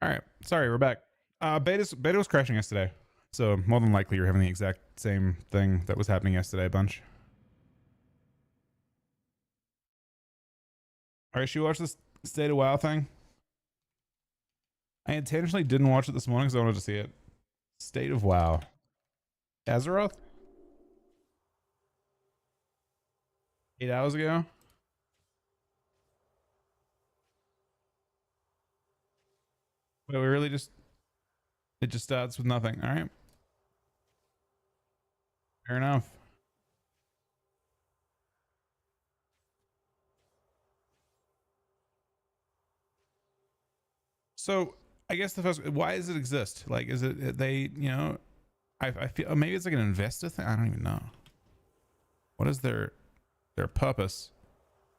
All right. Sorry, we're back. Beta was crashing yesterday. So more than likely you're having the exact same thing that was happening yesterday a bunch. All right, should we watch this State of WoW thing? I intentionally didn't watch it this morning because I wanted to see it. State of WoW. Azeroth? 8 hours ago? Wait, we really just... It just starts with nothing. All right. Fair enough. So, I guess the first... Why does it exist? Like, is it... They, you know... I feel... Maybe it's like an investor thing? I don't even know. What is their purpose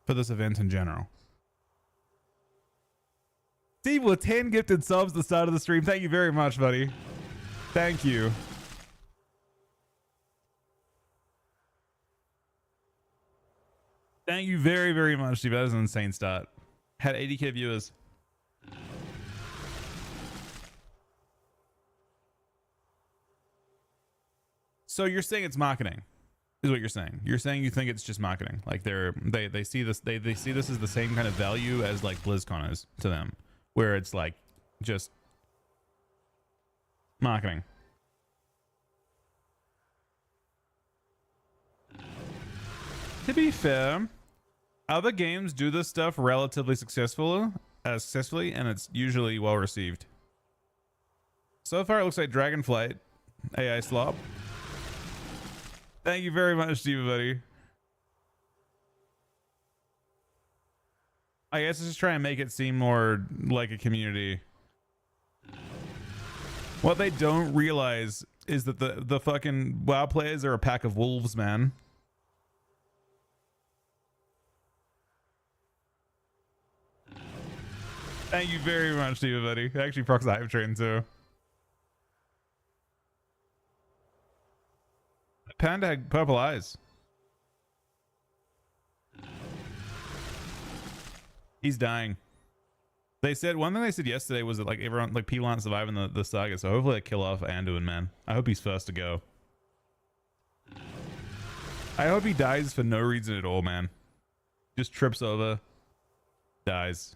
for this event in general? Steve with 10 gifted subs at the start of the stream. Thank you very much, buddy. Thank you. Thank you very, very much, Steve. That was an insane start. Had 80k viewers. So you're saying it's marketing, is what you're saying. You're saying you think it's just marketing. Like they see this they see this as the same kind of value as like BlizzCon is to them, where it's like just marketing. To be fair, other games do this stuff relatively successfully, and it's usually well received. So far, it looks like Dragonflight, AI slop. Thank you very much, Steve, buddy. I guess it's just trying to make it seem more like a community. What they don't realize is that the fucking WoW players are a pack of wolves, man. Thank you very much, Steve, buddy. Actually, procs the hype train too. Panda had purple eyes. He's dying. They said one thing they said yesterday was that like everyone like people aren't surviving the saga, so hopefully they kill off Anduin, man. I hope he's first to go. I hope he dies for no reason at all, man. Just trips over, dies.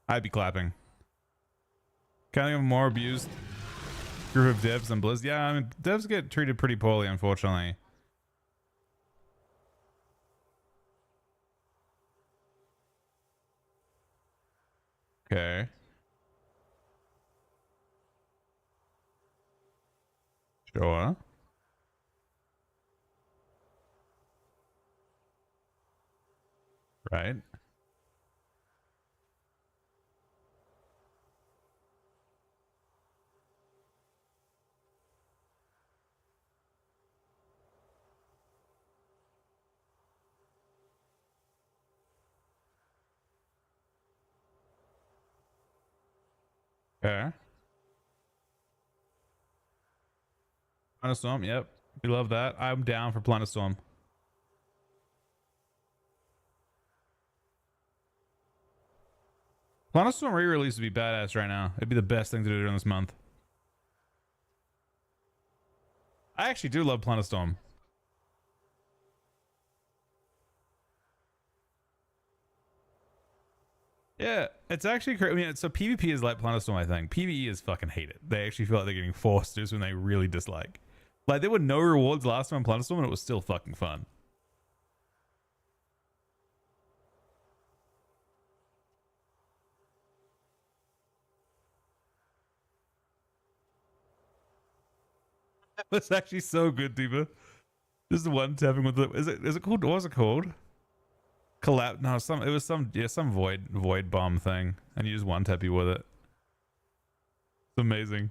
I'd be clapping. Kind of a more abused group of devs than Blizz. Yeah, I mean devs get treated pretty poorly, unfortunately. Okay. Sure. Right. Okay. Planet Storm, yep. We love that. I'm down for Planet Storm. Planet Storm re-release would be badass right now. It'd be the best thing to do during this month. I actually do love Planet Storm. Yeah, it's actually crazy. I mean, so PvP is like Planet Storm, I think. PvE is fucking hate it. They actually feel like they're getting forced to do something they really dislike. Like, there were no rewards last time on Planet Storm, and it was still fucking fun. That's actually so good, Diva. Just the one tapping with the is it called, what was it called? Collapse, no, it was some void bomb thing, and you just one tap you with it. It's amazing.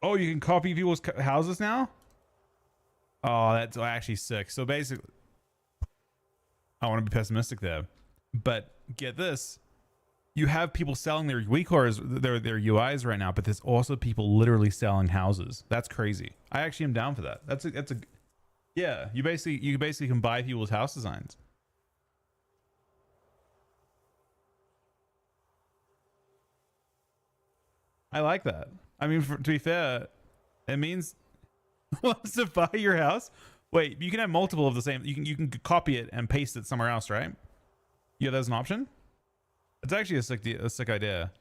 Oh, you can copy people's houses now? Oh, that's actually sick. So basically, I want to be pessimistic there, but get this: you have people selling their WeCores, their UIs right now, but there's also people literally selling houses. That's crazy. I actually am down for that. That's a yeah. You basically can buy people's house designs. I like that. I mean, to be fair, it means wants to buy your house. Wait, you can have multiple of the same. You can copy it and paste it somewhere else, right? Yeah, there's an option. It's actually a sick idea.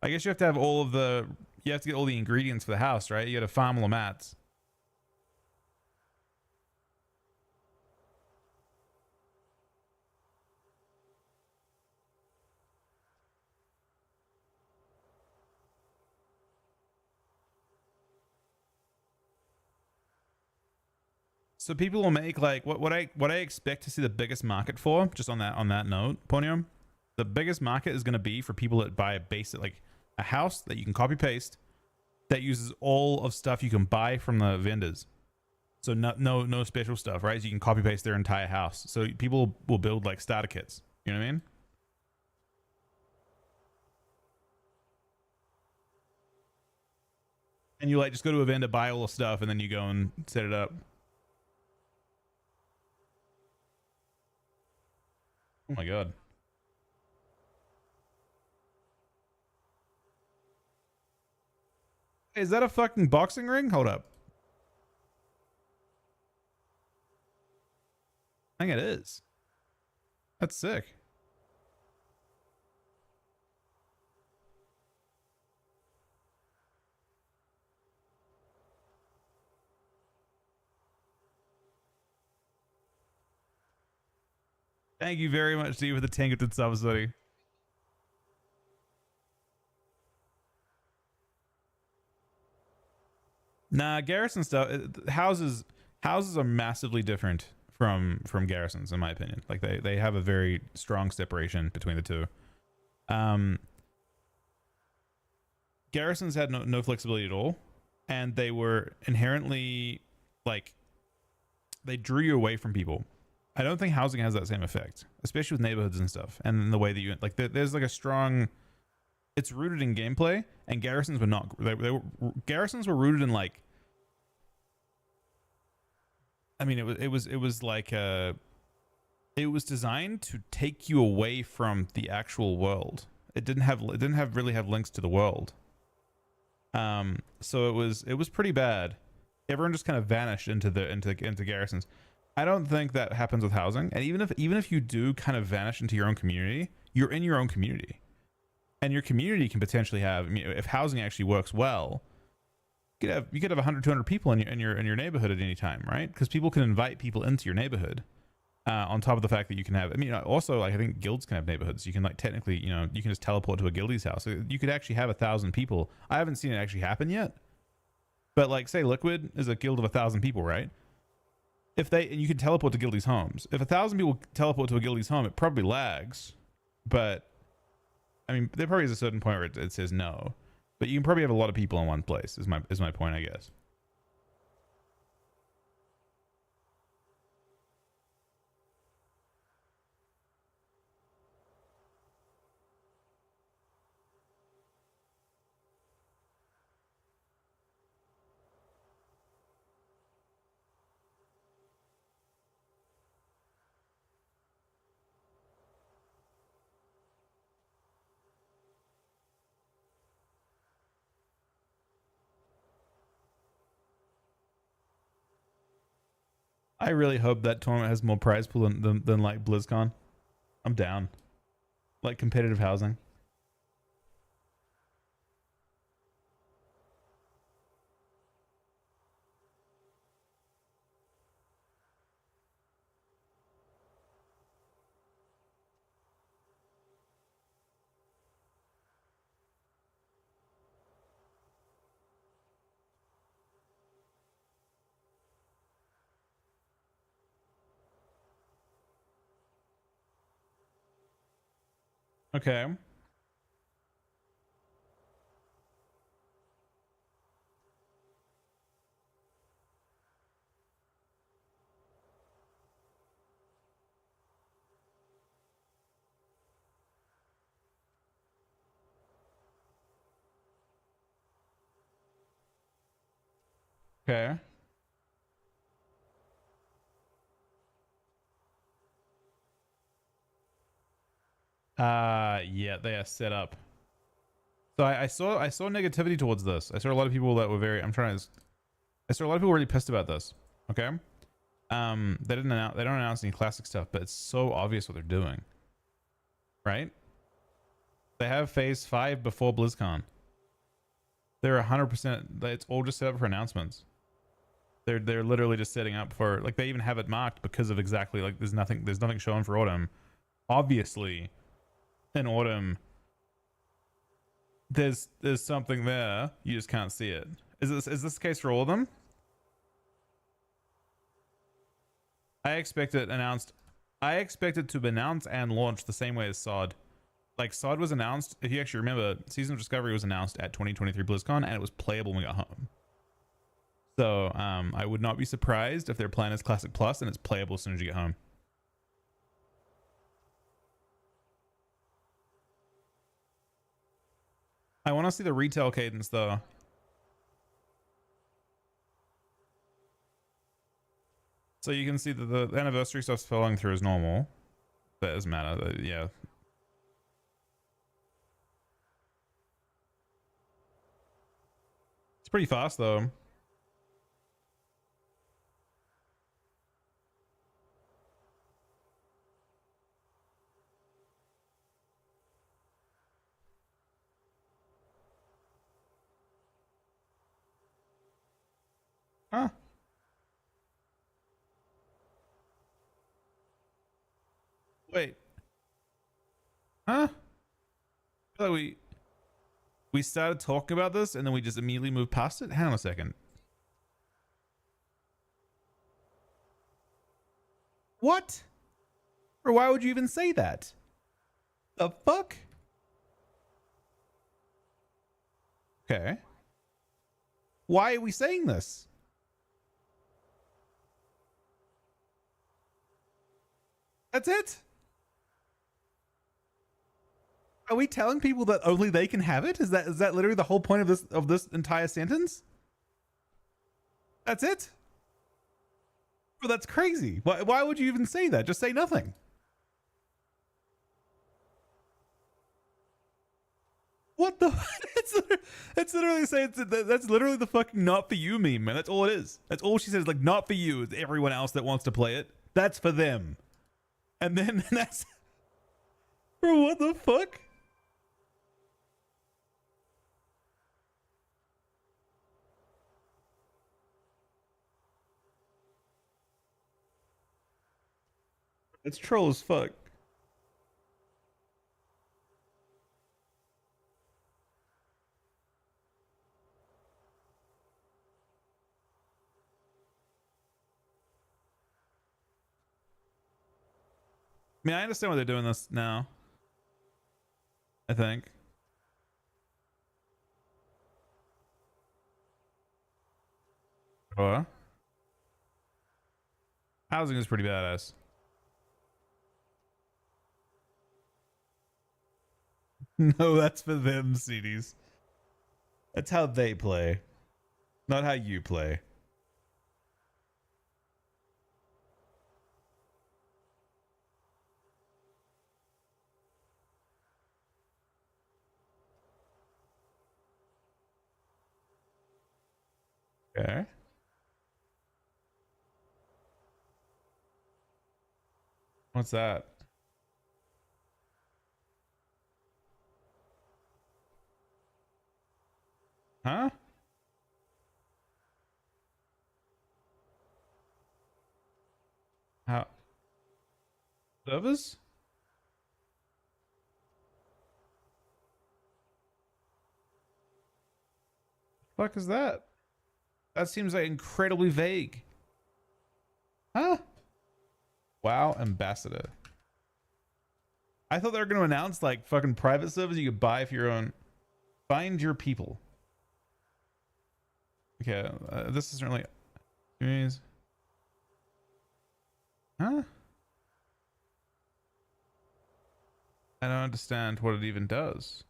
I guess you have to have all of the. You have to get all the ingredients for the house, right? You got to farm all the mats. So people will make like what I expect to see the biggest market for, just on that note, Ponyo. The biggest market is going to be for people that buy a basic, like a house that you can copy paste that uses all of stuff you can buy from the vendors. So no special stuff, right? So you can copy paste their entire house. So people will build like starter kits. You know what I mean? And you like just go to a vendor, buy all the stuff, and then you go and set it up. Oh my god. Is that a fucking boxing ring? Hold up. I think it is. That's sick. Thank you very much, Steve, for the 10 gifted subs, buddy. Nah, garrison stuff. Houses are massively different from garrisons, in my opinion. Like they have a very strong separation between the two. Um, Garrisons had no flexibility at all, and they were inherently like they drew you away from people. I don't think housing has that same effect, especially with neighborhoods and stuff, and the way that you like. There's like a strong. It's rooted in gameplay, and garrisons were not. Garrisons were rooted in like. I mean, it was like it was designed to take you away from the actual world. It didn't really have links to the world. So it was pretty bad. Everyone just kind of vanished into garrisons. I don't think that happens with housing. And even if you do kind of vanish into your own community, you're in your own community, and your community can potentially have. I mean, if housing actually works well, you could have 100, 200 people in your neighborhood at any time, right? Because people can invite people into your neighborhood. On top of the fact that you can have, I mean, also like I think guilds can have neighborhoods. You can like technically, you can just teleport to a guildie's house. You could actually have 1,000 people. I haven't seen it actually happen yet, but like say Liquid is a guild of 1,000 people, right? And you can teleport to guildie's homes. If 1,000 people teleport to a guildie's home, it probably lags, but I mean, there probably is a certain point where it says no, but you can probably have a lot of people in one place. Is my point, I guess. I really hope that tournament has more prize pool than like BlizzCon. I'm down. Like competitive housing. Okay. Okay. Yeah, they are set up. So I saw negativity towards this. I saw a lot of people that were very. I saw a lot of people really pissed about this. Okay. They don't announce any classic stuff, but it's so obvious what they're doing. Right? They have phase 5 before BlizzCon. They're 100%. It's all just set up for announcements. They're literally just setting up for, like, they even have it marked because of exactly, like, there's nothing shown for autumn. Obviously, in autumn, there's something there. You just can't see it. Is this the case for all of them? I expect it to be announced and launched the same way as SOD. Like, SOD was announced, if you actually remember, Season of Discovery was announced at 2023 BlizzCon, and it was playable when we got home. So I would not be surprised if their plan is Classic Plus and it's playable as soon as you get home. I want to see the retail cadence though. So you can see that the anniversary stuff's flowing through as normal. That doesn't matter. Yeah. It's pretty fast though. Huh? Wait. Huh? I feel like we started talking about this and then we just immediately moved past it. Hang on a second. What? Or why would you even say that? The fuck? Okay. Why are we saying this? That's it? Are we telling people that only they can have it? Is that literally the whole point of this entire sentence? That's it? Well, that's crazy. Why would you even say that? Just say nothing. What the? It's literally saying that's literally the fucking not for you meme, man. That's all it is. That's all she says. Like, not for you. It's everyone else that wants to play it. That's for them. And then that's. Bro, what the fuck? It's troll as fuck. I mean, I understand why they're doing this now. I think. What? Housing is pretty badass. No, that's for them, CDs. That's how they play, not how you play. Okay. What's that? Huh? How? Servers? Fuck is that? That seems like incredibly vague. Huh? WoW ambassador. I thought they were going to announce like fucking private servers you could buy for your own. Find your people. Okay, this isn't really. Huh? I don't understand what it even does.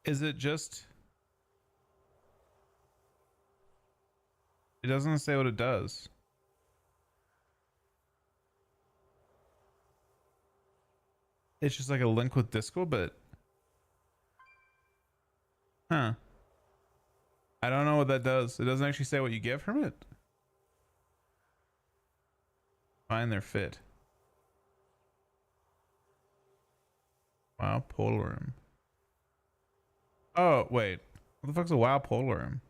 Is it just? It doesn't say what it does. It's just like a link with Discord, but huh. I don't know what that does. It doesn't actually say what you get from it. Find their fit. Wow, polar room. Oh, wait. What the fuck's a WoW polar room?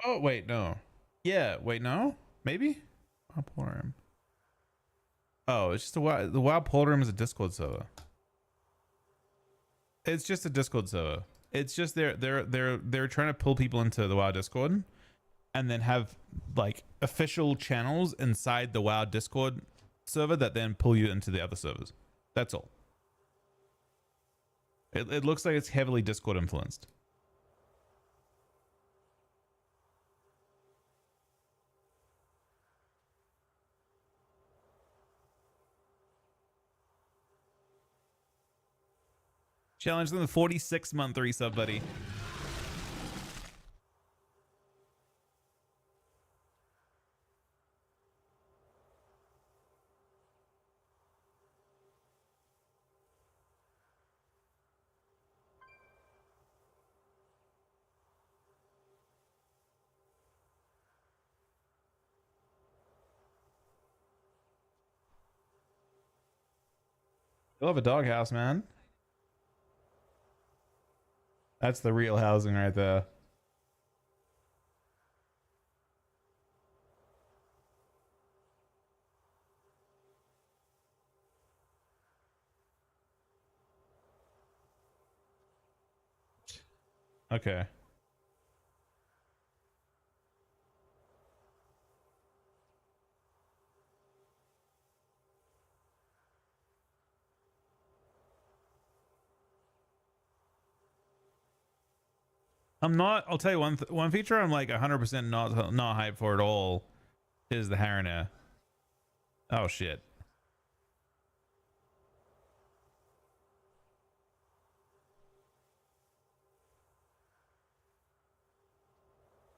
Oh, wait, no. Yeah, wait, no? Maybe? WoW polar room. Oh, it's just a WoW. The WoW polar room is a Discord server. It's just a Discord server. It's just they're trying to pull people into the WoW Discord and then have like official channels inside the WoW Discord server that then pull you into the other servers. That's all. It looks like it's heavily Discord influenced. Challenge them the 46-month resub, buddy. You'll have a doghouse, man. That's the real housing right there. Okay. I'm not. I'll tell you one feature I'm like 100% not hyped for at all is the Harina. Oh shit.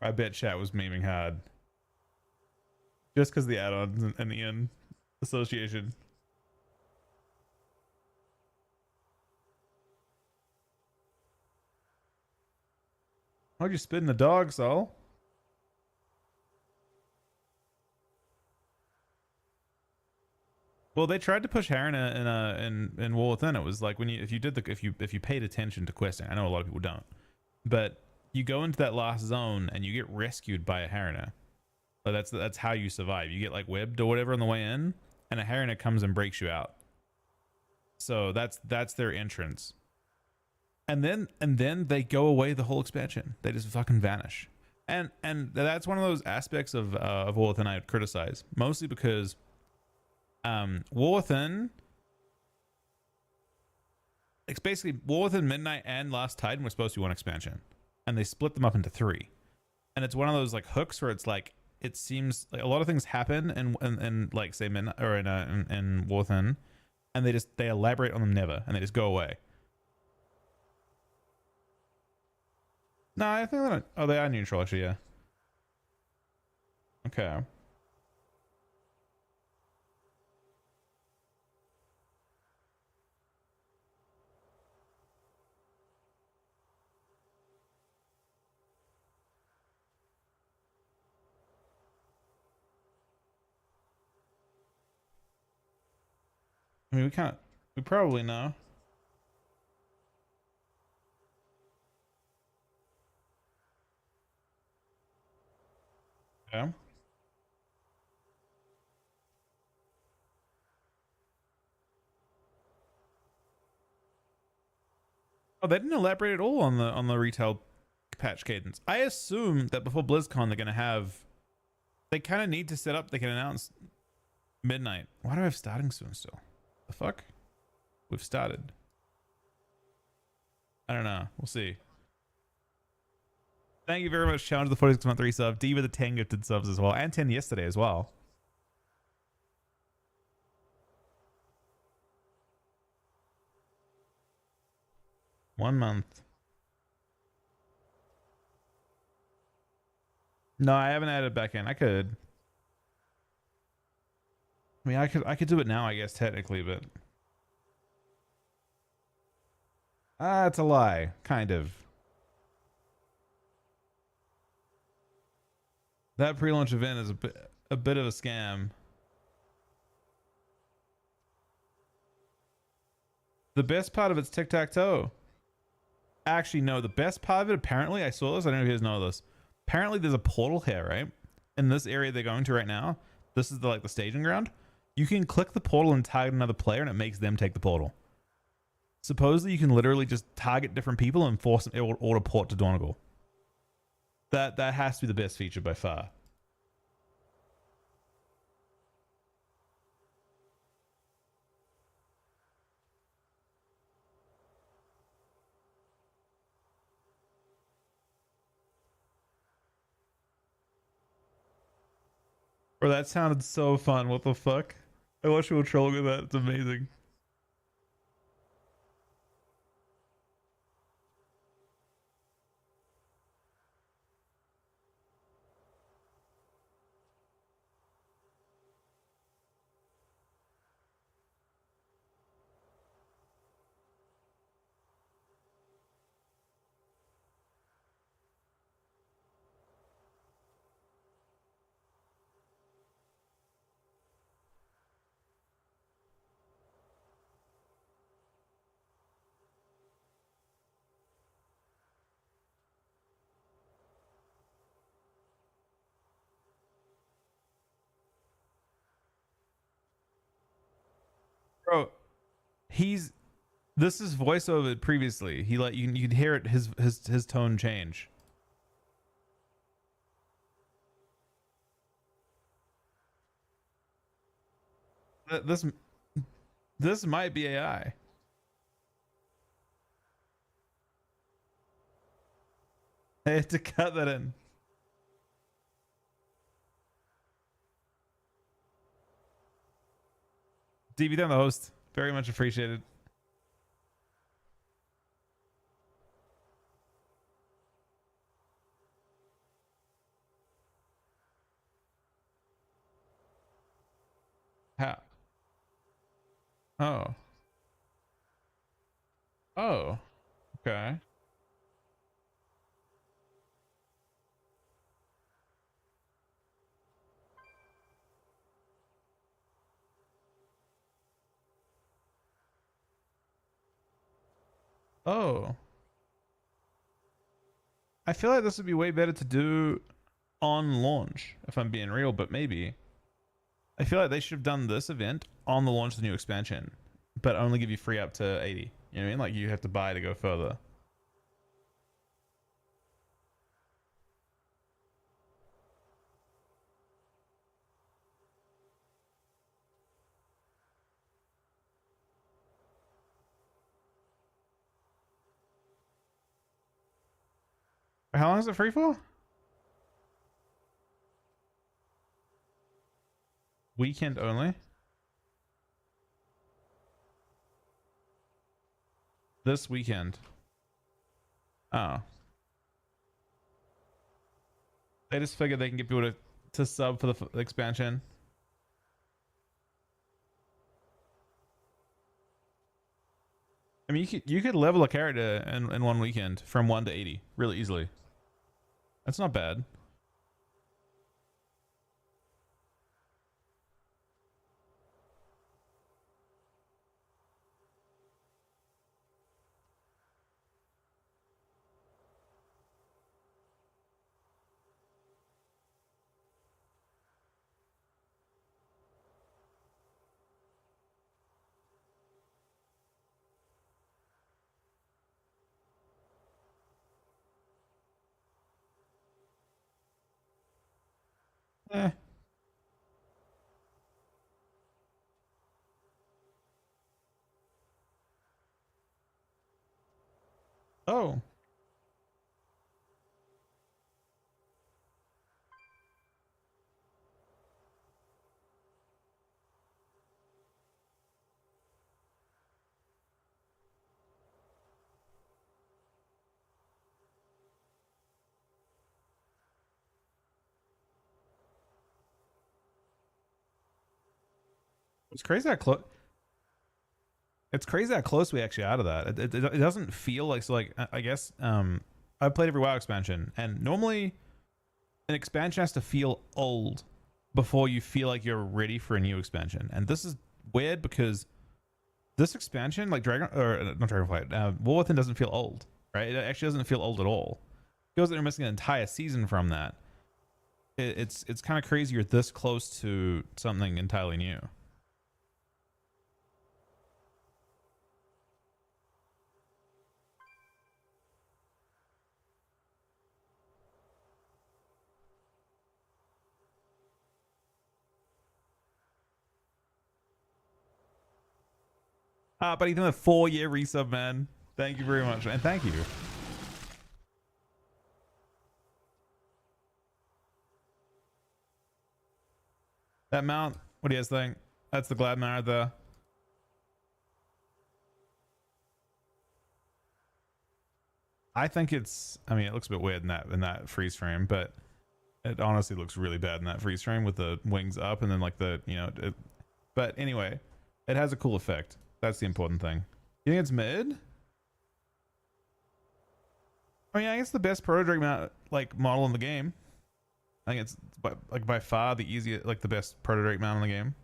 I bet chat was memeing hard. Just because the add-ons and the end association. Why'd you spit in the dog, Sol? Well, they tried to push Harina in War Within. It was like when you if you paid attention to questing. I know a lot of people don't, but you go into that last zone and you get rescued by a Harina. So that's how you survive. You get like webbed or whatever on the way in, and a Harina comes and breaks you out. So that's their entrance. And then they go away the whole expansion. They just fucking vanish. And that's one of those aspects of War Within I would criticize, mostly because War Within, it's basically War Within Midnight and Last Titan were supposed to be one expansion, and they split them up into three. And it's one of those like hooks where it's like it seems like a lot of things happen in like say Midnight or in War Within, and they elaborate on them never, and they just go away. No, I think that. Oh, they are neutral actually. Yeah. Okay. I mean, we can't. We probably know. Okay. Oh, they didn't elaborate at all on the retail patch cadence. I assume that before BlizzCon they're gonna have. They kind of need to set up. They can announce midnight. Why do I have starting soon still? The fuck? We've started. I don't know. We'll see. Thank you very much, Challenge the 46-month resub. D with the 10 gifted subs as well, and 10 yesterday as well. 1 month. No, I haven't added it back in. I could. I mean, I could do it now, I guess, technically, but it's a lie, kind of. That pre-launch event is a bit of a scam. The best part of it's tic-tac-toe. Actually, no, the best part of it, apparently, I saw this. I don't know if you guys know this. Apparently, there's a portal here, right? In this area they're going to right now. This is the staging ground. You can click the portal and target another player, and it makes them take the portal. Supposedly, you can literally just target different people and force them to auto port to Donegal. That has to be the best feature by far. Bro, that sounded so fun. What the fuck? I watched people trolling with that. It's amazing. Bro, he's this is voiceover previously. He you could hear it his tone change. This this might be AI. I had to cut that in. DB down the host. Very much appreciated. How? Oh. Oh. Okay. Oh. I feel like this would be way better to do on launch, if I'm being real, but maybe. I feel like they should have done this event on the launch of the new expansion, but only give you free up to 80. You know what I mean? Like you have to buy to go further. How long is it free for? Weekend only? This weekend. Oh. They just figured they can get people to sub for the expansion. I mean, you could level a character in one weekend from 1 to 80 really easily. That's not bad. Eh. Oh. It's crazy how close. It's crazy how close we actually are to that. It doesn't feel like so. Like I guess I've played every WoW expansion, and normally an expansion has to feel old before you feel like you're ready for a new expansion. And this is weird because this expansion, like Dragon or not Dragonflight, War Within doesn't feel old, right? It actually doesn't feel old at all. It feels like they're missing an entire season from that. It's kind of crazy you're this close to something entirely new. But even a 4-year resub, man. Thank you very much, man. Thank you. That mount, what do you guys think? That's the Gladmire there. I think it's. I mean, it looks a bit weird in that freeze frame, but it honestly looks really bad in that freeze frame with the wings up and then like the but anyway, it has a cool effect. That's the important thing. You think it's mid? I mean, I guess the best proto drake mount like model in the game. I think it's by far the easiest, like the best proto drake mount in the game.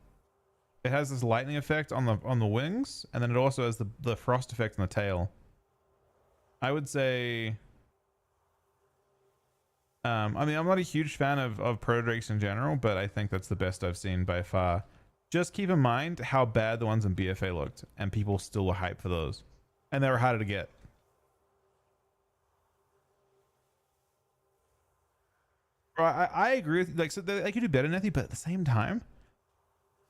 It has this lightning effect on the wings, and then it also has the frost effect on the tail. I would say. I mean, I'm not a huge fan of proto drakes in general, but I think that's the best I've seen by far. Just keep in mind how bad the ones in BFA looked, and people still were hyped for those, and they were harder to get. Bro, I agree with you. Like, so they could do better, Nethy, but at the same time,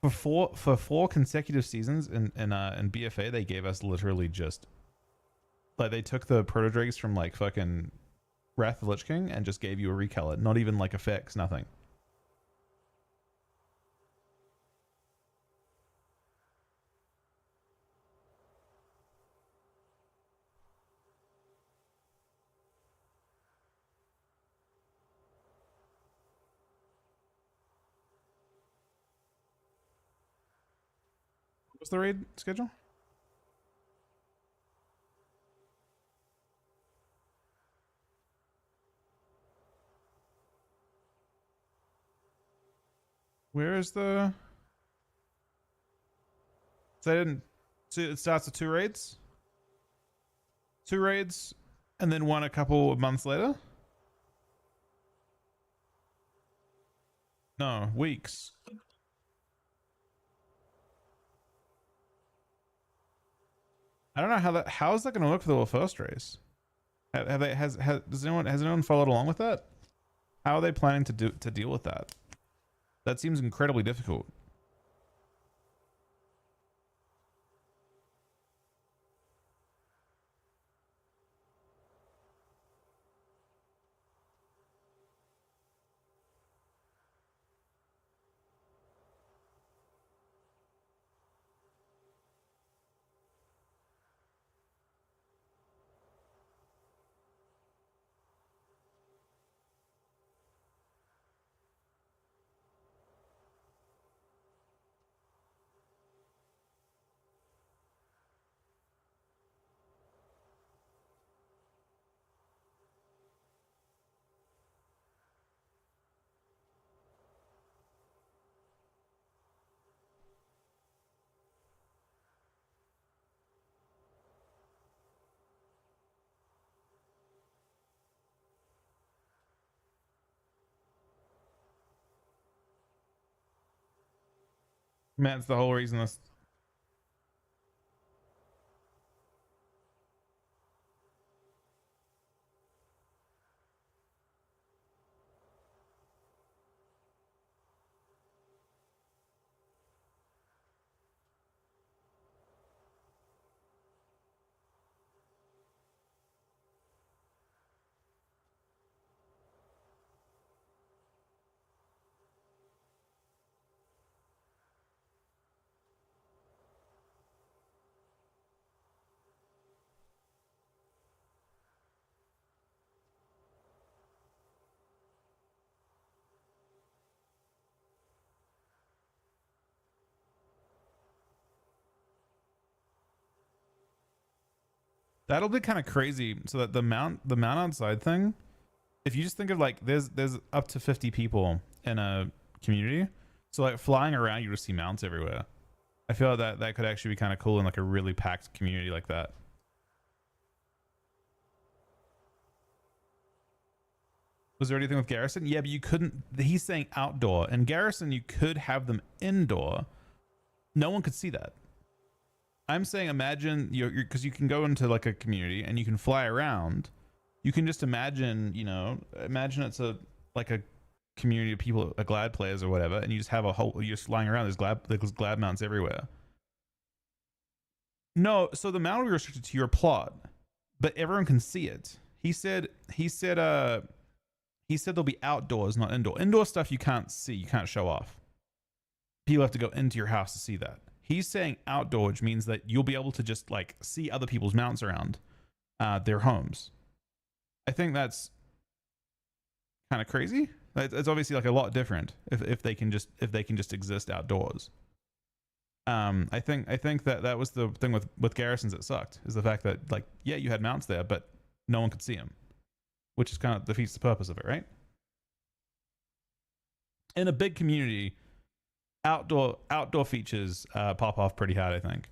for four consecutive seasons in BFA, they gave us literally just like they took the proto drakes from like fucking Wrath of the Lich King and just gave you a recolor, not even like effects, nothing. What's the raid schedule? Where is the? So I didn't. So it starts with 2 raids. 2 raids, and then one a couple of months later. No, weeks. I don't know how that. How is that going to look for the first race? Have they has anyone followed along with that? How are they planning to deal with that? That seems incredibly difficult. Man, it's the whole reason this. That'll be kind of crazy. So that the mount outside thing, if you just think of like there's up to 50 people in a community, so like flying around you just see mounts everywhere. I feel like that could actually be kind of cool in like a really packed community like that. Was there anything with Garrison? Yeah, but you couldn't. He's saying outdoor. And Garrison, you could have them indoor. No one could see that. I'm saying imagine you're because you can go into like a community and you can fly around. You can just imagine, imagine it's a like a community of people, glad players or whatever, and you just have a whole you're just flying around. There's glad mounts everywhere. No, so the mount will be restricted to your plot, but everyone can see it. He said they'll be outdoors, not indoor. Indoor stuff you can't see, you can't show off. People have to go into your house to see that. He's saying outdoor, which means that you'll be able to just like see other people's mounts around their homes. I think that's kind of crazy. It's obviously like a lot different if they can just exist outdoors. I think that was the thing with garrisons that sucked, is the fact that like, yeah, you had mounts there, but no one could see them, which is kind of defeats the purpose of it, right? In a big community, outdoor features pop off pretty hard, I think.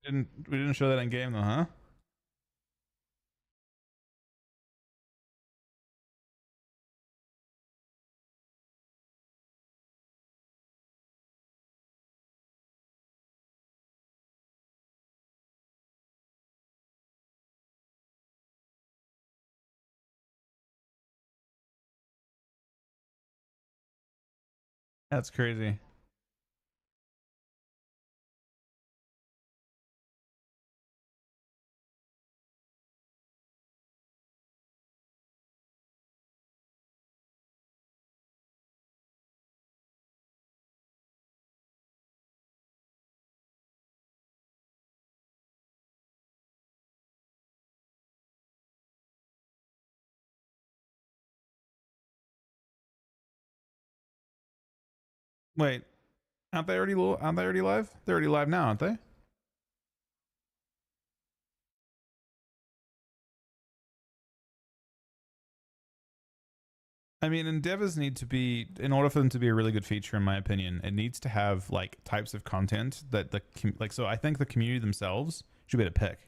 We didn't show that in game though, huh? That's crazy. Wait, aren't they already live? They're already live now, aren't they? I mean, endeavors need to be, in order for them to be a really good feature, in my opinion, it needs to have like types of content that like. So I think the community themselves should be able to pick,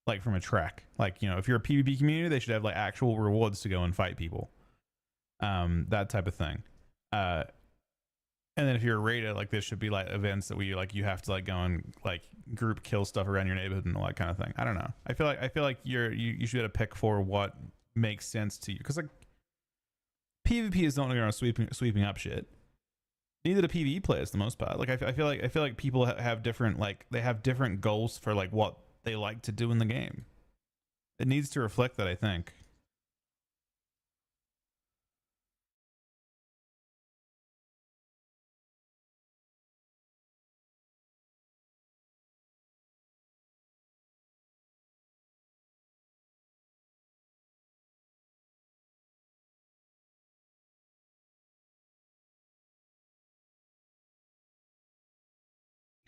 like from a track. Like, if you're a PvP community, they should have like actual rewards to go and fight people, that type of thing. Uh, and then if you're a raider, like there should be like events that we like you have to like go and like group kill stuff around your neighborhood and all that kind of thing. I don't know. I feel like you should be able to pick for what makes sense to you, because like PvP is not going to sweeping up shit. Neither do PvE players, for the most part. Like I feel like people have different, like they have different goals for like what they like to do in the game. It needs to reflect that, I think.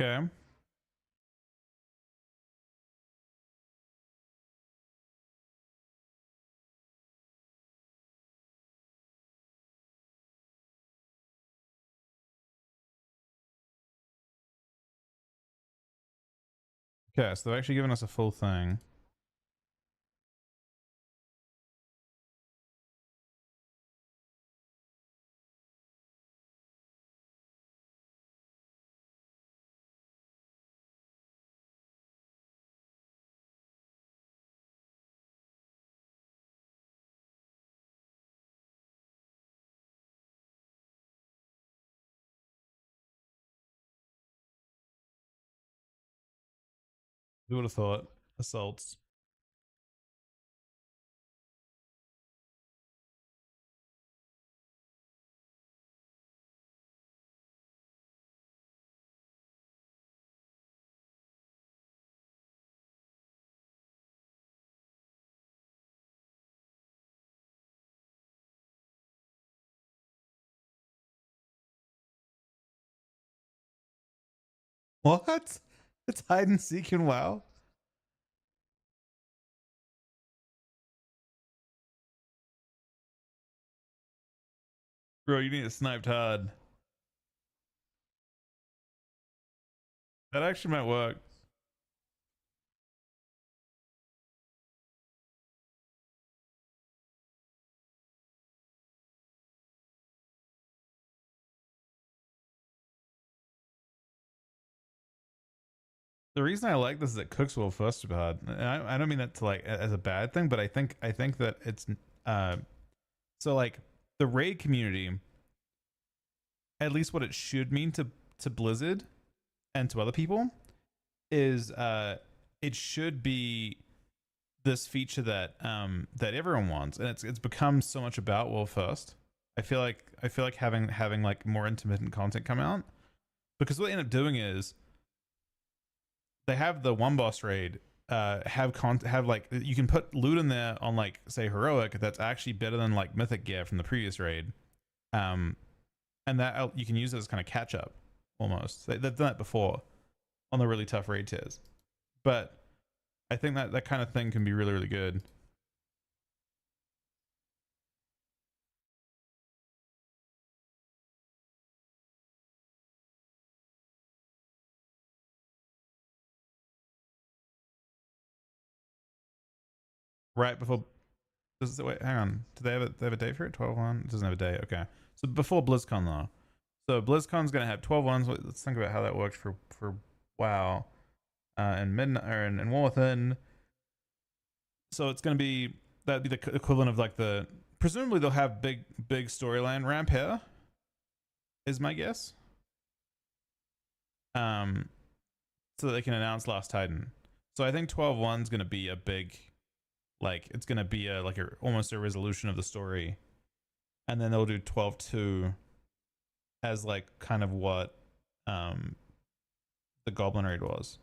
Okay. Okay. So they've actually given us a full thing. Who would have thought? assaults. What? It's hide and seek in WoW? Bro, you need it sniped hard. That actually might work. The reason I like this is it cooks well first super hard. And I don't mean that to like as a bad thing, but I think that it's uh so like the raid community, at least what it should mean to Blizzard and to other people is it should be this feature that everyone wants, and it's become so much about well first. I feel like having like more intermittent content come out, because what they end up doing is they have the one boss raid have like you can put loot in there on like say heroic that's actually better than like mythic gear from the previous raid, um and that you can use it as kind of catch up almost. They've done that before on the really tough raid tiers, but I think that that kind of thing can be really really good. Right before wait, hang on, do they have a date for it? 12/1? It doesn't have a date. Okay, so before BlizzCon though. So BlizzCon's gonna have 12/1s. Let's think about how that works for WoW and midnight or in War Within. So it's gonna be that'd be the equivalent of like the presumably they'll have big storyline ramp here is my guess. Um, so that they can announce Last Titan. So I think 12/1's gonna be a big like it's gonna be a like a almost a resolution of the story, and then they'll do 12/2 as like kind of what um the Goblin Raid was.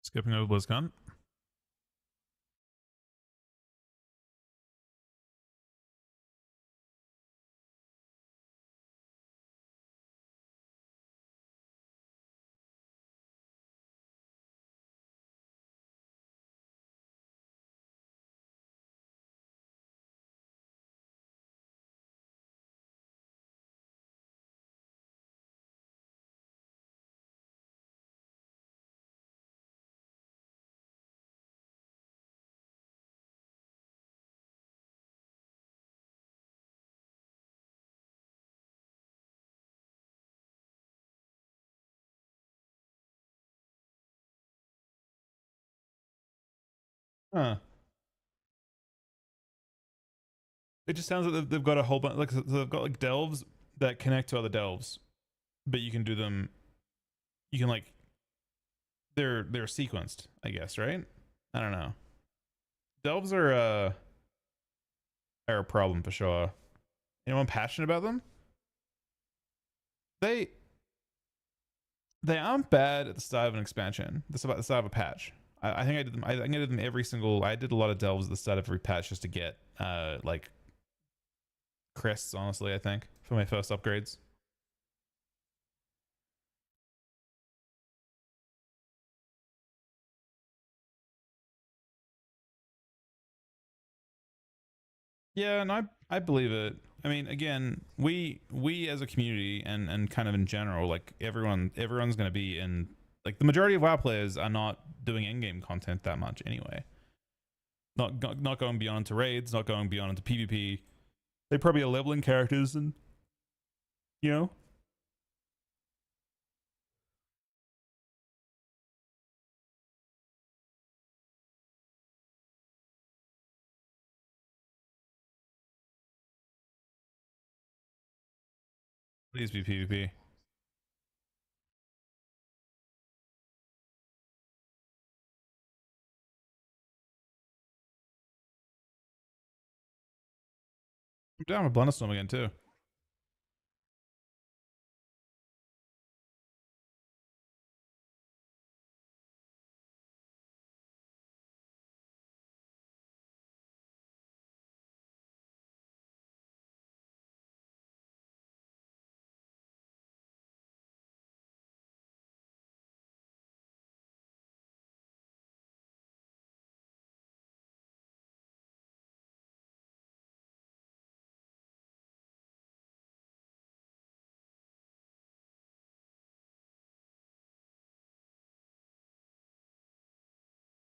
Skipping over BlizzCon. Huh. It just sounds like they've got a whole bunch like so they've got like delves that connect to other delves, but you can do them. You can like they're sequenced, I guess, right? I don't know. Delves are a problem for sure. Anyone passionate about them? They they aren't bad at the start of an expansion. That's about the start of a patch. I think I did them. I think I did them every single. I did a lot of delves at the start of every patch just to get like crests. Honestly, I think for my first upgrades. Yeah, and I believe it. I mean, again, we as a community and kind of in general, like everyone's going to be in, like, the majority of WoW players are not doing in-game content that much anyway. Not going beyond into raids, not going beyond into PvP. They probably are leveling characters and, you know. Please be PvP. I'm down with Blunderstorm again too.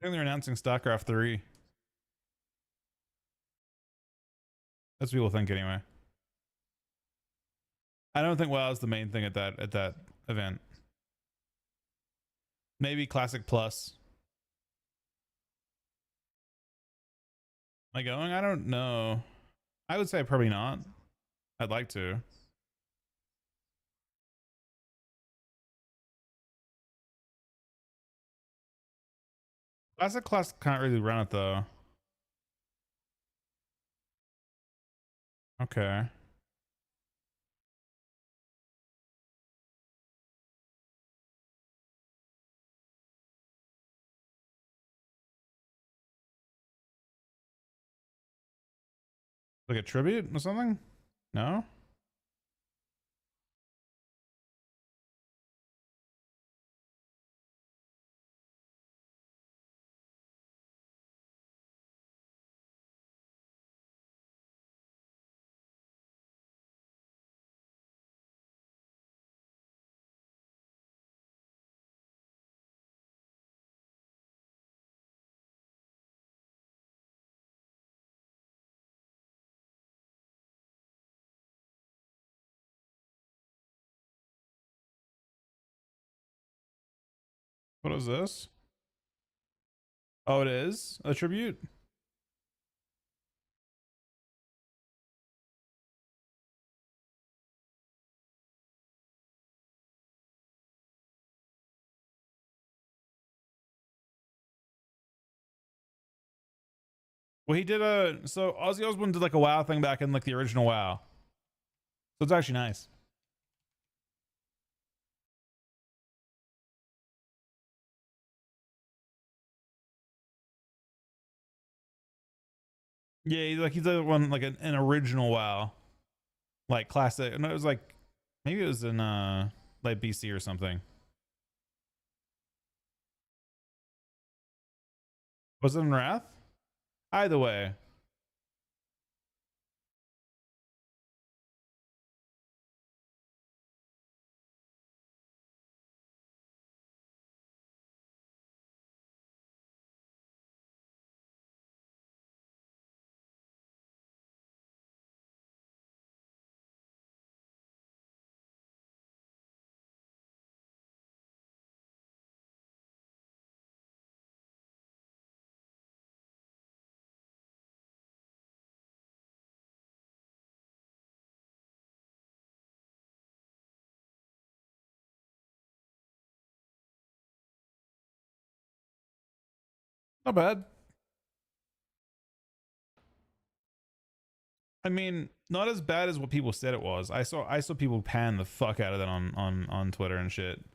I think they're announcing StarCraft 3. That's what people think anyway. I don't think WoW is the main thing at that event. Maybe Classic Plus. Am I going? I don't know. I would say probably not. I'd like to. Classic Plus can't really run it though. Okay. Like a tribute or something? No? What is this? Oh, it is a tribute? Well, he did so Ozzy Osbourne did like a WoW thing back in like the original WoW. So it's actually nice. Yeah, he did one like an original WoW. Like classic. No, it was like maybe it was in like BC or something. Was it in Wrath? Either way. Not bad. I mean, not as bad as what people said it was. I saw people pan the fuck out of that on Twitter and shit.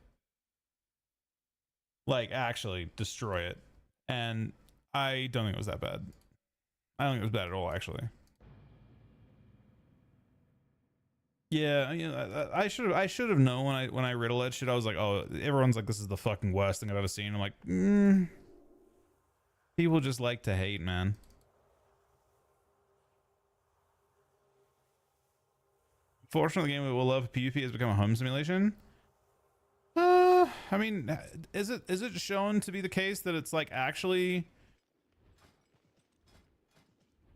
Like actually destroy it. And I don't think it was that bad. I don't think it was bad at all, actually. Yeah, you know, I should have known when I read all that shit. I was like, oh, everyone's like, this is the fucking worst thing I've ever seen. I'm like, people just like to hate, man. Fortunately, the game we will love PvP has become a home simulation. I mean, is it shown to be the case that it's like actually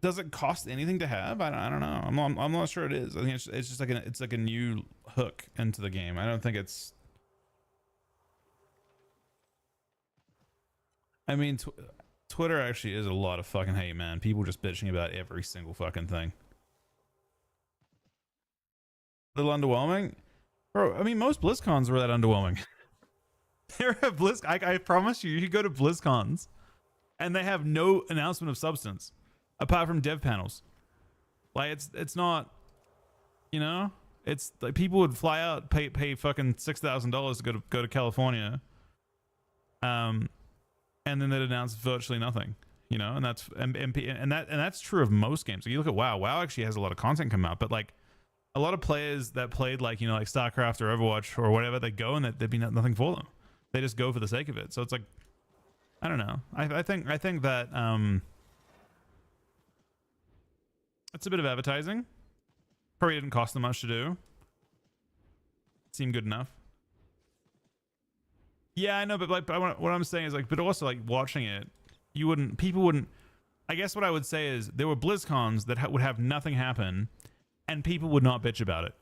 does it cost anything to have? I don't know. I'm not sure it is. I think it's just like it's like a new hook into the game. I don't think it's. I mean, Twitter actually is a lot of fucking hate, man. People just bitching about every single fucking thing. A little underwhelming, bro. I mean, most BlizzCons were that underwhelming. There are I promise you, you could go to BlizzCons, and they have no announcement of substance, apart from dev panels. Like it's not, you know, it's like people would fly out, pay fucking $6,000 to go to California, and then they'd announce virtually nothing, you know, and that's true of most games. So you look at WoW actually has a lot of content come out, but like a lot of players that played like, you know, like StarCraft or Overwatch or whatever, they go and there'd be nothing for them. They just go for the sake of it. So it's like, I don't know. I think that it's a bit of advertising. Probably didn't cost them much to do. Seemed good enough. Yeah, I know, but like, what I'm saying is like, but also like watching it, people wouldn't. I guess what I would say is there were BlizzCons that would have nothing happen, and people would not bitch about it.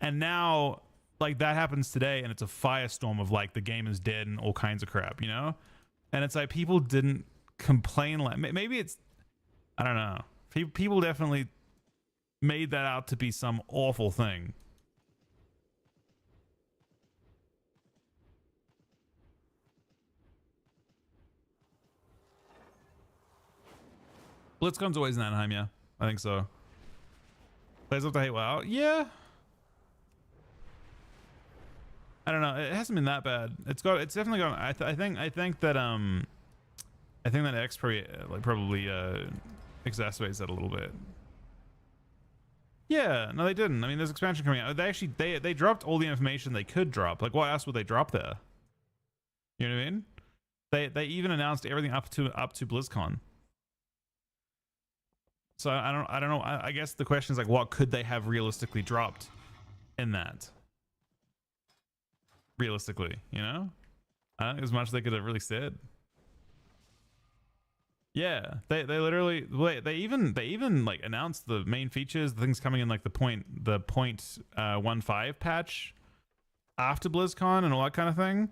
And now, like that happens today, and it's a firestorm of like the game is dead and all kinds of crap, you know. And it's like people didn't complain. Like maybe it's, I don't know. People definitely made that out to be some awful thing. BlizzCon's always in Anaheim, yeah. I think so. Players love to hate WoW. Yeah. I don't know. It hasn't been that bad. It's definitely gone. I think that X probably exacerbates that a little bit. Yeah, no, they didn't. I mean, there's expansion coming out. They dropped all the information they could drop. Like, what else would they drop there? You know what I mean? They even announced everything up to BlizzCon. So I don't know. I guess the question is like, what could they have realistically dropped in that? Realistically, you know, I don't think as much as they could have really said. Yeah, they literally they even like announced the main features, the things coming in like the point 1.15 patch after BlizzCon and all that kind of thing.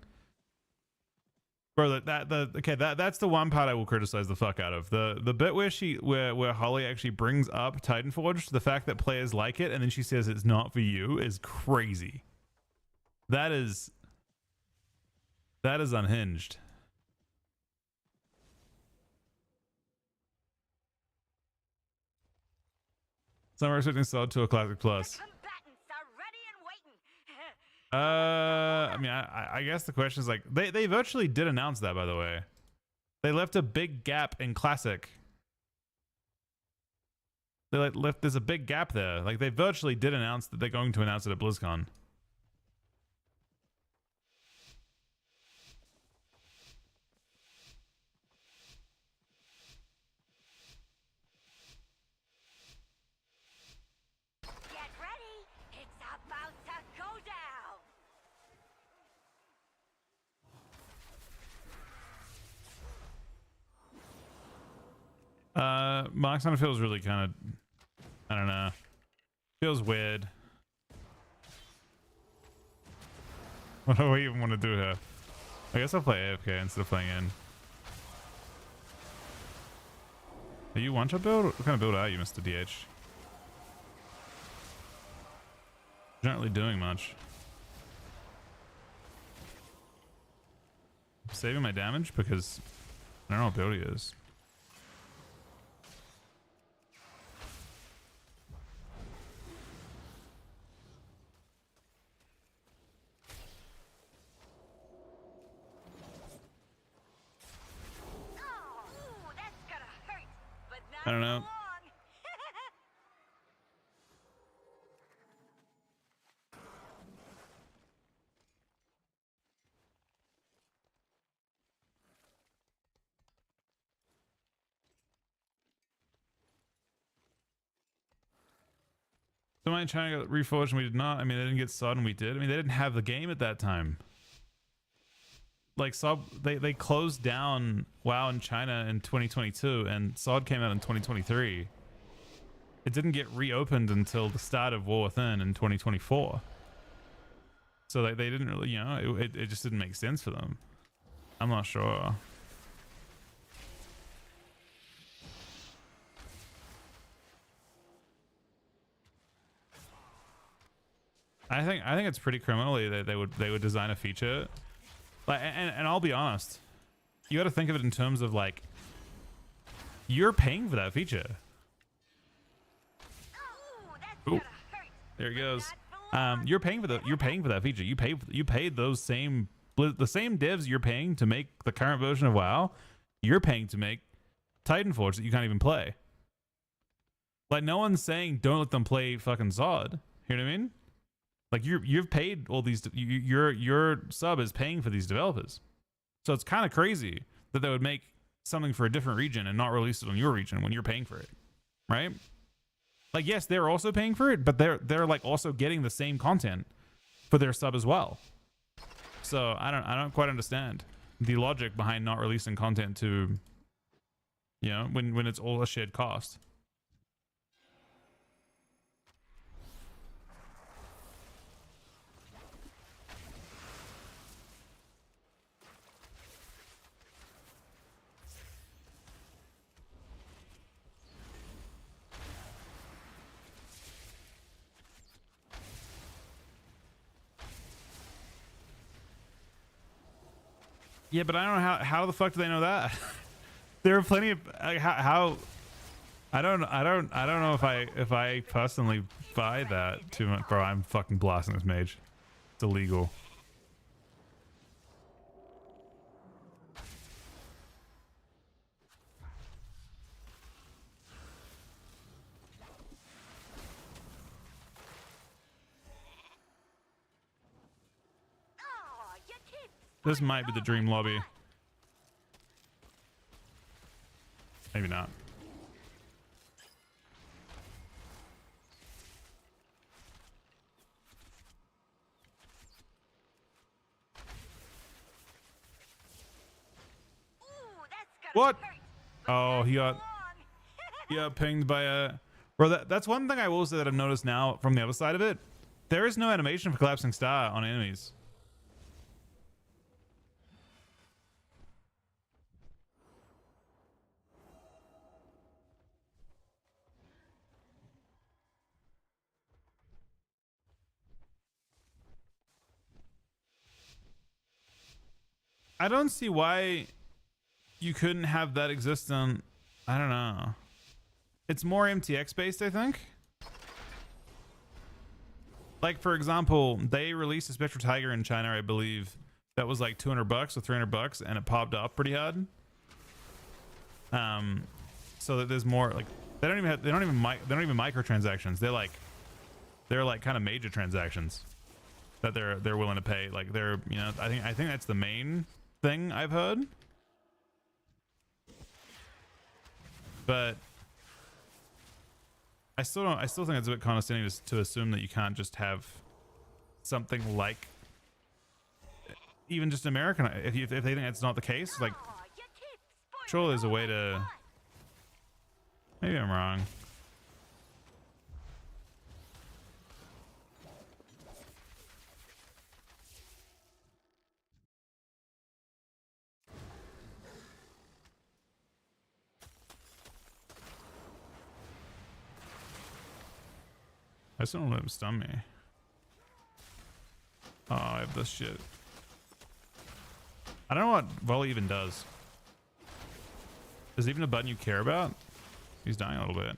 Bro, that's the one part I will criticize the fuck out of. The bit where Holly actually brings up Titanforge, the fact that players like it and then she says it's not for you is crazy. That is unhinged. Some are expecting Solid to a Classic Plus. I mean, I guess the question is like they virtually did announce that, by the way. They left a big gap in Classic. They left there's a big gap there. Like they virtually did announce that they're going to announce it at BlizzCon. Mark's on feels really kind of, I don't know, feels weird. What do we even want to do here? I guess I'll play AFK instead of playing in. Are you one-shot build? What kind of build are you, Mr. DH? You're not really doing much. Saving my damage because I don't know what build he is. I don't know. Somebody in China got reforged and we did not. I mean, they didn't get SOD and we did. I mean, they didn't have the game at that time. Like they closed down WoW in China in 2022 and SOD came out in 2023. It didn't get reopened until the start of War Within in 2024. So they didn't really, you know, it just didn't make sense for them. I'm not sure. I think it's pretty criminally that they would design a feature, like, and I'll be honest, you got to think of it in terms of like you're paying for that feature. Ooh, there it goes. You're paying for that feature. You paid those the same devs you're paying to make the current version of WoW. You're paying to make Titanforge that you can't even play. Like no one's saying don't let them play fucking Zod. You know what I mean? Like you've paid all these. Your sub is paying for these developers, so it's kind of crazy that they would make something for a different region and not release it on your region when you're paying for it, right? Like yes, they're also paying for it, but they're like also getting the same content for their sub as well. So I don't quite understand the logic behind not releasing content to, you know, when it's all a shared cost. Yeah, but I don't know how the fuck do they know that? There are plenty of how I don't know if I personally buy that too much, bro. I'm fucking blasting this mage. It's illegal. This might be the dream lobby. Maybe not. What? Oh, he got pinged by a... Bro, that's one thing I will say that I've noticed now from the other side of it. There is no animation for collapsing star on enemies. I don't see why you couldn't have that exist on... I don't know. It's more MTX based, I think. Like, for example, they released a Spectral Tiger in China, I believe. That was like $200 or $300, and it popped off pretty hard. So that there's more like they don't even microtransactions. They're like kind of major transactions that they're willing to pay. Like they're, you know, I think that's the main thing I've heard. But I still think it's a bit condescending to assume that you can't just have something like even just American. If they think that's not the case, like surely there's a way to. Maybe I'm wrong. I just don't let him stun me. Oh, I have this shit. I don't know what volley even does. Is it even a button you care about? He's dying a little bit.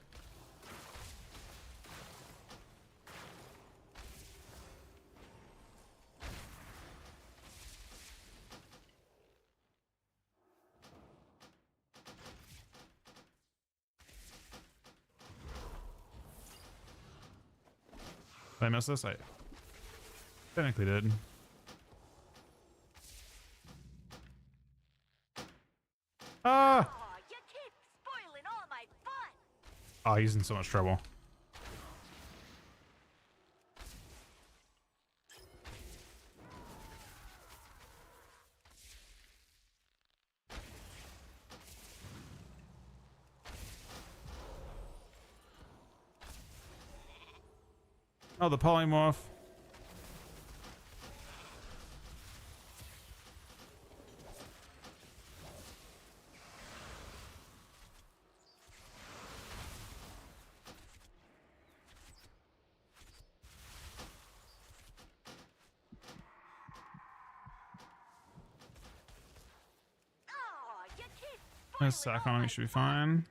Did I miss this? I technically did. Ah! Oh, he's in so much trouble. Oh, the polymorph. Nice sack on him, he should be fine.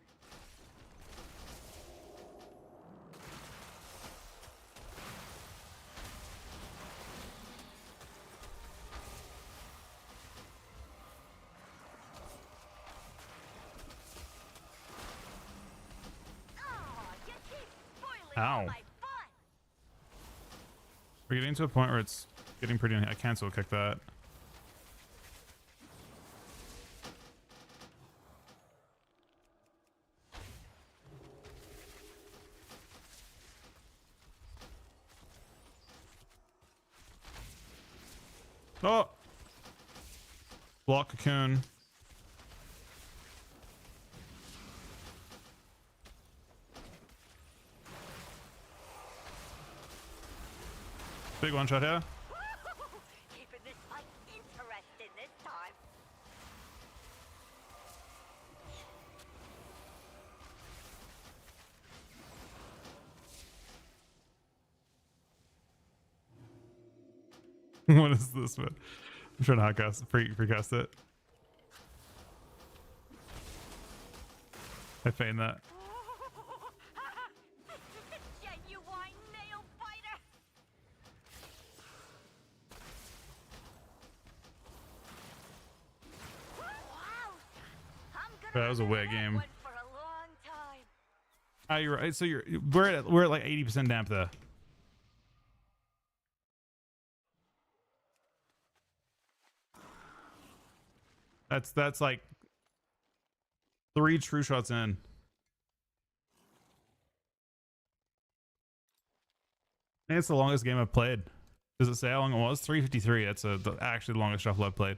Ow. We're getting to a point where it's getting pretty... I cancel kick that. Oh! Block cocoon. Big one shot here. Keeping this fight interesting this time. What is this, man? I'm trying to hotcast, precast it. I feigned that. Genuine nail biter. Wow. That was a weird game. For a long time. Ah, you're right. So we're at like 80% damp though. That's like 3 true shots in. And it's the longest game I've played. Does it say how long it was? 353. That's actually the longest shuffle I've played.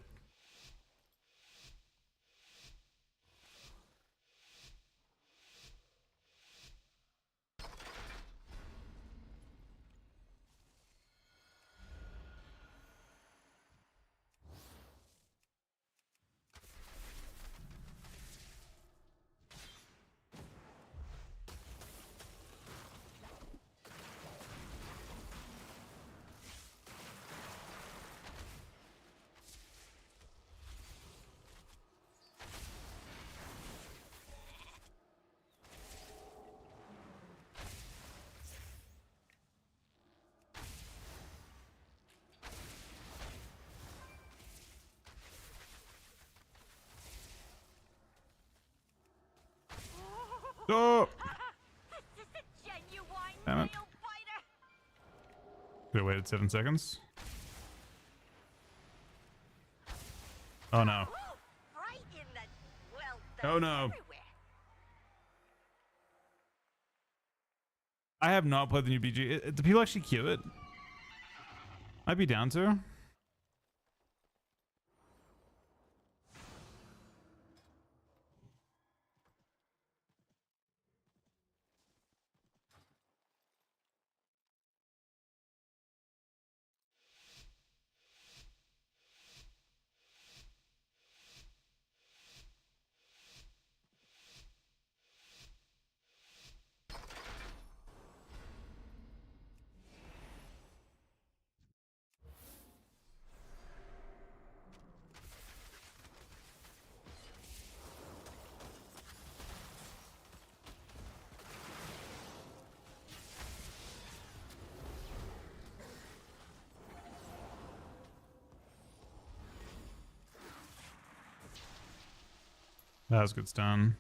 Oh! This is a genuine Damn it. nail biter. Could have waited 7 seconds. Oh no. Right in the well. Oh no. Everywhere. I have not played the new BG. Do people actually queue it? I'd be down to. That was good stun.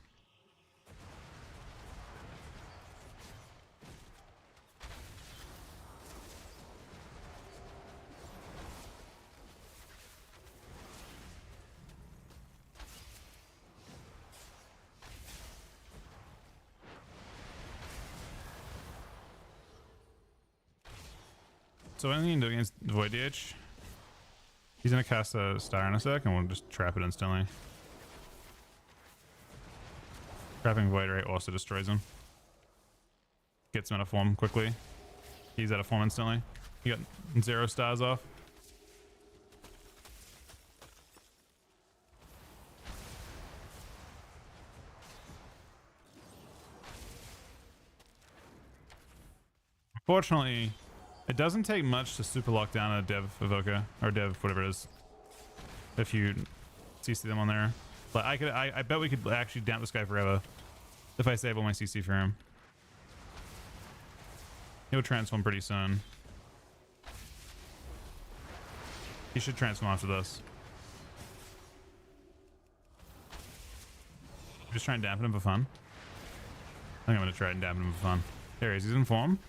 So anything you can do against Void DH? He's gonna cast a Star in a sec and we'll just trap it instantly. Trapping Void Ray also destroys him. Gets him out of form quickly. He's out of form instantly. He got 0 stars off. Fortunately, it doesn't take much to super lock down a dev evoker or dev whatever it is. If you CC them on there, but I bet we could actually damp this guy forever if I save all my CC for him. He'll transform pretty soon. He should transform after this. Just try and dampen him for fun. I think I'm gonna try and dampen him for fun. There he is. He's in form.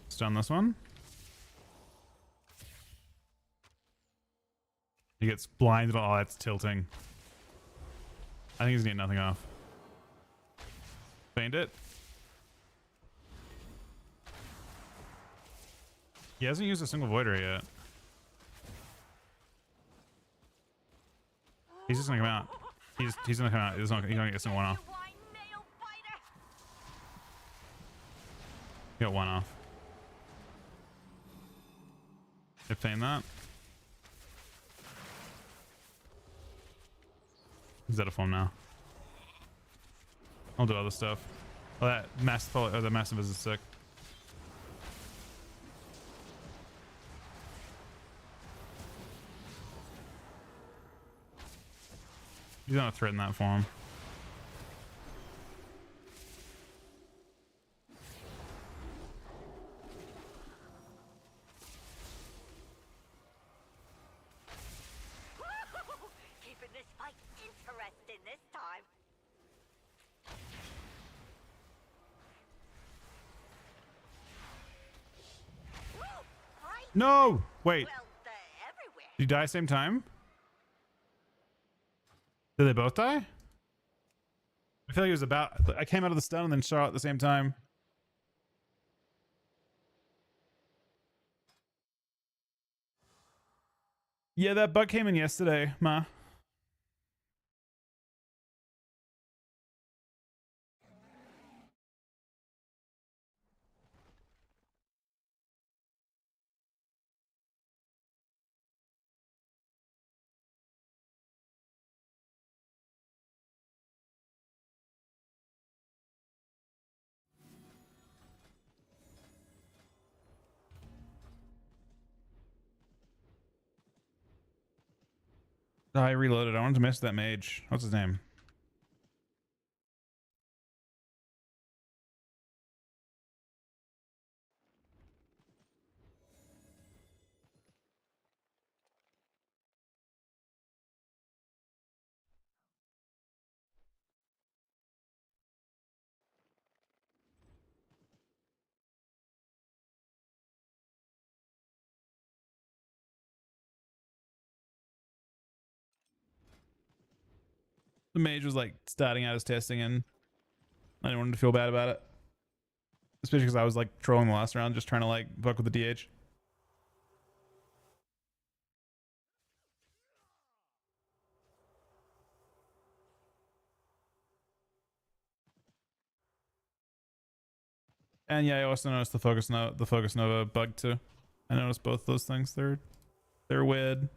Stun this one. He gets blinded. Oh, that's tilting. I think he's getting nothing off. Feign it. He hasn't used a single Voider yet. He's just gonna come out. He's gonna come out. He's gonna get a single one off. He got one off. I feign that. He's out of form now. I'll do other stuff. Oh, that massive is sick. He's gonna threaten that form. Keeping this fight interesting this time. No! Wait. Well, they're everywhere. Did you die same time? Did they both die? I feel like it was about... I came out of the stun and then shot at the same time. Yeah, that bug came in yesterday, Ma. I reloaded. I wanted to miss that mage. What's his name? The mage was like starting out his testing and I didn't want him to feel bad about it. Especially because I was like trolling the last round, just trying to like fuck with the DH. And yeah, I also noticed the focus nova bug too. I noticed both those things. They're weird.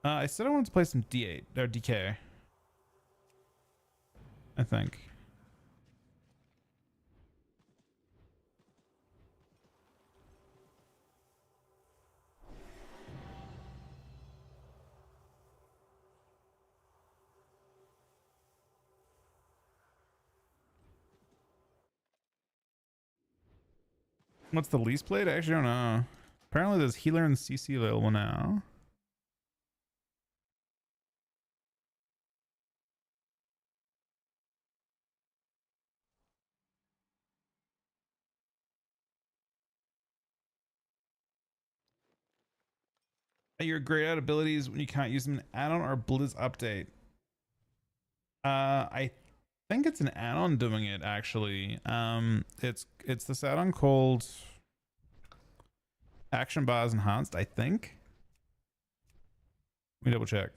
I said I wanted to play some D8 or DK. I think. What's the least played? I actually don't know. Apparently there's healer and CC available now. You're great at abilities when you can't use them in add-on or Blizz update. I think it's an add-on doing it actually. It's this add-on called Action Bars Enhanced, I think. Let me double check.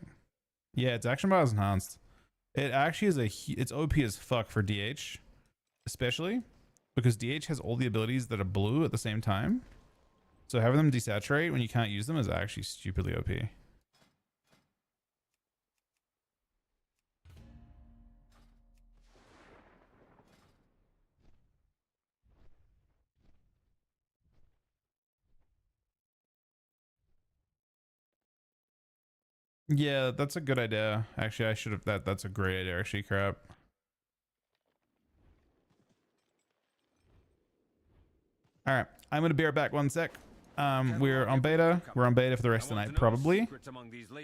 Yeah, it's Action Bars Enhanced. It actually is it's OP as fuck for DH, especially. because DH has all the abilities that are blue at the same time. So having them desaturate when you can't use them is actually stupidly OP. Yeah, that's a good idea. Actually, I should have that's a great idea actually, crap. All right, I'm gonna be right back. One sec. We're on beta. We're on beta for the rest of the night, probably.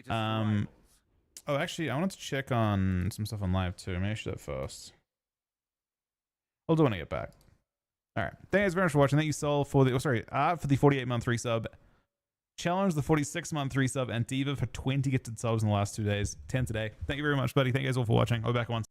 Oh, actually, I wanted to check on some stuff on live too. Maybe I should have first. I'll do when I get back. All right. Thank you guys very much for watching. Thank you, Sol, for the for the 48-month resub. Challenge the 46-month resub, and Diva for 20 gifted subs in the last 2 days. 10 today. Thank you very much, buddy. Thank you guys all for watching. I'll be back once.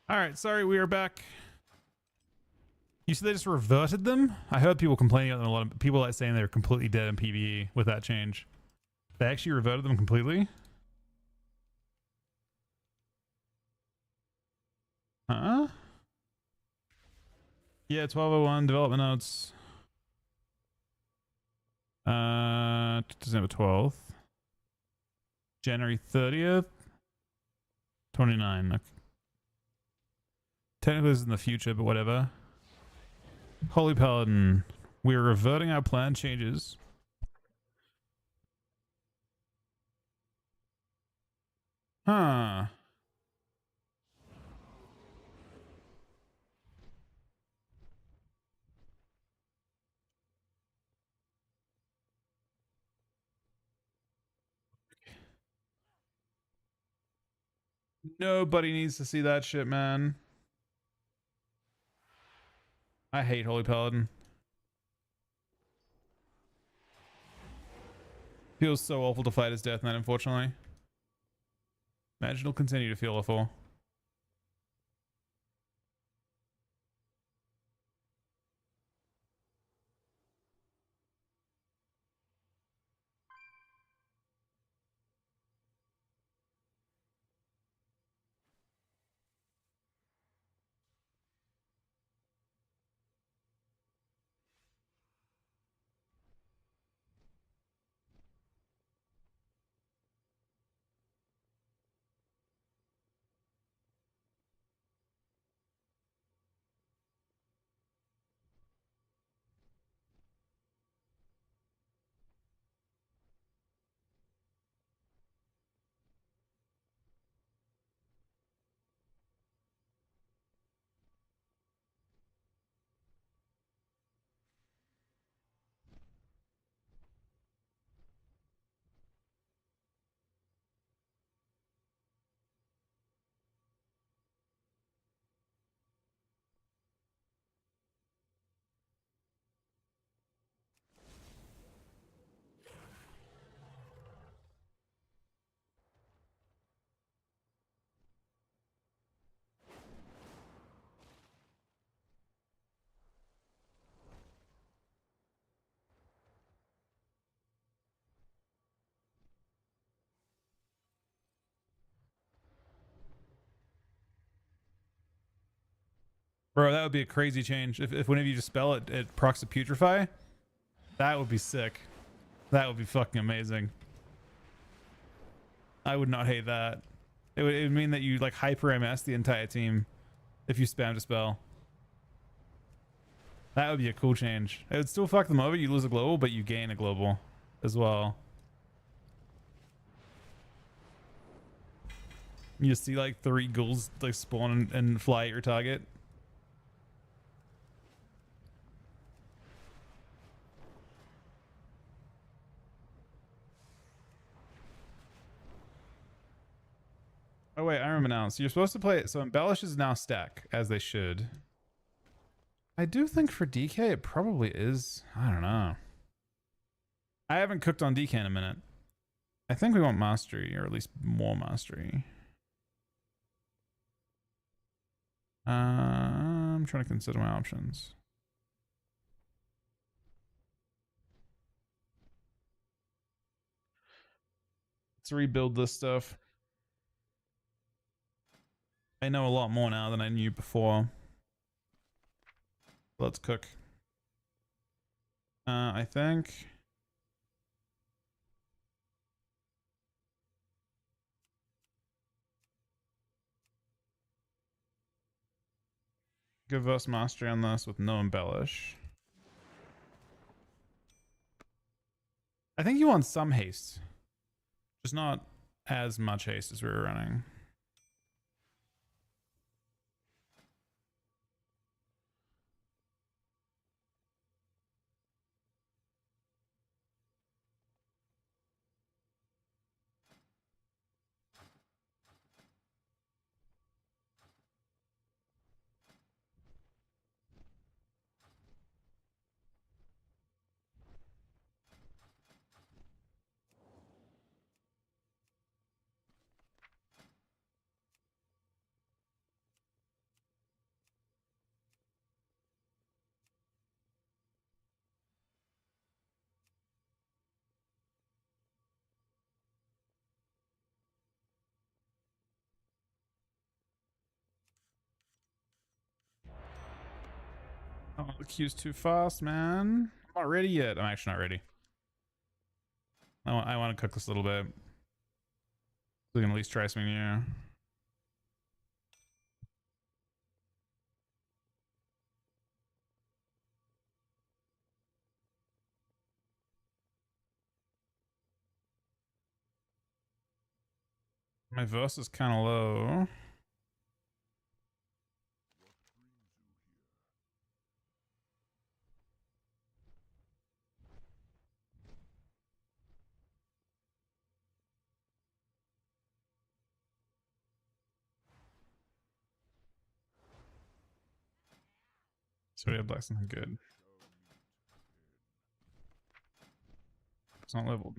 All right, sorry, we are back. You said they just reverted them? I heard people complaining about them a lot. Of people like saying they're completely dead in PvE with that change. They actually reverted them completely? Huh? Yeah, 1201 development notes. December 12th. January 30th. 29. Okay. Technically this is in the future, but whatever. Holy Paladin. We're reverting our plan changes. Huh. Nobody needs to see that shit, man. I hate Holy Paladin. Feels so awful to fight his death knight, unfortunately. Imagine he'll continue to feel awful. Bro, that would be a crazy change. If whenever you just spell it, it procs to putrefy. That would be sick. That would be fucking amazing. I would not hate that. It would mean that you like hyper MS the entire team if you spam a spell. That would be a cool change. It would still fuck them over. You lose a global, but you gain a global as well. You just see like 3 ghouls like spawn and fly at your target. Oh wait, I remember now. So you're supposed to play it. So Embellish is now stack, as they should. I do think for DK it probably is. I don't know. I haven't cooked on DK in a minute. I think we want mastery, or at least more mastery. I'm trying to consider my options. Let's rebuild this stuff. I know a lot more now than I knew before. Let's cook. I think. Give us mastery on this with no embellish. I think you want some haste. Just not as much haste as we were running. Oh, the queue's too fast, man. I'm not ready yet. I'm actually not ready. I want to cook this a little bit. We can at least try something new. My verse is kind of low. So we have like something good. It's not leveled.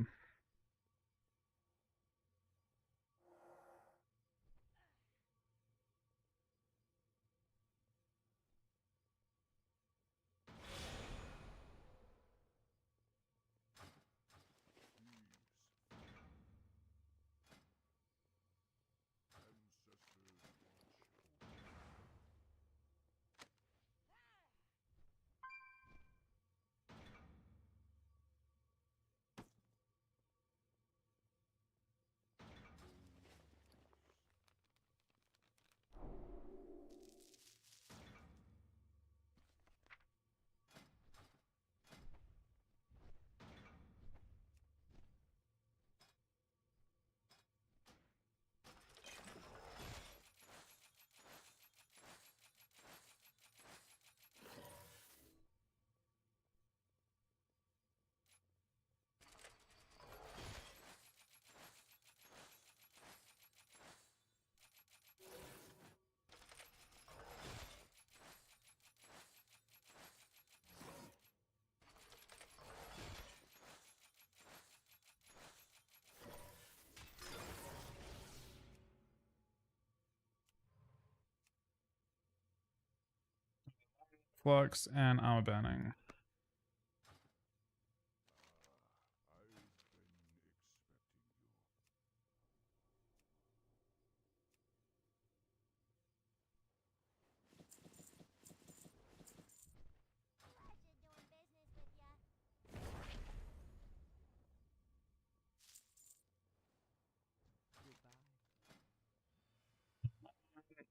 Flux and armor banning.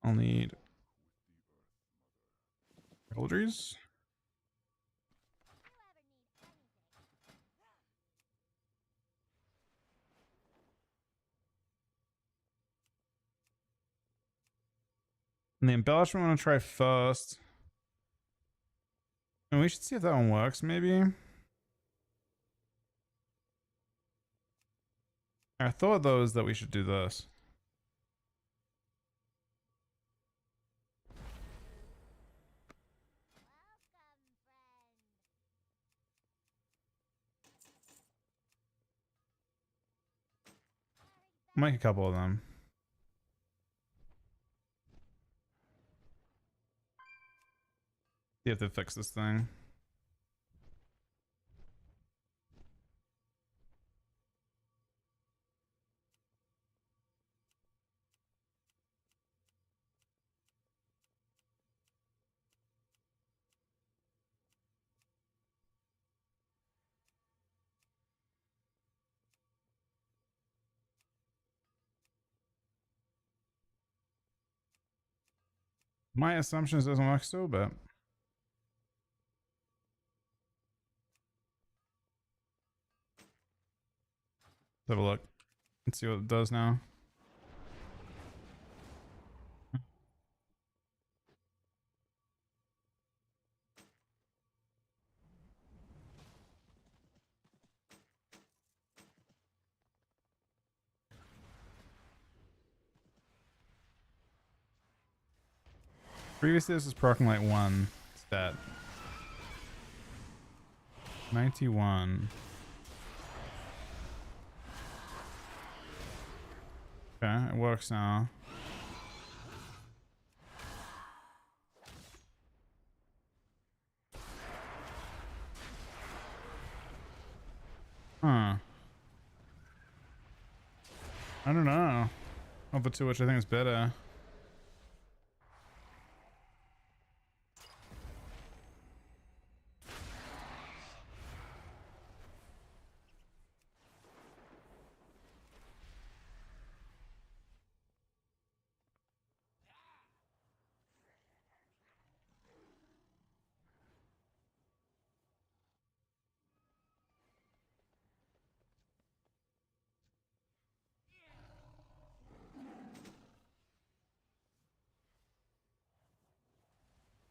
I'll need elders. And the embellishment I want to try first. And we should see if that one works, maybe. I thought though is that we should do this. Make a couple of them. See if they fix this thing. My assumption is it doesn't work so, but let's have a look. Let's see what it does now. Previously this was proccing like 1 stat. 91. Okay, it works now. Huh. I don't know. Of the two, which I think is better.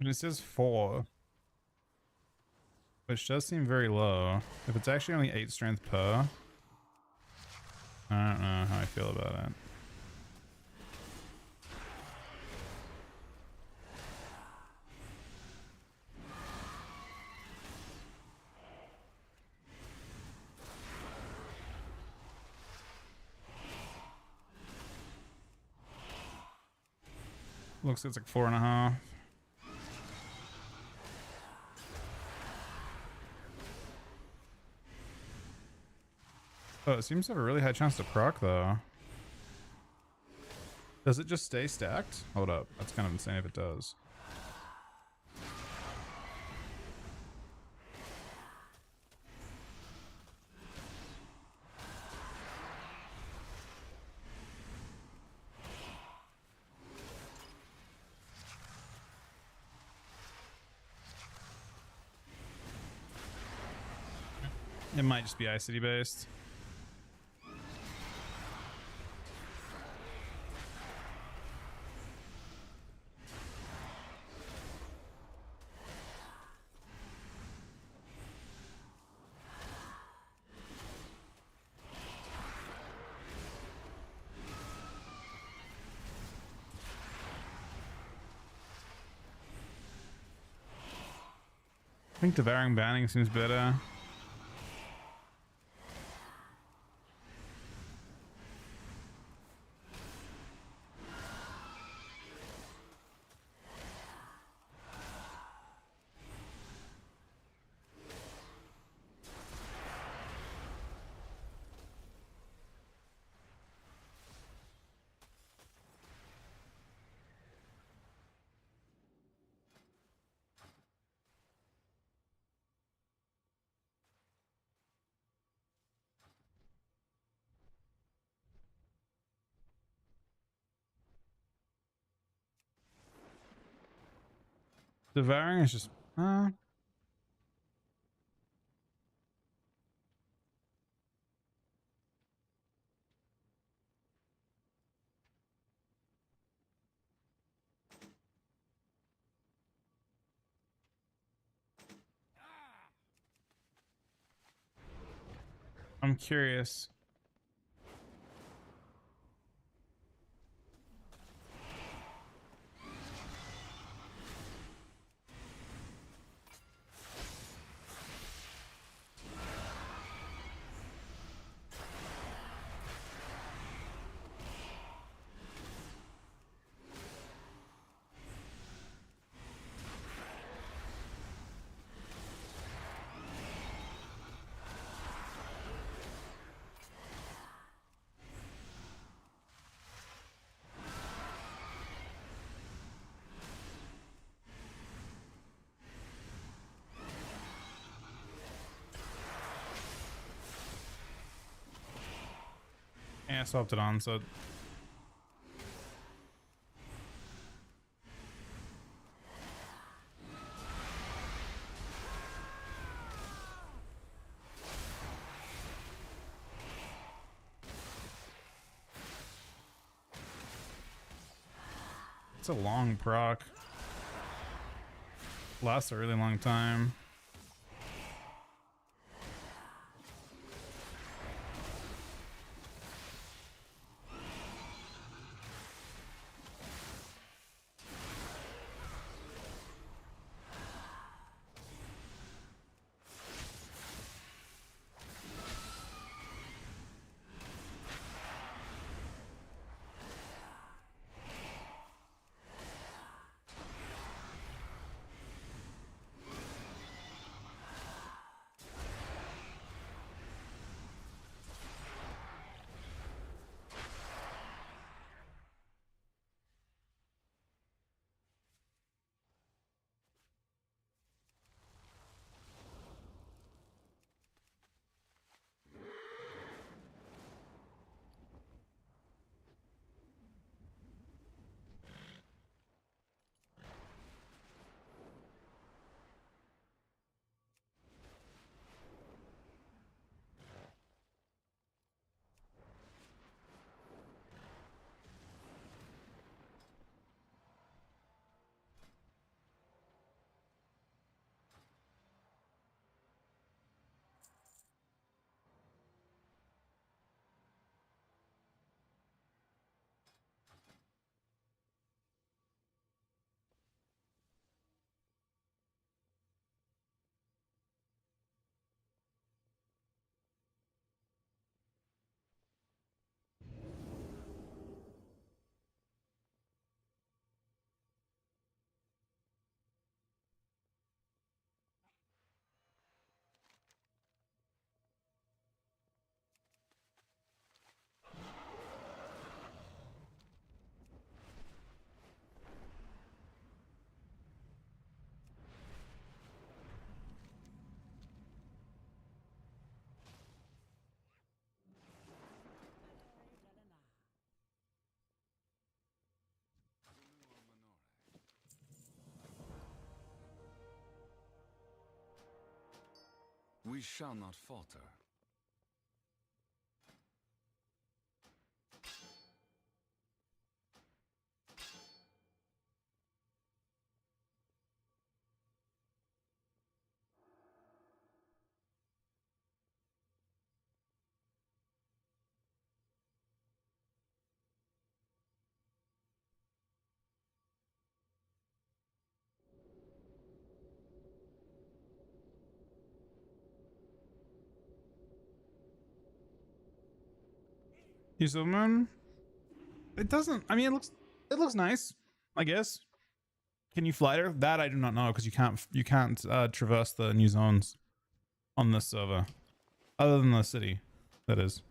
And it says 4. Which does seem very low. If it's actually only 8 strength per, I don't know how I feel about it. Looks like it's like 4.5. Oh, it seems to have a really high chance to proc though. Does it just stay stacked? Hold up, that's kind of insane if it does. It might just be iCity based. I think devouring banning seems better. Devouring is just I'm curious. Yeah, I swapped it on, so it's a long proc. Lasts a really long time. We shall not falter. You still moon? It doesn't. I mean, it looks nice. I guess. Can you fly there? That I do not know because you can't traverse the new zones on this server, other than the city. That is.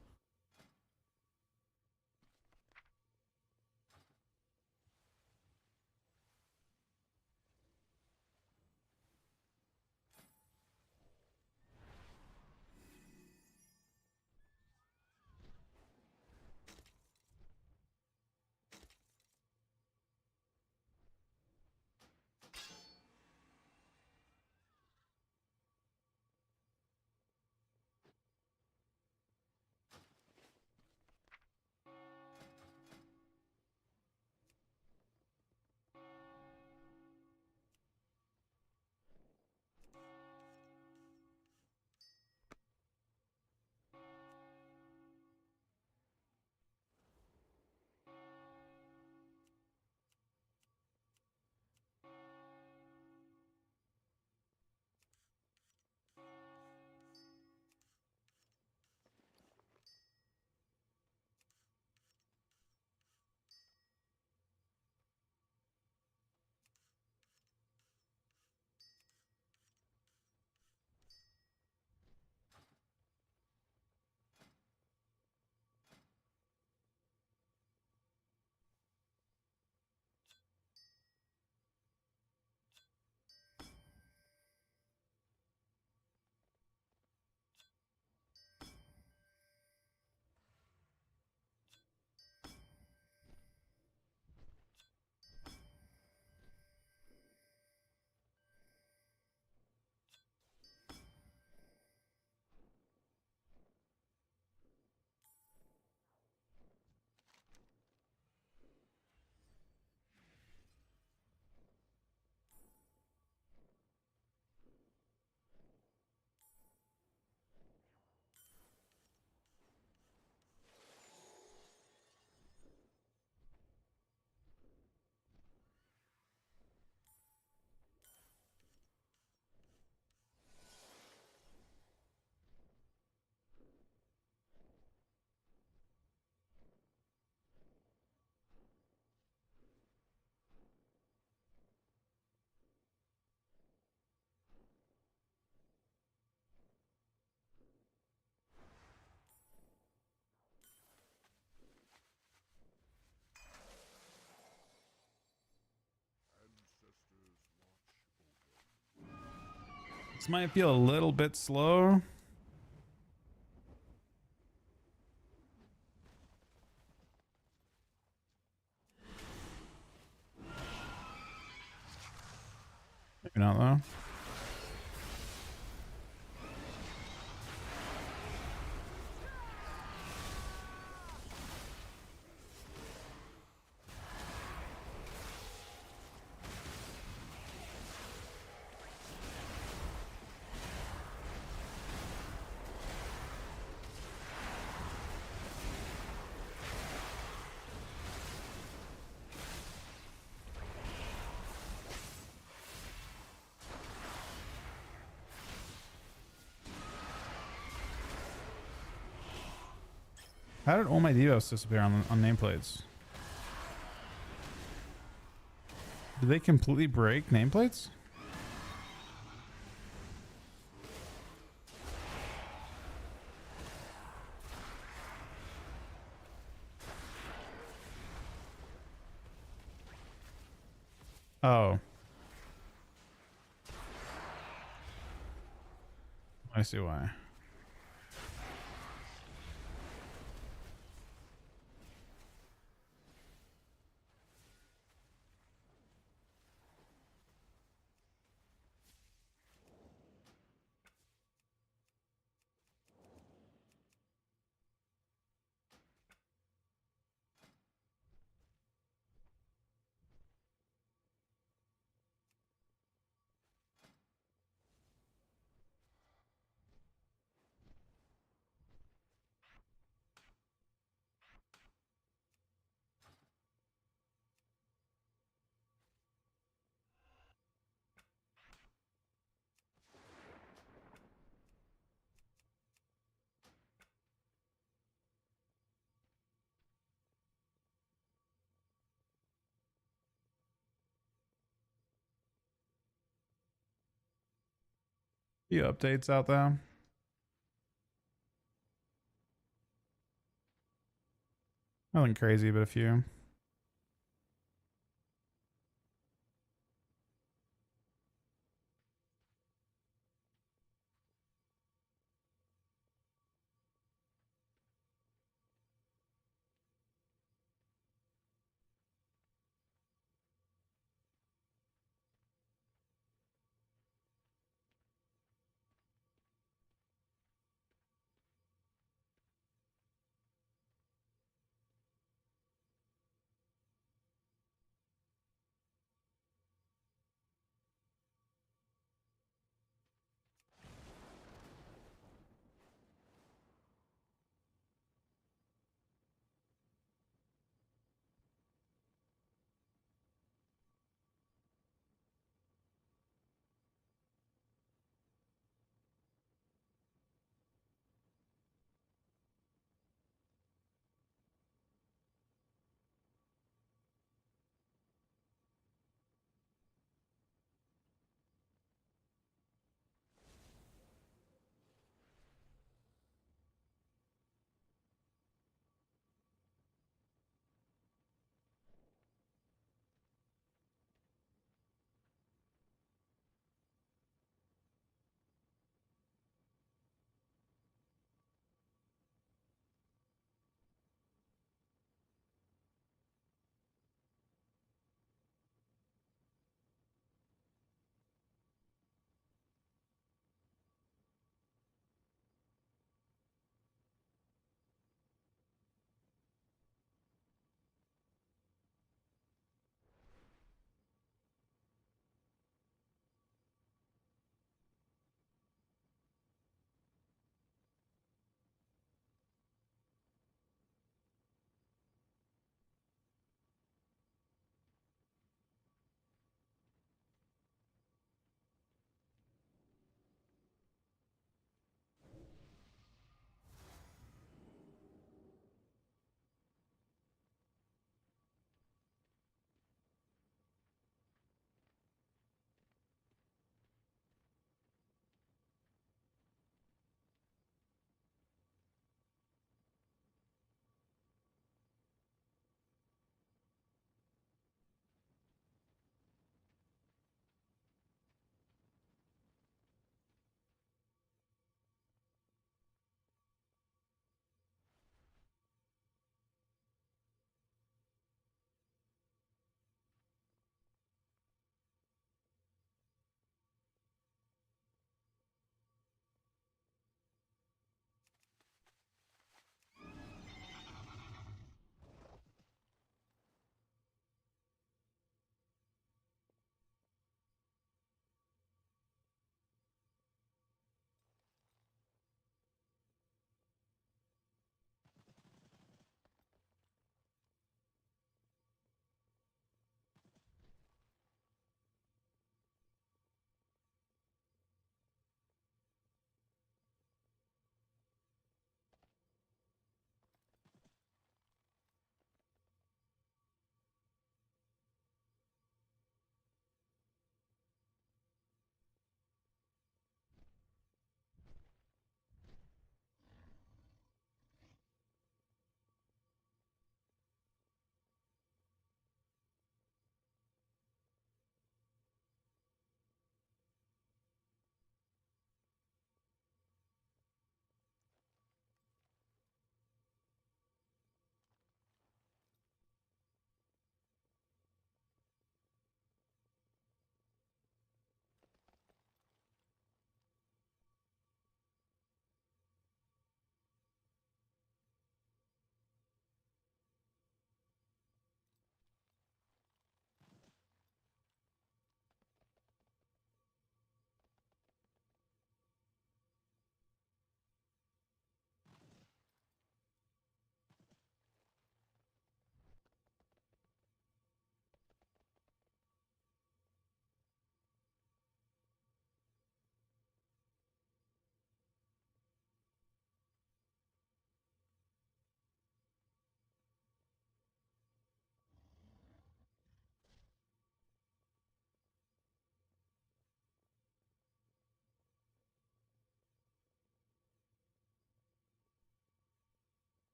This might feel a little bit slow. Maybe not though. How did all my debuffs disappear on nameplates? Did they completely break nameplates? Oh. I see why. Few updates out there. Nothing crazy, but a few.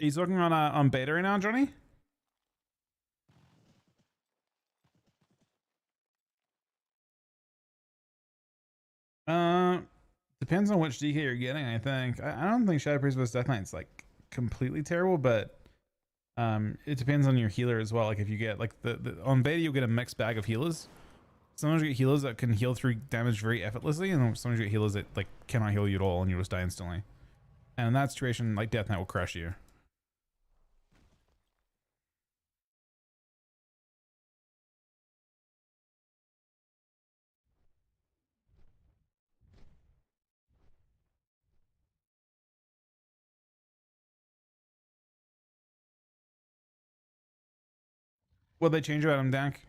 He's working on beta right now, Johnny. Uh, Depends on which DK you're getting. I think I don't think Shadow Priest vs Death Knight's like completely terrible, but it depends on your healer as well. Like if you get like the on beta, you'll get a mixed bag of healers. Sometimes you get healers that can heal through damage very effortlessly, and sometimes you get healers that like cannot heal you at all, and you just die instantly. And in that situation, like Death Knight will crush you. Will they change about him, Dank?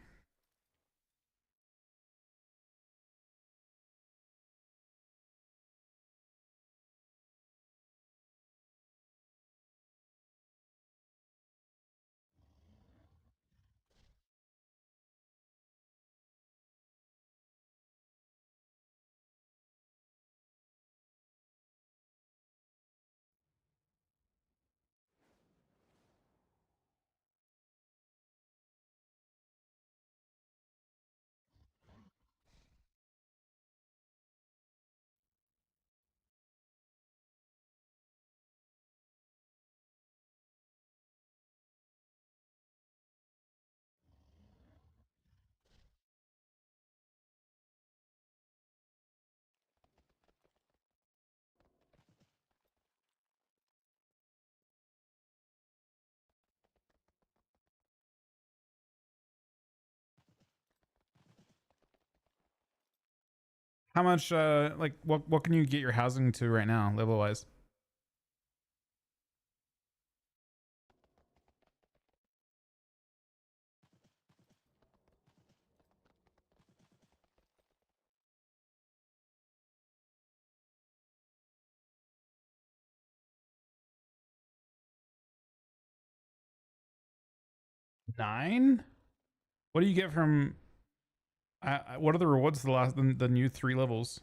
How much? Like what can you get your housing to right now, level wise? Nine? What do you get from? What are the rewards for the new 3 levels?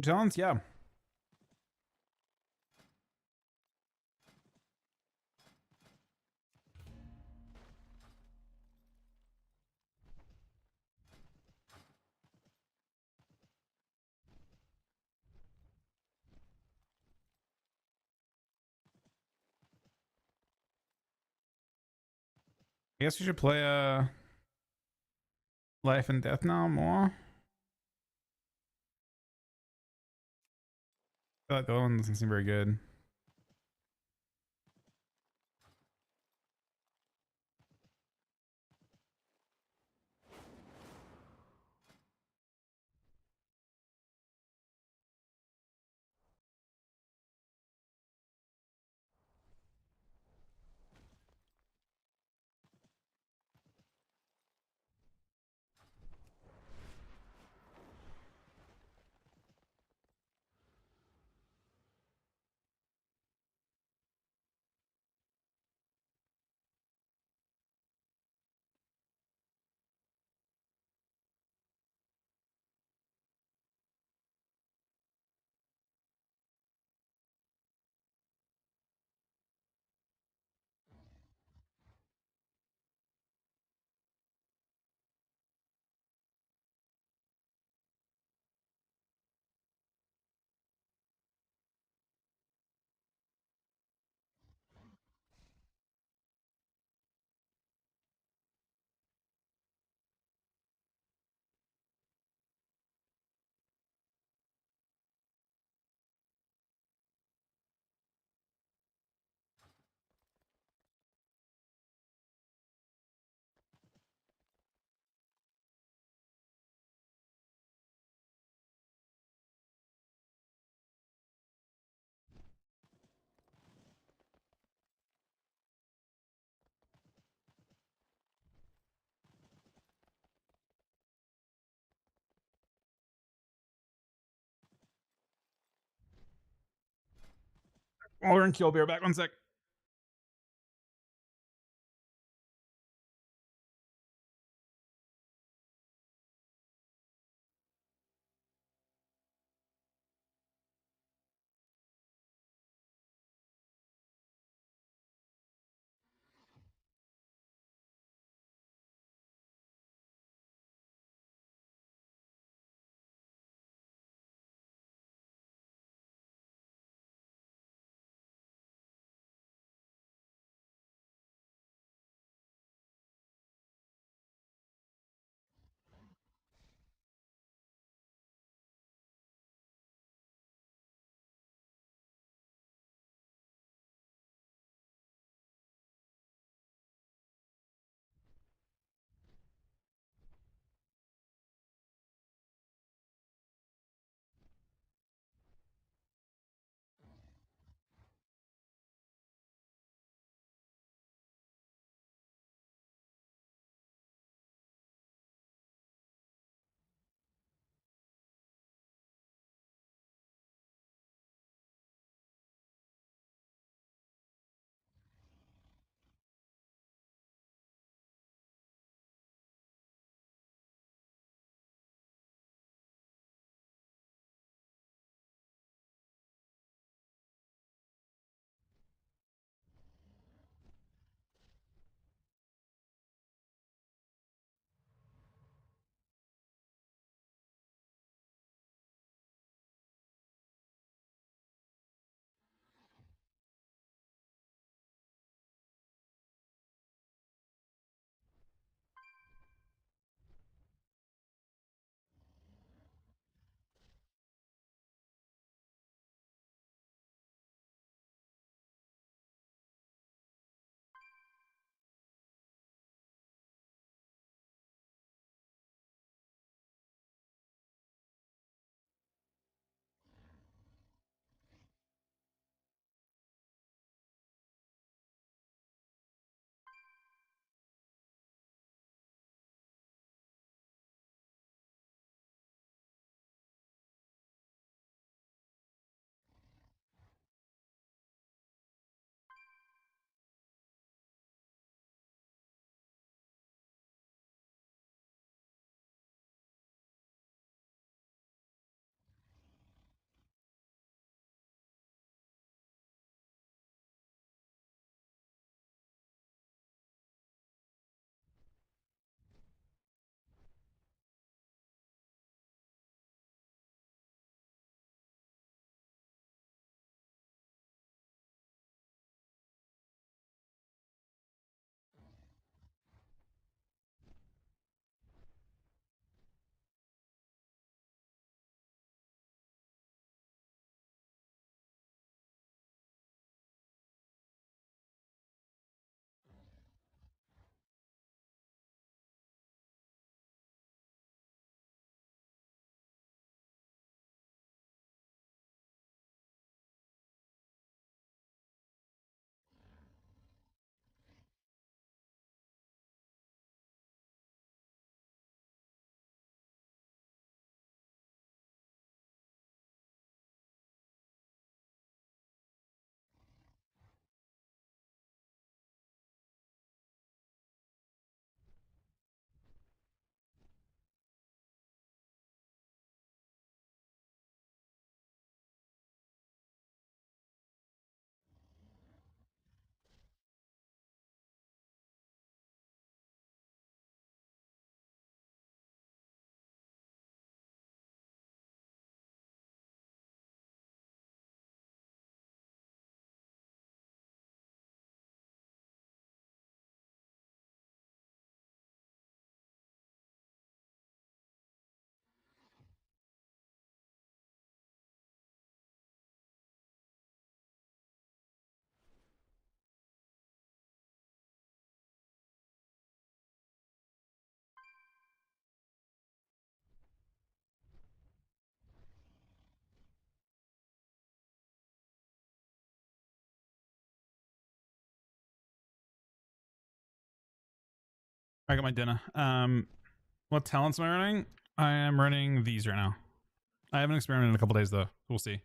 Talents, yeah. I guess we should play Life and Death now more. I feel like the other one doesn't seem very good. Oh, we're in Kill Beer. Back 1 sec. I got my dinner. What talents am I running? I am running these right now. I haven't experimented in a couple days though. We'll see.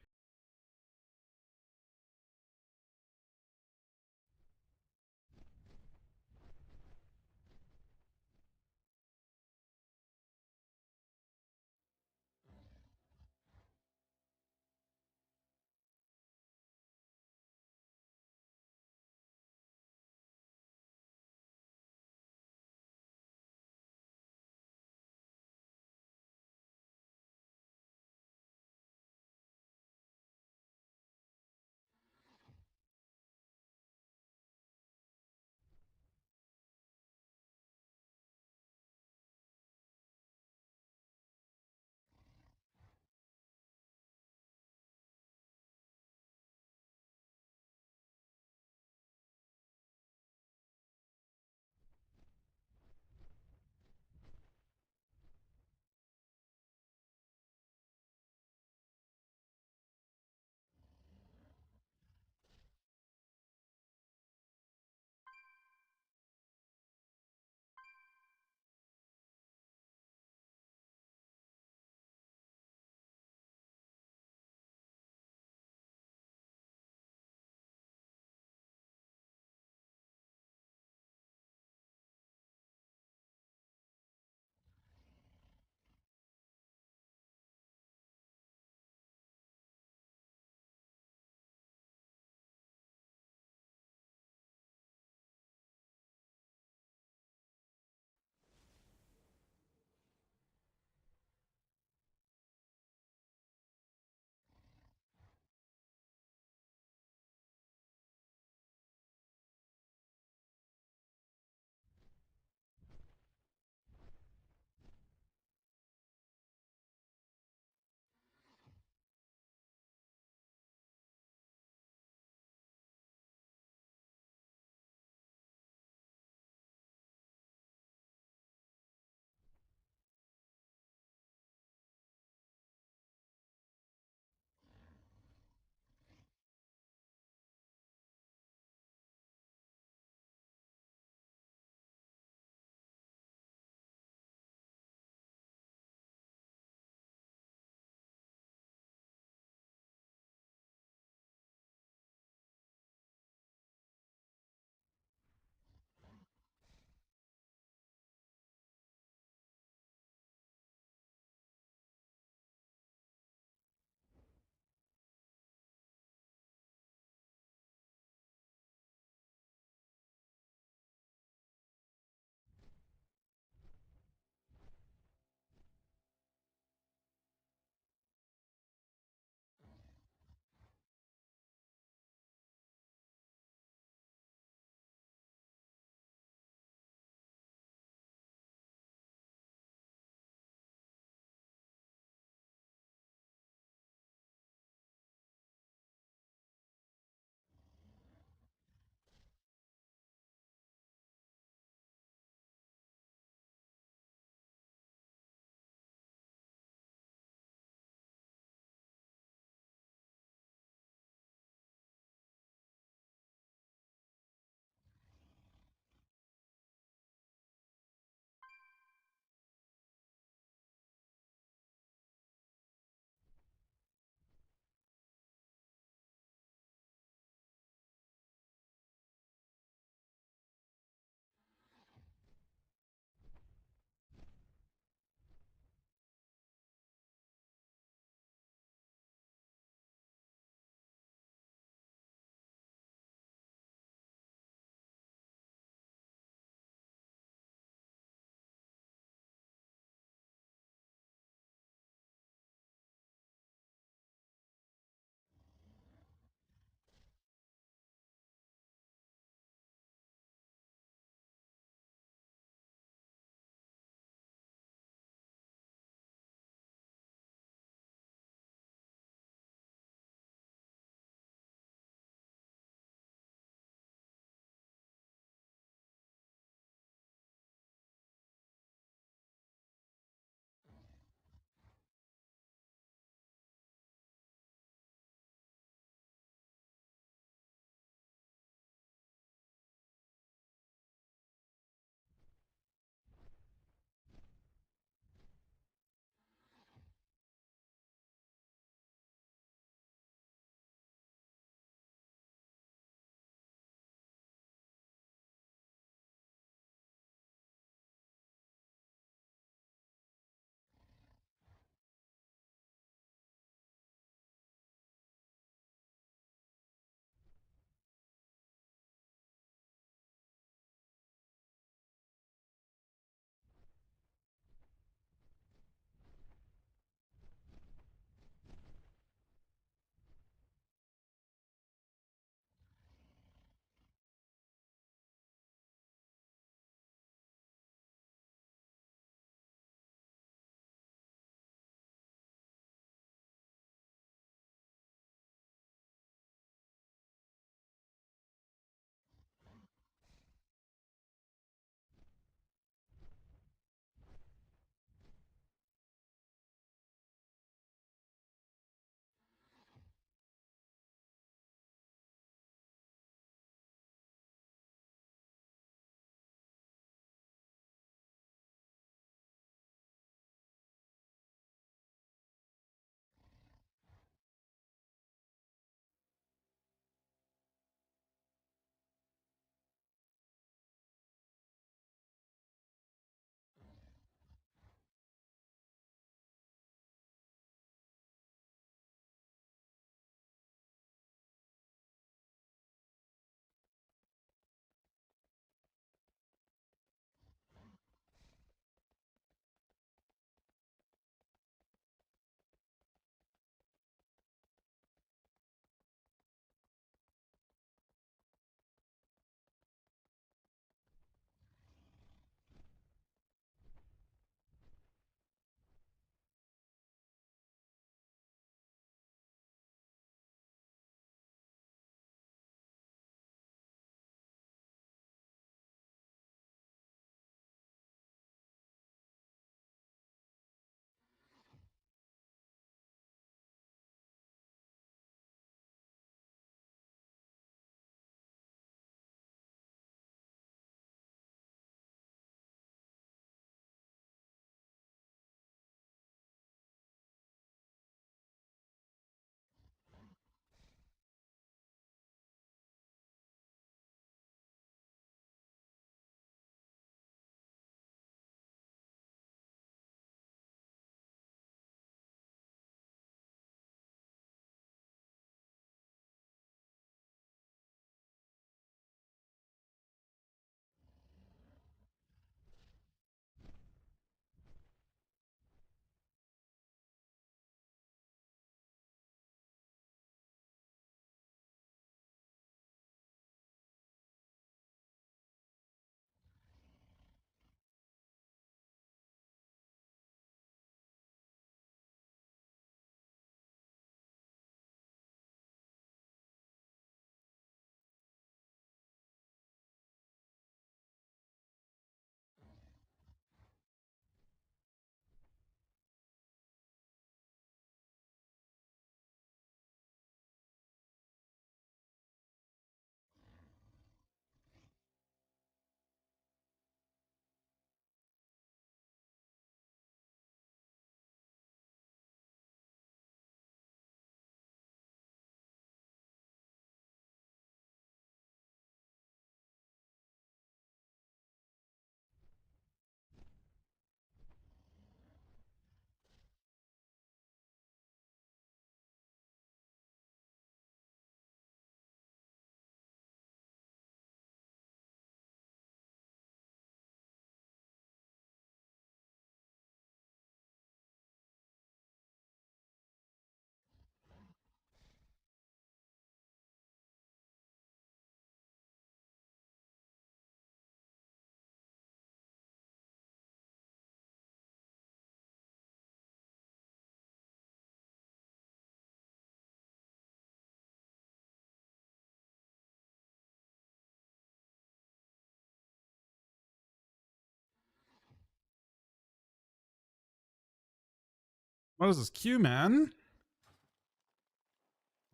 What is this queue, man?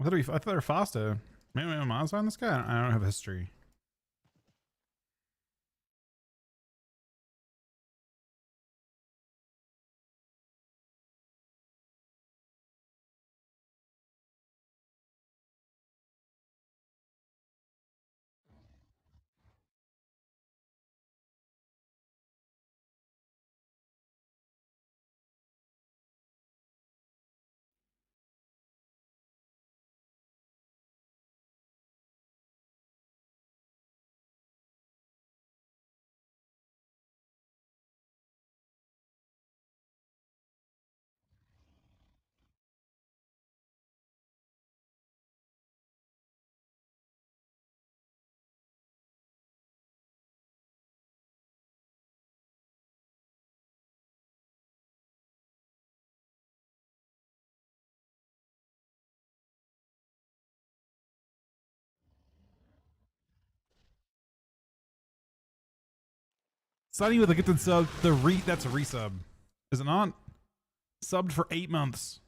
I thought they were faster. Maybe my miles on this guy? I don't have history. Sunny with a gifted sub. That's a resub, is it not? Subbed for 8 months.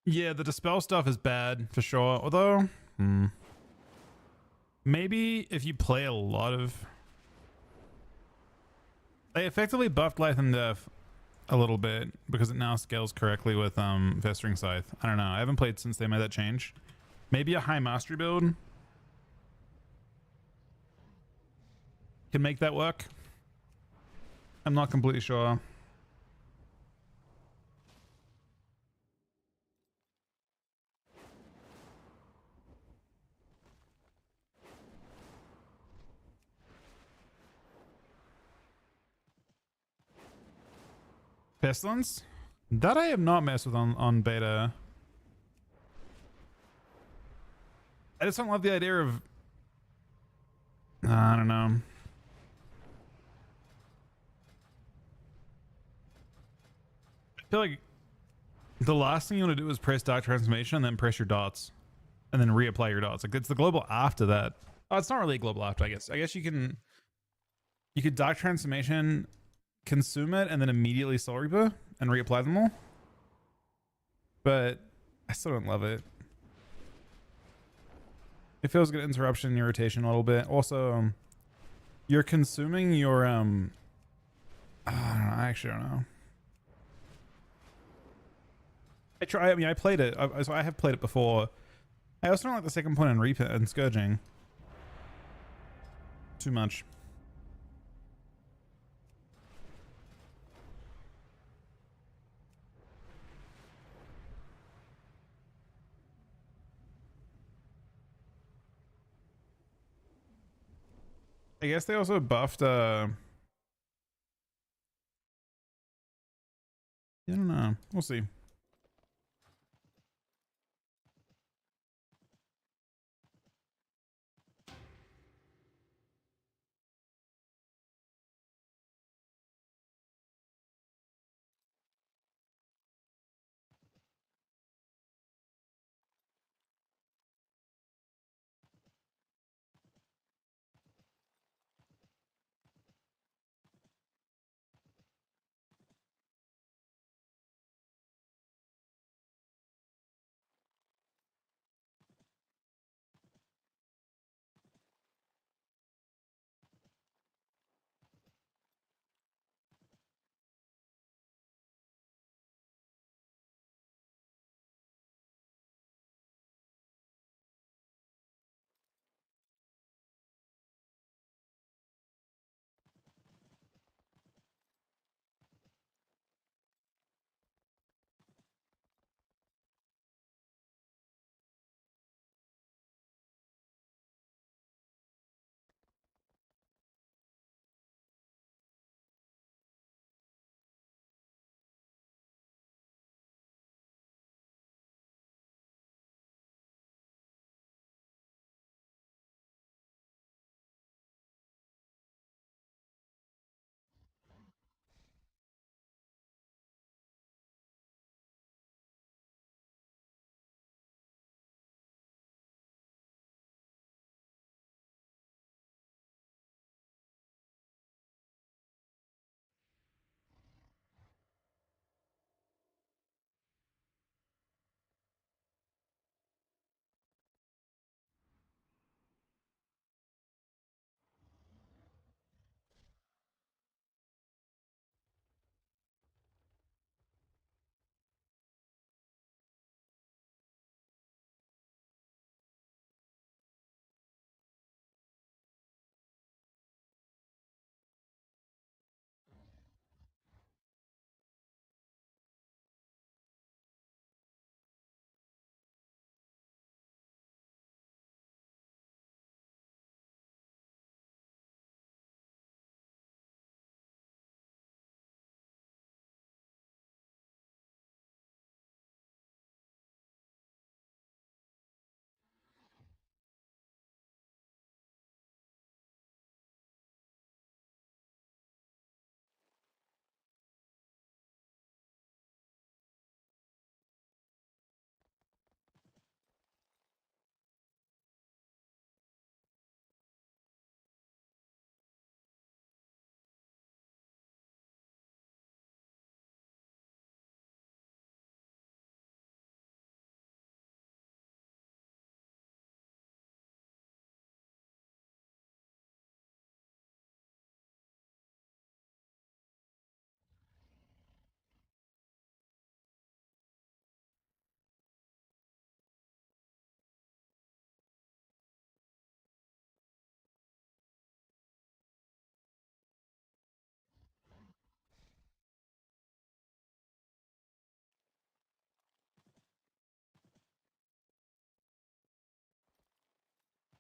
Yeah, the dispel stuff is bad for sure. Although, maybe if you play a lot of, they effectively buffed Life and Death a little bit because it now scales correctly with Festering Scythe. I don't know. I haven't played since they made that change. Maybe a high mastery build can make that work. I'm not completely sure. Pestilence? That I have not messed with on beta. I just don't love the idea of... I don't know. I feel like the last thing you want to do is press Dark Transformation and then press your dots. And then reapply your dots. Like, it's the global after that. Oh, it's not really a global after, I guess. I guess you can... You could Dark Transformation, consume it, and then immediately Soul Reaper and reapply them all. But I still don't love it. It feels like an interruption in your rotation a little bit. Also, you're consuming your I don't know, I actually don't know. I mean, I played it. So I have played it before. I also don't like the second point in Reaper and Scourging too much. I guess they also buffed I don't know. We'll see.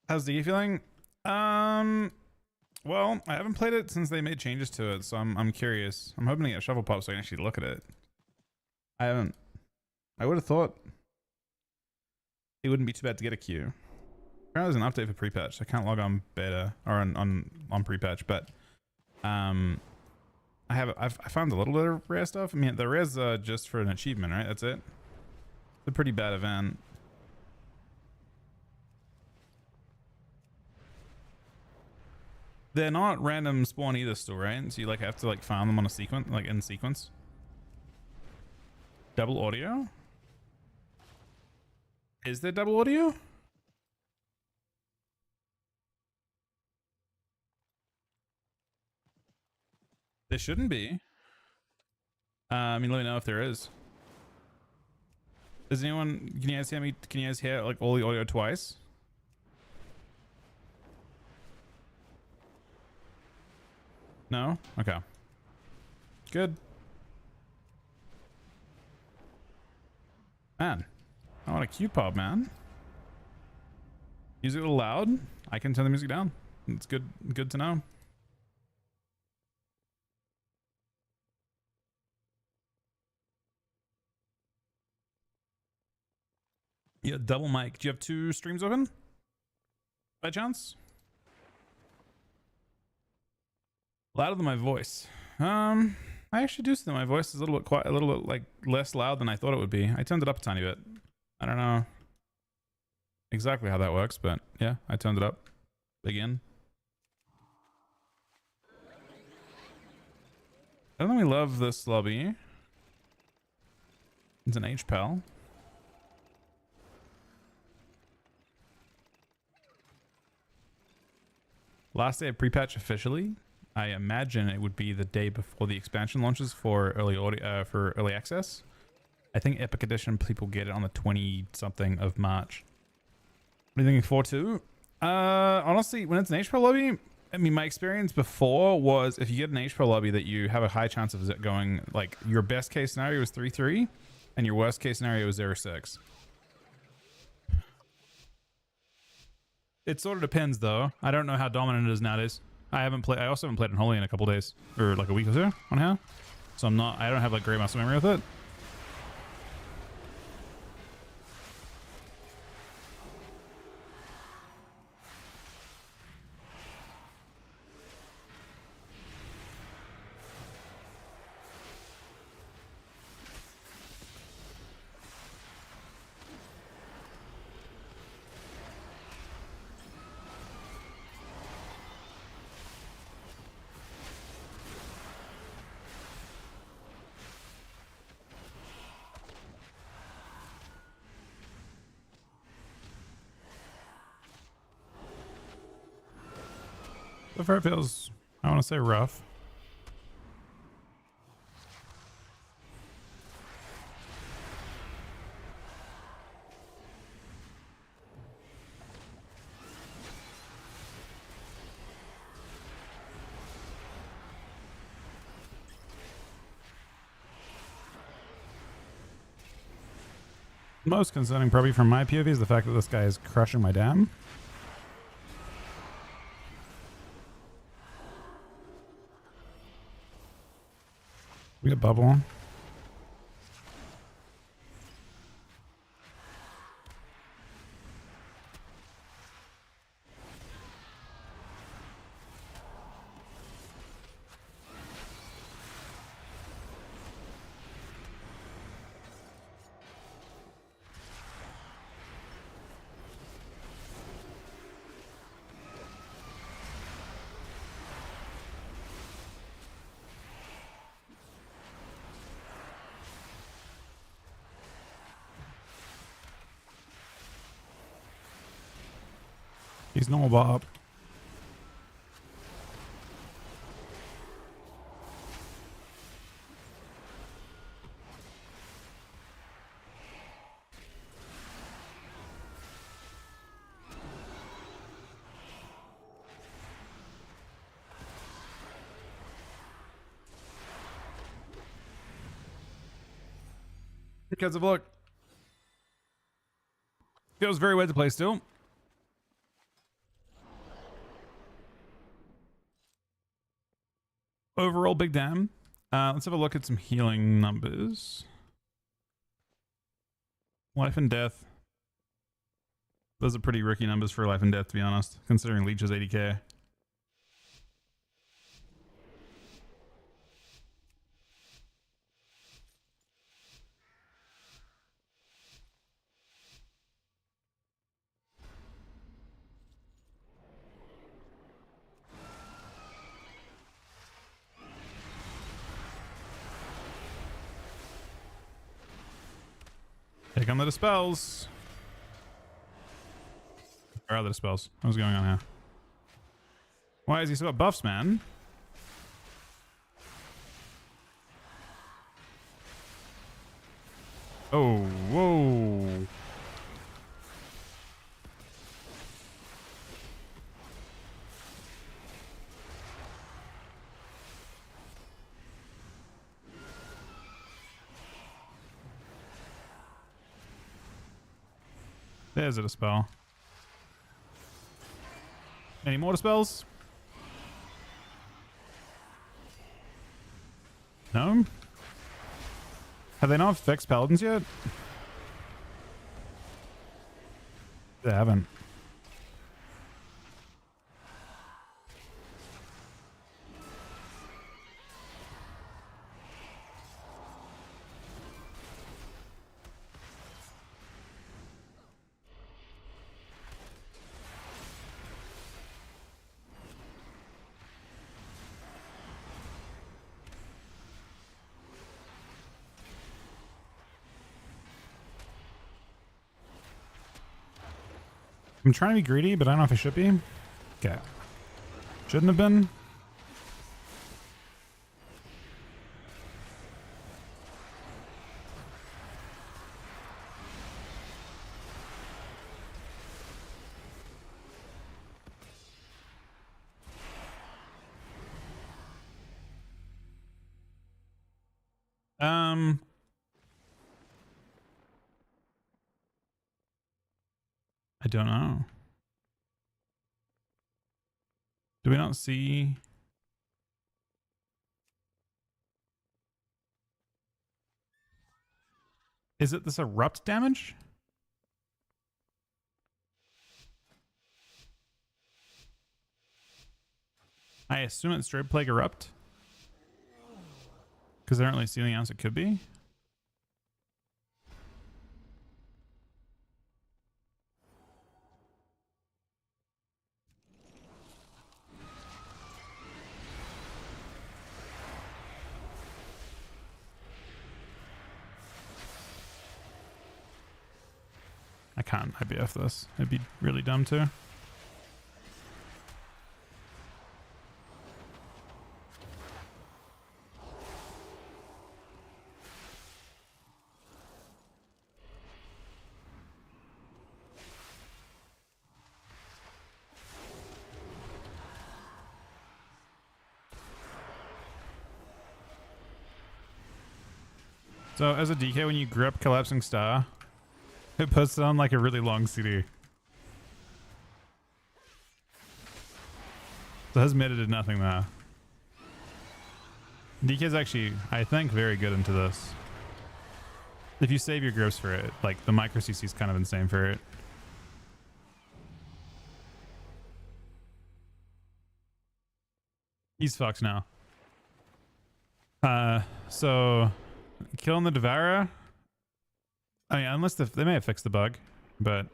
How's Diggy feeling? Well, I haven't played it since they made changes to it, so I'm curious. I'm hoping to get a Shuffle Pop so I can actually look at it. I haven't. I would have thought it wouldn't be too bad to get a queue. Apparently there's an update for pre-patch. I can't log on beta or on pre-patch, but I found a little bit of rare stuff. I mean, the rare's just for an achievement, right? That's it. It's a pretty bad event. They're not random spawn either still, right? So you like have to like farm them on a sequence, like in sequence. Double audio? Is there double audio? There shouldn't be. I mean, let me know if there is. Does anyone, can you guys hear me? Can you guys hear like all the audio twice? No? Okay. Good. Man, I want a queue pop, man. Music a little loud. I can turn the music down. It's good to know. Yeah, double mic. Do you have 2 streams open? By chance? Louder than my voice. I actually do see that my voice is a little bit quiet, a little bit like less loud than I thought it would be. I turned it up a tiny bit. I don't know exactly how that works, but yeah, I turned it up again. I don't think we love this lobby. It's an HPAL. Last day of pre-patch officially. I imagine it would be the day before the expansion launches for early access. I think Epic Edition people get it on the 20-something of March. What are you thinking 4-2? Honestly, when it's an HPAL lobby, I mean, my experience before was if you get an HPAL lobby that you have a high chance of it going, like your best case scenario was 3-3 and your worst case scenario was 0-6. It sort of depends though. I don't know how dominant it is nowadays. I also haven't played in Holy in a couple days or like a week or so on how. So I don't have like great muscle memory with it. So far it feels, I want to say rough. Most concerning probably from my POV is the fact that this guy is crushing my dam. We got bubble. He's normal Bob. Because of luck. Feels very weird to play still. overall big damn. Let's have a look at some healing numbers. Life and death. Those are pretty rookie numbers for life and death, to be honest, considering Leech is 80k. Take on the dispels. Where are the dispels? What's going on here? Why is he so buffs, man? Oh, whoa. There's a dispel. Any more dispels? No? Have they not fixed paladins yet? They haven't. I'm trying to be greedy, but I don't know if I should be. Okay. Shouldn't have been. I don't know. Do we not see? Is it this erupt damage? I assume it's straight plague erupt. Because I don't really see anything else it could be. I can't IBF this. It'd be really dumb too. So as a DK, when you grip Collapsing Star, it puts it on like a really long CD. So his meta did nothing there. DK is actually, I think, very good into this. If you save your grips for it, like the micro CC is kind of insane for it. He's fucked now. So killing the Devourer. I mean, unless they may have fixed the bug, but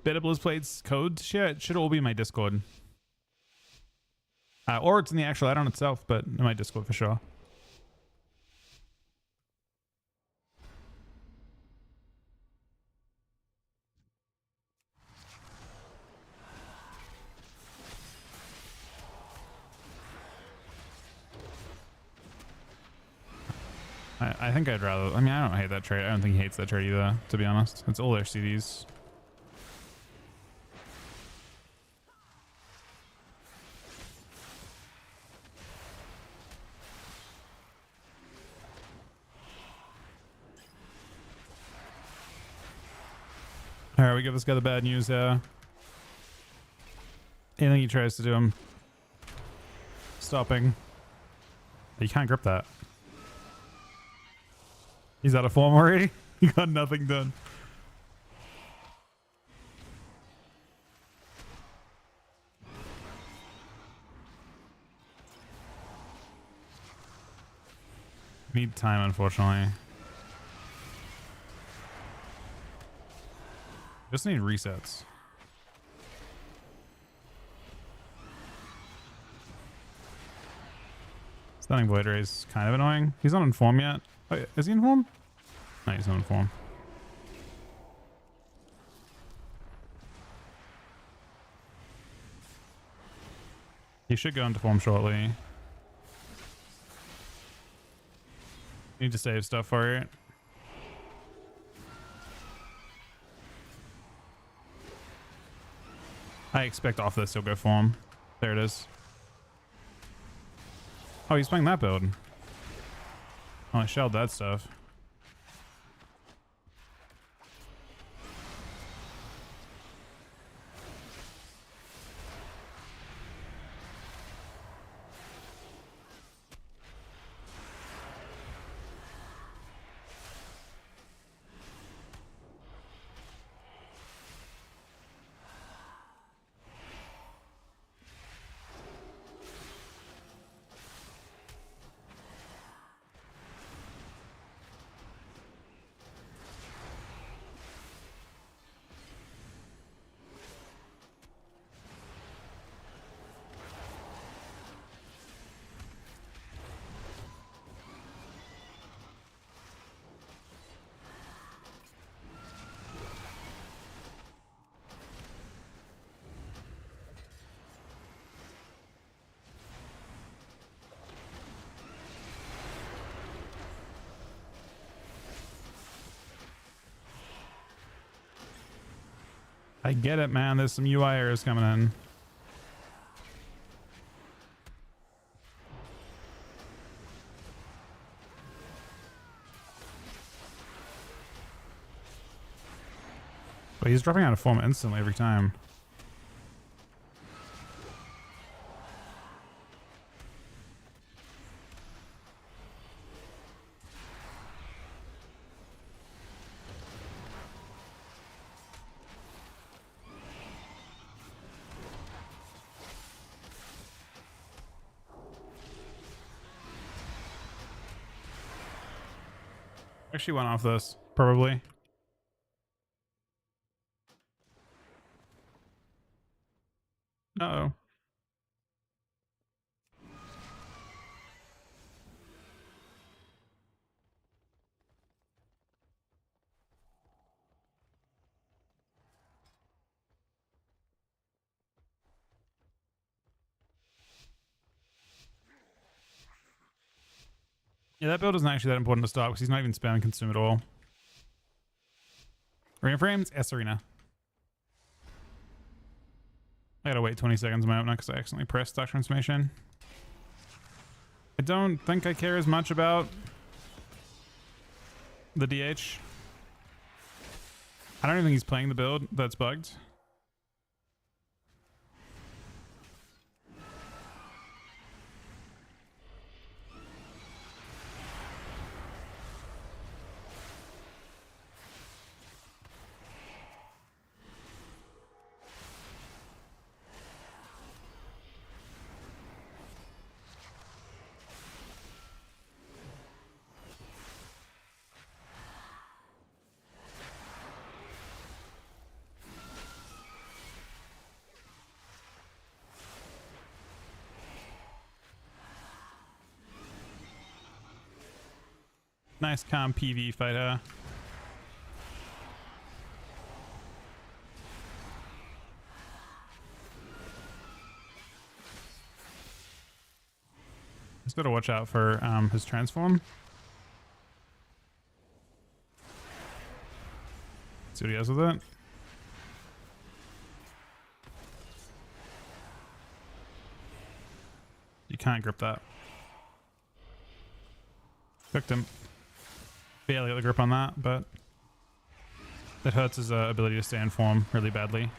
Beta Blizzplate's code should all be in my Discord. Or it's in the actual add-on itself, but in my Discord for sure. I think I'd rather... I mean, I don't hate that trade. I don't think he hates that trade either, to be honest. It's all their CDs. All right, we give this guy the bad news here. Anything he tries to do, I'm stopping. You can't grip that. He's out of form already. He got nothing done. Need time, unfortunately. Just need resets. Stunning Blade Ray is kind of annoying. He's not in form yet. Oh, is he in form? No, he's not in form. He should go into form shortly. Need to save stuff for it. I expect off this he'll go form. There it is. Oh, he's playing that build. Oh, I shelled that stuff. I get it, man. There's some UI errors coming in. But he's dropping out of form instantly every time. Actually went off this, probably. Uh-oh. Yeah, that build isn't actually that important to start because he's not even spamming consume at all. Arena frames, S Arena. I gotta wait 20 seconds on my opener because I accidentally pressed stock transformation. I don't think I care as much about the DH. I don't even think he's playing the build that's bugged. Nice calm PV fighter. Just gotta watch out for his transform. See what he does with it. You can't grip that. Cooked him. Barely got the grip on that, but That hurts his ability to stay in form really badly.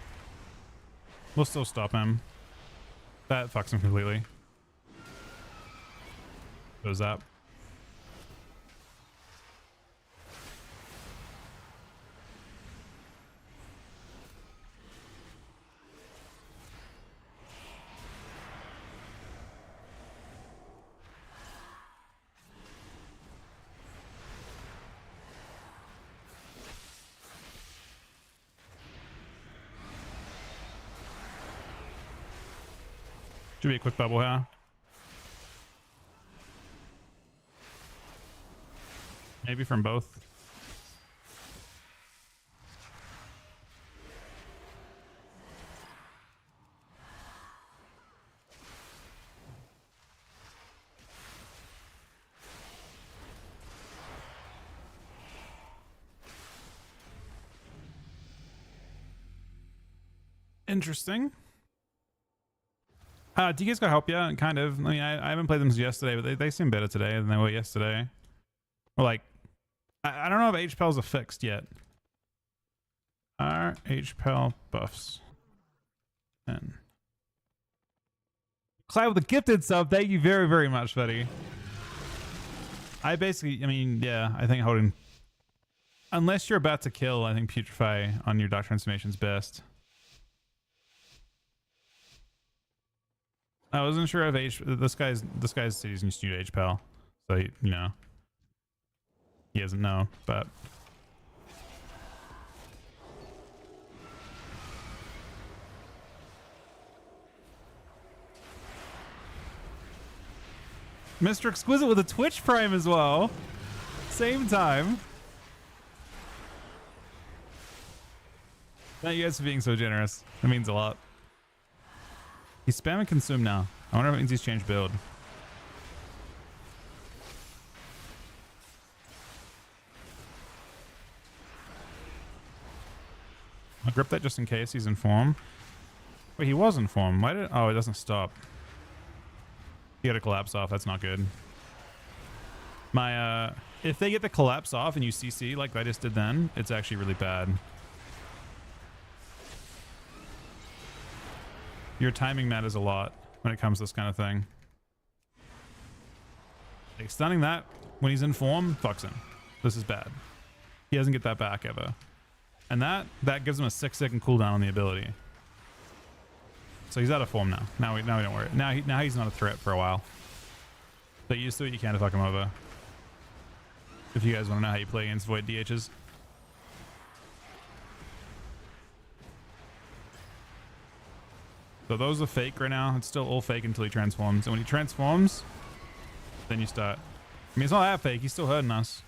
We'll still stop him. That fucks him completely. Goes up. Should be a quick bubble here. Maybe from both. Interesting. DK's got help, yeah, kind of. I mean, I haven't played them since yesterday, but they seem better today than they were yesterday. Or like, I don't know if HPELs are fixed yet. Are HPEL buffs? And Clyde with a gifted sub. Thank you very, very much, buddy. I mean, yeah, I think holding, unless you're about to kill, I think Putrefy on your Dark Transformation is best. I wasn't sure if this guy's he's new to HPEL, so you know he doesn't know, but Mr. Exquisite with a Twitch Prime as well, same time. Thank you guys for being so generous. That means a lot. He's spamming consume now. I wonder if it means he's changed build. I'll grip that just in case he's in form. Wait, he was in form. Why did it? Oh, it doesn't stop. He got a collapse off. That's not good. My if they get the collapse off and you CC like I just did then, it's actually really bad. Your timing matters a lot when it comes to this kind of thing. Like stunning that when he's in form fucks him. This is bad. He doesn't get that back ever. And that gives him a 6-second cooldown on the ability. So he's out of form now. Now we don't worry. Now he's not a threat for a while. But you just do what you can to fuck him over. If you guys want to know how you play against Void DHs. So those are fake right now. It's still all fake until he transforms. And when he transforms, then you start. I mean, it's not that fake. He's still hurting us.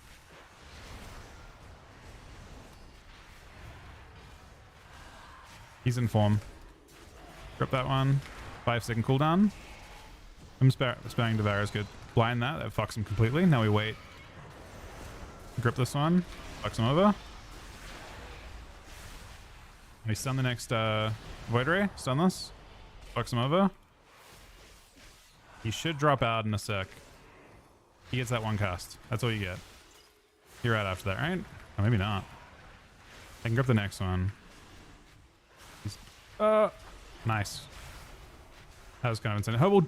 He's in form. Grip that one. 5-second cooldown. I'm spamming Devour is good. Blind that. That fucks him completely. Now we wait. Grip this one. Fucks him over. We stun the next Void Ray. Stun this. Fucks him over. He should drop out in a sec. He gets that one cast. That's all you get. You're out after that, right? Or maybe not. I can grip the next one. Nice. That was kind of insane. Hobo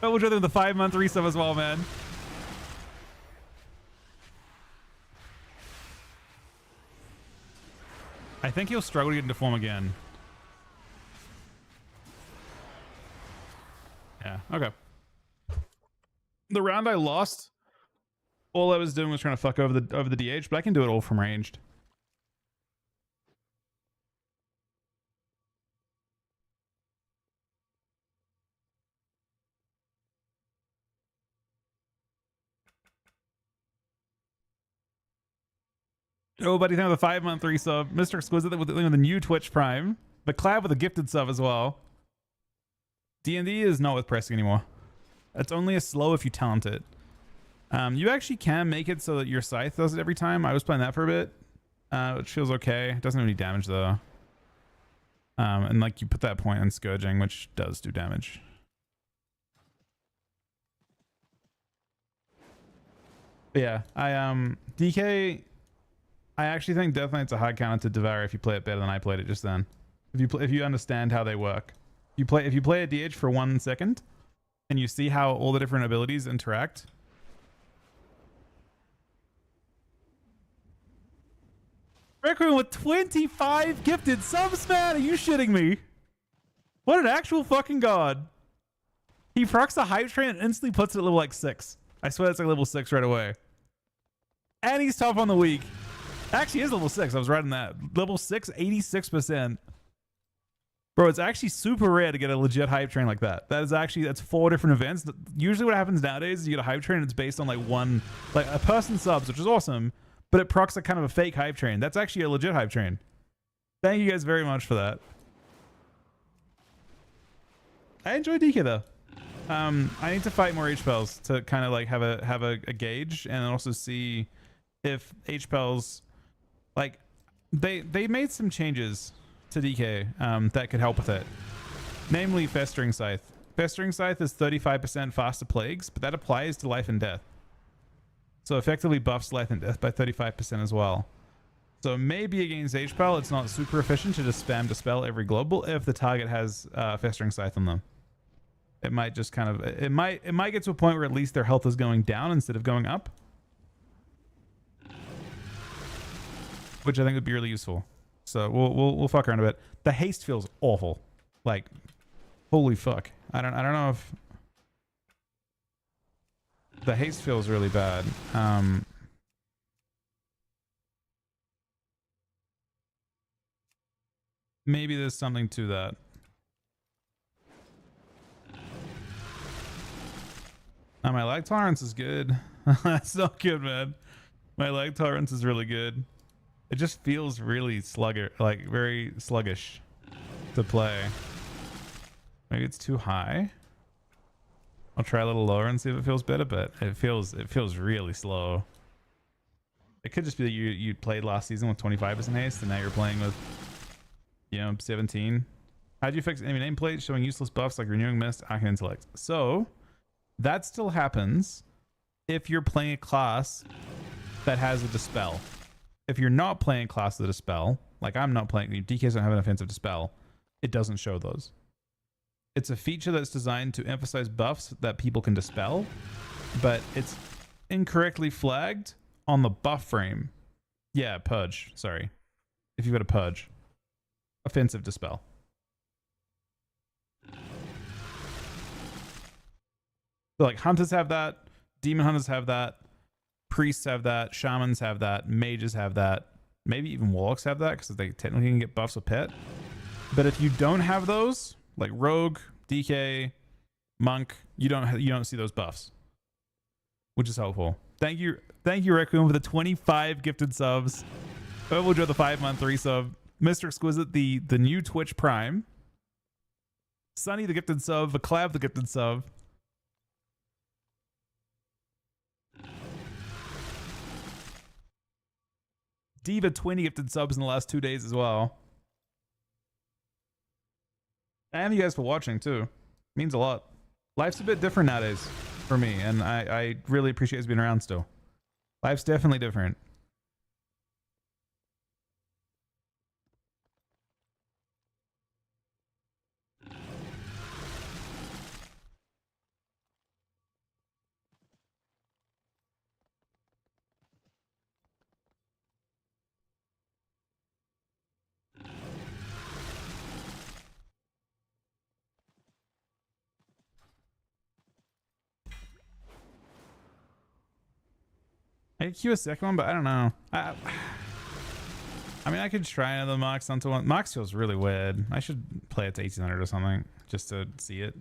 Joe with the 5-month resub as well, man. I think he'll struggle to get into form again. Yeah, okay. The round I lost, all I was doing was trying to fuck over the DH, but I can do it all from ranged. Oh, buddy, thank you for the 5-month resub. Mr. Exquisite with the new Twitch Prime. The Clav with a gifted sub as well. D&D is not with pressing anymore. It's only a slow if you talent it. You actually can make it so that your scythe does it every time. I was playing that for a bit, which feels okay. It doesn't have any damage though. And like you put that point on Scourging, which does do damage. But yeah, DK I actually think Death Knight's a hard counter to Devour if you play it better than I played it just then. If you understand how they work. If you play a DH for 1 second and you see how all the different abilities interact. Requiem with 25 gifted subs, man. Are you shitting me? What an actual fucking god. He procs the hype train and instantly puts it at level like 6. I swear it's like level 6 right away. And he's top on the week. Actually, he is level 6. I was right in that. Level 6, 86%. Bro, it's actually super rare to get a legit hype train like that. That's 4 different events. Usually what happens nowadays is you get a hype train and it's based on like a person subs, which is awesome, but it procs like kind of a fake hype train. That's actually a legit hype train. Thank you guys very much for that. I enjoy DK though. I need to fight more H-Pels to kind of like have a gauge and also see if H-Pels like they made some changes to DK that could help with it. Namely Festering Scythe. Festering Scythe is 35% faster plagues, but that applies to life and death. So effectively buffs life and death by 35% as well. So maybe against H-Pel it's not super efficient to just spam Dispel every global if the target has Festering Scythe on them. It might just kind of it might get to a point where at least their health is going down instead of going up, which I think would be really useful. So we'll fuck around a bit. The haste feels awful. Like, holy fuck. I don't know if the haste feels really bad. Maybe there's something to that. My lag tolerance is good. That's not good, man. My lag tolerance is really good. It just feels really sluggish, like very sluggish to play. Maybe it's too high. I'll try a little lower and see if it feels better, but it feels really slow. It could just be that you played last season with 25% haste and now you're playing with, 17. How'd you fix enemy nameplate showing useless buffs like Renewing Mist, Arcane Intellect? So that still happens if you're playing a class that has a Dispel. If you're not playing a class with a Dispel, like I'm not playing, DKs don't have an offensive Dispel, it doesn't show those. It's a feature that's designed to emphasize buffs that people can Dispel, but it's incorrectly flagged on the buff frame. Yeah, Purge, sorry. If you've got a Purge. Offensive Dispel. So like hunters have that, demon hunters have that, priests have that, shamans have that, mages have that, maybe even warlocks have that because they technically can get buffs with pet. But if you don't have those, like rogue, DK, monk, you don't see those buffs, which is helpful. Thank you Requiem for the 25 gifted subs. Overjoy the 5-month resub. Mr. Exquisite the new Twitch Prime. Sunny the gifted sub. Vaclav the gifted sub. Diva 20 gifted subs in the last 2 days as well. And you guys for watching too. Means a lot. Life's a bit different nowadays for me, and I really appreciate you being around still. Life's definitely different. I could queue a second one, but I don't know. I mean, I could try another Mox onto one. Mox feels really weird. I should play it to 1800 or something just to see it.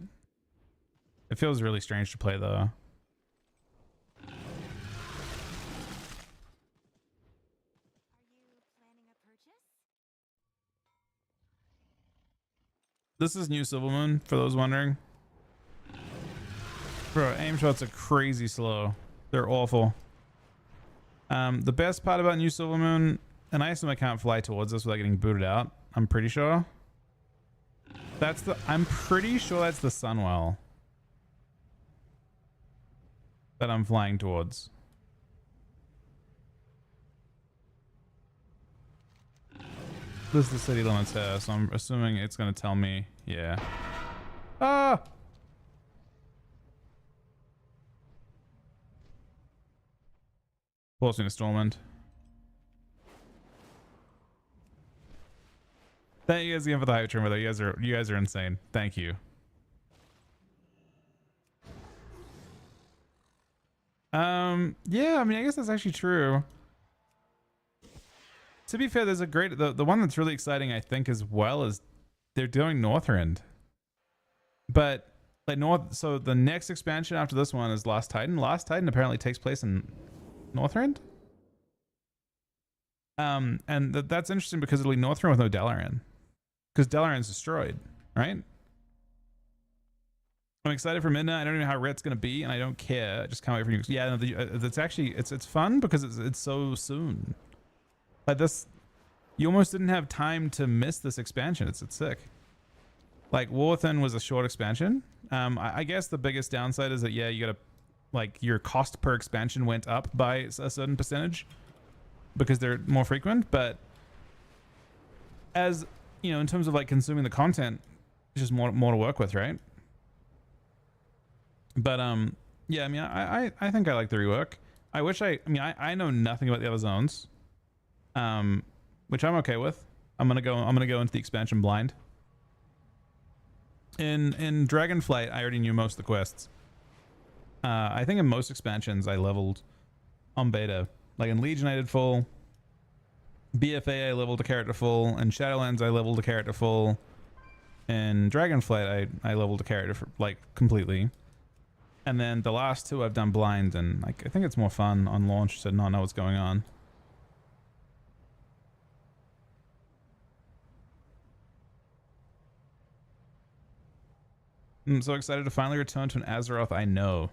It feels really strange to play though. This is New Silvermoon, for those wondering. Bro, aim shots are crazy slow. They're awful. The best part about New Silvermoon, and I assume I can't fly towards this without getting booted out. I'm pretty sure. I'm pretty sure that's the Sunwell that I'm flying towards. This is the city limits here, so I'm assuming it's gonna tell me. Yeah. Ah. Forcing installment. Thank you guys again for the hype train, brother. You guys are insane. Thank you. Yeah, I mean, I guess that's actually true. To be fair, there's a great the one that's really exciting, I think, as well, is they're doing Northrend. But like so the next expansion after this one is Lost Titan. Lost Titan apparently takes place in Northrend. And that's interesting because it'll be Northrend with no Dalaran. Because Dalaran's destroyed, right? I'm excited for Midnight. I don't know how Ret's gonna be, and I don't care. I just can't wait for you. Yeah, no, it's actually it's fun because it's so soon. Like this, you almost didn't have time to miss this expansion. It's sick. Like Warthen was a short expansion. I guess the biggest downside is that yeah, you gotta like your cost per expansion went up by a certain percentage because they're more frequent. But as you know, in terms of like consuming the content, it's just more to work with, right? But yeah, I mean, I think I like the rework. I wish I know nothing about the other zones, which I'm okay with. I'm gonna go into the expansion blind. In Dragonflight, I already knew most of the quests. I think in most expansions I leveled on beta. Like in Legion I did full. BFA I leveled a character full. In Shadowlands I leveled a character full. In Dragonflight I leveled a character for, like completely. And then the last two I've done blind, and like I think it's more fun on launch to not know what's going on. I'm so excited to finally return to an Azeroth I know.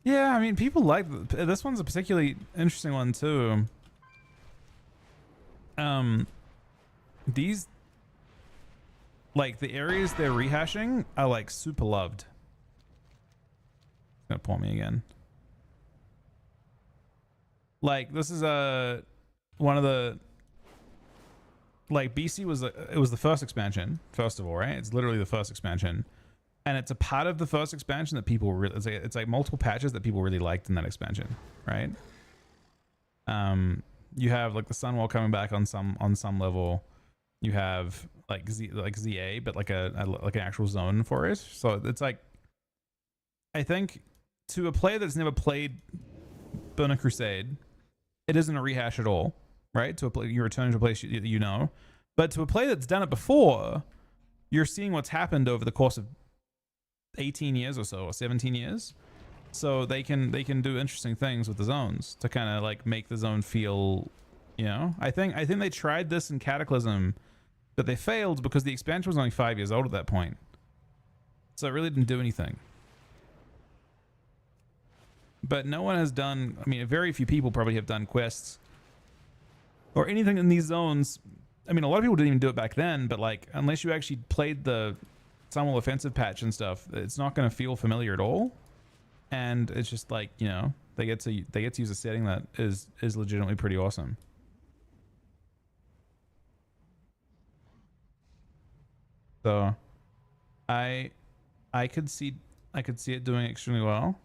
Yeah, I mean, people like this one's a particularly interesting one too. These like the areas they're rehashing are like super loved. It's gonna pull me again. Like this is one of the like BC was it was the first expansion first of all, right? It's literally the first expansion. And it's a part of the first expansion that people really it's like multiple patches that people really liked in that expansion, right? You have like the Sunwall coming back on some level. You have like ZA, but like like an actual zone for it. So it's like I think to a player that's never played Burning Crusade, it isn't a rehash at all, right? To a play, you're returning to a place you know, but to a player that's done it before, you're seeing what's happened over the course of 18 years or so, or 17 years. So they can do interesting things with the zones to kind of like make the zone feel, you know. I think they tried this in Cataclysm, but they failed because the expansion was only 5 years old at that point. So it really didn't do anything. But no one has done, I mean, very few people probably have done quests or anything in these zones. I mean, a lot of people didn't even do it back then, but like, unless you actually played the Sunwall Offensive patch and stuff, it's not going to feel familiar at all. And it's just like, you know, they get to use a setting that is legitimately pretty awesome. So I could see it doing extremely well.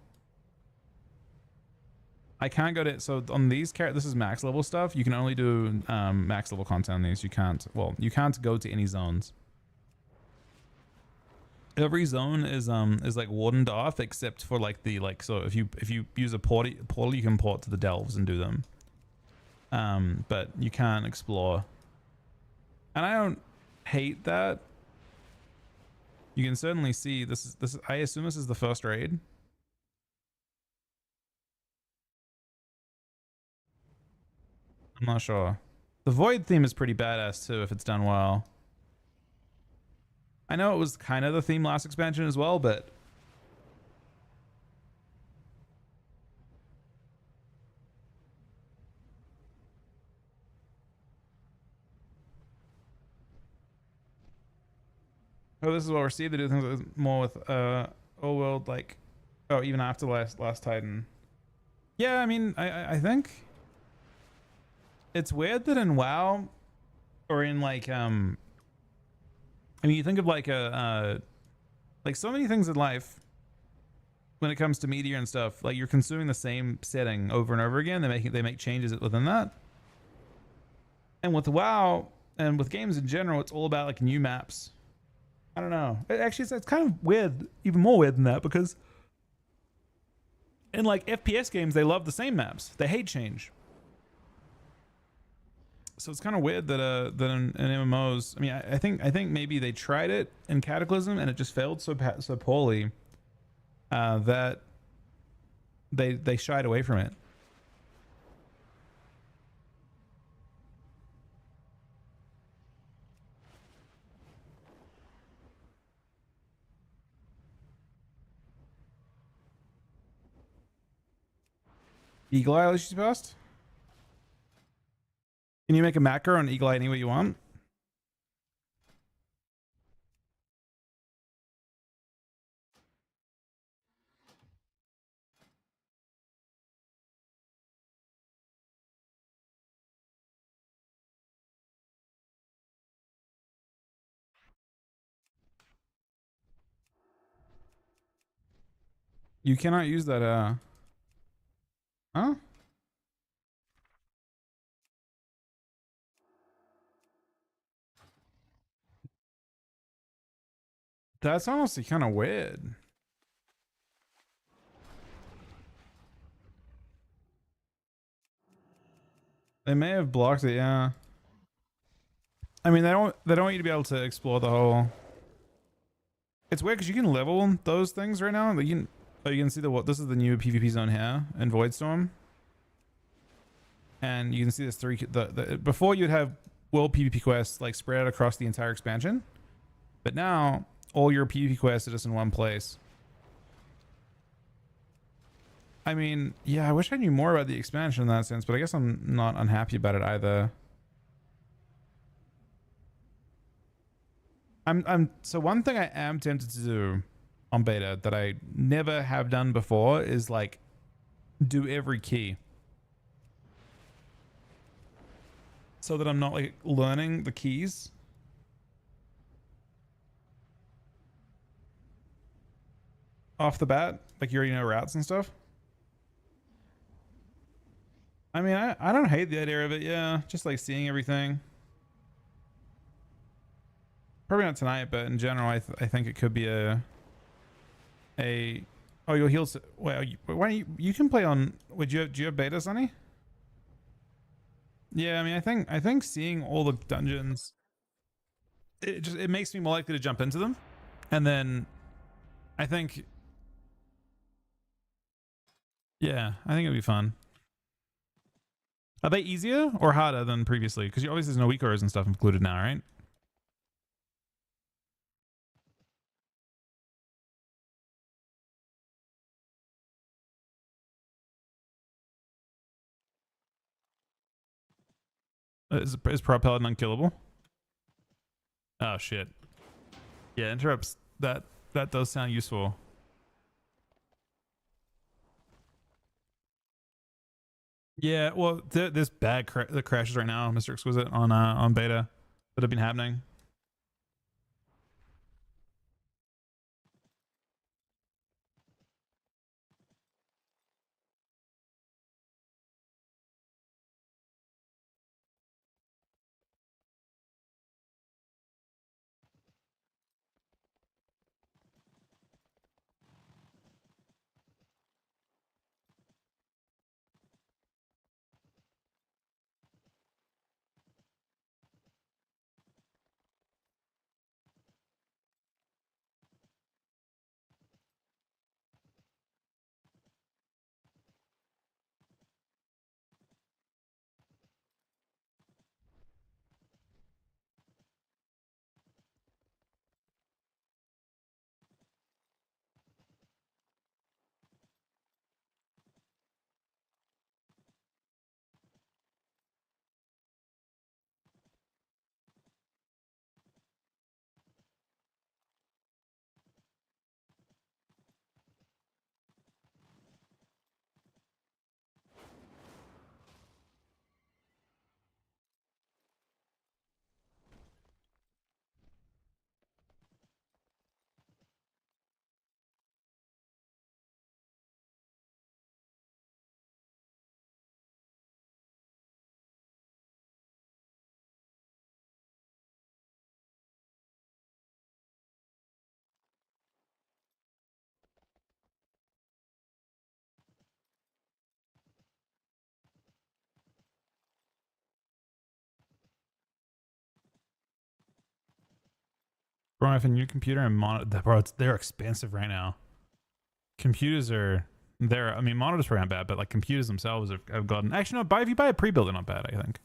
I can't go to, so on these characters, this is max level stuff. You can only do max level content on these. You can't go to any zones. Every zone is like wardened off except for like the so if you use a portal you can port to the delves and do them. But you can't explore. And I don't hate that. You can certainly see this is I assume this is the first raid. I'm not sure. The Void theme is pretty badass too if it's done well. I know it was kind of the theme last expansion as well, but oh, this is well received. They do things more with old world, like even after last Titan. Yeah, I mean, I think It's weird that in WoW or in like I mean, you think of like like so many things in life when it comes to media and stuff, like you're consuming the same setting over and over again. They make changes within that. And with WoW and with games in general, it's all about like new maps. I don't know. Actually, it's kind of weird, even more weird than that, because in like FPS games, they love the same maps. They hate change. So it's kind of weird that that in MMOs, I mean, I think maybe they tried it in Cataclysm and it just failed so poorly that they shied away from it. Eagle Eye, she's passed. Can you make a macro on Eagle Eye any way you want? You cannot use that. Huh? That's honestly kind of weird. They may have blocked it, yeah. I mean, they don't want you to be able to explore the whole. It's weird because you can level those things right now. Like you can see what this is the new PvP zone here in Voidstorm, and you can see this before you'd have world PvP quests like spread out across the entire expansion, but now all your PvP quests are just in one place. I mean, yeah, I wish I knew more about the expansion in that sense, but I guess I'm not unhappy about it either. So one thing I am tempted to do on beta that I never have done before is like do every key. So that I'm not like learning the keys. Off the bat, like you already know routes and stuff. I mean, I don't hate the idea of it, yeah. Just like seeing everything. Probably not tonight, but in general, I think it could be a oh, your heals. Well, why don't you can play on? Do you have beta, Sonny? Yeah, I mean, I think seeing all the dungeons, it makes me more likely to jump into them, and then I think, yeah, I think it'll be fun. Are they easier or harder than previously? Because obviously there's no weak auras and stuff included now, right? Is Propel unkillable? Oh shit. Yeah, interrupts. That does sound useful. Yeah, well, this bad the crashes right now, Mr. Exquisite, on beta that have been happening. Bro, I have a new computer and monitor. Bro, they're expensive right now. Computers are I mean, monitors aren't bad, but like computers themselves have gotten. Actually, no. If you buy a pre-built, they're not bad, I think.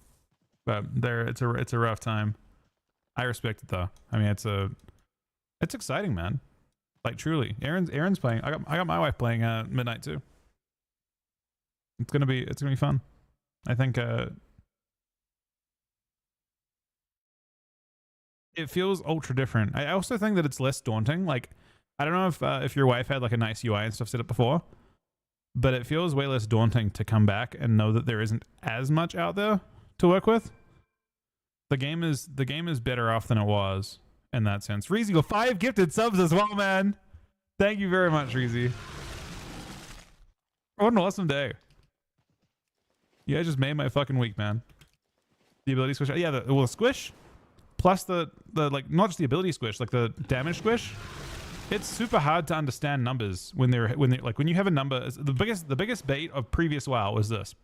But it's a rough time. I respect it though. I mean, it's exciting, man. Like truly, Aaron's playing. I got my wife playing Midnight too. It's gonna be fun. I think it feels ultra different. I also think that it's less daunting. Like, I don't know if your wife had like a nice UI and stuff set up before, but it feels way less daunting to come back and know that there isn't as much out there to work with. The game is better off than it was in that sense. Reezy, got 5 gifted subs as well, man. Thank you very much, Reezy. What an awesome day. You guys just made my fucking week, man. The ability squish. Yeah, the squish plus the like, not just the ability squish, like the damage squish. It's super hard to understand numbers when they're like, when you have a number. The biggest bait of previous WoW was this,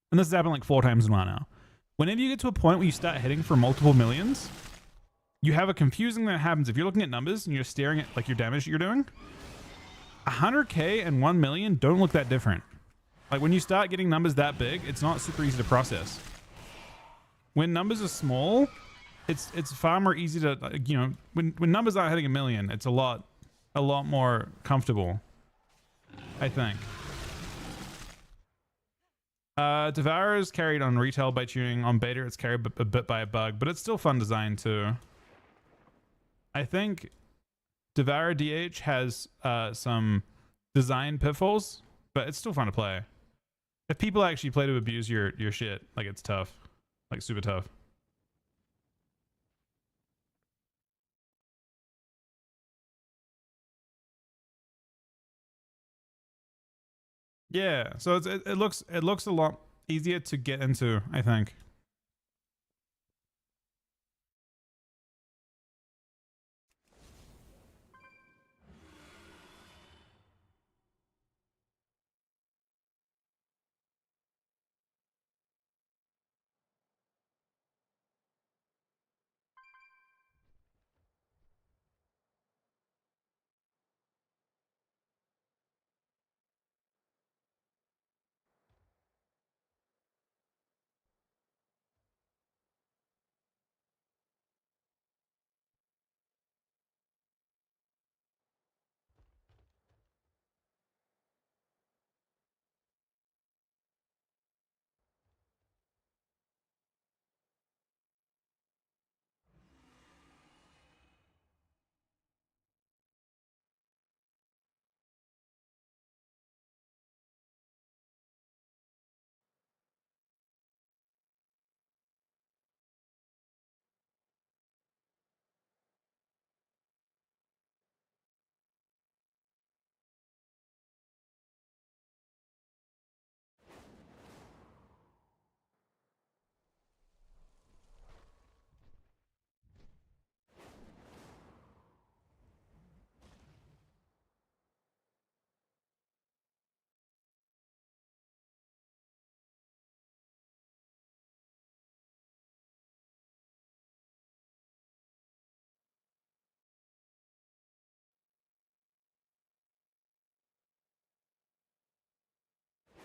and this has happened like 4 times in WoW now. Whenever you get to a point where you start hitting for multiple millions, you have a confusing thing that happens. If you're looking at numbers and you're staring at like your damage that you're doing, 100k and 1 million don't look that different. Like when you start getting numbers that big, it's not super easy to process. When numbers are small, it's far more easy to, you know, when numbers aren't hitting 1 million, it's a lot more comfortable, I think. Devour is carried on retail by tuning. On beta, it's carried a bit by a bug, but it's still fun design too. I think Devour DH has some design pitfalls, but it's still fun to play. If people actually play to abuse your shit, like it's tough, like super tough. Yeah, so it looks a lot easier to get into, I think.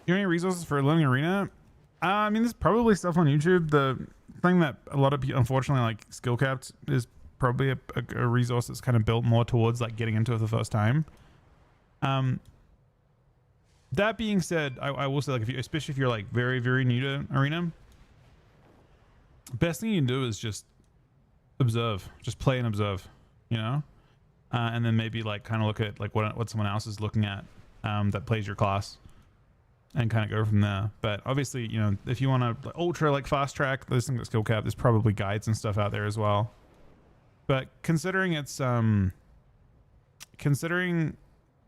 You have any resources for learning arena? I mean, there's probably stuff on YouTube. The thing that a lot of people, unfortunately, like skill capped, is probably a resource that's kind of built more towards like getting into it for the first time. That being said, I will say, like, especially if you're like very, very new to arena, best thing you can do is just observe, just play and observe, you know, and then maybe like kind of look at like what someone else is looking at that plays your class, and kind of go from there. But obviously, you know, if you want to ultra like fast track this thing, that skill cap, there's probably guides and stuff out there as well. But considering it's considering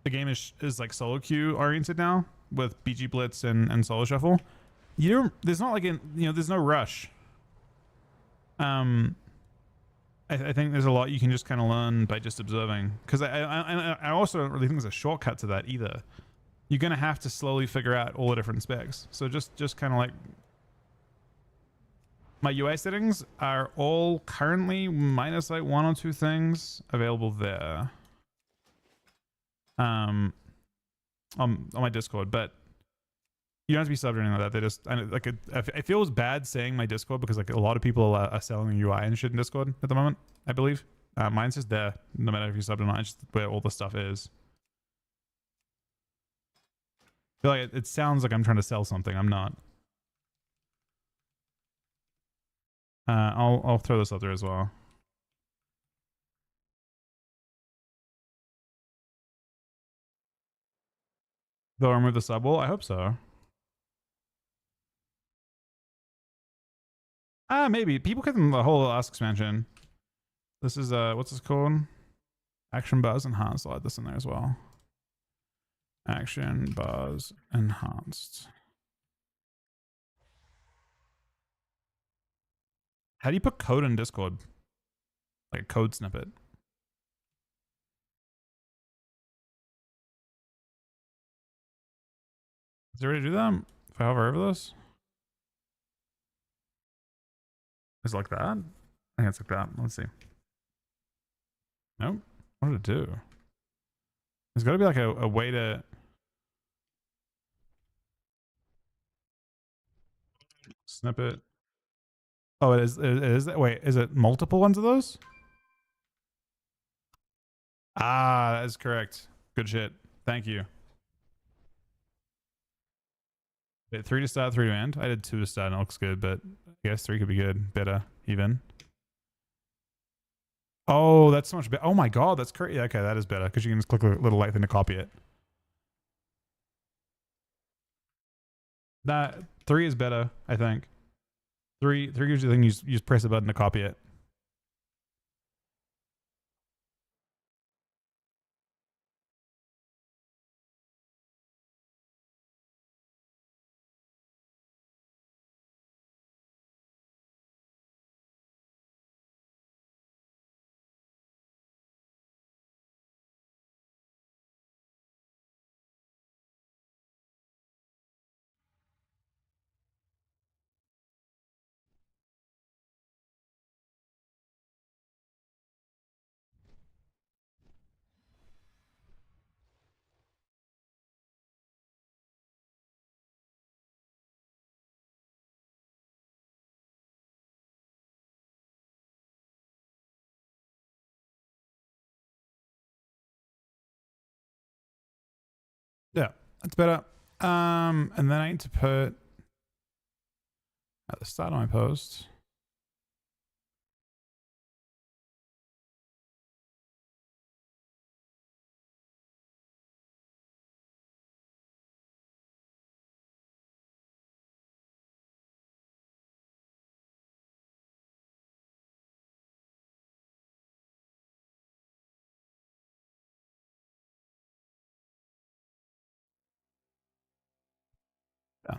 the game is like solo queue oriented now with BG Blitz and solo shuffle, there's not like there's no rush. I think there's a lot you can just kind of learn by just observing, because I also don't really think there's a shortcut to that either. You're gonna have to slowly figure out all the different specs. So just kind of like My UI settings are all currently minus like 1 or 2 things available there. On my Discord, but you don't have to be subbed or anything like that. They just it feels bad saying my Discord because like a lot of people are selling UI and shit in Discord at the moment. I believe mine's just there, no matter if you subbed or not. It's just where all the stuff is. I feel like it sounds like I'm trying to sell something. I'm not. I'll throw this up there as well. They'll remove the sub wall. I hope so. Maybe people get them the whole last expansion. This is what's this called? Action bars enhanced. I'll add this in there as well. Action bars enhanced. How do you put code in Discord? Like a code snippet. Is there a way to do that? If I hover over this? Is it like that? I think it's like that. Let's see. Nope. What did it do? There's got to be like a way to... Snippet. Oh, it is. It is. Wait, is it multiple ones of those? That is correct. Good shit. Thank you. Wait, 3 to start, 3 to end. I did 2 to start and it looks good, but I guess 3 could be good. Better, even. Oh, that's so much better. Oh my god, that's crazy. Okay, that is better because you can just click a little light thing to copy it. That 3 is better, I think. 3 gives you the thing you just press a button to copy it. Yeah, that's better. And then I need to put at the start of my post. Yeah.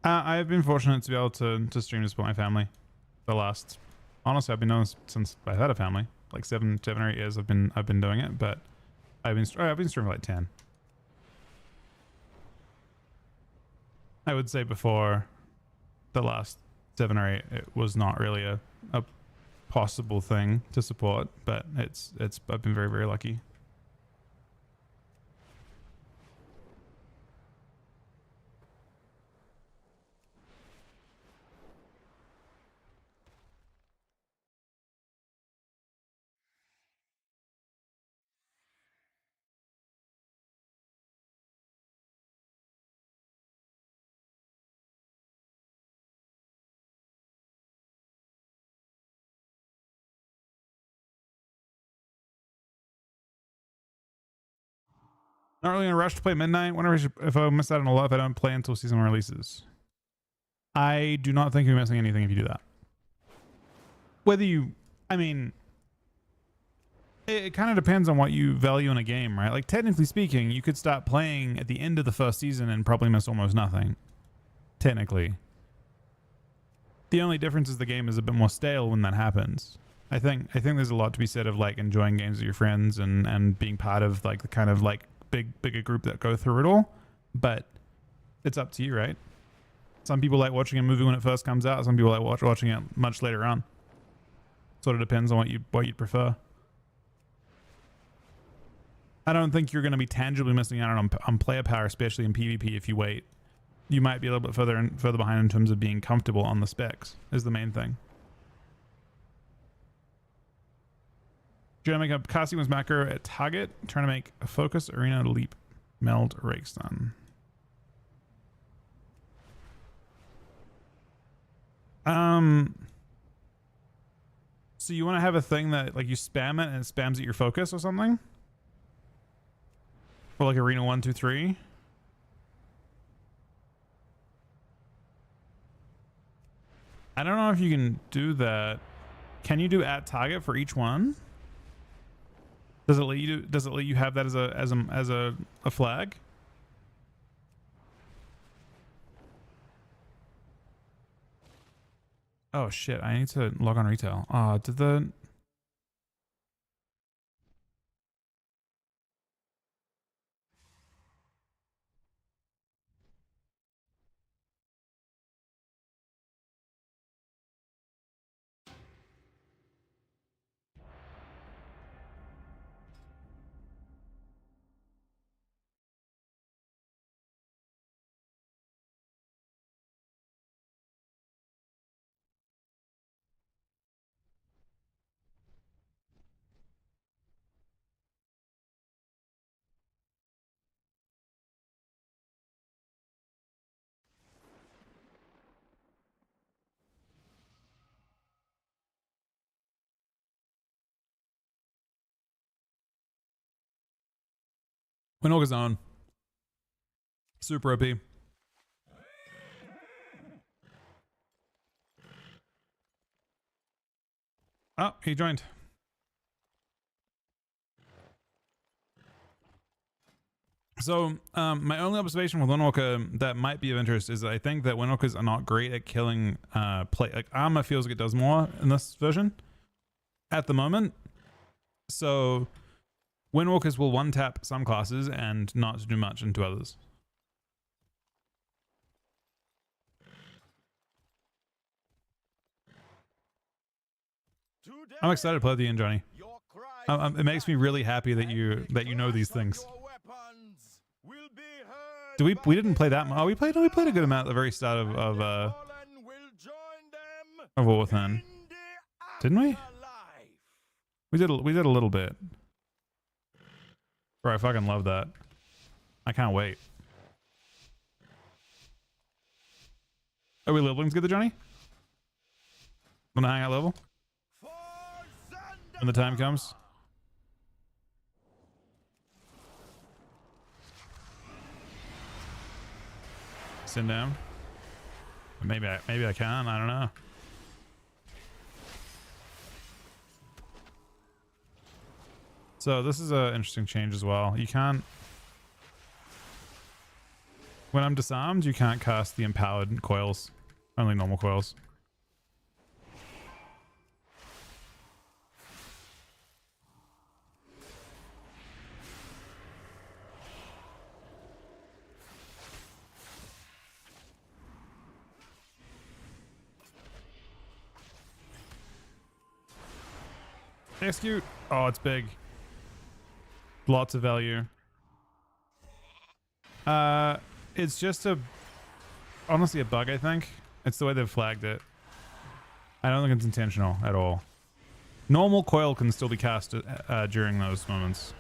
I've been fortunate to be able to stream to support my family. The last, honestly, I've been doing this since I had a family. Like 7 or 8 years I've been doing it, but I've been streaming for like 10. I would say before the last 7 or 8, it was not really a possible thing to support, but I've been very, very lucky. Not really in a rush to play Midnight. Whenever if I miss out on a lot, if I don't play until season 1 releases. I do not think you're missing anything if you do that. Whether you, I mean, It kind of depends on what you value in a game, right? Like technically speaking, you could start playing at the end of the first season and probably miss almost nothing. Technically. The only difference is the game is a bit more stale when that happens. I think there's a lot to be said of like enjoying games with your friends and being part of like the kind of like bigger group that go through it all. But it's up to you, right? Some people like watching a movie when it first comes out. Some people like watching it much later on. Sort of depends on what you'd prefer. I don't think you're going to be tangibly missing out on player power, especially in PvP if you wait. You might be a little bit further behind in terms of being comfortable on the specs is the main thing. Do you want to make a costumes macro at target? Trying to make a focus, arena, leap, meld, rake stun. So you want to have a thing that like you spam it and it spams at your focus or something? Or like arena 1, 2, 3? I don't know if you can do that. Can you do at target for each one? Does it let you have that as a flag? Oh shit, I need to log on retail. Did the Windwalker's on. Super OP. Oh, he joined. So, my only observation with Windwalker that might be of interest is that I think that Windwalkers are not great at killing like armor feels like it does more in this version at the moment. So Windwalkers will one tap some classes and not do much into others. I'm excited to play with you, Johnny. It makes me really happy that you know these things. We didn't play that much. Oh, we played a good amount at the very start of War Within. Didn't we? We did a little bit. Bro, I fucking love that. I can't wait. Are we leveling together, Johnny? Wanna hang out level? When the time comes? Sit down. Maybe I can. I don't know. So this is an interesting change as well. You can't. When I'm disarmed, you can't cast the empowered coils. Only normal coils. Execute. Oh, it's big. Lots of value. It's just honestly a bug, I think. It's the way they've flagged it. I don't think it's intentional at all. Normal coil can still be cast during those moments.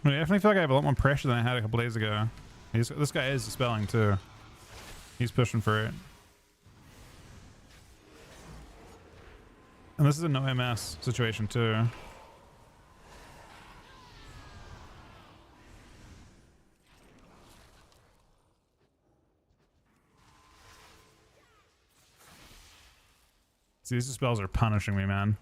I definitely feel like I have a lot more pressure than I had a couple days ago. This guy is dispelling too. He's pushing for it. And this is a no MS situation too. See, these spells are punishing me, man.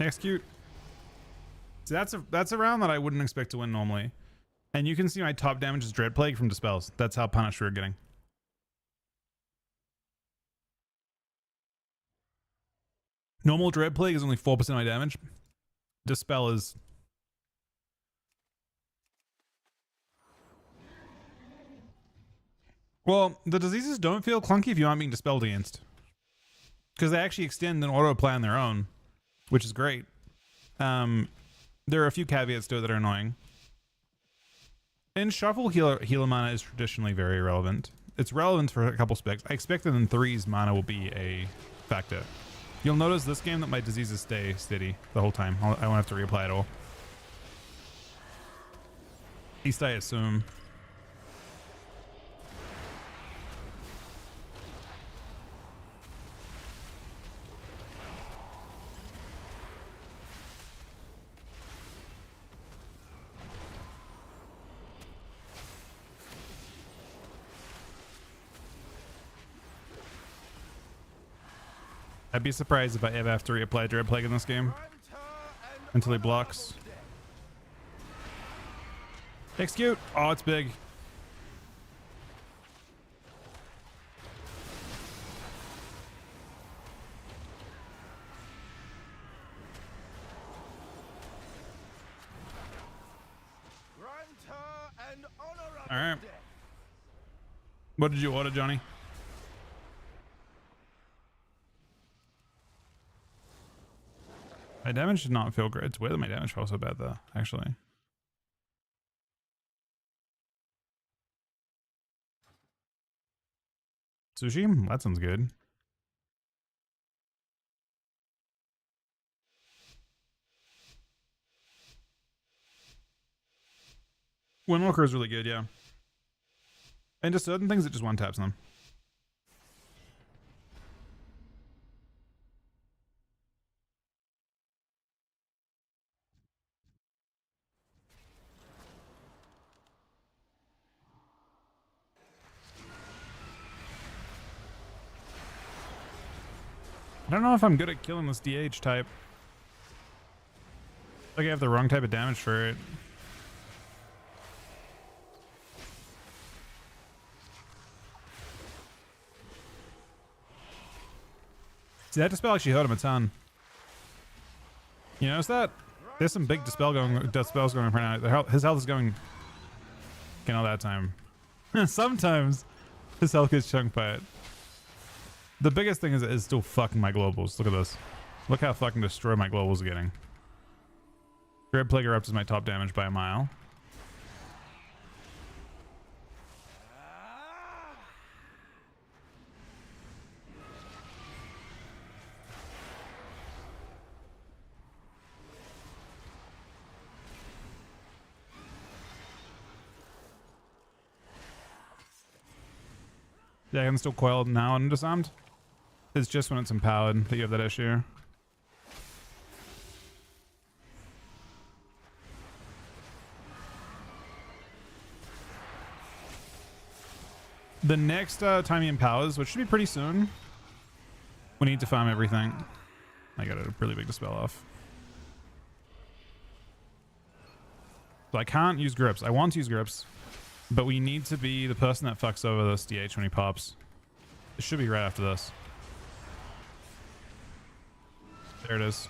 Execute. See, that's a round that I wouldn't expect to win normally. And you can see my top damage is Dread Plague from Dispels. That's how punished we're getting. Normal Dread Plague is only 4% of my damage. Dispel is... Well, the diseases don't feel clunky if you aren't being dispelled against. Because they actually extend an auto play on their own, which is great. There are a few caveats to it that are annoying. In Shuffle, healer mana is traditionally very relevant. It's relevant for a couple specs. I expect that in 3's mana will be a factor. You'll notice this game that my diseases stay steady the whole time. I won't have to reapply at all. At least I assume. I'd be surprised if I ever have to reapply Dread Plague in this game until he blocks. Execute! Oh, it's big. All right. What did you order, Johnny? My damage did not feel great. It's weird that my damage felt so bad though, actually. Sushi? That sounds good. Windwalker is really good, yeah. And just certain things that just one taps them. I don't know if I'm good at killing this DH type. I think I have the wrong type of damage for it. See, that dispel actually hurt him a ton. You notice that? There's some big dispels going right now. His health is going... Okay, not that time. Sometimes his health gets chunked by it. The biggest thing is it is still fucking my globals. Look at this. Look how fucking destroyed my globals are getting. Dread Plague Erupt is my top damage by a mile. Yeah, I can still coil now and disarmed. It's just when it's empowered that you have that issue. The next time he empowers, which should be pretty soon, we need to farm everything. I got a really big dispel off. So I can't use grips. I want to use grips, but we need to be the person that fucks over this DH when he pops. It should be right after this. There it is.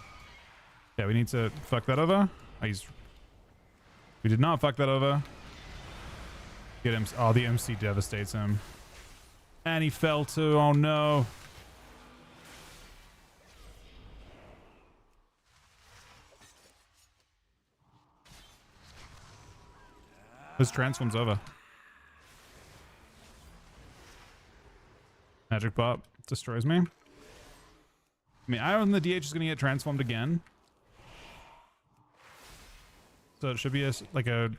Yeah, we need to fuck that over. Oh, we did not fuck that over. Get him. Oh, the MC devastates him. And he fell too. Oh no. This transforms over. Magic pop destroys me. I mean, I don't think the DH is going to get transformed again. So it should be like a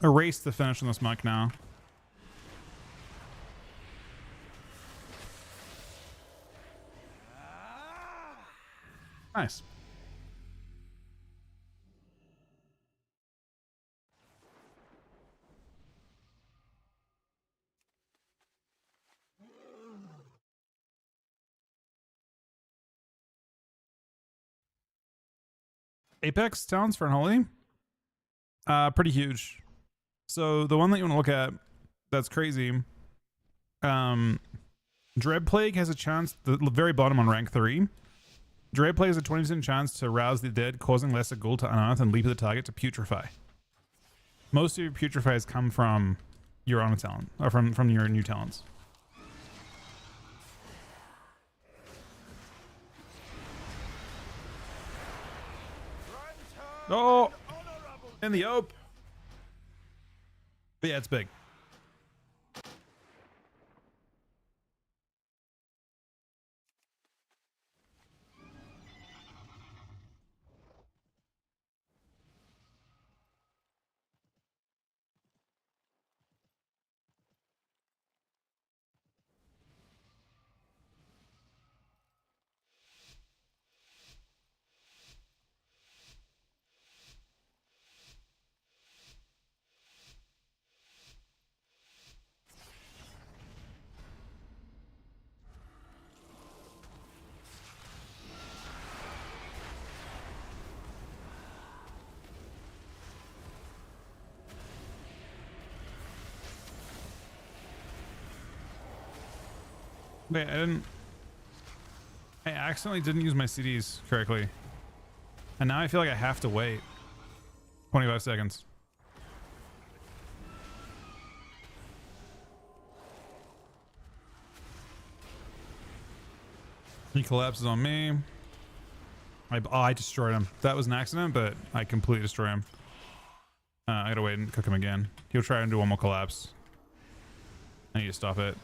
race to finish on this monk now. Nice. Apex talents for Unholy? Pretty huge. So the one that you want to look at that's crazy, Dread Plague has a chance, the very bottom on rank 3. Dread Plague has a 20% chance to rouse the dead, causing lesser ghoul to unearth and leap at the target to putrefy. Most of your putrefies come from your honor talent, or from your new talents. Oh! In the ope! But yeah, it's big. Wait, I accidentally didn't use my CDs correctly. And now I feel like I have to wait 25 seconds. He collapses on me. I destroyed him. That was an accident, but I completely destroyed him. I gotta wait and cook him again. He'll try and do one more collapse. I need to stop it.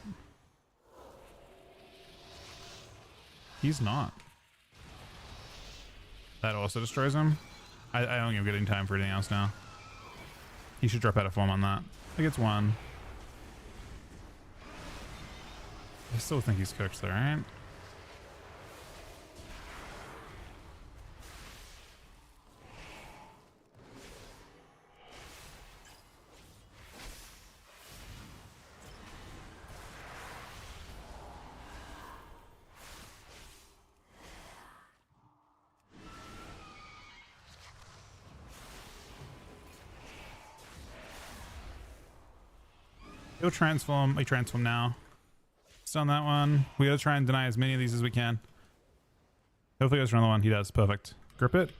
He's not. That also destroys him. I don't even get any time for anything else now. He should drop out of form on that. I think it's one. I still think he's cooked there, right? He'll transform. I transform now. Still on that one. We gotta try and deny as many of these as we can. Hopefully he goes for another one. He does. Perfect. Grip it.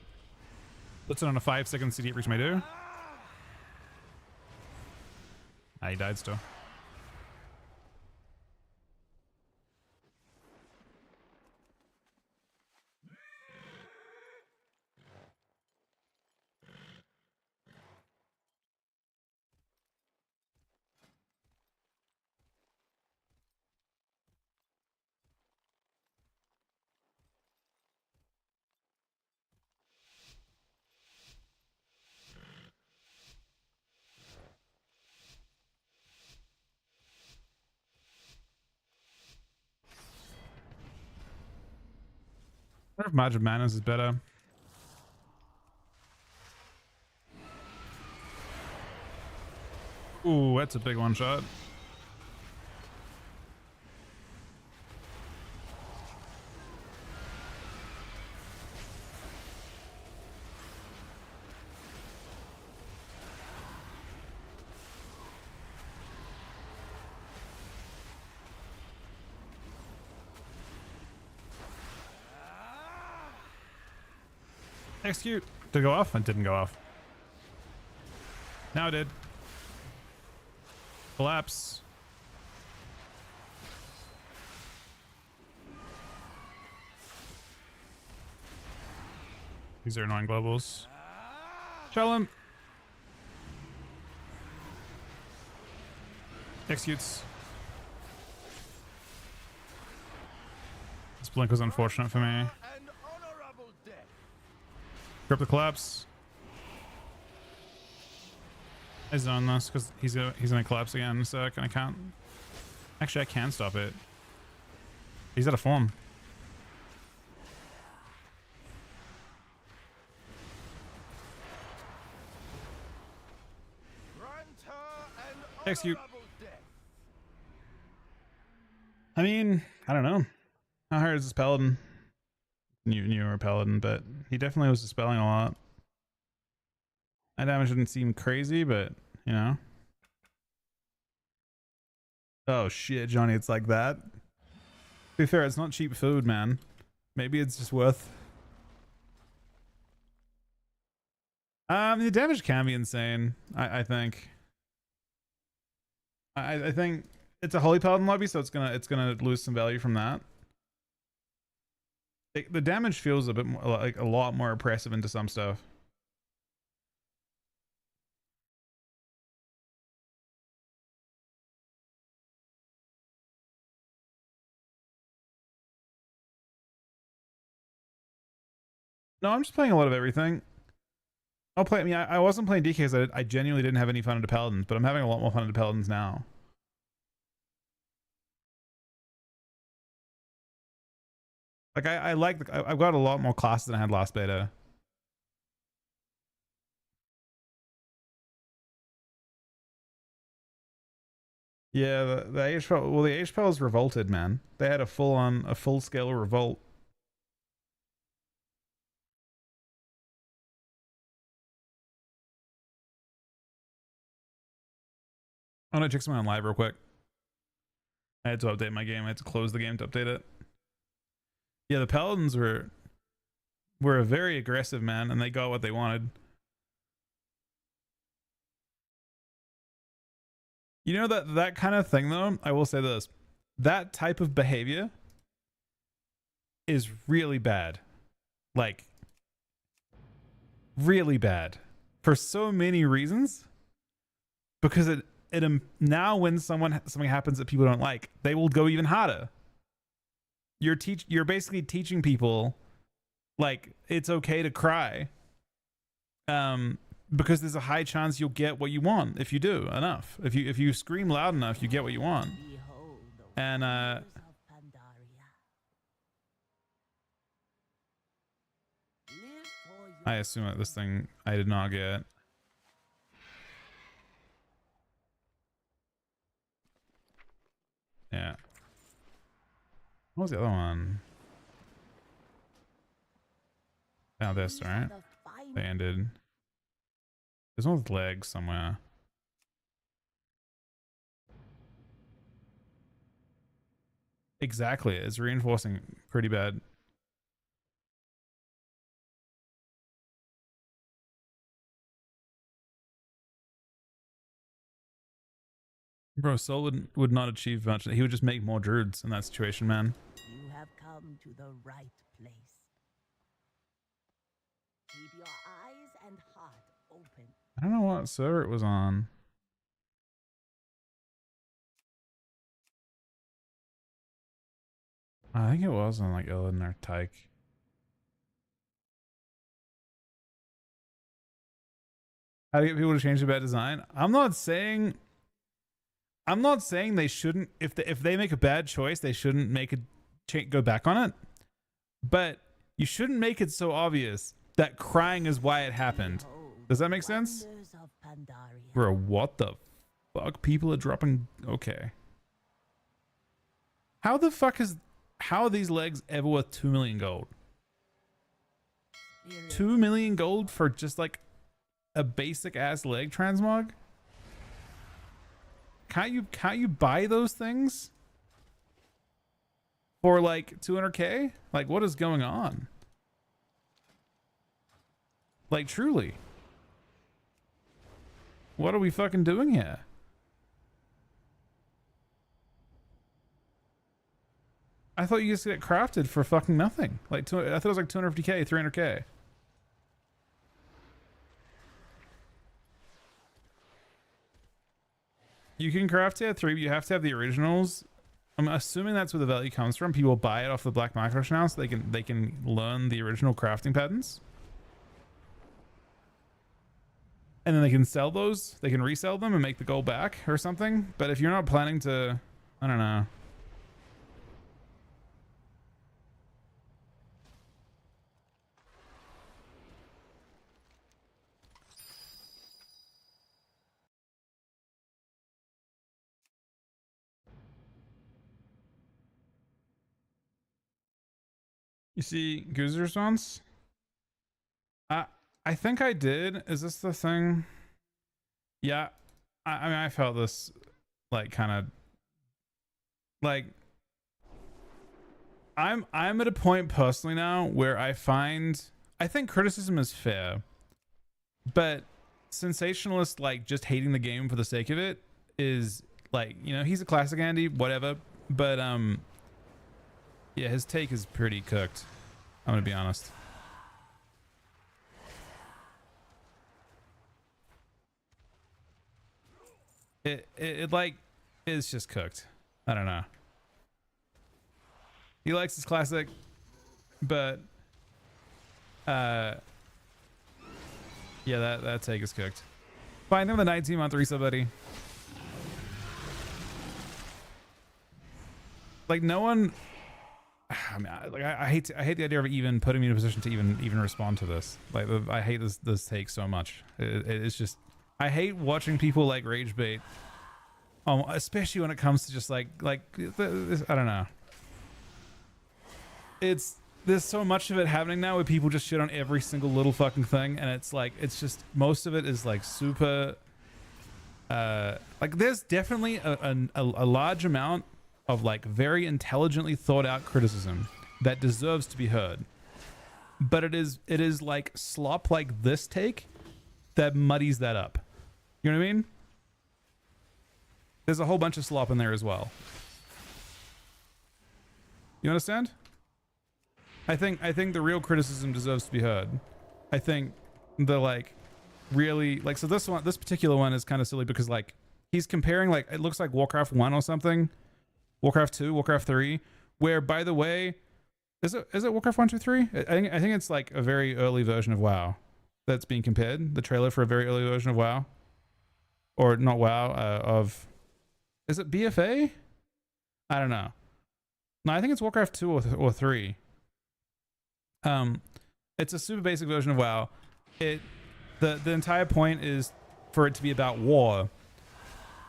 Puts it on a 5-second CD reach may do. He died still. I wonder if Margin Manners is better. Ooh, that's a big one shot. Execute. Did it go off? It didn't go off. Now it did. Collapse. These are annoying globals. Shell him. Executes. This blink was unfortunate for me. Grab the collapse. He's on this because he's gonna collapse again in a sec, and I can't. Actually, I can stop it. He's out of form. Execute. I mean, I don't know. How hard is this paladin? Newer paladin, but he definitely was dispelling a lot. My damage didn't seem crazy, but you know. Oh shit, Johnny, it's like that. To be fair, it's not cheap food, man. Maybe it's just worth. The damage can be insane. I think. I think it's a holy paladin lobby, so it's gonna lose some value from that. The damage feels a bit more, like a lot more oppressive into some stuff. No, I'm just playing a lot of everything. I'll play. I mean, I wasn't playing DK because I genuinely didn't have any fun into paladins, but I'm having a lot more fun into paladins now. Like I've got a lot more classes than I had last beta. Yeah, the HPL. Well, the HPL's revolted, man. They had a full scale revolt. I'm gonna check something on live real quick. I had to update my game. I had to close the game to update it. Yeah, the paladins were very aggressive, man, and they got what they wanted. You know that kind of thing, though. I will say this: that type of behavior is really bad, like really bad, for so many reasons. Because it now when something happens that people don't like, they will go even harder. You're basically teaching people like it's okay to cry, because there's a high chance you'll get what you want if you do enough. If you scream loud enough, you get what you want. And I assume that this thing I did not get. Yeah. What was the other one? Now this, right? Banded. There's one with legs somewhere. Exactly. It's reinforcing pretty bad. Bro, Soul would not achieve much. He would just make more druids in that situation, man. You have come to the right place. Keep your eyes and heart open. I don't know what server it was on. I think it was on like Illidan or Tyke. How to get people to change the bad design? I'm not saying they shouldn't. If they make a bad choice, they shouldn't make go back on it. But you shouldn't make it so obvious that crying is why it happened. Does that make sense? Bro, what the fuck? People are dropping. Okay. How are these legs ever worth 2 million gold? 2 million gold for just like a basic ass leg transmog? Can't you buy those things for like 200k? Like, what is going on? Like, truly. What are we fucking doing here? I thought you just get crafted for fucking nothing. Like, I thought it was like 250k, 300k. You can craft tier 3, but you have to have the originals. I'm assuming that's where the value comes from. People buy it off the black market now, so they can learn the original crafting patterns. And then they can sell those. They can resell them and make the gold back or something. But if you're not planning to, I don't know. You see Goose response? I think I did. Is this the thing? Yeah. I mean, I felt this like kind of like I'm at a point personally now where I think criticism is fair, but sensationalist like just hating the game for the sake of it is like, you know, he's a classic Andy, whatever, but yeah, his take is pretty cooked. I'm gonna be honest. It like is just cooked. I don't know. He likes his classic, but yeah, that take is cooked. Find him the 19-month resub, buddy. Like no one. I mean, I hate the idea of even putting me in a position to even respond to this. Like I hate this take so much. It's just I hate watching people like rage bait. Especially when it comes to just like this, I don't know. There's so much of it happening now where people just shit on every single little fucking thing, and it's like it's just most of it is like super. Like there's definitely a large amount of like very intelligently thought out criticism that deserves to be heard, but it is like slop like this take that muddies that up. You know what I mean? There's a whole bunch of slop in there as well. You understand? I think the real criticism deserves to be heard. I think the like really like so this particular one is kind of silly because like he's comparing like it looks like Warcraft 1 or something. Warcraft 2, Warcraft 3, where by the way, is it Warcraft 1, 2, 3? I think it's like a very early version of WoW that's being compared. The trailer for a very early version of WoW. Or not WoW, of is it BFA? I don't know. No, I think it's Warcraft 2 or 3. It's a super basic version of WoW. The entire point is for it to be about war.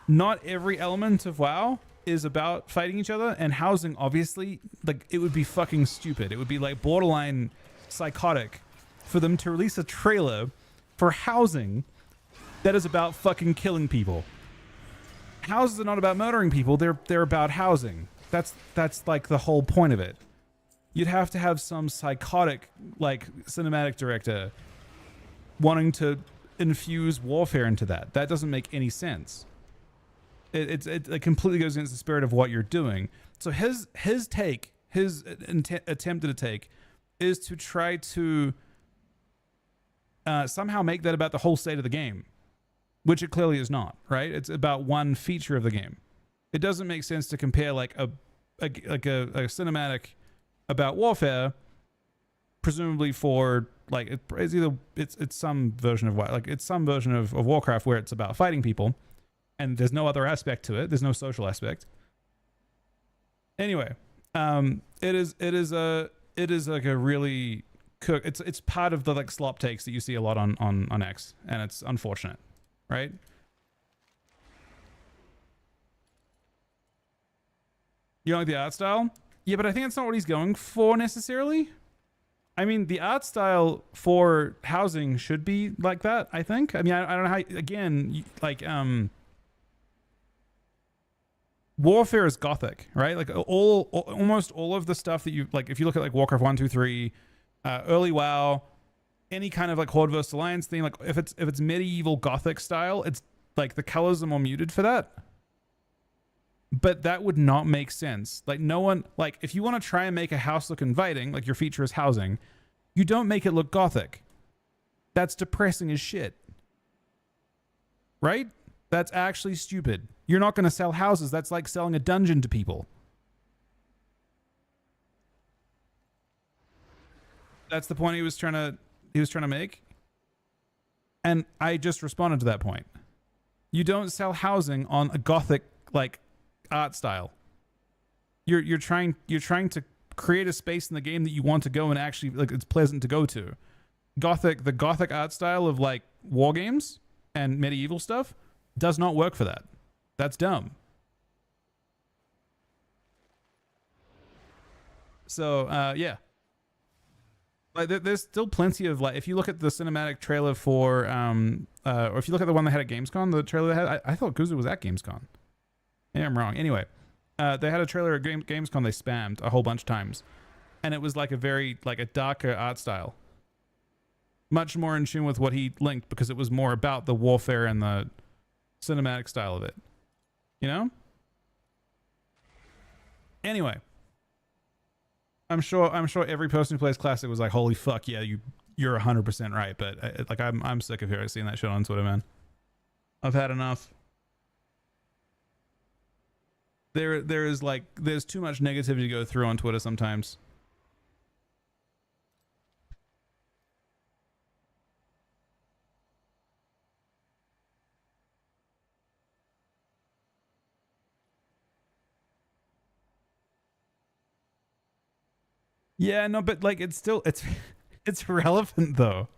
Not every element of WoW is about fighting each other, and housing obviously, like it would be fucking stupid. It would be like borderline psychotic for them to release a trailer for housing that is about fucking killing people. Houses are not about murdering people, they're about housing. That's like the whole point of it. You'd have to have some psychotic like cinematic director wanting to infuse warfare into that. That doesn't make any sense. It completely goes against the spirit of what you're doing. So his take, his attempted take, is to try to somehow make that about the whole state of the game, which it clearly is not. Right? It's about one feature of the game. It doesn't make sense to compare like a cinematic about warfare, presumably for like it's some version of like it's some version of Warcraft where it's about fighting people. And there's no other aspect to it. There's no social aspect. Anyway, it is like a really cook. It's part of the like slop takes that you see a lot on X, and it's unfortunate, right? You don't like the art style? Yeah, but I think that's not what he's going for necessarily. I mean, the art style for housing should be like that. I think. I mean, I don't know how. Again, like warfare is gothic, right? Like almost all of the stuff that you like, if you look at like Warcraft 1, 2, 3, early WoW, any kind of like Horde versus Alliance thing, like if it's medieval Gothic style, it's like the colors are more muted for that. But that would not make sense. Like no one, like if you want to try and make a house look inviting, like your feature is housing, you don't make it look Gothic. That's depressing as shit. Right? That's actually stupid. You're not going to sell houses. That's like selling a dungeon to people. That's the point he was trying to make. And I just responded to that point. You don't sell housing on a Gothic like art style. You're trying to create a space in the game that you want to go and actually like it's pleasant to go to. The Gothic art style of like war games and medieval stuff does not work for that. That's dumb. So yeah. Like there's still plenty of like if you look at the cinematic trailer for or if you look at the one they had at Gamescom, the trailer they had, I thought Kuzu was at Gamescom. Yeah, I'm wrong. Anyway, they had a trailer at Gamescom they spammed a whole bunch of times, and it was like a darker art style, much more in tune with what he linked because it was more about the warfare and the cinematic style of it, you know. Anyway, I'm sure every person who plays Classic was like, "Holy fuck, yeah, you're 100% right." But like I'm sick of seeing that shit on Twitter, man. I've had enough. There's too much negativity to go through on Twitter sometimes. Yeah, no, but like it's it's relevant though.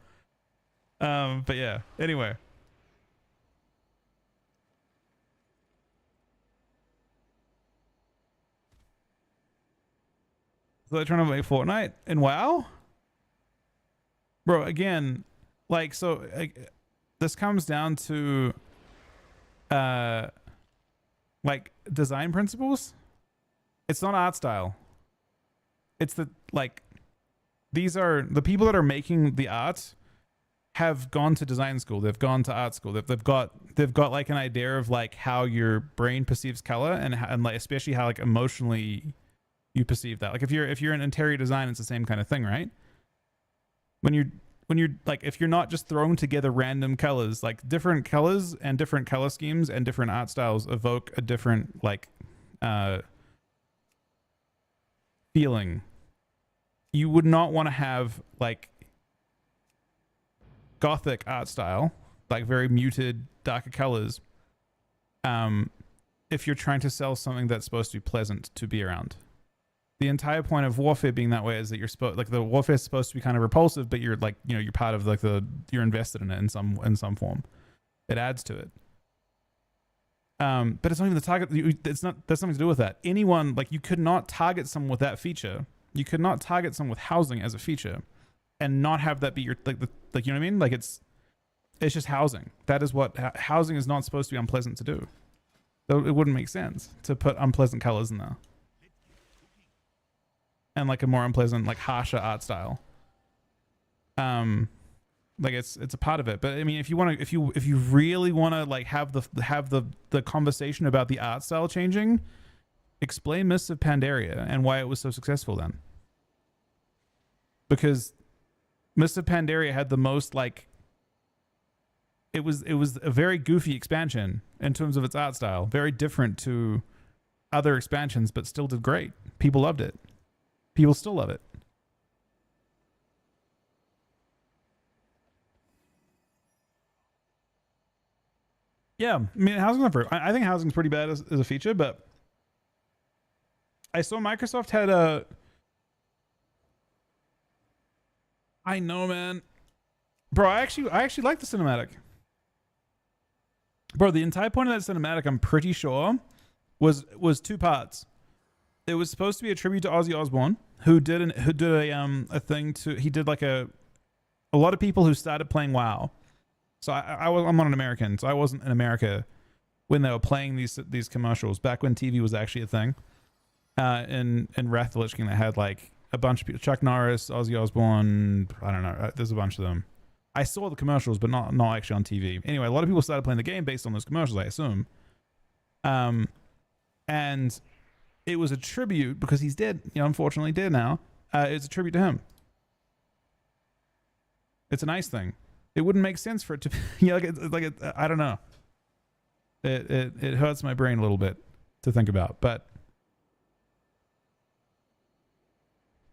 But yeah. Anyway. So they're trying to make Fortnite and WoW? Bro, again, like so this comes down to like design principles. It's not art style. It's these are the people that are making the art have gone to design school. They've gone to art school. They've got like an idea of like how your brain perceives color and like especially how like emotionally you perceive that. Like if you're in interior design, it's the same kind of thing, right? When you're like if you're not just throwing together random colors, like different colors and different color schemes and different art styles evoke a different like feeling. You would not want to have like Gothic art style, like very muted, darker colors, if you're trying to sell something that's supposed to be pleasant to be around. The entire point of warfare being that way is that you're supposed like the warfare is supposed to be kind of repulsive, but you're like, you know, you're part of like you're invested in it in some form. It adds to it. But it's not even the target. There's nothing to do with that. Anyone, like you could not target someone with that feature. You could not target someone with housing as a feature and not have that be your, like you know what I mean? Like it's just housing. That is what housing is not supposed to be unpleasant to do. So it wouldn't make sense to put unpleasant colors in there. And like a more unpleasant, like harsher art style. Like it's a part of it. But I mean, if you really want to like have the conversation about the art style changing, explain Mists of Pandaria and why it was so successful then. Because Mists of Pandaria had the most like it was a very goofy expansion in terms of its art style, very different to other expansions, but still did great. People loved it. People still love it. Yeah, I mean, housing's not I think housing's pretty bad as a feature, but I saw Microsoft had a. I know, man. Bro, I actually like the cinematic. Bro, the entire point of that cinematic, I'm pretty sure, was two parts. It was supposed to be a tribute to Ozzy Osbourne, who did a thing to he did like a lot of people who started playing WoW. So I'm not an American, so I wasn't in America when they were playing these commercials back when TV was actually a thing. In Wrath of the Lich King, they had like a bunch of people. Chuck Norris, Ozzy Osbourne. I don't know. There's a bunch of them. I saw the commercials, but not actually on TV. Anyway, a lot of people started playing the game based on those commercials, I assume. And it was a tribute because he's dead. Unfortunately dead now. It's a tribute to him. It's a nice thing. It wouldn't make sense for it to be, I don't know. It hurts my brain a little bit to think about, but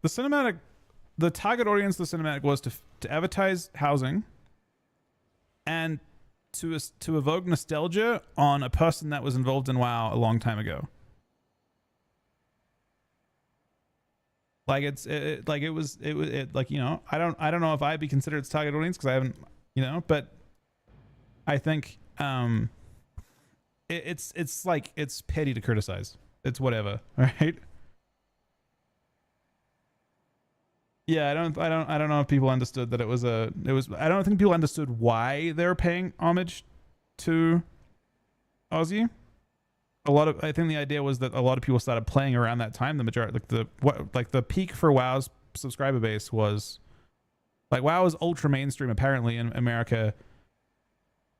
the target audience of the cinematic was to advertise housing and to evoke nostalgia on a person that was involved in WoW a long time ago. Like I don't know if I'd be considered its target audience because I haven't, but I think it's like it's petty to criticize. It's whatever, right? Yeah, I don't know if people understood that it was. I don't think people understood why they're paying homage to Ozzy. I think the idea was that a lot of people started playing around that time. The majority, the peak for WoW's subscriber base was, like, WoW was ultra mainstream apparently in America.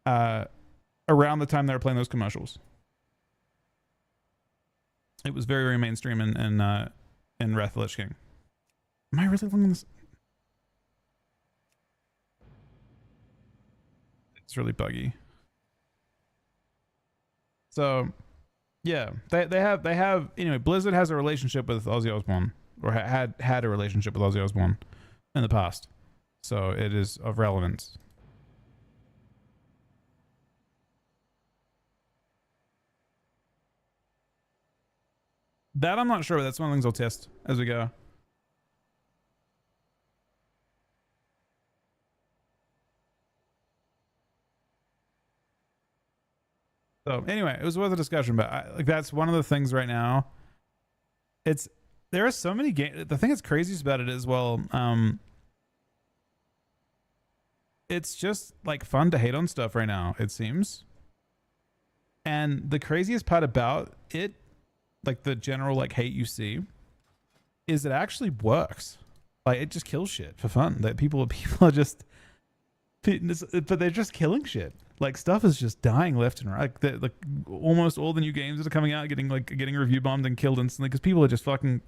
Around the time they were playing those commercials, it was very, very mainstream in Wrath of the Lich King. Am I really looking at this? It's really buggy. So, yeah, they have anyway. Blizzard has a relationship with Ozzy Osbourne, or had a relationship with Ozzy Osbourne in the past, so it is of relevance. That I'm not sure, but that's one of the things I'll test as we go. So anyway, it was worth a discussion, but that's one of the things right now. There are so many games. The thing that's craziest about it is, well, it's just like fun to hate on stuff right now, it seems. And the craziest part about it, like the general like hate you see, is it actually works. Like it just kills shit for fun. That people are just, but they're just killing shit. Like stuff is just dying left and right. Like almost all the new games that are coming out getting review bombed and killed instantly because people are just fucking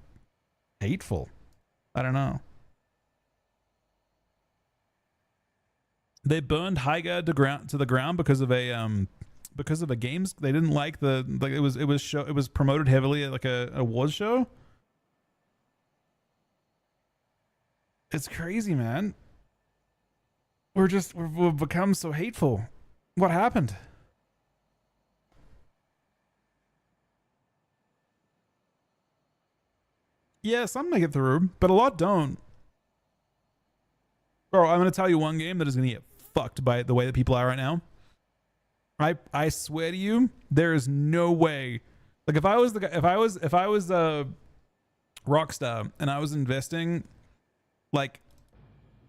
hateful. I don't know. They burned Highguard to the ground because of a games they didn't like. It was promoted heavily at like a awards show. It's crazy, man. We've become so hateful. What happened? Yeah, some make it through, but a lot don't. Bro, I'm gonna tell you one game that is gonna get fucked by the way that people are right now. I swear to you, there is no way. Like if I was a Rockstar and I was investing like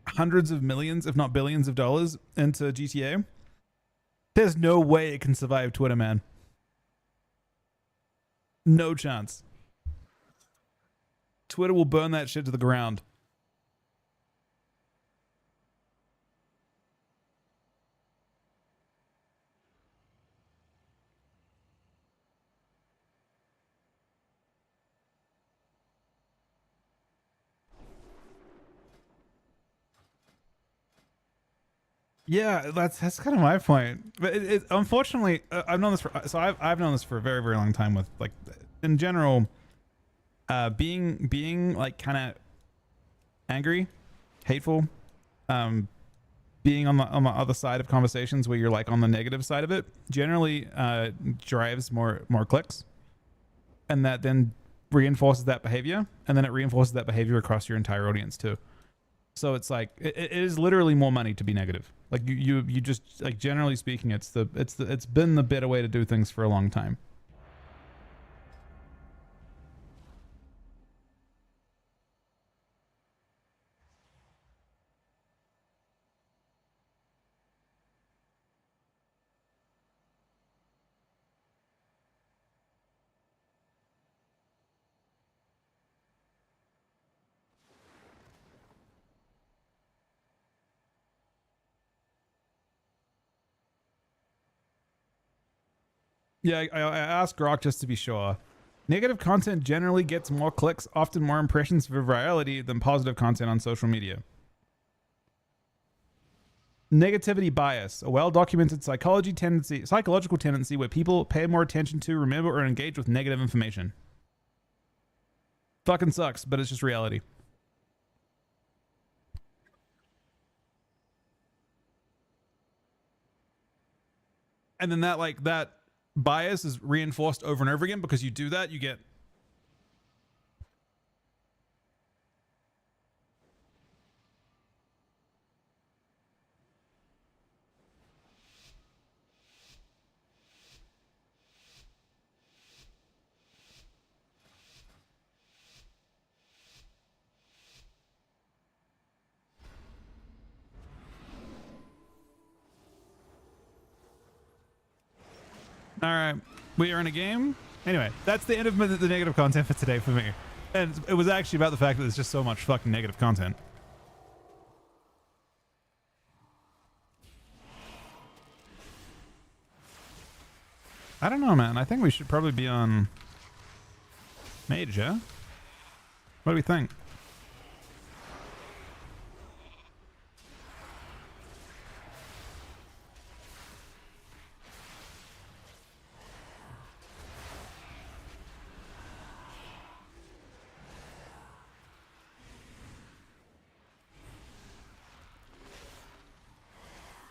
hundreds of millions, if not billions of dollars into GTA, there's no way it can survive Twitter, man. No chance. Twitter will burn that shit to the ground. Yeah, that's kind of my point. But unfortunately, I've known this I've known this for a very, very long time. With like in general, being like kind of angry, hateful, being on the other side of conversations where you're like on the negative side of it, generally drives more clicks, and that then reinforces that behavior, and then it reinforces that behavior across your entire audience too. So it's like it is literally more money to be negative. Like you just like generally speaking, it's been the better way to do things for a long time. Yeah, I asked Grok just to be sure. Negative content generally gets more clicks, often more impressions for virality than positive content on social media. Negativity bias, a well-documented psychological tendency where people pay more attention to, remember, or engage with negative information. Fucking sucks, but it's just reality. And then that bias is reinforced over and over again because you do that, you get all right. We are in a game. Anyway, that's the end of the negative content for today for me. And it was actually about the fact that there's just so much fucking negative content. I don't know, man. I think we should probably be on Mage, yeah? What do we think?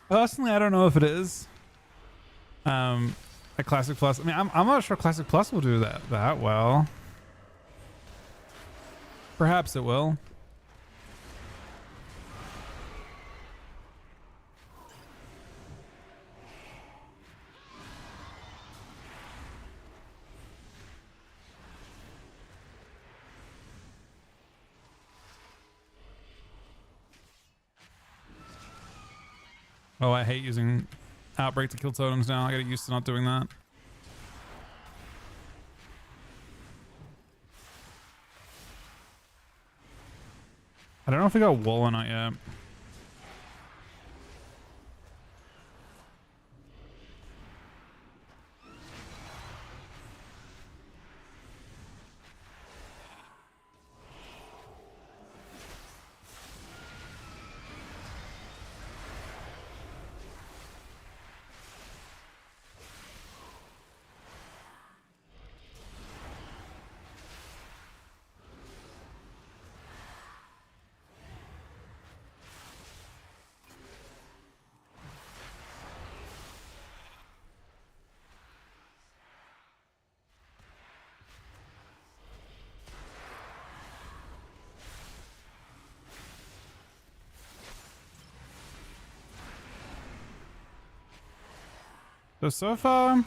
Personally, I don't know if it is. A Classic Plus. I mean, I'm not sure Classic Plus will do that well. Perhaps it will. Oh, I hate using Outbreak to kill totems now. I gotta get used to not doing that. I don't know if we got Wall or not yet. So far,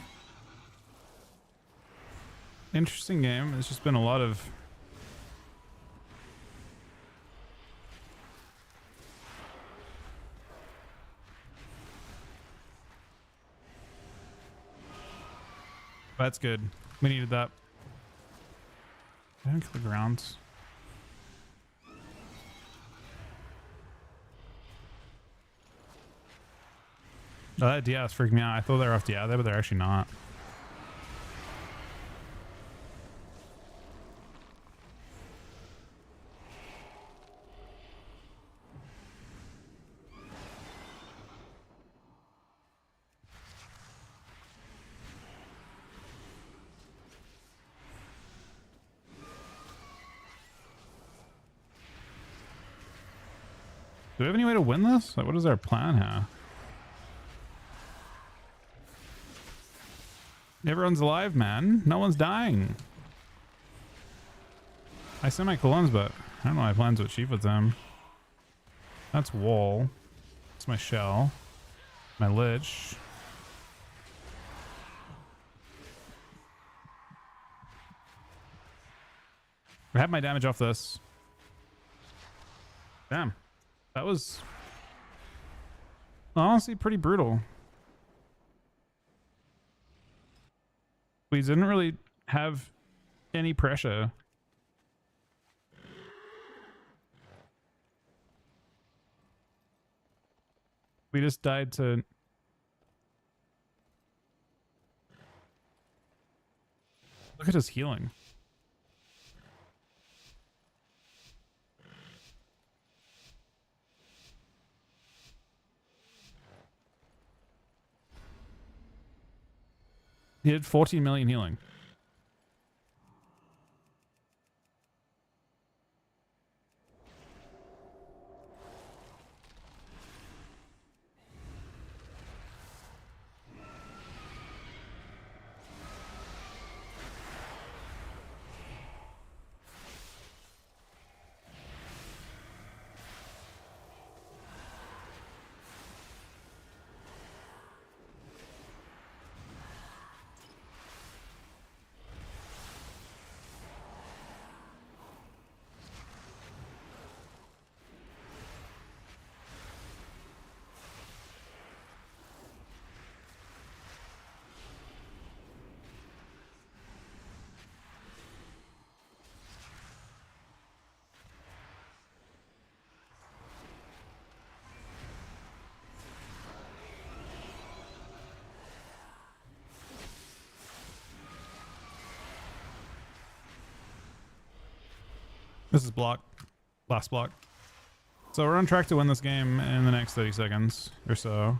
interesting game. It's just been a lot of that's good. We needed that. I didn't kill the grounds. Oh, that DS freaked me out. I thought they were off DI there, but they're actually not. Do we have any way to win this? Like, what is our plan here? Everyone's alive, man. No one's dying. I semi-colons, but I don't know my plans to achieve with them. That's Wall. That's my Shell. My Lich. I have my damage off this. Damn. That was honestly pretty brutal. We didn't really have any pressure. We just died to Look at his healing. He did 14 million healing. This is block. Last block. So we're on track to win this game in the next 30 seconds or so.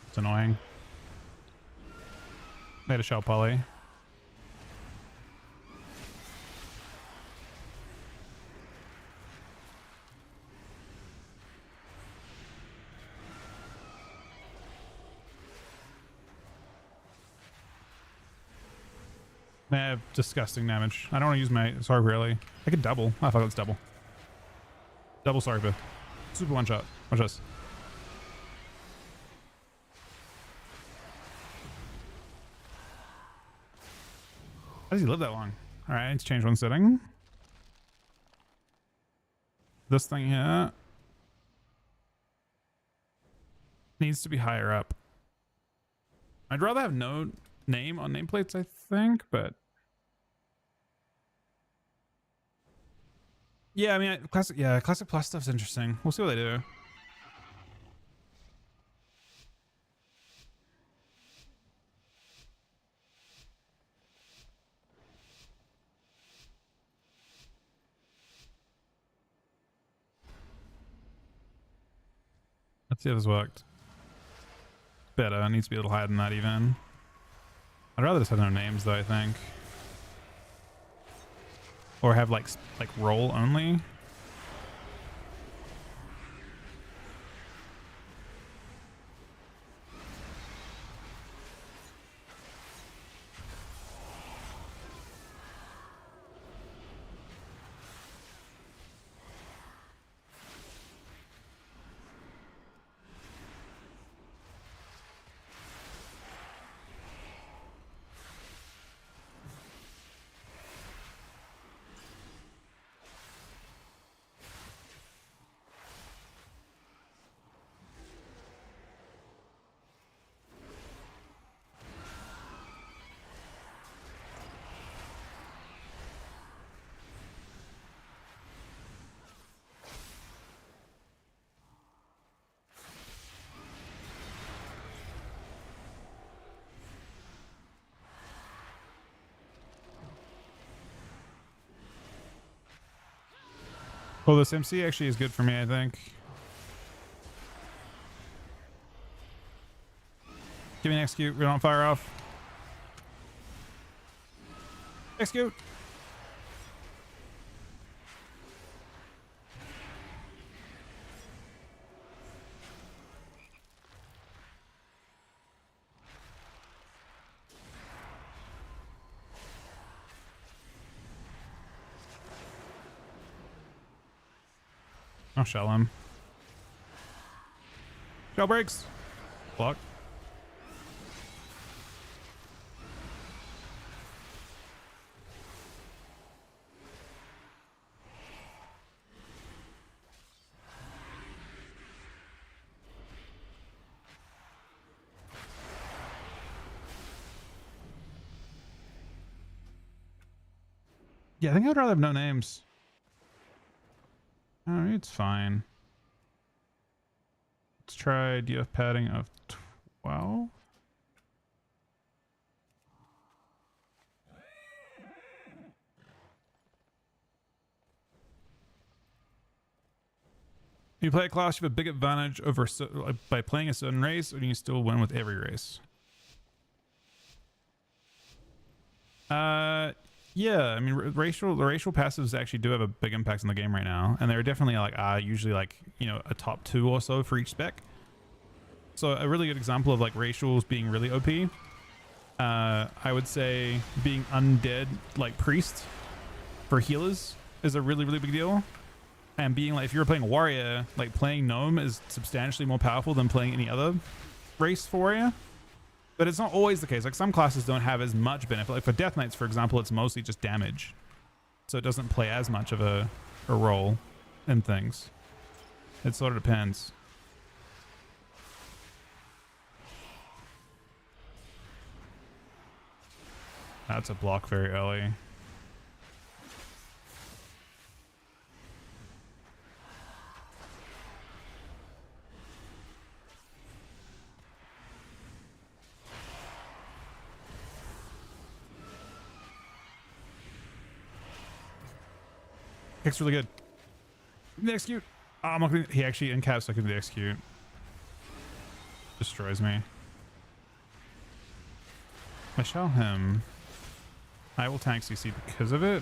It's annoying. Made a shell poly. They have disgusting damage. I don't want to use my Sarg really. I could double. I thought it's double. Double Sarg. Super one shot. Watch this. How does he live that long? Alright, let's change one setting. This thing here needs to be higher up. I'd rather have no name on nameplates, I think, but yeah, I mean, classic plus stuff's interesting. We'll see what they do. Let's see if this worked. Better. It needs to be a little higher than that even. I'd rather just have no names though, I think. Or have like roll only. Well, this MC actually is good for me, I think. Give me an execute. We don't fire off. Execute. I'll shell him. Shell breaks. Block. Yeah, I think I'd rather have no names. Oh, it's fine. Let's try DF padding of 12. You play a class, you have a big advantage over by playing a certain race, or you can still win with every race. Yeah, I mean, the racial passives actually do have a big impact on the game right now, and they're definitely like usually like, you know, a top 2 or so for each spec. So a really good example of like racials being really OP, I would say being undead like priest for healers is a really big deal. And being like, if you're playing a warrior, like playing gnome is substantially more powerful than playing any other race for warrior. But it's not always the case. Like some classes don't have as much benefit. Like for Death Knights, for example, it's mostly just damage. So it doesn't play as much of a role in things. It sort of depends. That's a block very early. Kick's really good. The execute. Oh, I'm not gonna, he actually in caps I can the execute. Destroys me. I shall him. I will tank CC because of it.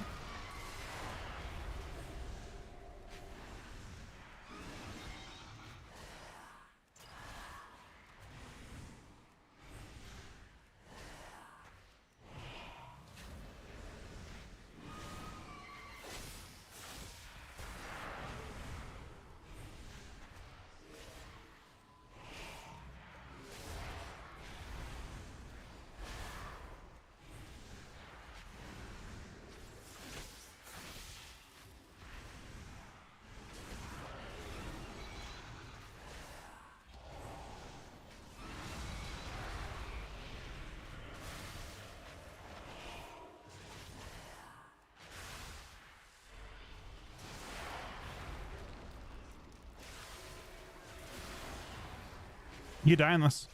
You die in this.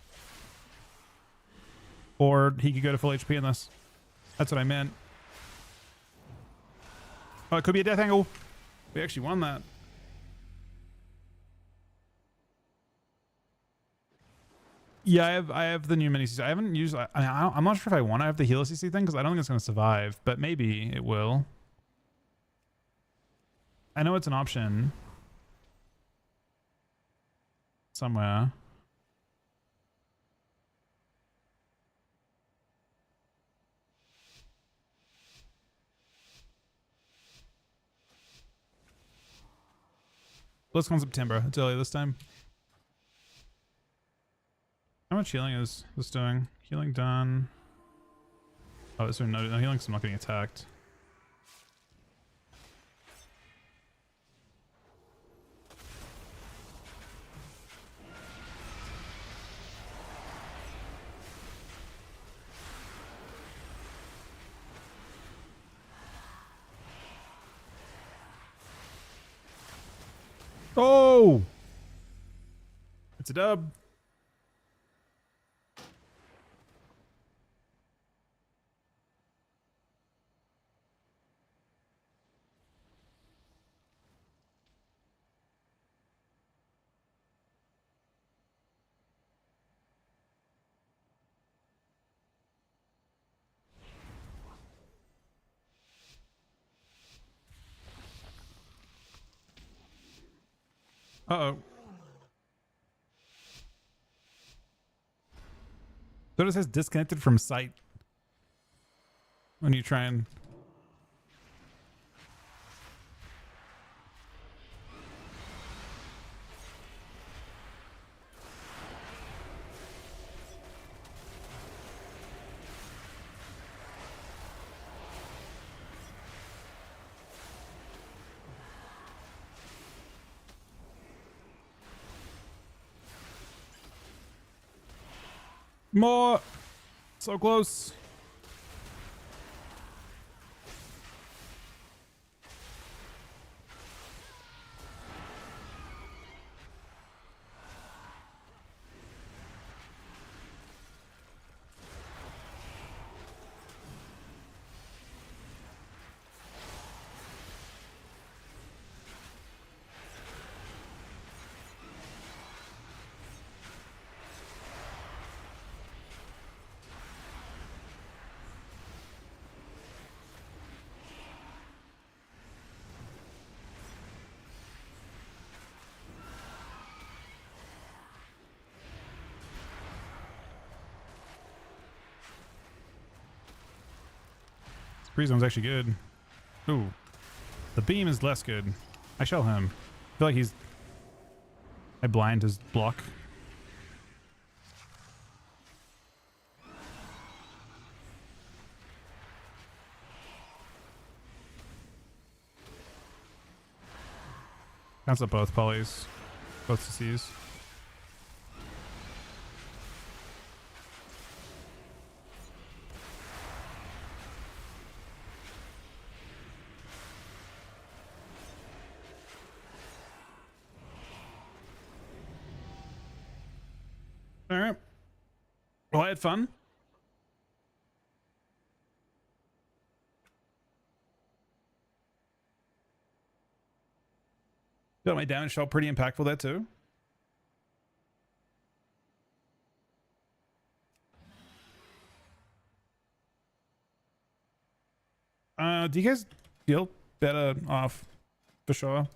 Or he could go to full HP in this. That's what I meant. Oh, it could be a death angle. We actually won that. Yeah, I have the new mini CC. I haven't used. I'm not sure if I want to have the healer CC thing because I don't think it's going to survive. But maybe it will. I know it's an option somewhere. BlizzCon September. It's early this time. How much healing is this doing? Healing done. Oh, is there no healing? So I'm not getting attacked. Oh! It's a dub. Uh-oh. So it says disconnected from site when you try and... More! So close. Free zone's actually good. Ooh. The beam is less good. I shell him. I feel like he's... I blind his block. Cancel both polys. Both CCs. Alright. Well, I had fun. Feel like my damage felt pretty impactful there too. Do you guys feel better off for sure?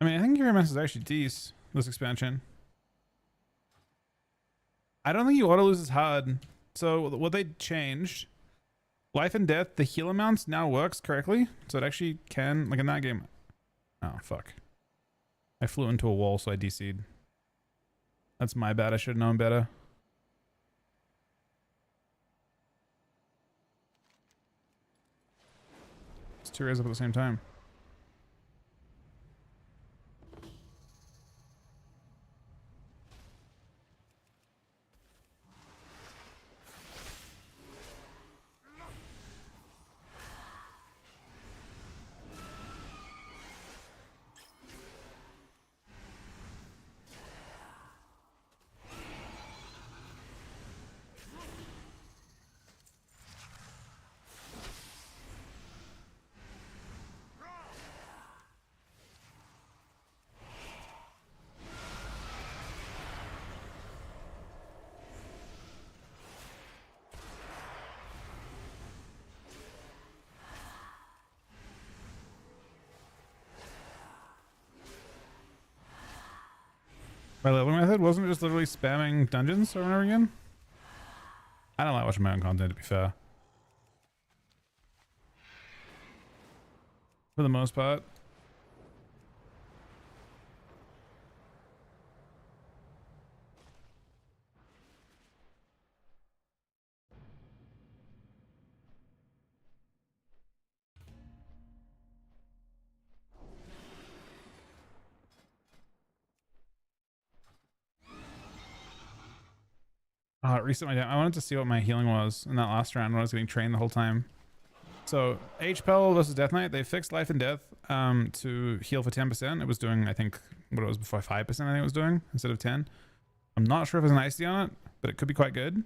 I mean, I think UMS is actually decent, this expansion. I don't think you auto lose as hard. So what they changed, life and death, the heal amounts now works correctly. So it actually can, like in that game. Oh, fuck. I flew into a wall, so I DC'd. That's my bad. I should have known better. It's two rays up at the same time. My leveling method wasn't just literally spamming dungeons over and over again. I don't like watching my own content, to be fair. For the most part. It reset my damage. I wanted to see what my healing was in that last round when I was getting trained the whole time. So HPEL versus Death Knight, they fixed life and death to heal for 10%. It was doing, I think, what it was before, 5% I think it was doing instead of 10. I'm not sure if there's an IC on it, but it could be quite good.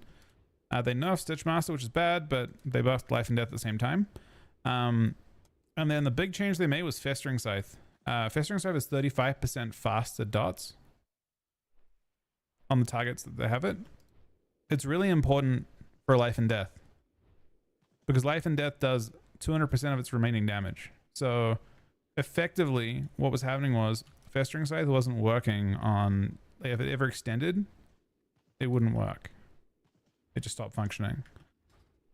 They nerfed Stitch Master, which is bad, but they buffed life and death at the same time. And then the big change they made was Festering Scythe. Festering Scythe is 35% faster dots on the targets that they have it. It's really important for life and death because life and death does 200% of its remaining damage. So effectively what was happening was Festering Scythe wasn't working on, like, if it ever extended, it wouldn't work. It just stopped functioning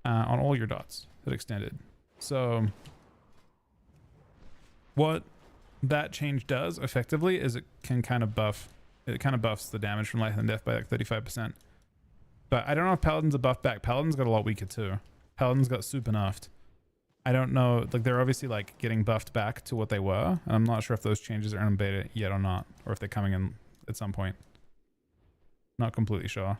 on all your dots that extended. So what that change does effectively is it can kind of buffs the damage from life and death by like 35%. But I don't know if Paladins are buffed back. Paladins got a lot weaker too. Paladins got super nerfed. I don't know, like they're obviously like getting buffed back to what they were. And I'm not sure if those changes are in beta yet or not, or if they're coming in at some point. Not completely sure.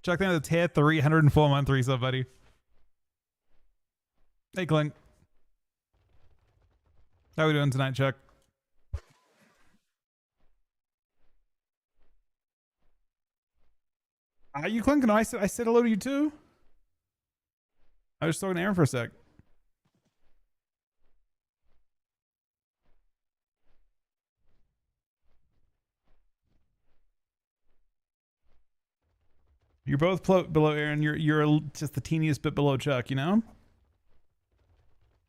Chuck down the tier 304 month resub, buddy. Hey, Clink. How we doing tonight, Chuck? Are you Clink? No, I said hello to you too. I was just talking to Aaron for a sec. You're both below Aaron. You're just the teeniest bit below Chuck, you know?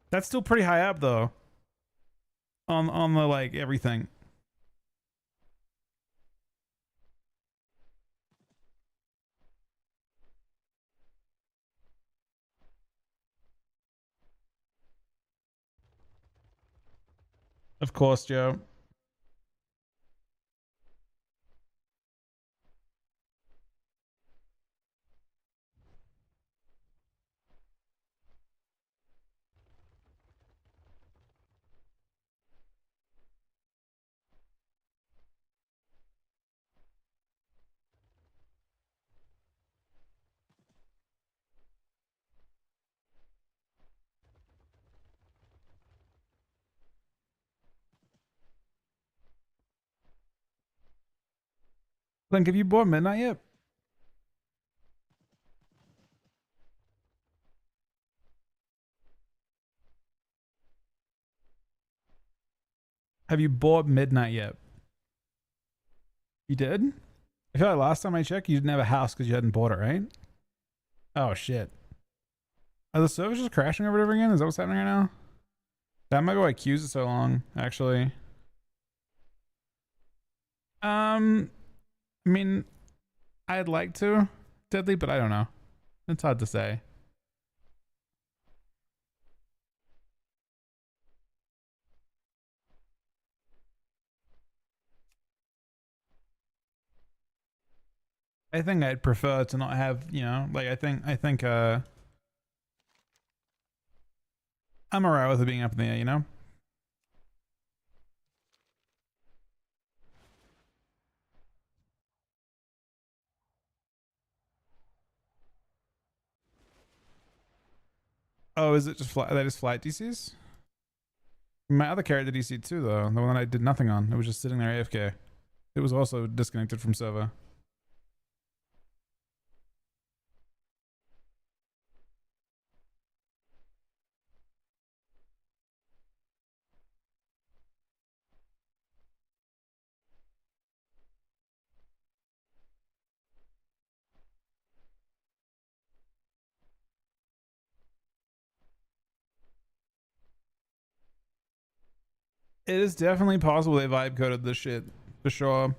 That's still pretty high up though. On the like everything. Of course, Joe. Clink, have you bought Midnight yet? Have you bought Midnight yet? You did? I feel like last time I checked, you didn't have a house because you hadn't bought it, right? Oh shit. Are the servers just crashing over and over again? Is that what's happening right now? That might be why queues are so long, actually. I mean, I'd like to, Deadly, but I don't know. It's hard to say. I think I'd prefer to not have, you know, like I think I'm alright with it being up in the air, you know? Oh, is it just flight? They just flight DCs? My other character DC too, though. The one that I did nothing on. It was just sitting there AFK. It was also disconnected from server. It is definitely possible they vibe coded this shit. For sure.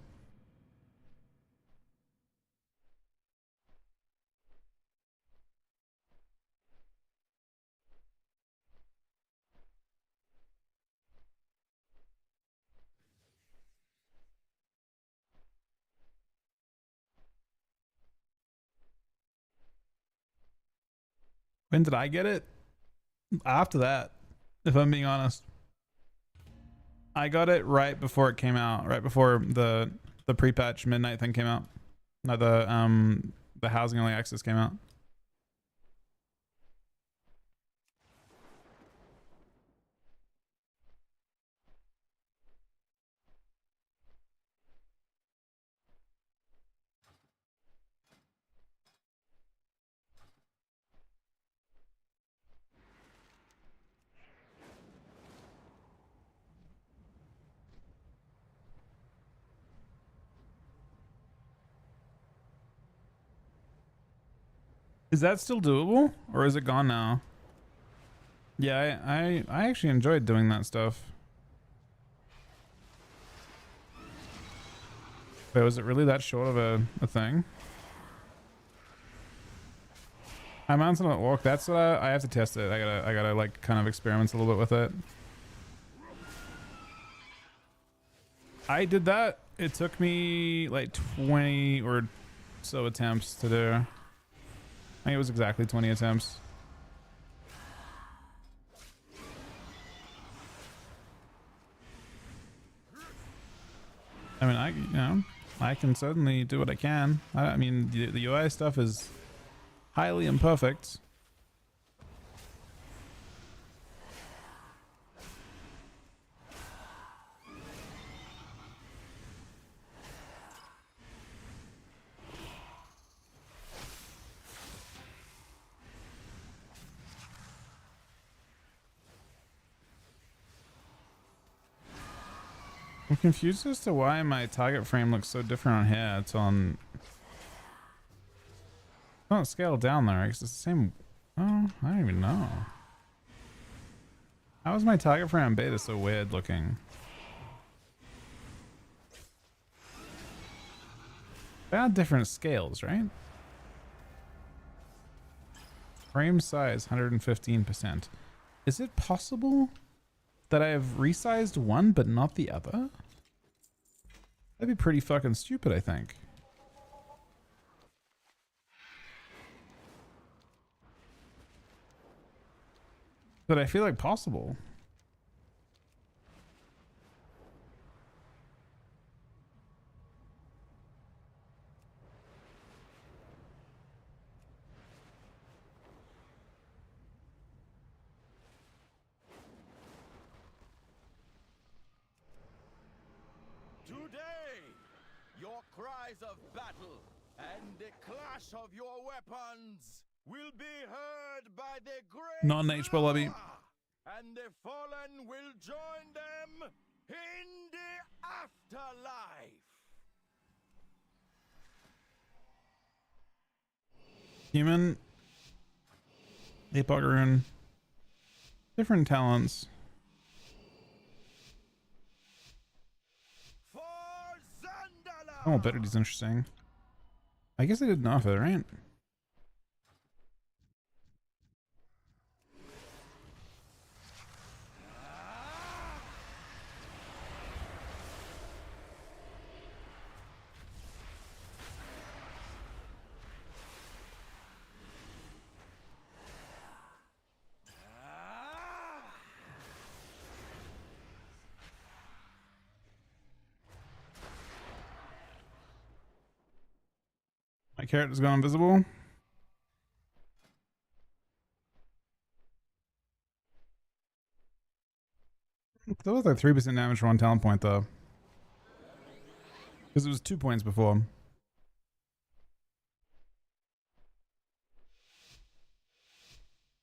When did I get it? After that, if I'm being honest. I got it right before it came out, right before the pre-patch midnight thing came out. No, the housing only access came out. Is that still doable, or is it gone now? Yeah, I actually enjoyed doing that stuff. Wait, was it really that short of a thing? I mounted an orc. That's what I have to test it. I gotta like kind of experiment a little bit with it. I did that. It took me like 20 or so attempts to do. I think it was exactly 20 attempts. I mean, you know, I can certainly do what I can. I mean, the UI stuff is highly imperfect. I'm confused as to why my target frame looks so different on here. It's on... Don't scale down there, because it's the same... Oh, I don't even know. How is my target frame on beta so weird looking? They are different scales, right? Frame size, 115%. Is it possible that I have resized one but not the other? That'd be pretty fucking stupid, I think. But I feel like possible. Today, your cries of battle and the clash of your weapons will be heard by the great Not an H-Ball lobby. and the fallen will join them in the afterlife. Human. Epoch rune. Different talents. For Zandala! Oh, ability's interesting. I guess I didn't know of it, right? My character's gone invisible. That was like 3% damage for one talent point though. Because it was 2 points before.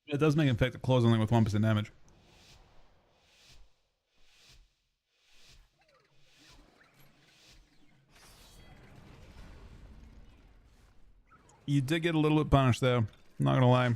It does make infected claws only with 1% damage. You did get a little bit punished though, not gonna lie.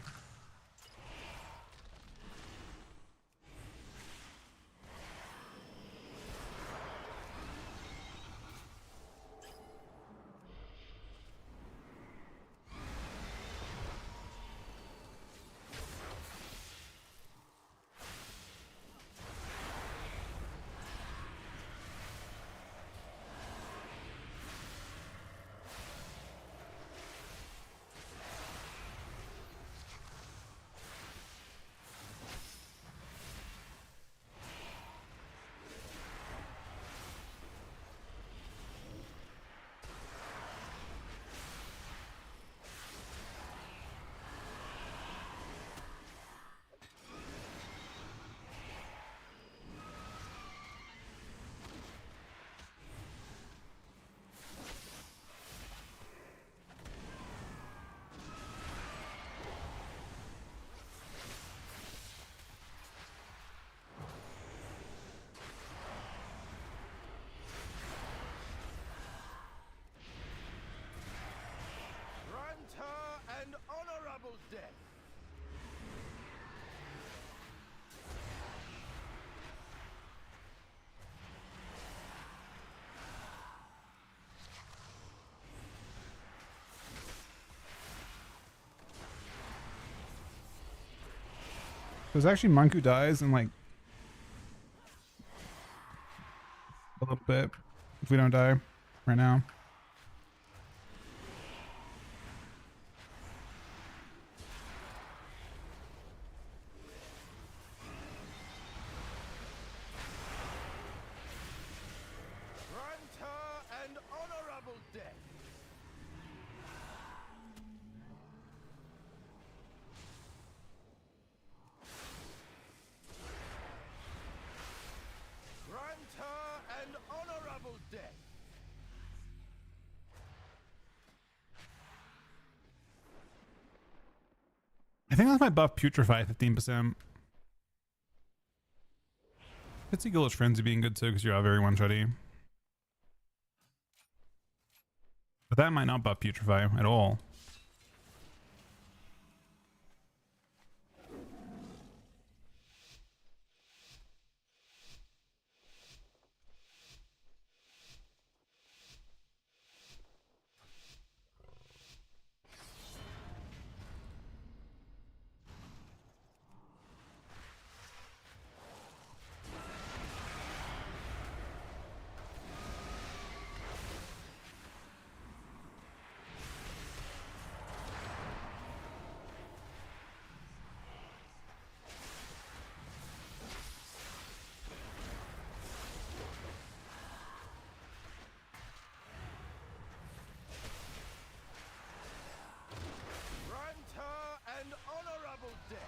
Grant her an honorable death. There's actually Monk who dies in like a little bit if we don't die right now. Grant her an honorable honorable death. I think that's my buff putrefy 15%. Could see Ghoulish Frenzy being good too because you're very one-shotty. But that might not buff putrefy at all. And honorable death.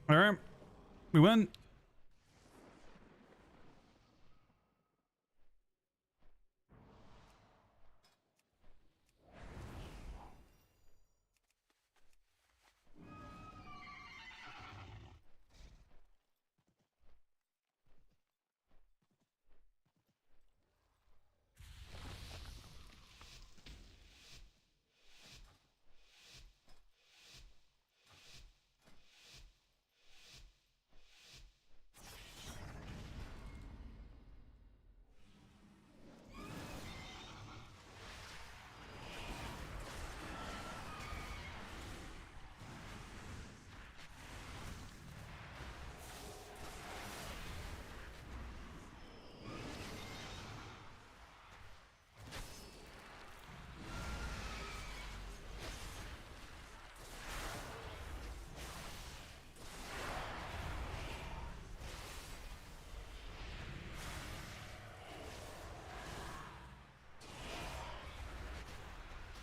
All right, we win.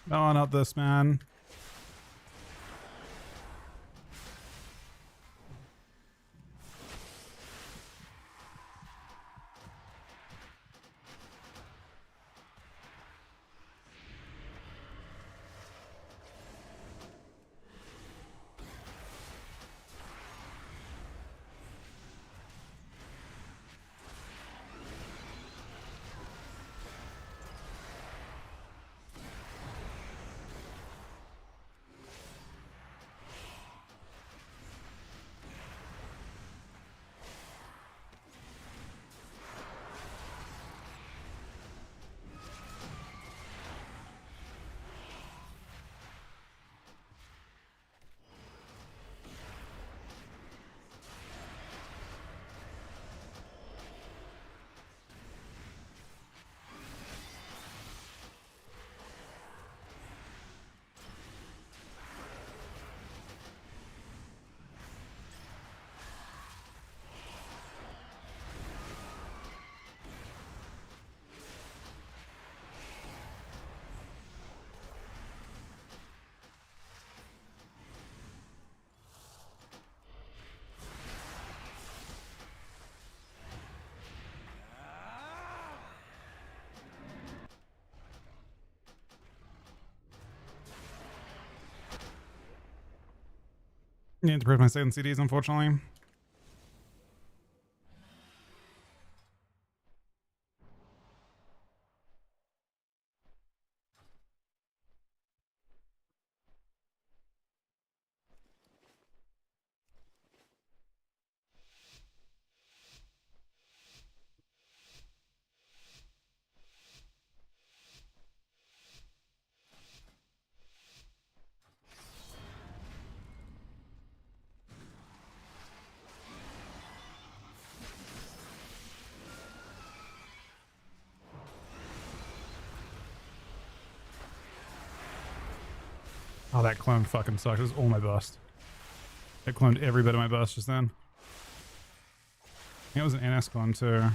No, not this, man. Need to prove my second CDs, unfortunately. Oh, that clone fucking sucks. It was all my bust. It cloned every bit of my bust just then. I think it was an NS clone too.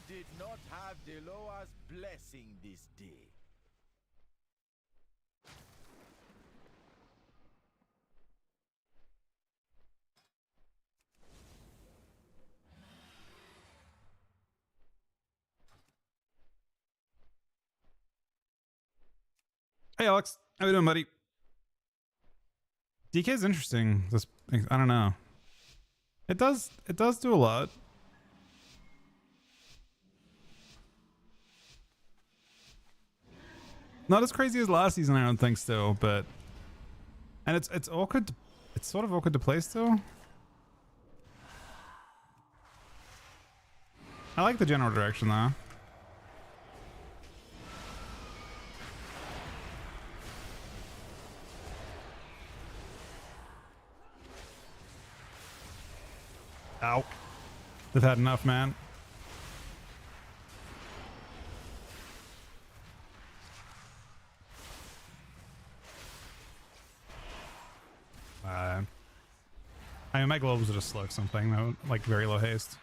Did not have Deloa's blessing this day. Hey Alex, how you doing, buddy? DK is interesting. This, I don't know. It does do a lot. Not as crazy as last season, I don't think, still, but and it's awkward. It's sort of awkward to play still. I like the general direction though. Ow. They've had enough, man. I mean, my globes are just slow something though, like very low haste.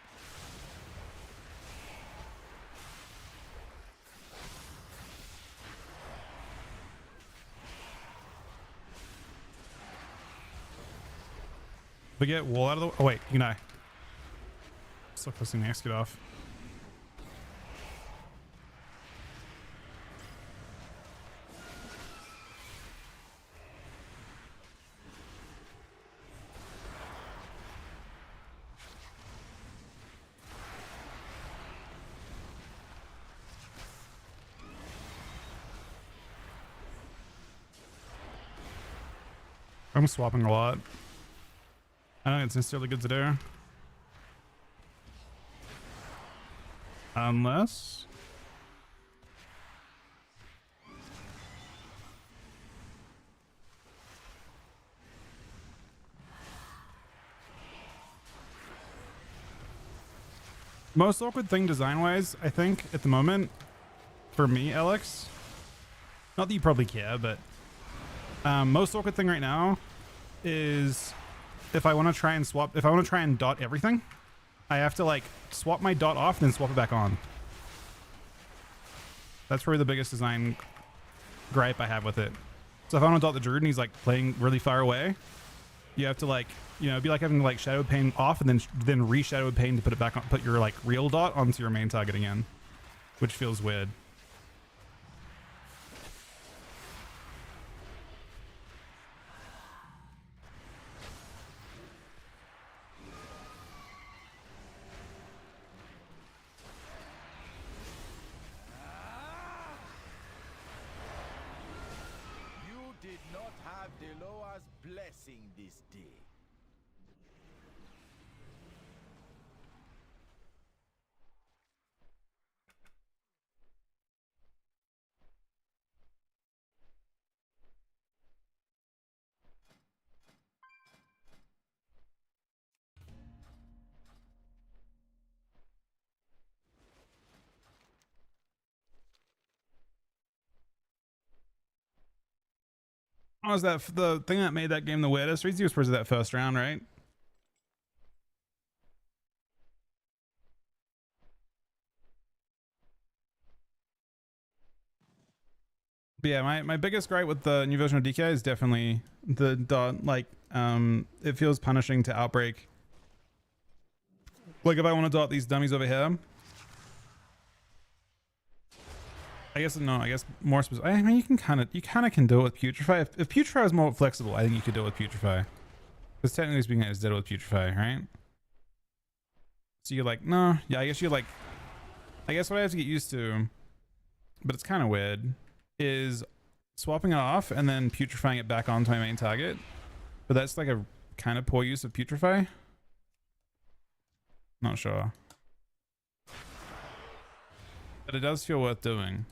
We get wall out of the. Oh wait, you know. Still posting the execute off. I'm swapping a lot. I don't think it's necessarily good to do. Unless... Most awkward thing design-wise, I think, at the moment, for me, Alex, Not that you probably care, but most awkward thing right now is if I want to try and swap, if I want to try and dot everything, I have to like swap my dot off and then swap it back on. That's probably the biggest design gripe I have with it. So if I want to dot the druid and he's like playing really far away, you have to like, you know, it'd be like having like shadow pane off and then re-shadow pane to put it back on, put your like real dot onto your main target again, which feels weird. You did not have Deloa's blessing this day. Oh, was that the thing that made that game the weirdest? Reezy was that first round, right? But yeah, my biggest gripe with the new version of DK is definitely the dot. Like, it feels punishing to Outbreak. Like if I want to dot these dummies over here, I guess no. I guess more specific. I mean, you kind of can do it with Putrefy. If Putrefy is more flexible, I think you could do it with Putrefy. Because technically speaking, it's dead with Putrefy, right? So you're like, no, yeah. I guess you're like, I guess what I have to get used to, but it's kind of weird, is swapping it off and then putrefying it back onto my main target. But that's like a kind of poor use of Putrefy. Not sure. But it does feel worth doing.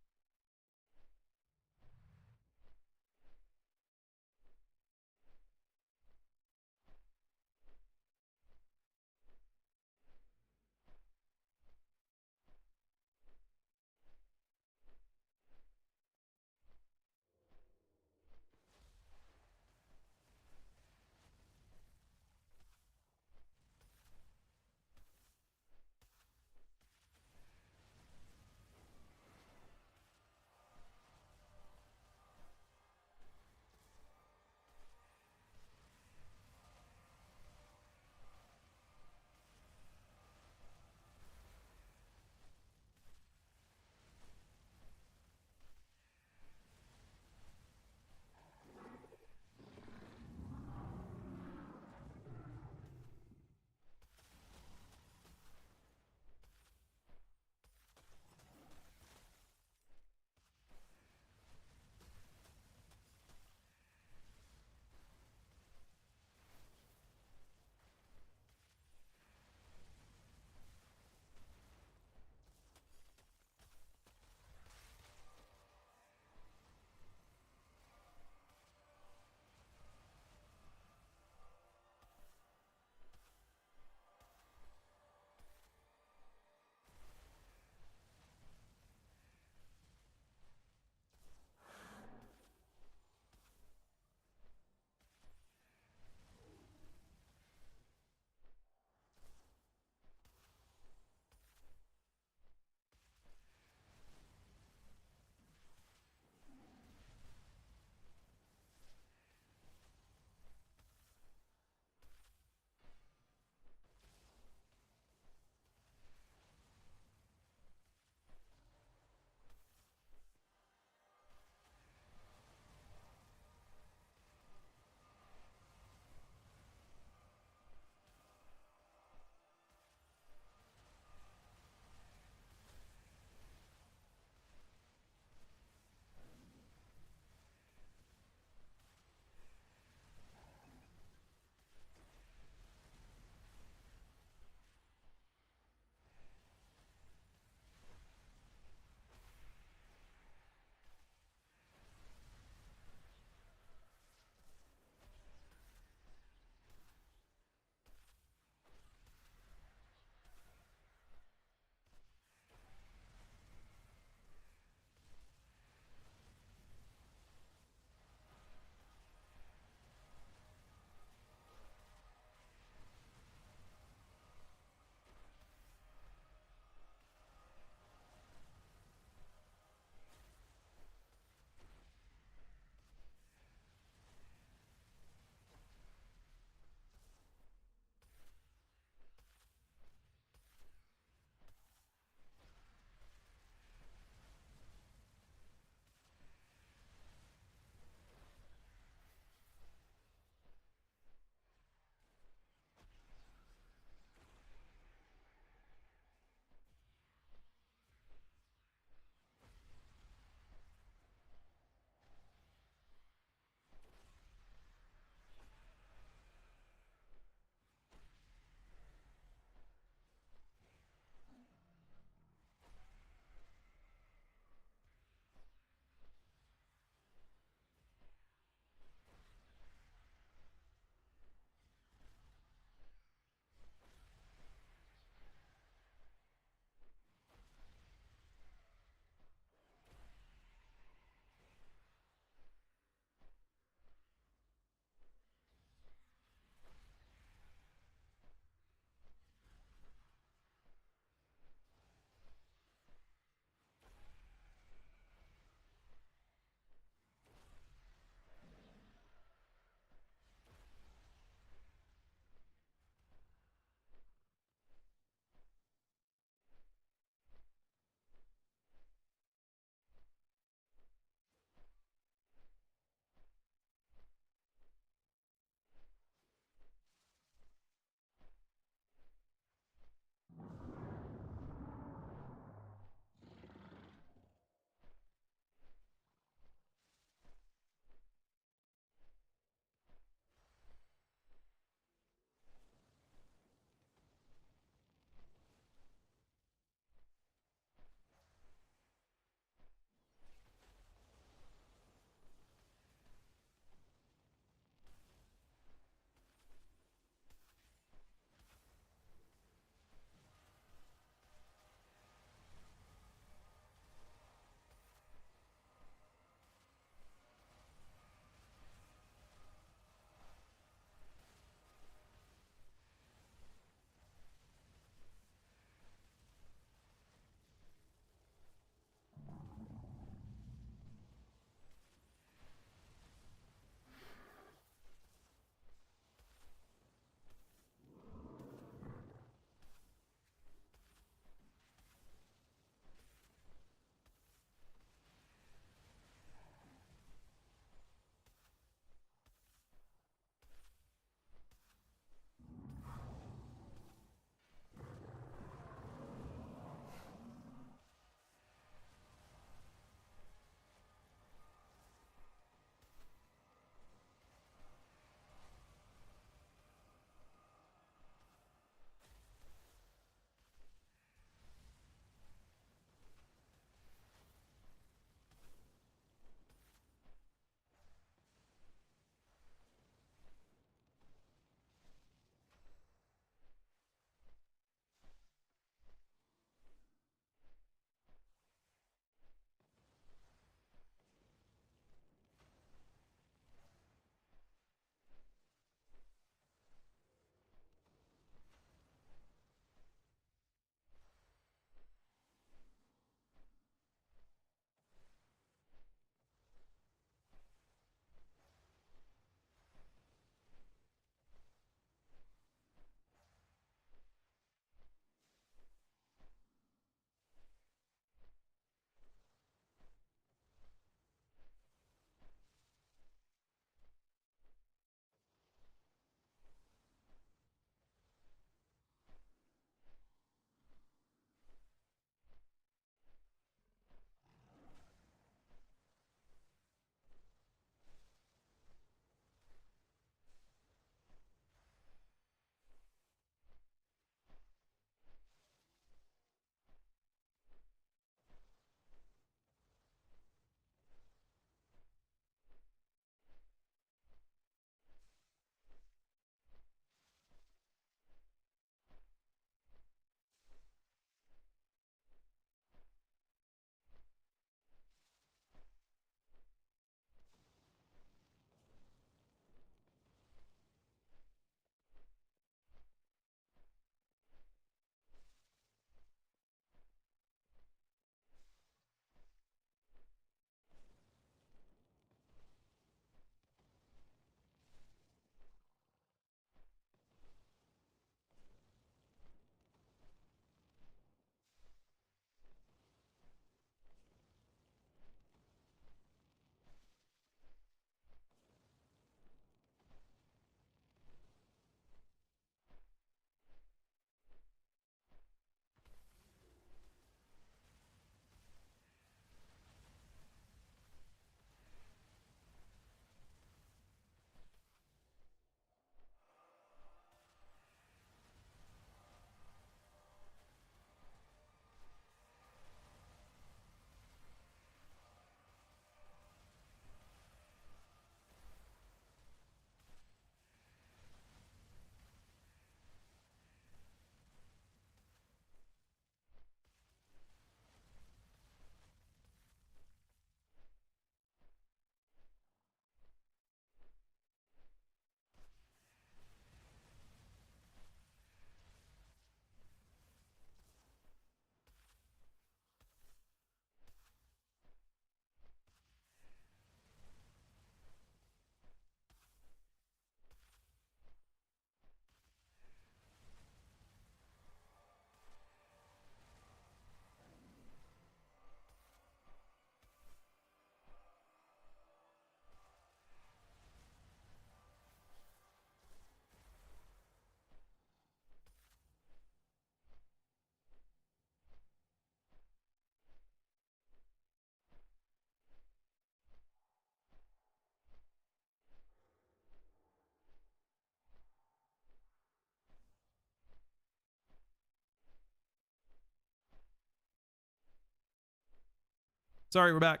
Sorry, we're back.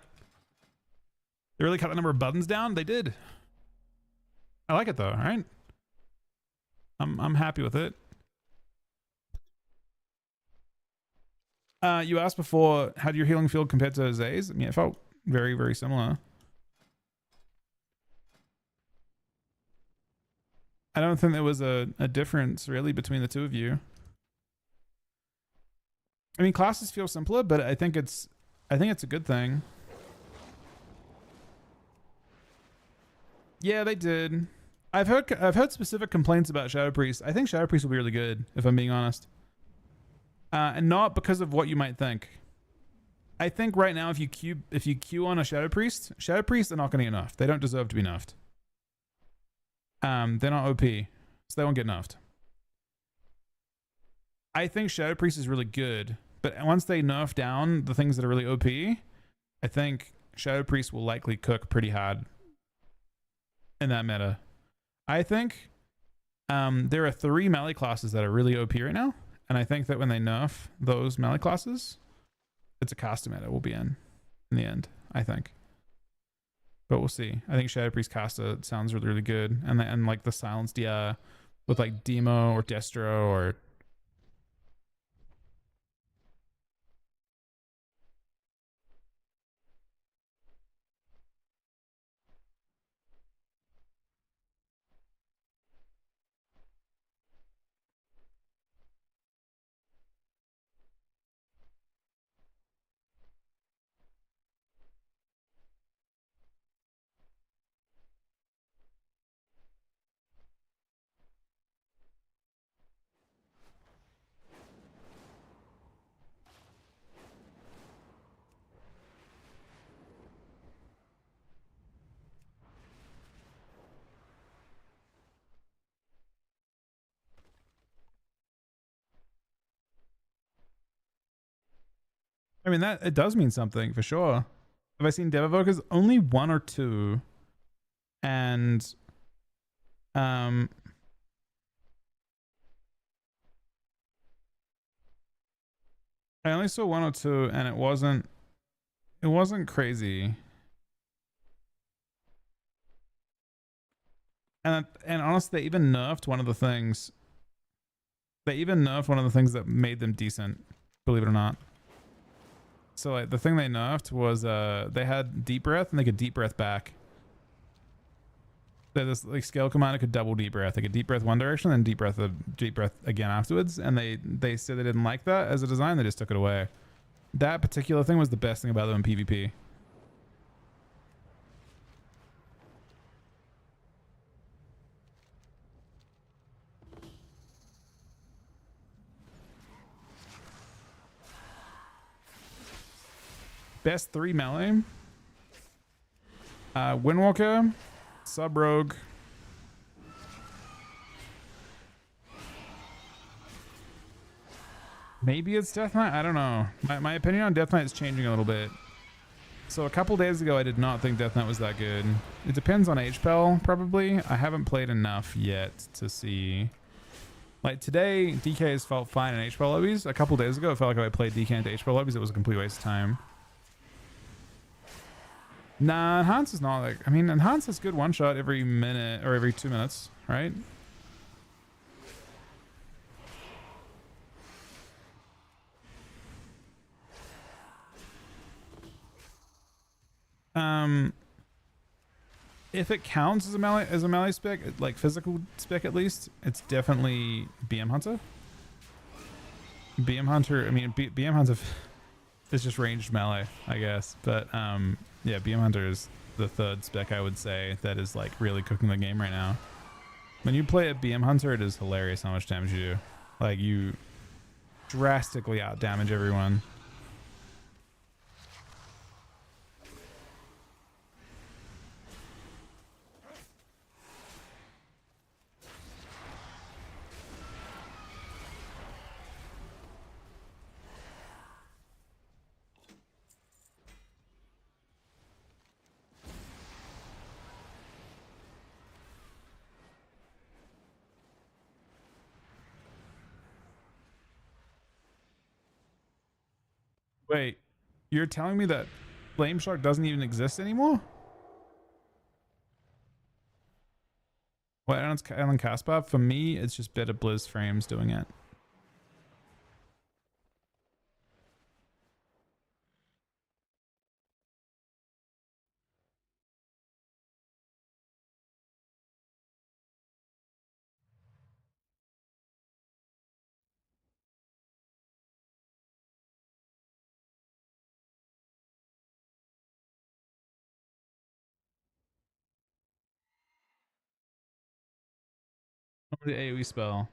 They really cut the number of buttons down? They did. I like it though, alright? I'm happy with it. You asked before, how do your healing feel compared to Zay's? I mean, it felt very, very similar. I don't think there was a difference really between the two of you. I mean, classes feel simpler, but I think it's a good thing. Yeah, they did. I've heard specific complaints about Shadow Priest. I think Shadow Priest will be really good, if I'm being honest. And not because of what you might think. I think right now, if you queue on a Shadow Priest are not going to get nuffed. They don't deserve to be nuffed. They're not OP, so they won't get nuffed. I think Shadow Priest is really good, but once they nerf down the things that are really OP, I think Shadow Priest will likely cook pretty hard in that meta. I think there are 3 melee classes that are really OP right now, and I think that when they nerf those melee classes, it's a casta meta we'll be in the end, I think. But we'll see. I think Shadow Priest casta sounds really, really good, and like the silenced with like Demo or Destro or I mean, that it does mean something for sure. Have I seen dev evokers? Only 1 or 2. And I only saw 1 or 2 and it wasn't crazy. And honestly, they even nerfed one of the things. They even nerfed one of the things that made them decent, believe it or not. So like the thing they nerfed was they had deep breath and they could deep breath back. This like scale command could double deep breath. They could deep breath one direction and deep breath again afterwards. And they said they didn't like that as a design. They just took it away. That particular thing was the best thing about them in PvP. Best 3 melee. Windwalker, Sub Rogue. Maybe it's Death Knight. I don't know. My opinion on Death Knight is changing a little bit. So a couple days ago, I did not think Death Knight was that good. It depends on HPL, probably. I haven't played enough yet to see. Like today, DK has felt fine in HPL lobbies. A couple days ago, it felt like if I played DK into HPL lobbies, it was a complete waste of time. Nah, Enhance is not like... I mean, Enhance is good one-shot every minute or every 2 minutes, right? If it counts as a melee spec, like physical spec at least, it's definitely BM Hunter. BM Hunter, I mean, BM Hunter is just ranged melee, I guess. But yeah, BM Hunter is the 3rd spec I would say that is like really cooking the game right now. When you play a BM Hunter, it is hilarious how much damage you do. Like you drastically out damage everyone. Wait, you're telling me that Flame Shock doesn't even exist anymore? What, Alan Caspar? For me, it's just better Blizz frames doing it. What the AoE spell?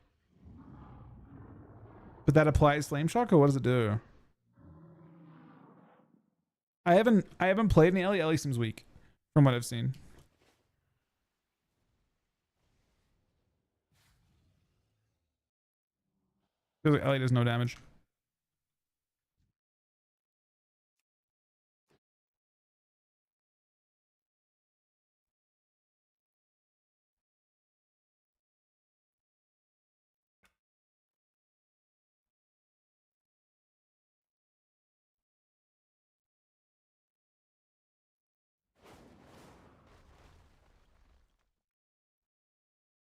But that applies Flame Shock, or what does it do? I haven't played any Ellie. Ellie seems weak, from what I've seen. Feels like Ellie does no damage.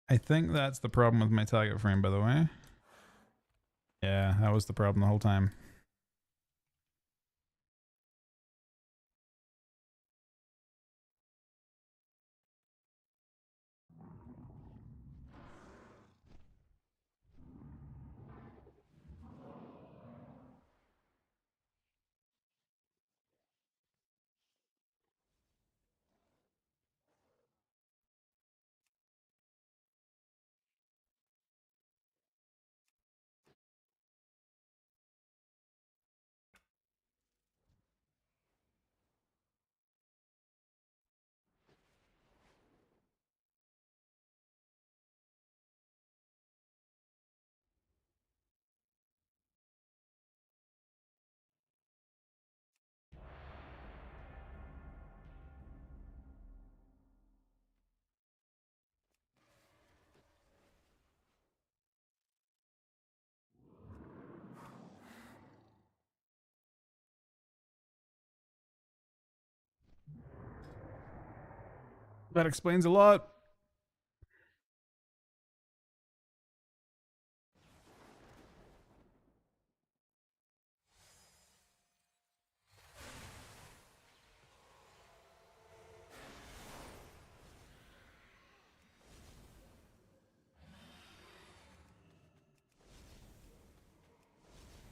I think that's the problem with my target frame, by the way. Yeah, that was the problem the whole time. That explains a lot.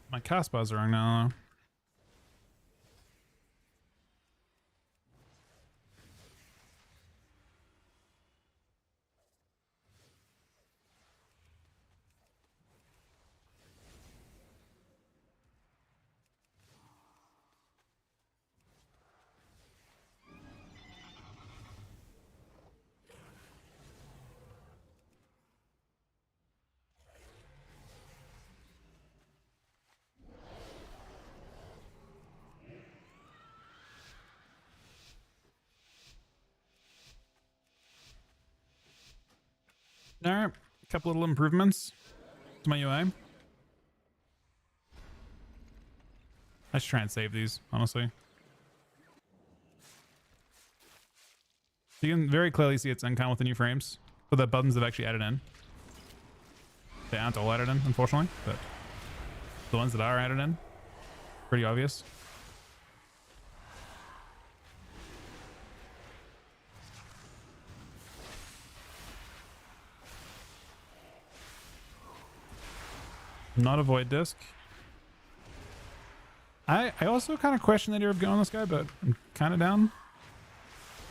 My cast bars are wrong now. All right, a couple little improvements to my UI. I should try and save these, honestly. You can very clearly see it's income with the new frames. So the buttons have actually added in. They aren't all added in, unfortunately, but the ones that are added in, pretty obvious. Not a void disc. I also kind of question the idea of going on this guy, but I'm kind of down.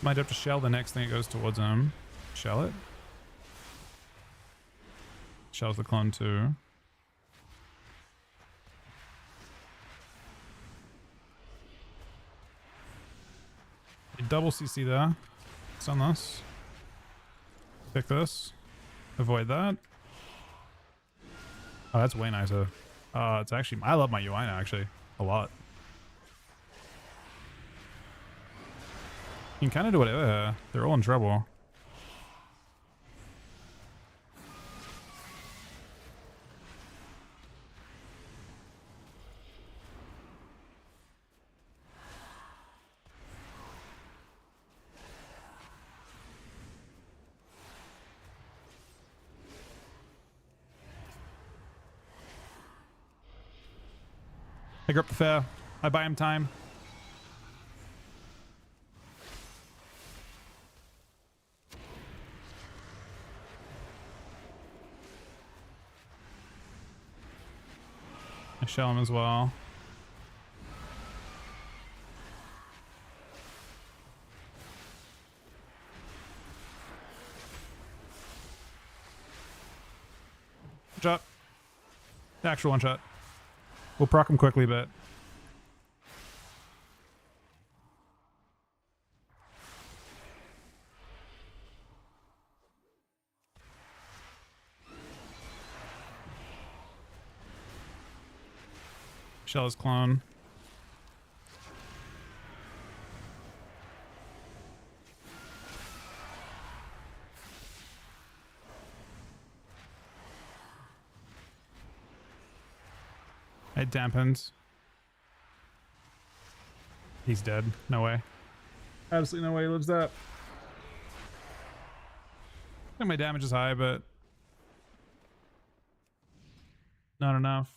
Might have to shell the next thing it goes towards him. Shell it. Shells the clone too. Double CC there. Stun this. Pick this. Avoid that. Oh, that's way nicer. It's actually, I love my UI now, actually. A lot. You can kind of do whatever here. They're all in trouble. I grip the fair. I buy him time. I shell him as well. Shot. The actual one shot. We'll proc him quickly, but shell his clone. It dampens. He's dead. No way. Absolutely no way he lives that. I think my damage is high, but not enough.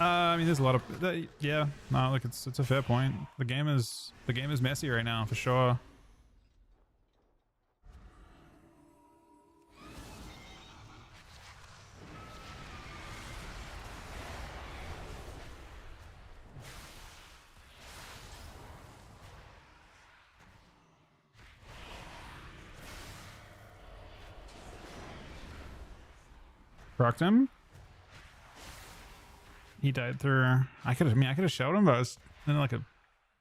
I mean, there's a lot of yeah. No, look, it's a fair point. The game is messy right now for sure. Procced him. He died through. I could have showed him, but I was in like a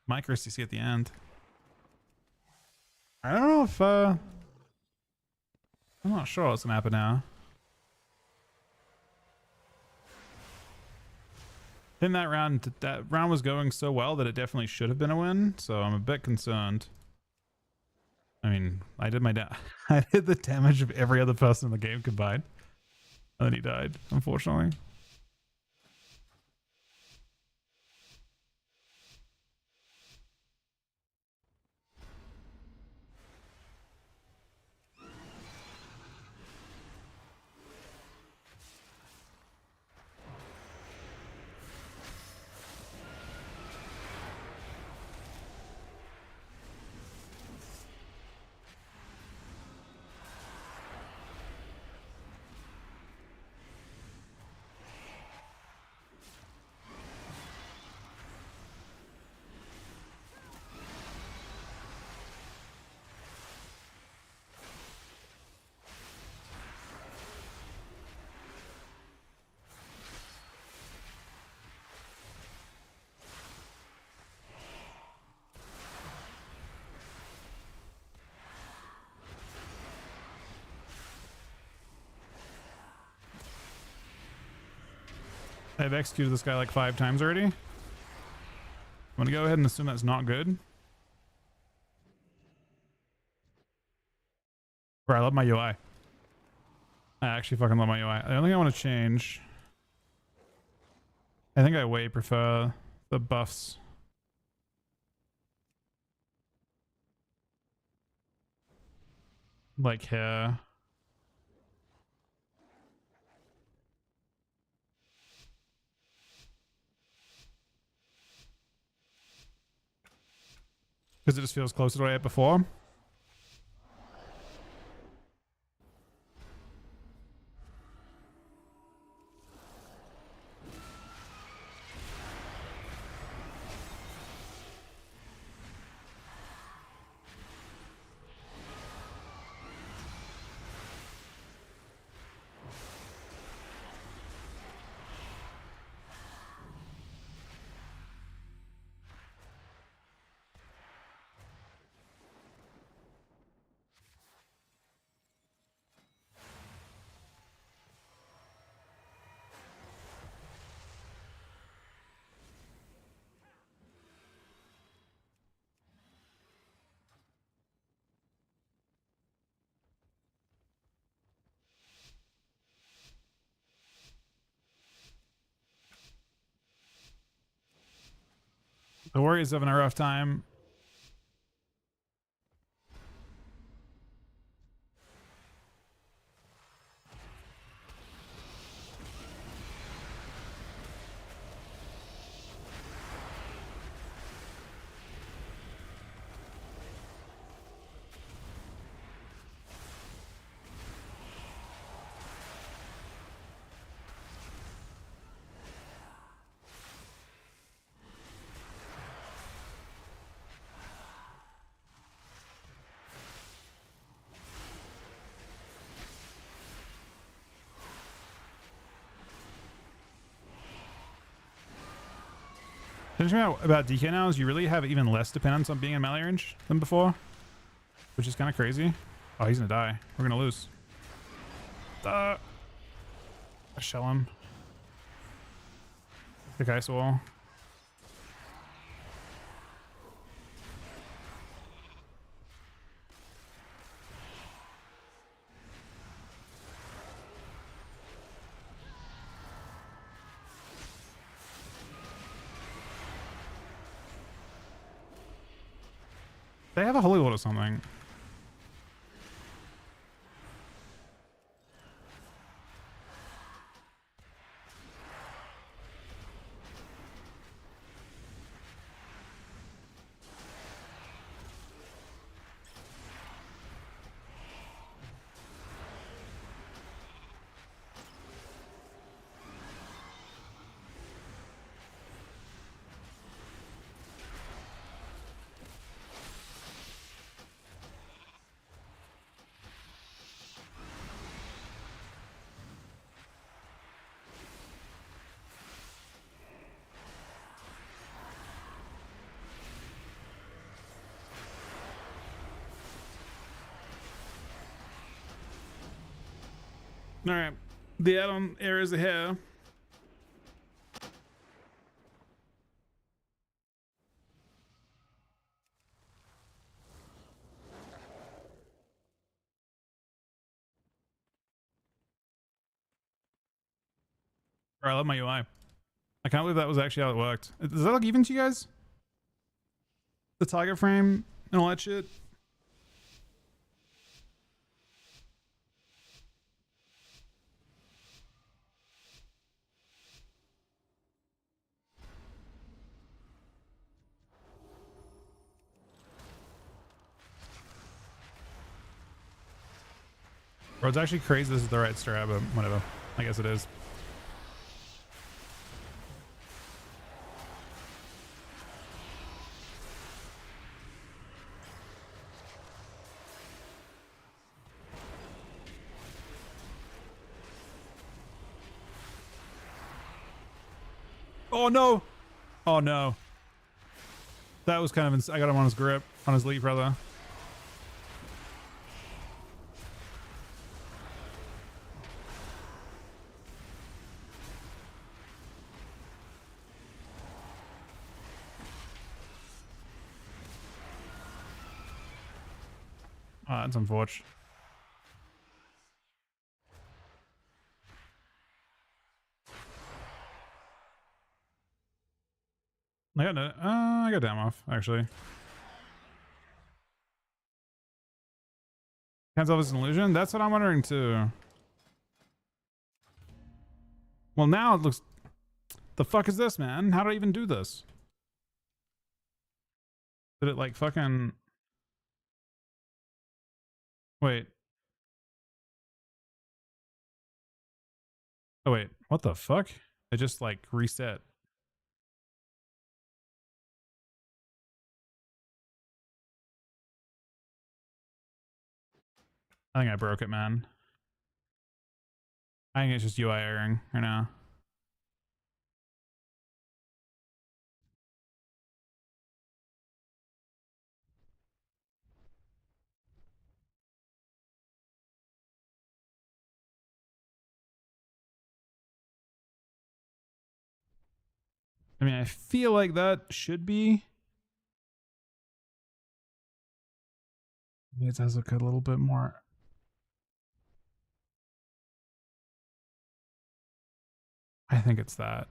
micro CC at the end. I don't know if I'm not sure what's gonna happen now. In that round was going so well that it definitely should have been a win. So I'm a bit concerned. I mean, I did I did the damage of every other person in the game combined, and then he died, unfortunately. I've executed this guy like 5 times already. I'm gonna go ahead and assume that's not good. Bro, I love my UI. I actually fucking love my UI. The only thing I want to change, I think I way prefer the buffs. Like here. Because it just feels closer to what I had before. The Warriors having a rough time. The interesting about DK now is you really have even less dependence on being in melee range than before, which is kind of crazy. Oh, he's gonna die. We're gonna lose. I shell him. The ice wall. They have a holy wall or something. All right, the add-on areas are here. I love my UI. I can't believe that was actually how it worked. Does that look even to you guys? The target frame and all that shit? Bro, it's actually crazy this is the right strat, but whatever. I guess it is. Oh no! Oh no. That was kind of I got him on his grip, on his leaf rather. Ah, that's unfortunate. I got damn off actually. Hands off is an illusion. That's what I'm wondering too. Well, now it looks. The fuck is this, man? How do I even do this? Did it like fucking? Wait. Oh wait, what the fuck? It just like reset. I think I broke it, man. I think it's just UI erroring right now. I mean, I feel like that should be. It does look a little bit more. I think it's that.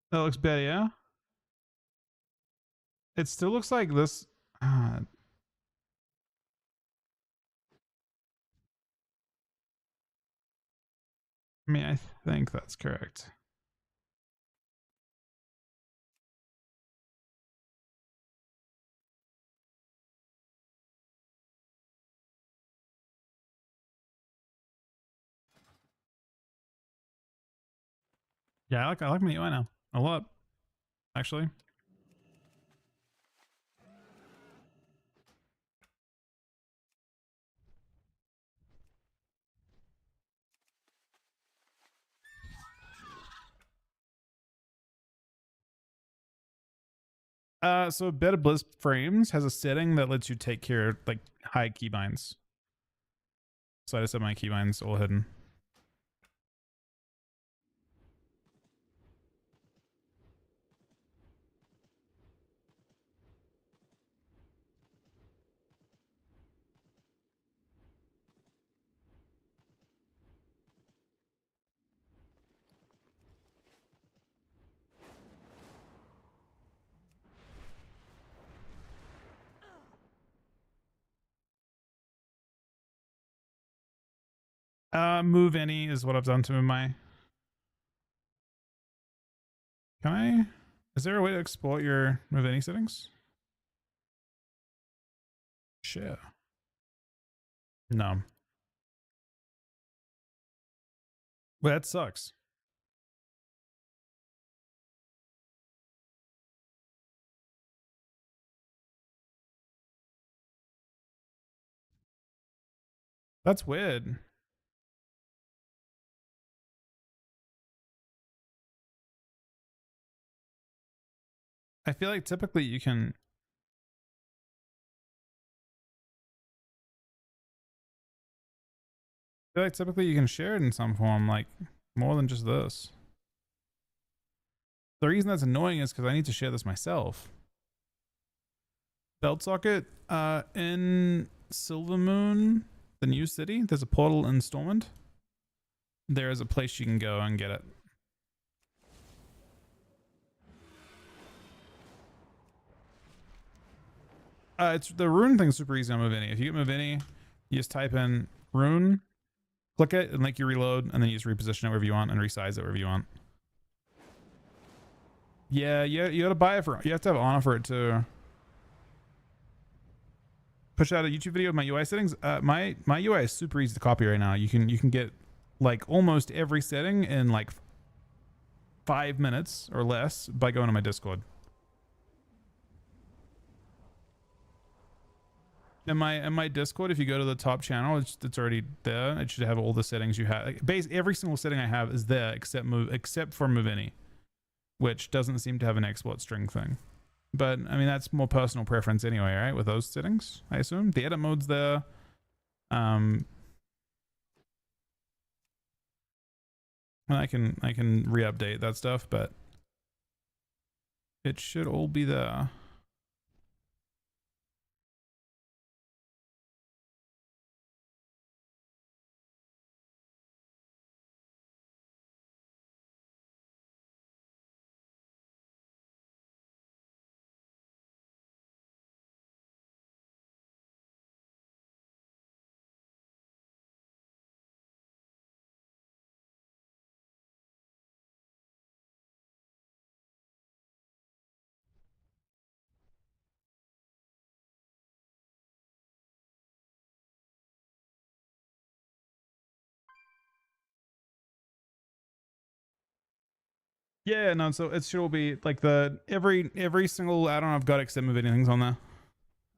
That looks better, yeah? It still looks like this. I mean, I think that's correct. Yeah, I like my UI now a lot, actually. So Beta Bliss Frames has a setting that lets you take care of like high keybinds. So I just have my keybinds all hidden. Move any is what I've done to my. Can I? Is there a way to export your move any settings? Shit. No. Well, that sucks. That's weird. I feel like typically you can. I feel like typically you can share it in some form, like more than just this. The reason that's annoying is because I need to share this myself. Belt socket, in Silvermoon, the new city, there's a portal in Stormwind. There is a place you can go and get it. It's the rune thing's super easy on Move Any. If you get Move Any, you just type in rune, click it, and like you reload, and then you just reposition it wherever you want and resize it wherever you want. Yeah, you gotta buy it for. You have to have honor for it too. Push out a YouTube video with my UI settings. My UI is super easy to copy right now. You can get like almost every setting in like 5 minutes or less by going to my Discord. In my Discord, if you go to the top channel, it's already there. It should have all the settings you have. Like, every single setting I have is there except for Move Any, which doesn't seem to have an export string thing. But I mean, that's more personal preference anyway, right? With those settings, I assume the edit mode's there. And I can re-update that stuff, but it should all be there. Yeah, no, so it should all be like the every single add-on I've got except Move Anything's on there.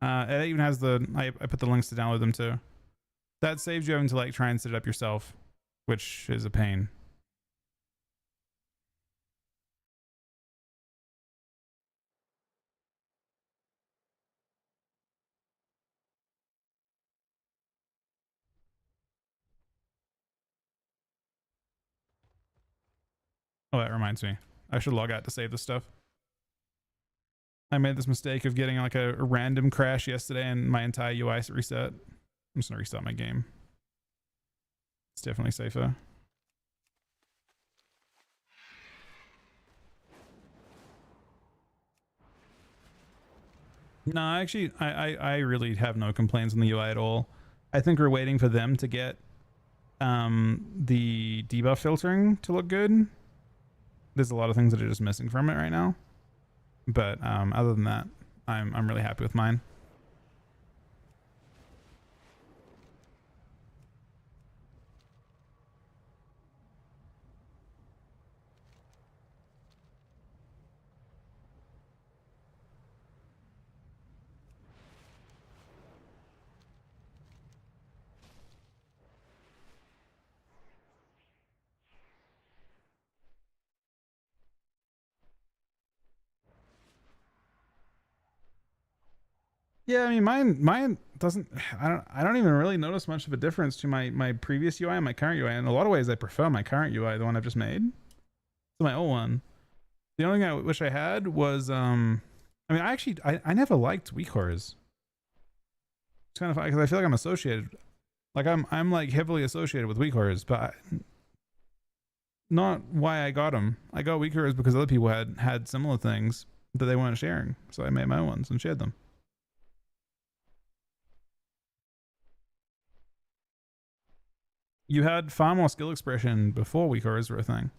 It even has I put the links to download them too. That saves you having to like try and set it up yourself, which is a pain. Oh, that reminds me. I should log out to save this stuff. I made this mistake of getting like a random crash yesterday and my entire UI reset. I'm just gonna restart my game. It's definitely safer. No, actually, I really have no complaints on the UI at all. I think we're waiting for them to get the debuff filtering to look good. There's a lot of things that are just missing from it right now. But other than that, I'm really happy with mine. Yeah, I mean mine doesn't I don't even really notice much of a difference to my previous UI and my current UI. In a lot of ways I prefer my current UI, the one I've just made, to my old one. The only thing I wish I had was I mean I never liked weak horrors. It's kind of funny because I feel like I'm associated, like I'm like heavily associated with weak horrors, but not why I got them. I got weak horrors because other people had similar things that they weren't sharing, so I made my own ones and shared them. You had far more skill expression before weak horrors were a thing.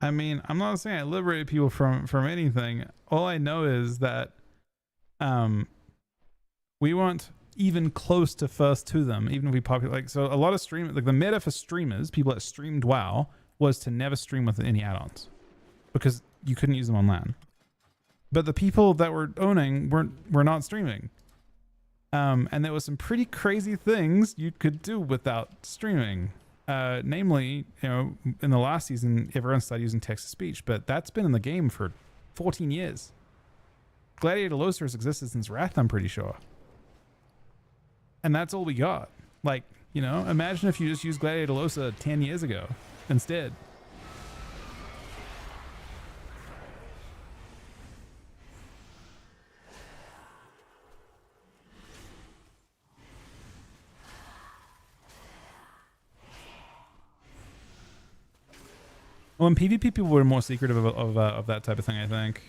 I mean, I'm not saying I liberate people from anything. All I know is that we weren't even close to first to them, even if we populate. Like, so a lot of like the meta for streamers, people that streamed WoW, was to never stream with any add-ons because you couldn't use them on LAN. But the people that were owning were not streaming. And there was some pretty crazy things you could do without streaming. Namely, you know, in the last season, everyone started using text-to-speech, but that's been in the game for 14 years. Gladiator Loaster has existed since Wrath, I'm pretty sure. And that's all we got. Like, you know, imagine if you just used Gladiator Loaster 10 years ago instead. Well, in PvP, people were more secretive of that type of thing, I think.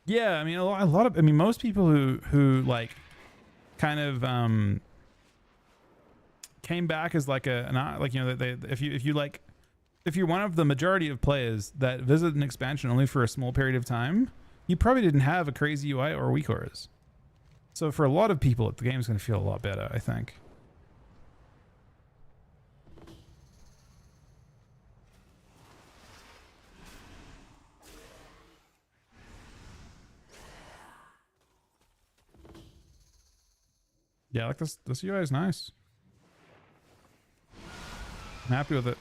Yeah, I mean, a lot of, I mean, most people who like kind of came back as like like, you know, if you're one of the majority of players that visit an expansion only for a small period of time, you probably didn't have a crazy UI or weak auras. So for a lot of people, the game's going to feel a lot better, I think. Yeah, like this UI is nice. I'm happy with it.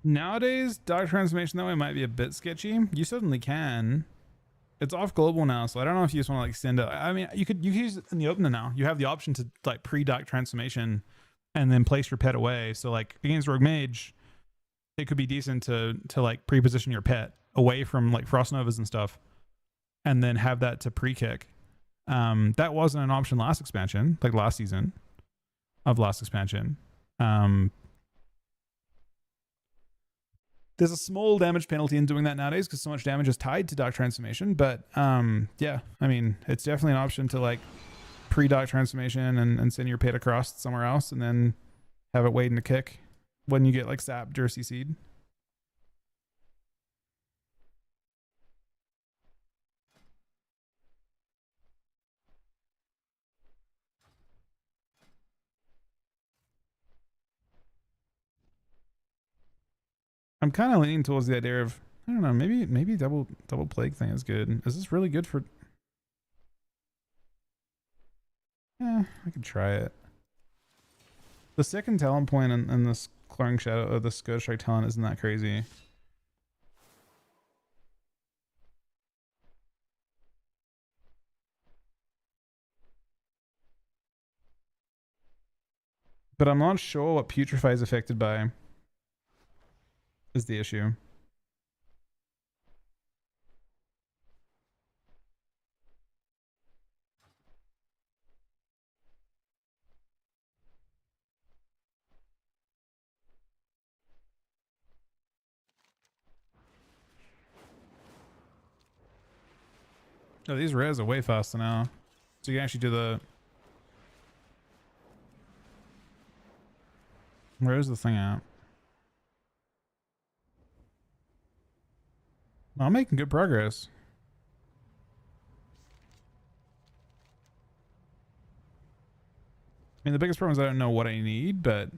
Nowadays, dark transformation that way might be a bit sketchy. You certainly can. It's off global now, so I don't know if you just want to like send it. I mean, you could use it in the opener now. You have the option to like pre-dark transformation and then place your pet away. So like against Rogue Mage, it could be decent to like pre-position your pet away from like Frost Novas and stuff, and then have that to pre-kick. That wasn't an option last expansion, like last season. of last expansion. There's a small damage penalty in doing that nowadays because so much damage is tied to Dark Transformation. But yeah, I mean, it's definitely an option to like pre-Dark Transformation and send your pet across somewhere else and then have it waiting to kick when you get like sapped or CC'd. I'm kind of leaning towards the idea of, I don't know, maybe double plague thing is good. Is this really good for? Yeah, I could try it. The second talent point in this Cloring Shadow or the Scourge Strike talent isn't that crazy. But I'm not sure what Putrefy is affected by is the issue. Oh, these res are way faster now. So you can actually do the... Where's the thing at? I'm making good progress. I mean, the biggest problem is I don't know what I need, but...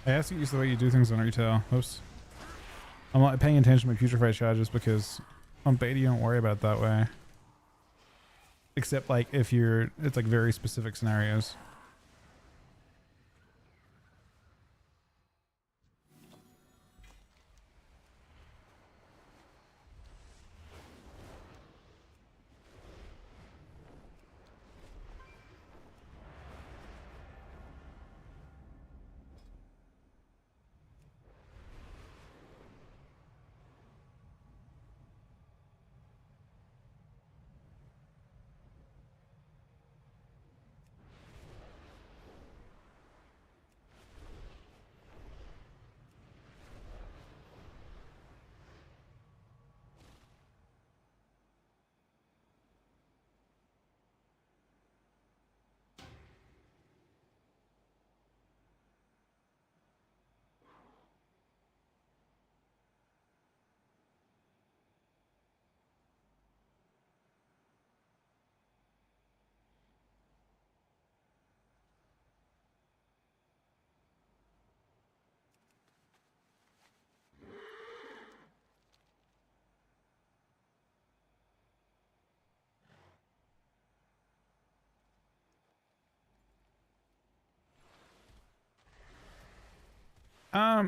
I have to use the way you do things on retail. Oops. I'm not paying attention to my Putrefy charges because on beta you don't worry about it that way. Except like if you're, it's like very specific scenarios.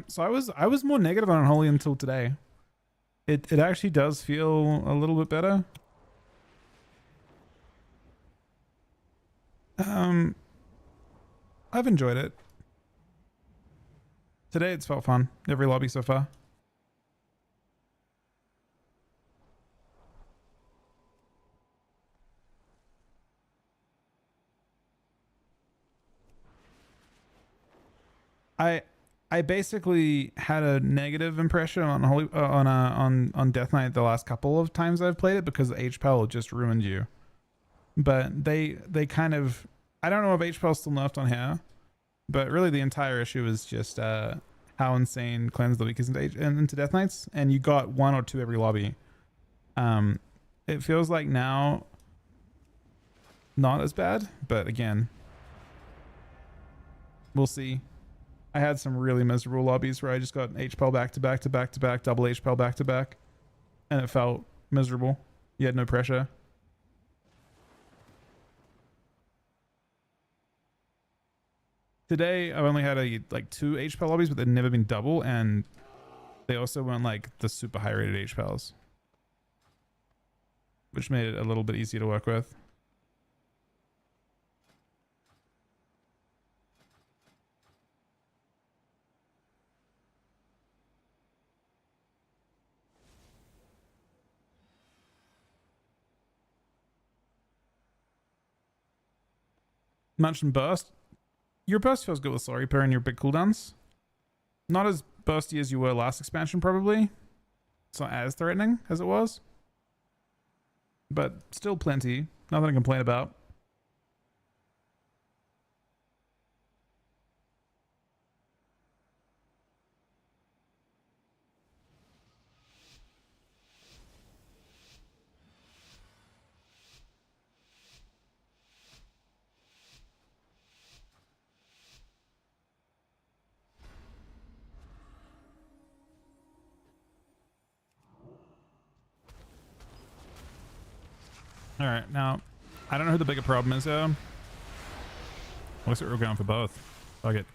So I was more negative on Unholy until today. It actually does feel a little bit better. I've enjoyed it. Today it's felt fun. Every lobby so far. I basically had a negative impression on Holy on Death Knight the last couple of times I've played it because the HPAL just ruined you. But they kind of, I don't know if HPAL's still nerfed on here, but really the entire issue is just how insane cleanse the weakest into Death Knights, and you got 1 or 2 every lobby. It feels like now not as bad, but again, we'll see. I had some really miserable lobbies where I just got HPAL back to back to back to back, double HPAL back to back, and it felt miserable. You had no pressure. Today I've only had like 2 HPAL lobbies, but they've never been double, and they also weren't like the super high rated HPALs, which made it a little bit easier to work with. Mentioned burst. Your burst feels good with Sorry Pair and your big cooldowns. Not as bursty as you were last expansion, probably. It's not as threatening as it was. But still plenty. Nothing to complain about. All right, now I don't know who the bigger problem is. Looks like we're going for both. Fuck it.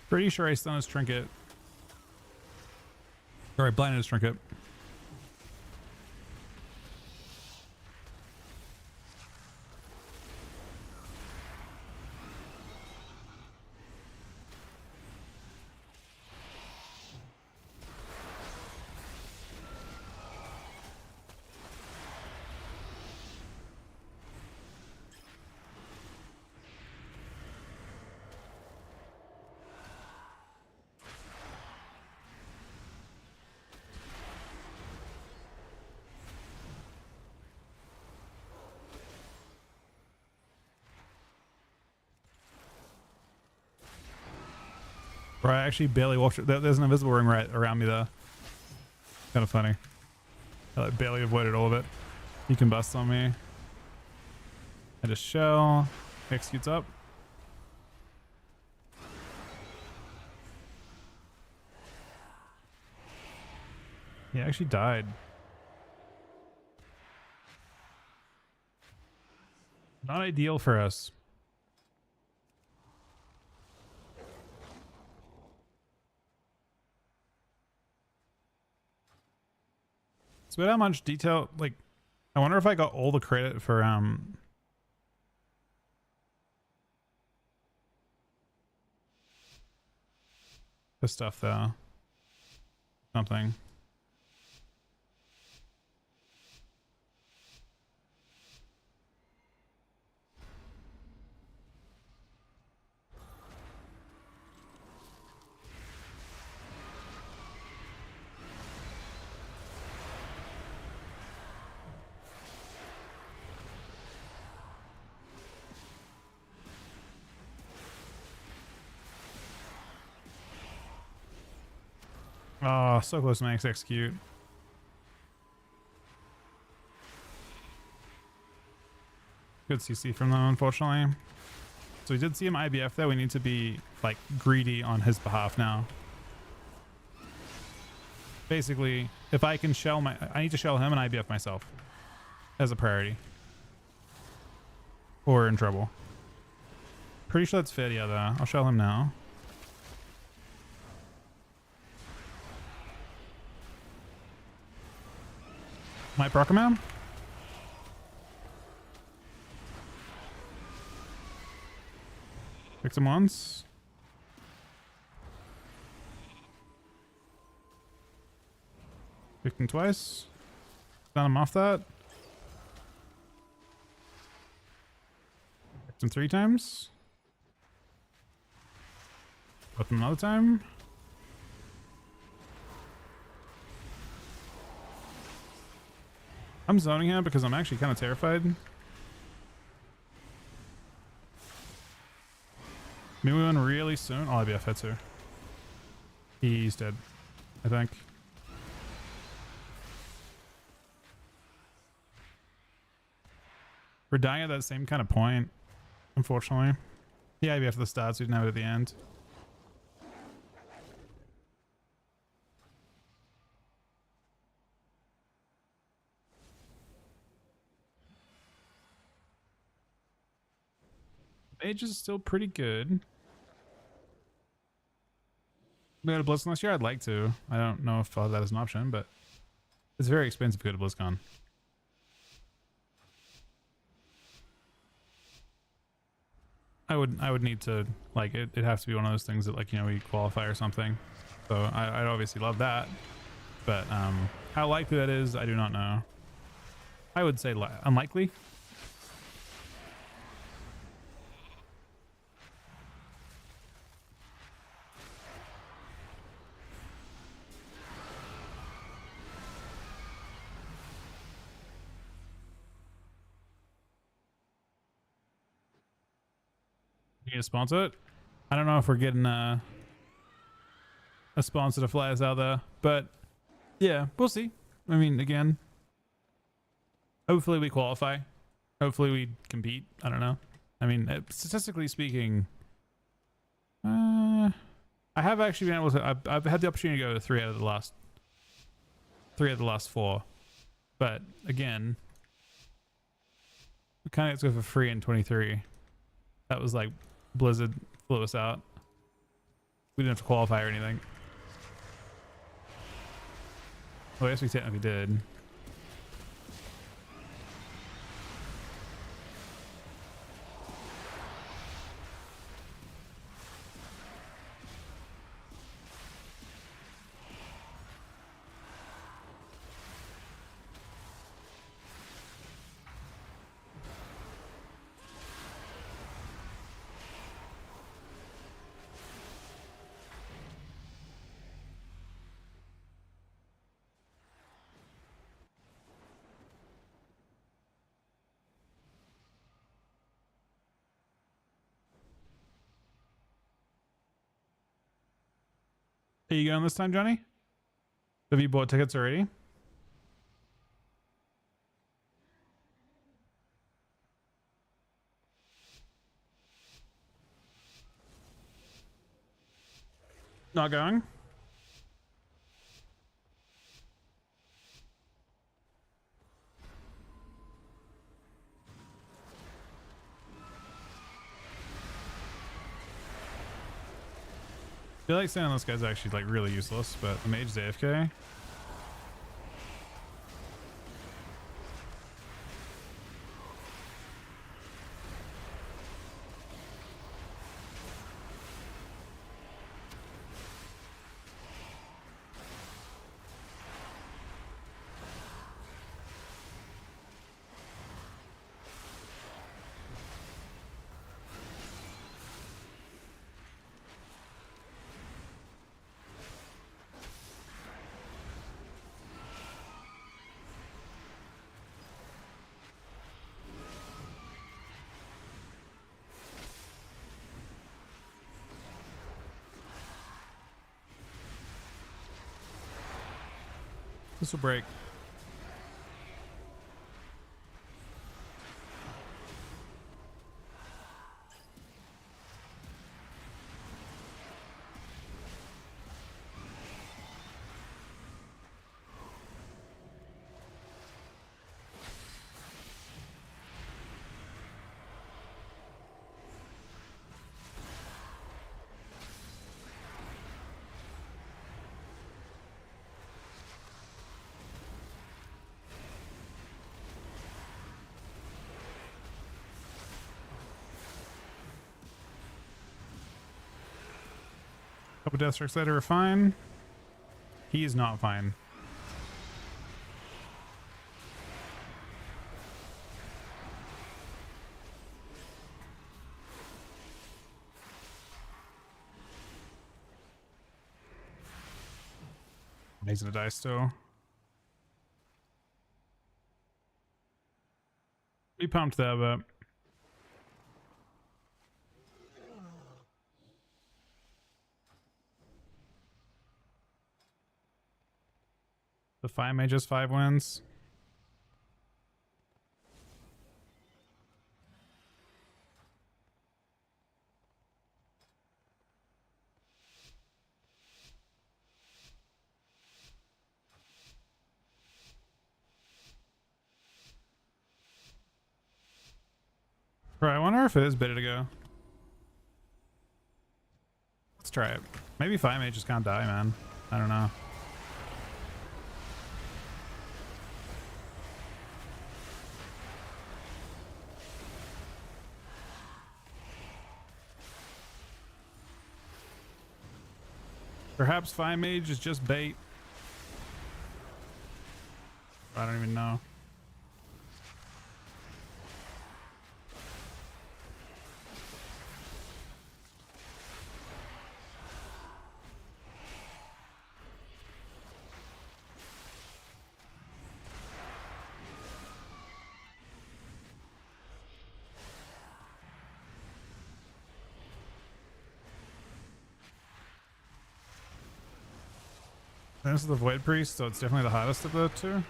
Pretty sure I stunned his trinket. Or I blinded his trinket. Bro, I actually barely walked. There's an invisible ring right around me there. Kind of funny. I like barely avoided all of it. He can bust on me. I just shell. Executes up. He actually died. Not ideal for us. It's weird how much detail, like, I wonder if I got all the credit for the stuff though. Something. Oh, so close to max execute. Good CC from them, unfortunately. So we did see him IBF there. We need to be like greedy on his behalf now. Basically, if I can shell I need to shell him and IBF myself as a priority. Or we're in trouble. Pretty sure that's fit, yeah, though. I'll shell him now. Might proc him out. Fix him once. Fix him twice. Stun him off that. Fix him 3 times. Flip him another time. I'm zoning him because I'm actually kind of terrified. Maybe we win really soon. Oh, IBF hits her. He's dead, I think. We're dying at that same kind of point, unfortunately. Yeah, IBF at the start, so we didn't have it at the end. Mage is still pretty good. We go to BlizzCon this year? I'd like to. I don't know if that is an option, but it's very expensive to go to BlizzCon. I would need to, like, it'd have to be one of those things that, like, you know, we qualify or something. So I'd obviously love that. But how likely that is, I do not know. I would say unlikely. You need to sponsor it? I don't know if we're getting a sponsor to fly us out there, but yeah, we'll see. I mean, again, hopefully we qualify. Hopefully we compete. I don't know. I mean, statistically speaking, I have actually been able to. I've had the opportunity to go to 3 out of the last 4, but again, we kind of get to go for free in 23. That was like Blizzard flew us out. We didn't have to qualify or anything. Well, I guess we technically did. Are you going this time, Johnny? Have you bought tickets already? Not going? I feel like saying this guy's actually like really useless, but the mage's AFK. This will break. Couple death strikes later are fine. He is not fine. He's gonna die still. We pumped that up. The 5 mages, 5 wins. Bro, I wonder if it is better to go. Let's try it. Maybe 5 mages can't die, man. I don't know. Perhaps 5 mage is just bait. I don't even know. This is the Void Priest, so it's definitely the hottest of the two.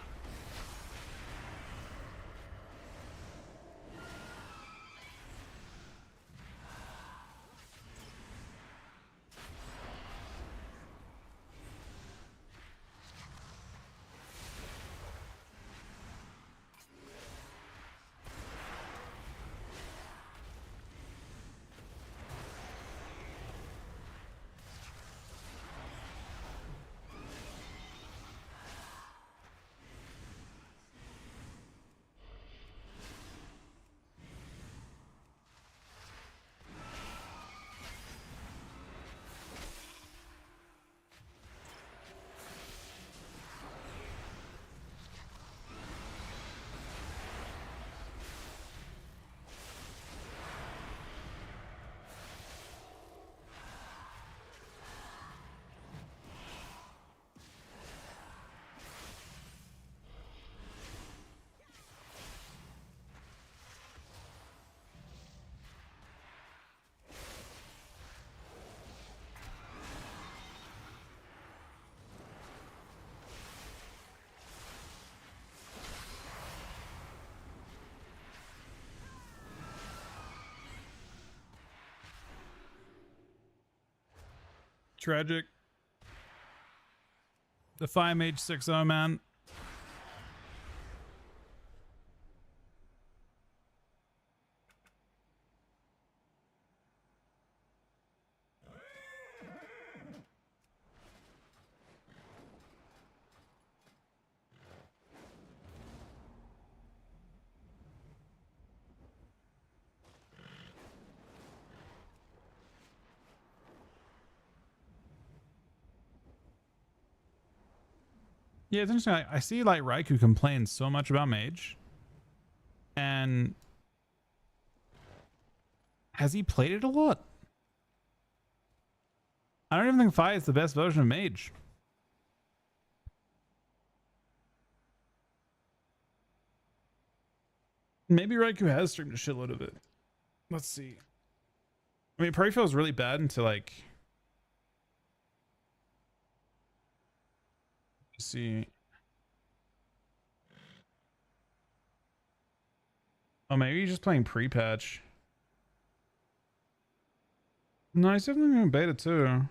Tragic. The 5 mage 6-0, man. Yeah, it's interesting. I see like Raikou complains so much about Mage. And has he played it a lot? I don't even think Fi is the best version of Mage. Maybe Raikou has streamed a shitload of it. Let's see. I mean, it probably feels really bad until like. Let's see. Oh, maybe he's just playing pre-patch. No, he's definitely in beta too.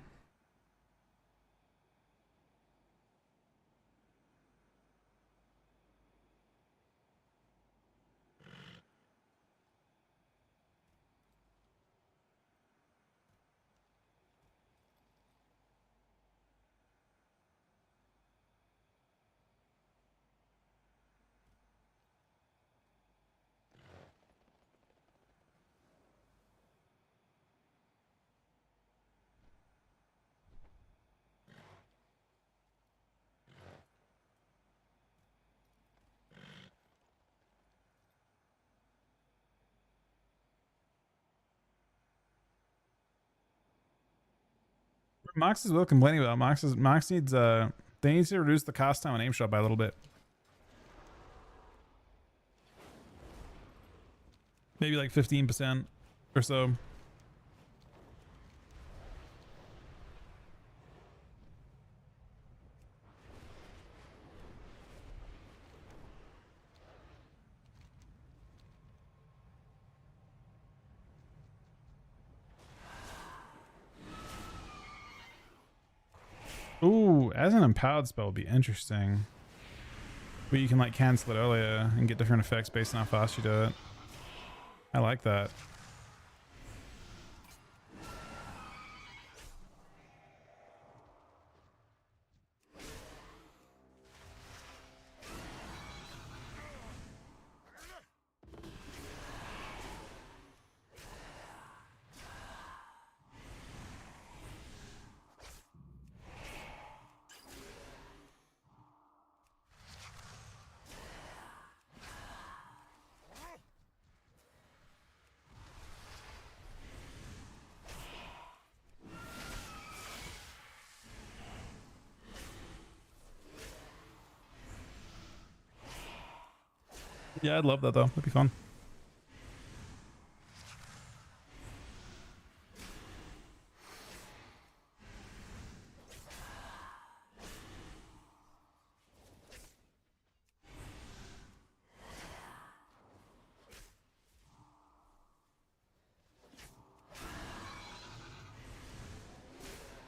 Mox is worth complaining about. Mox needs they need to reduce the cost time on aim shot by a little bit. Maybe like 15% or so. Ooh, as an empowered spell would be interesting. But you can like cancel it earlier and get different effects based on how fast you do it. I like that. Yeah, I'd love that though. That'd be fun.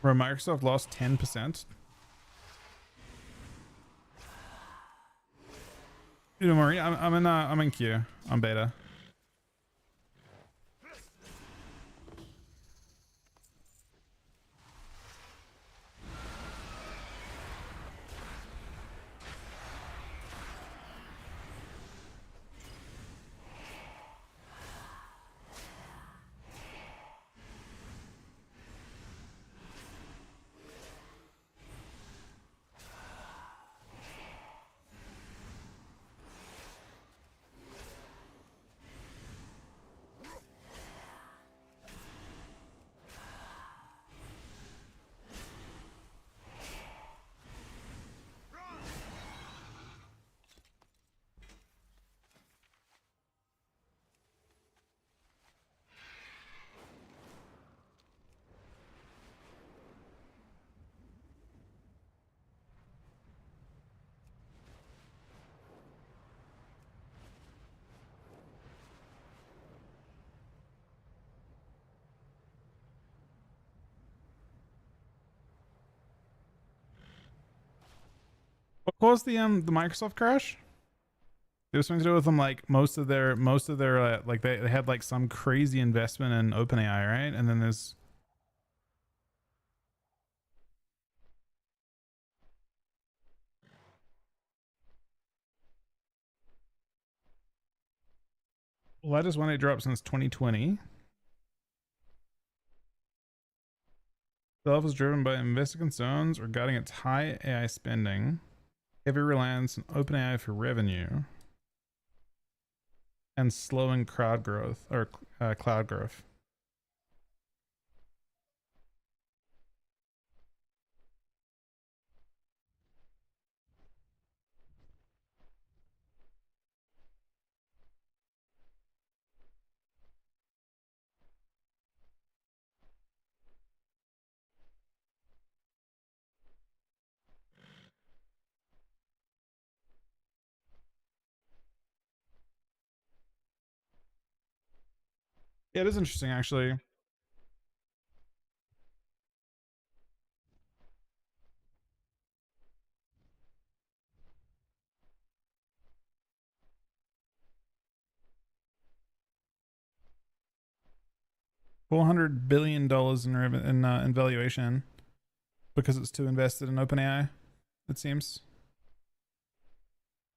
Where Microsoft lost 10%. Don't worry, I'm in queue. I'm beta. What caused the Microsoft crash? It was something to do with them like most of their like they had like some crazy investment in OpenAI, right? And then there's latest one day drop since 2020. Self is driven by investor concerns regarding its high AI spending, heavy reliance on OpenAI for revenue, and slowing crowd growth or cloud growth. Yeah, it is interesting actually. $400 billion in valuation because it's too invested in OpenAI. It seems.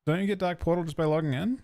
Don't you get Dark Portal just by logging in?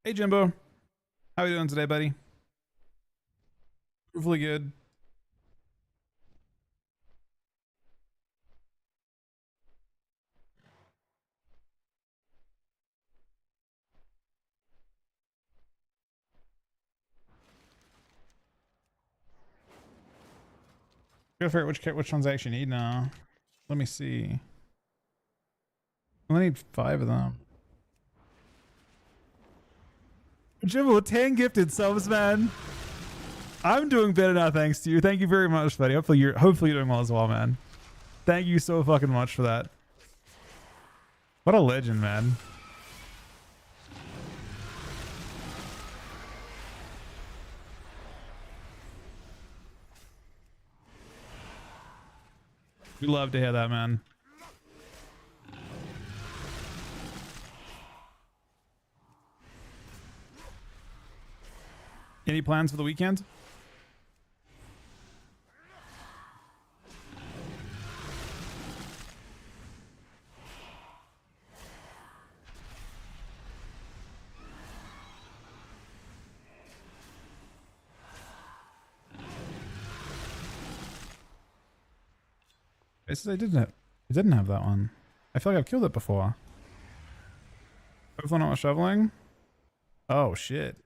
Hey Jimbo, how are you doing today, buddy? Hopefully good. Gotta figure out which ones I actually need now. Let me see. I only need 5 of them. Jimbo, 10 gifted subs, man. I'm doing better now, thanks to you. Thank you very much, buddy. Hopefully you're doing well as well, man. Thank you so fucking much for that. What a legend, man. We love to hear that, man. Any plans for the weekend? It says I didn't have that one. I feel like I've killed it before. Hopefully not shoveling. Oh shit.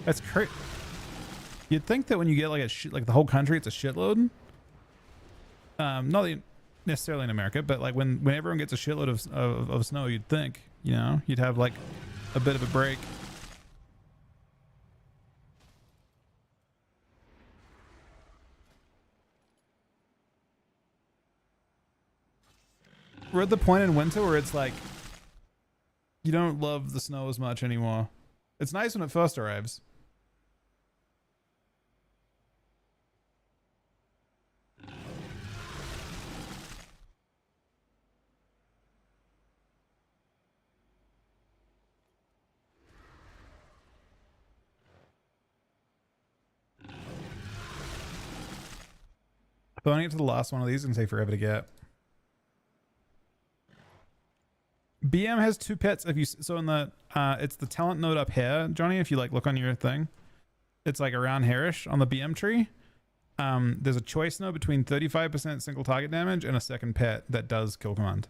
That's crazy. You'd think that when you get like like the whole country, it's a shitload. Not necessarily in America, but like when everyone gets a shitload of snow, you'd think, you know, you'd have like a bit of a break. We're at the point in winter where it's like you don't love the snow as much anymore. It's nice when it first arrives. But when I get to the last one of these, it's gonna take forever to get. BM has 2 pets. If you so in the it's the talent node up here, Johnny. If you like look on your thing, it's like around hairish on the BM tree. There's a choice node between 35% single target damage and a second pet that does kill command.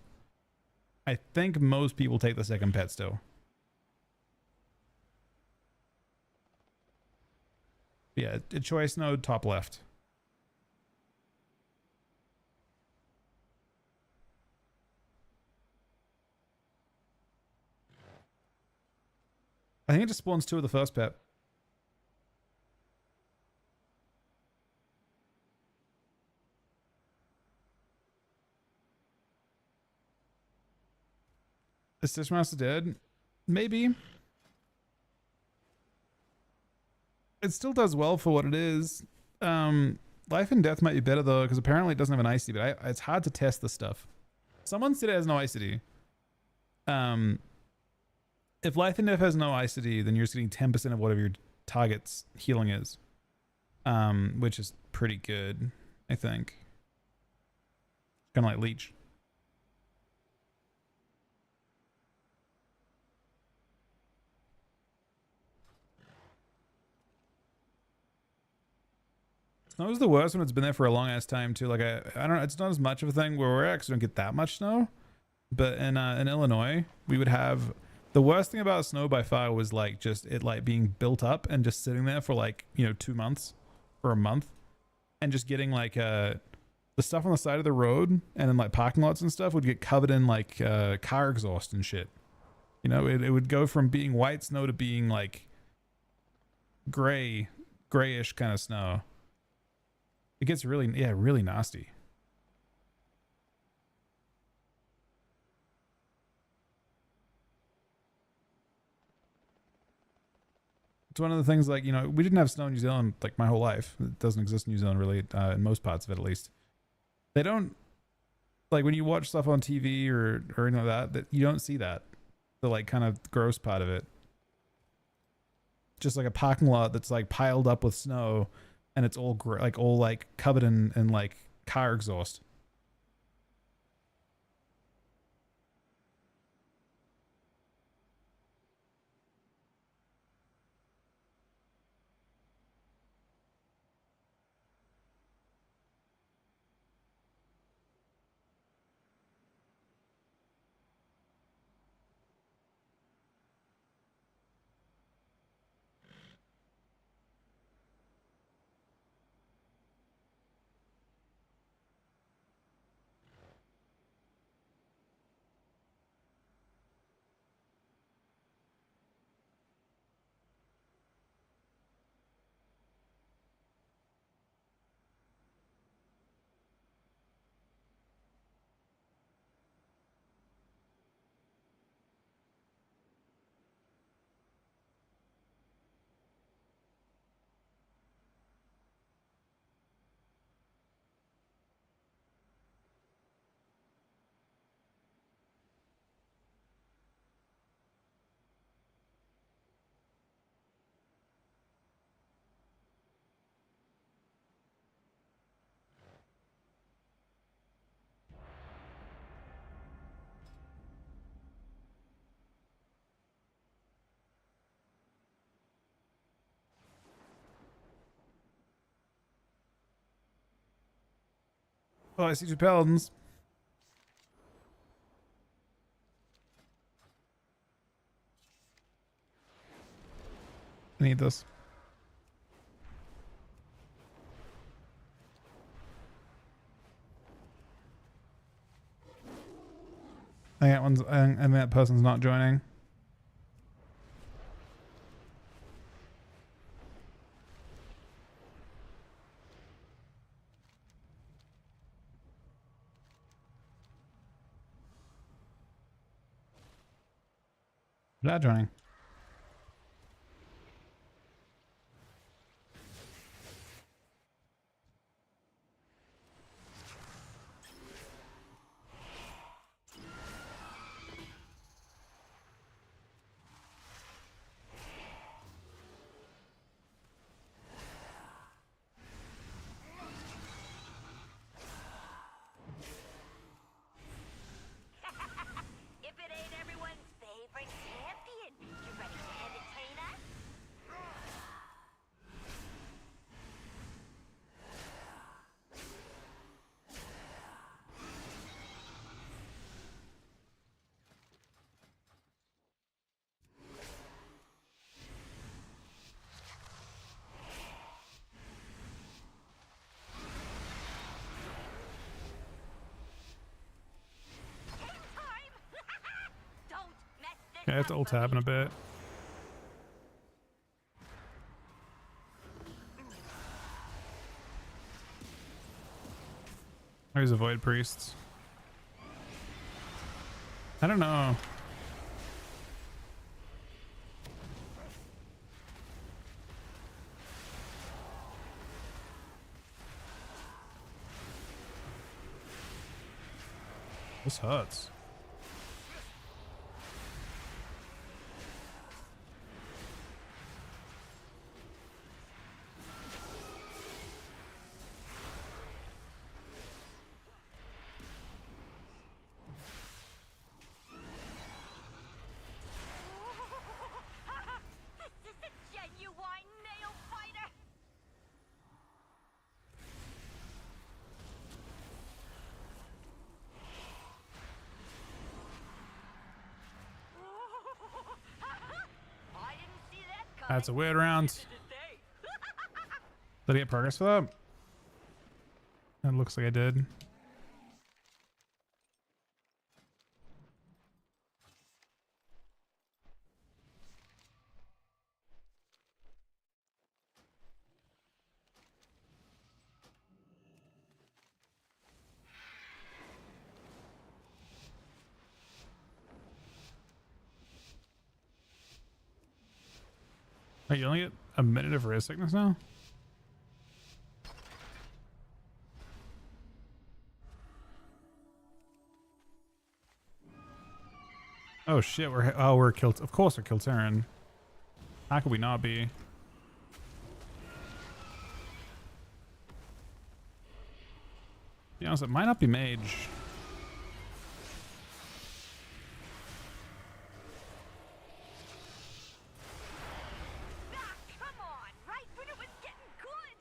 I think most people take the second pet still. Yeah, a choice node top left. I think it just spawns 2 of the first pet. Is Stitchmaster dead? Maybe. It still does well for what it is. Life and Death might be better though, because apparently it doesn't have an ICD, but it's hard to test the stuff. Someone said it has no ICD. If Life and Death has no ICD, then you're just getting 10% of whatever your target's healing is. Which is pretty good, I think. Kind of like Leech. Snow is the worst when it's been there for a long ass time too. Like I don't know, it's not as much of a thing where we actually don't get that much snow. But in Illinois, we would have the worst thing about snow by far was like just it like being built up and just sitting there for like, you know, 2 months or a month and just getting like the stuff on the side of the road and in like parking lots and stuff would get covered in like car exhaust and shit. You know, it would go from being white snow to being like grayish kind of snow. It gets really, yeah, really nasty. It's one of the things like, you know, we didn't have snow in New Zealand like my whole life. It doesn't exist in New Zealand really, in most parts of it at least. They don't, like when you watch stuff on TV or anything like that you don't see that. The like kind of gross part of it. Just like a parking lot that's like piled up with snow and it's all like covered in like car exhaust. Oh, I see two paladins. I need this. I think that one's. I think that person's not joining. Not joining. If it ain't everyone's favorite champion, you ready to entertain us? Game time! Don't mess this Okay, I have to up, ult tab in a bit. There's a void priest. I don't know. This hurts. This is a genuine nail fighter! I didn't see that coming. That's a weird round. Did I get progress for that? It looks like I did. Wait, you only get a minute of race sickness now? Oh shit, we're killed. Of course we're Kilterran. How could we not be? To be honest, it might not be mage. Ah, come on! Right when it was getting good!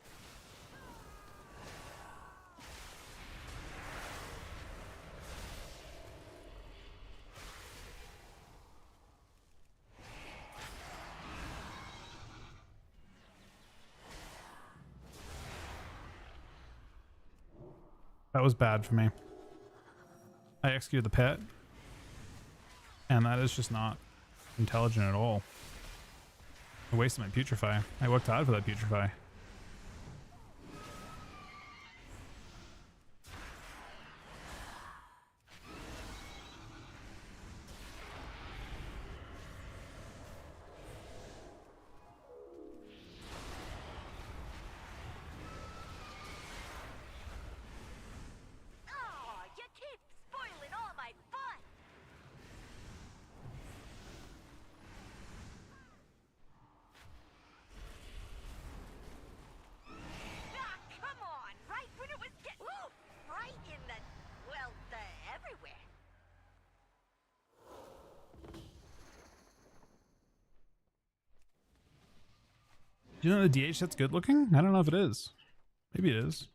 That was bad for me. I executed the pet, and that is just not intelligent at all. I wasted my putrefy. I worked hard for that putrefy. Oh, you keep spoiling all my fun! Ah, come on! Right when it was getting... Ooh, right in the... well, the everywhere. Do you know the DH that's good looking? I don't know if it is. Maybe it is.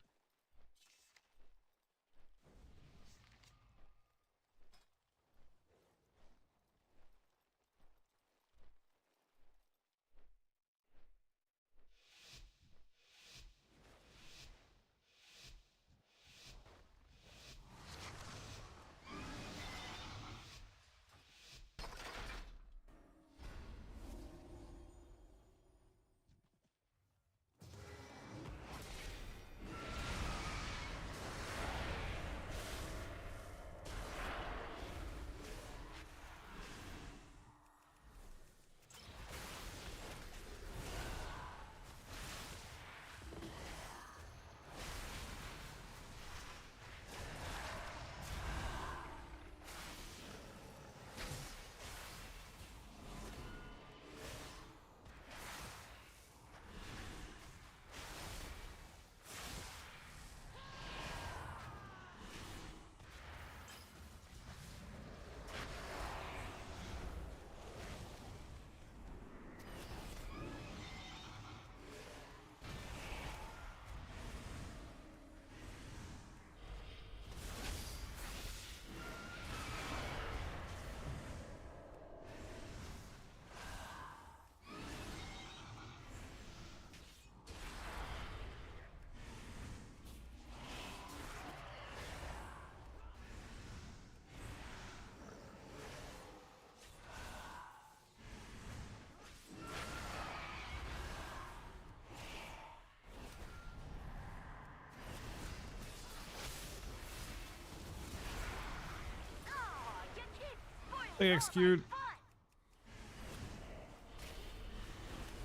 They execute.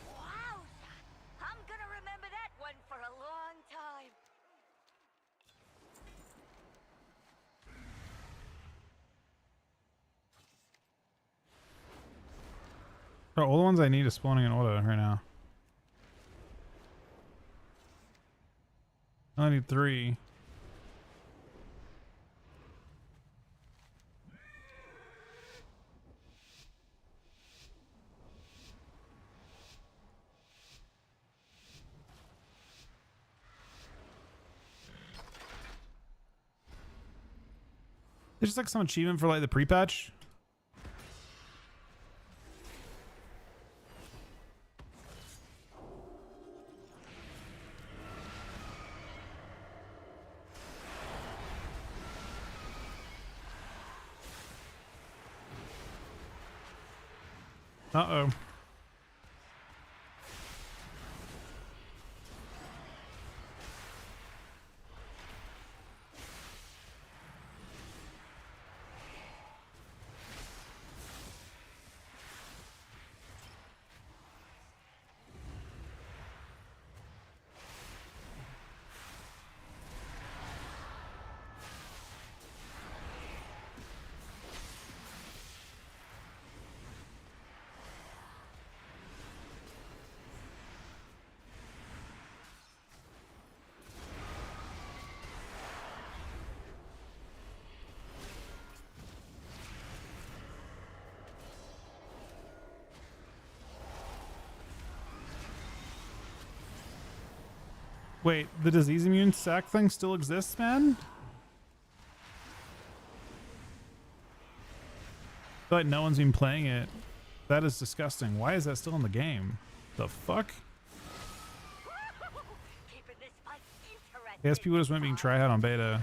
Wow! I'm gonna remember that one for a long time. Bro, all the ones I need is spawning in order right now. I only need 3. There's just like some achievement for like the pre-patch. Uh-oh. Wait, the disease immune sack thing still exists, man? I feel like no one's been playing it. That is disgusting. Why is that still in the game? The fuck? Keeping this fight interesting. I guess people just went being tryhard on beta.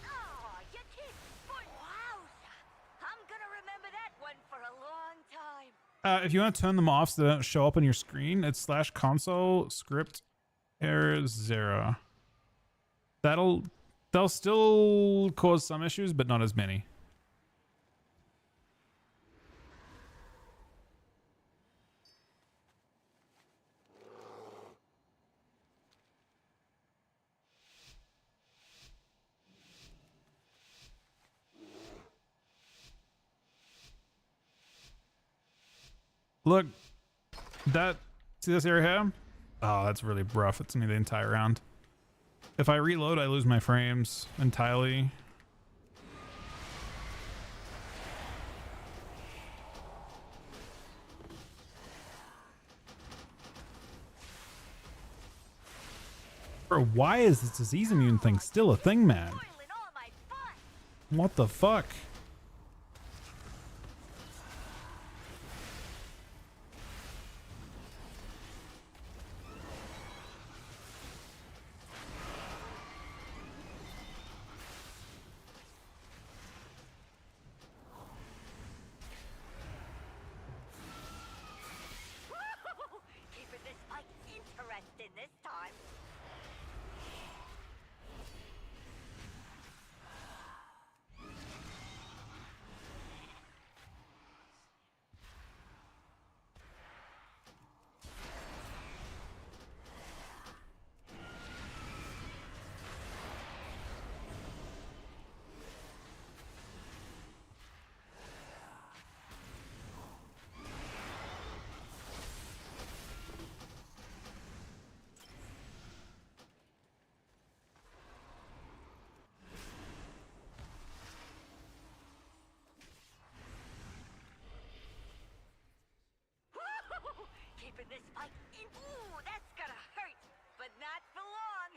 Oh, you keep wow! I'm gonna remember that one for a long time. If you want to turn them off so they don't show up on your screen, it's /console script error 0. They'll still cause some issues, but not as many. Look, see this area here? Oh, that's really rough. It's me the entire round. If I reload, I lose my frames entirely. Bro, why is this disease immune thing still a thing, man? Spoiling all my fun. What the fuck? Keeping this fight interesting this time. Keeping this fight in. Ooh, that's gonna hurt, but not for long.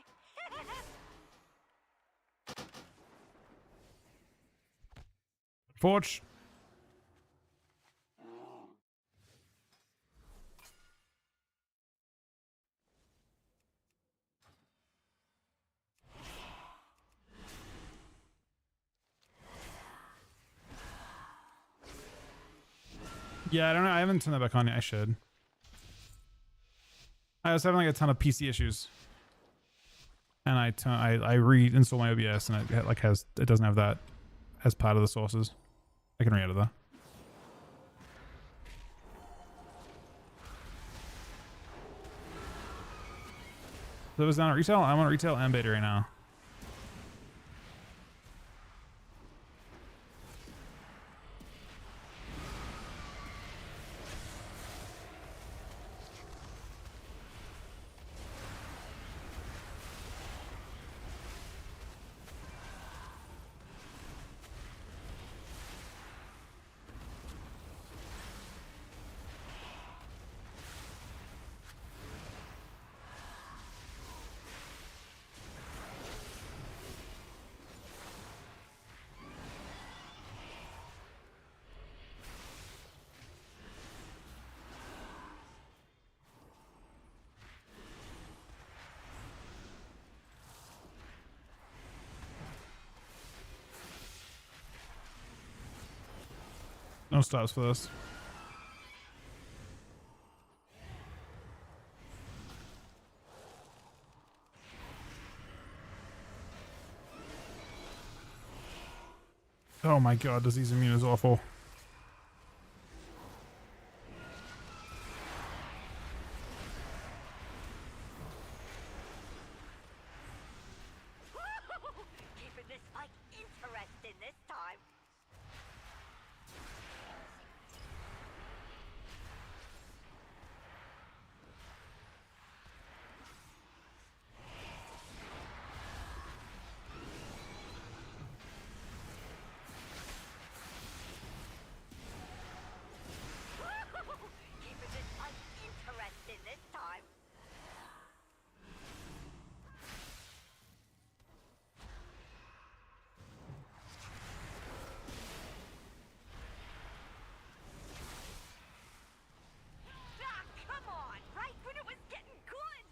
Forge. Yeah, I don't know. I haven't turned that back on yet. I should. I was having like a ton of PC issues, and I reinstalled my OBS, and it like it doesn't have that as part of the sources. I can re-edit that. So it was down at retail. I'm on retail and beta right now. No stops for this. Oh my god, disease immune is awful. Keeping this fight interesting this time. Keeping this fight interesting this time. Ah, come on! Right when it was getting good!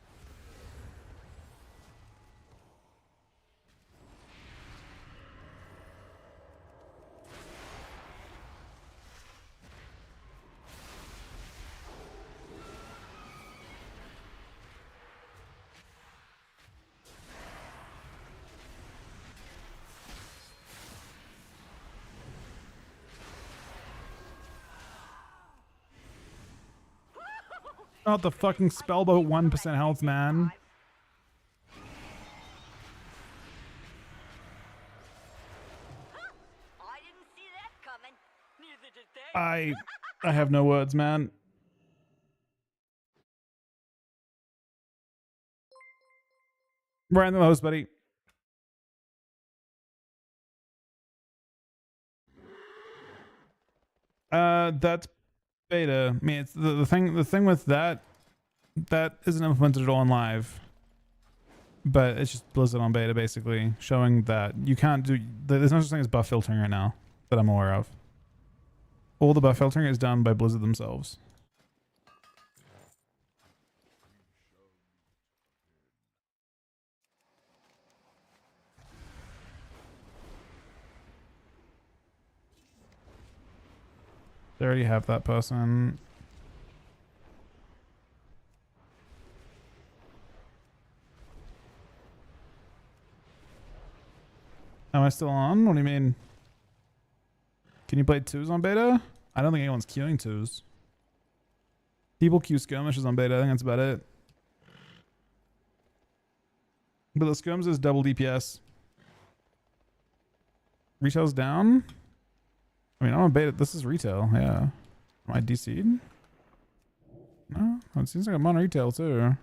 Not the fucking spellboat 1% health, man. I didn't see that coming. Neither did they. I have no words, man. Right in the host, buddy. That's beta. I mean, it's the thing. The thing with that isn't implemented at all in live, but it's just Blizzard on beta, basically showing that you can't do. There's no such thing as buff filtering right now that I'm aware of. All the buff filtering is done by Blizzard themselves. They already have that person. Am I still on? What do you mean? Can you play twos on beta? I don't think anyone's queuing twos. People queue skirmishes on beta. I think that's about it. But the skirms is double DPS. Retail's down? I mean, I'm on beta. This is retail, yeah. Am I DC'd? No? It seems like I'm on retail too.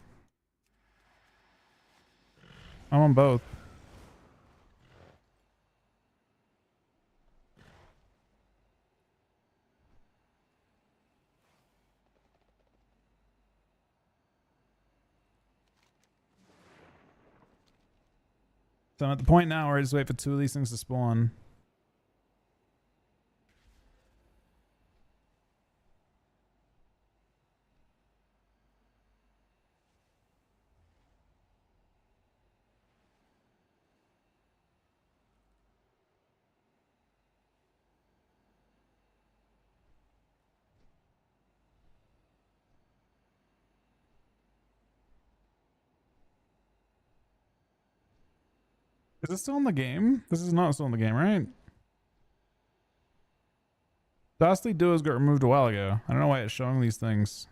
I'm on both. So I'm at the point now where I just wait for two of these things to spawn. this still in the game? This is not still in the game, right? Dastly Duos got removed a while ago. I don't know why it's showing these things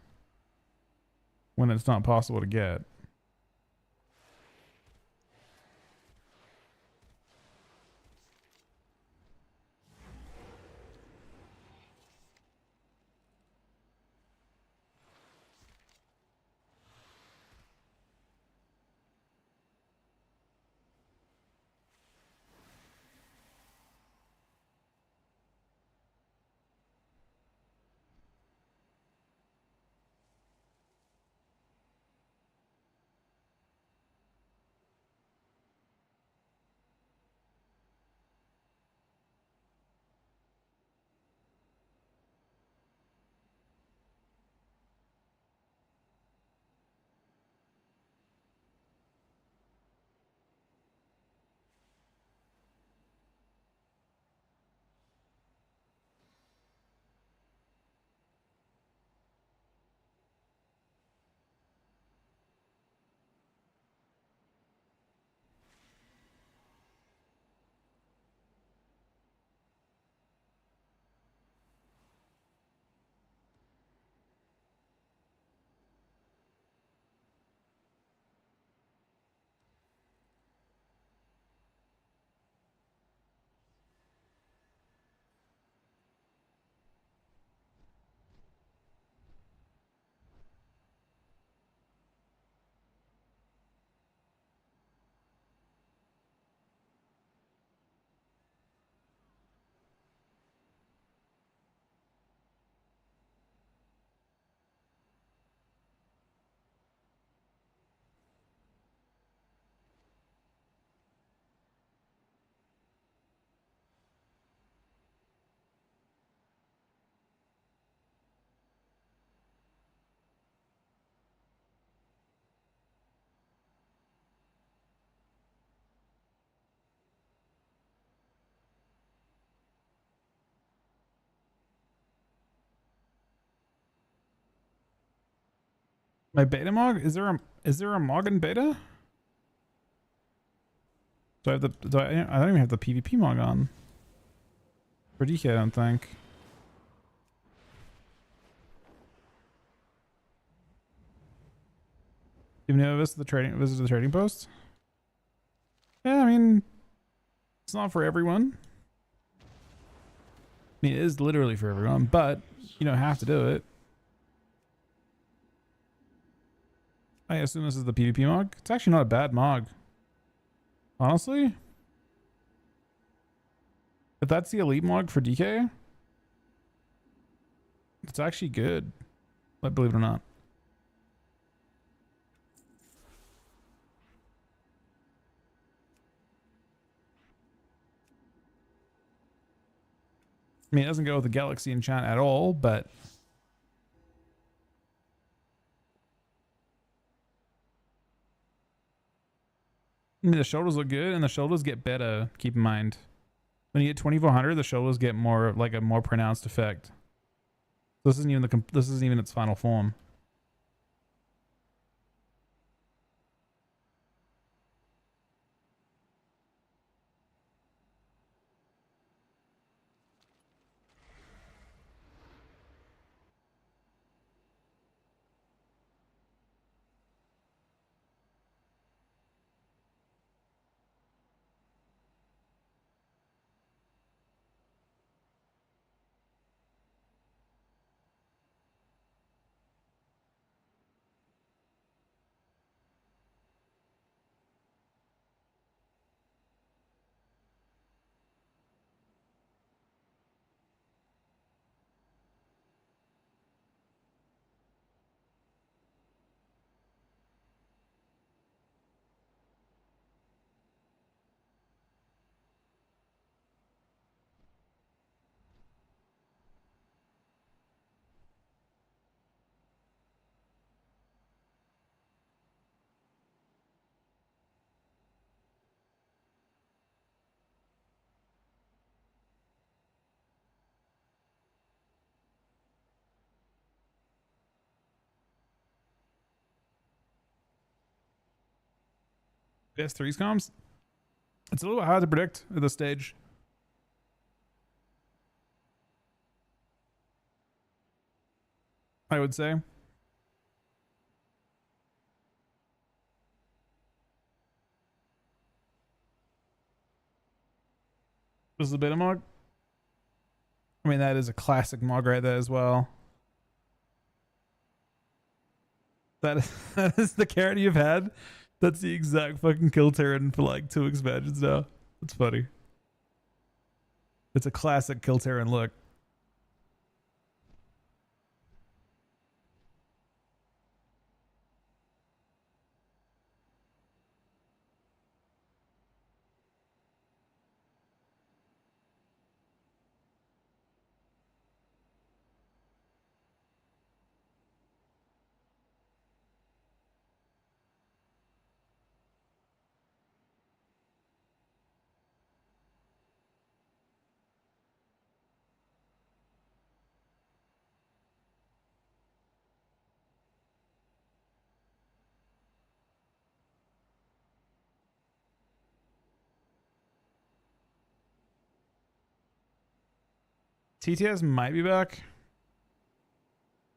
when it's not possible to get. My beta mog? Is there a mog in beta? Do I have the I don't even have the PvP mog on. For DK, I don't think. Even though visit the trading post? Yeah, I mean, it's not for everyone. I mean, it is literally for everyone, but you don't have to do it. I assume this is the PvP mog. It's actually not a bad mog. Honestly. If that's the elite mog for DK, it's actually good. Like, believe it or not. I mean, it doesn't go with the Galaxy enchant at all, but I mean, the shoulders look good, and the shoulders get better. Keep in mind, when you get 2400, the shoulders get more like a more pronounced effect. This isn't even this isn't even its final form. PS3's comms? It's a little hard to predict at this stage. I would say. This is a bit of mog. I mean, that is a classic mog right there as well. That is the carrot you've had. That's the exact fucking kill Terran for like 2 expansions now. That's funny. It's a classic kill Terran look. TTS might be back.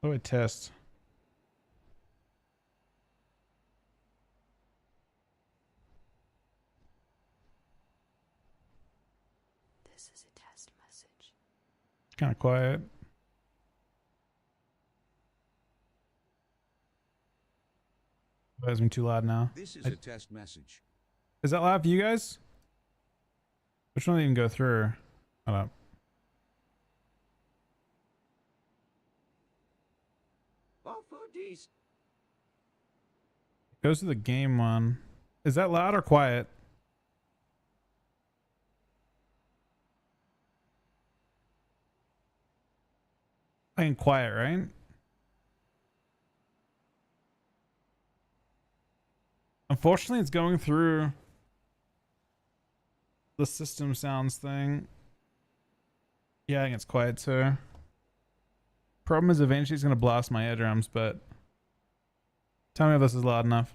Oh, a test. This is a test message. It's kind of quiet. That's been too loud now. This is a test message. Is that loud for you guys? Which one didn't even go through? Hold up. Goes to the game one. Is that loud or quiet? I mean, quiet, right? Unfortunately, it's going through the system sounds thing. Yeah, I think it's quiet too. Problem is eventually it's going to blast my eardrums, but tell me if this is loud enough.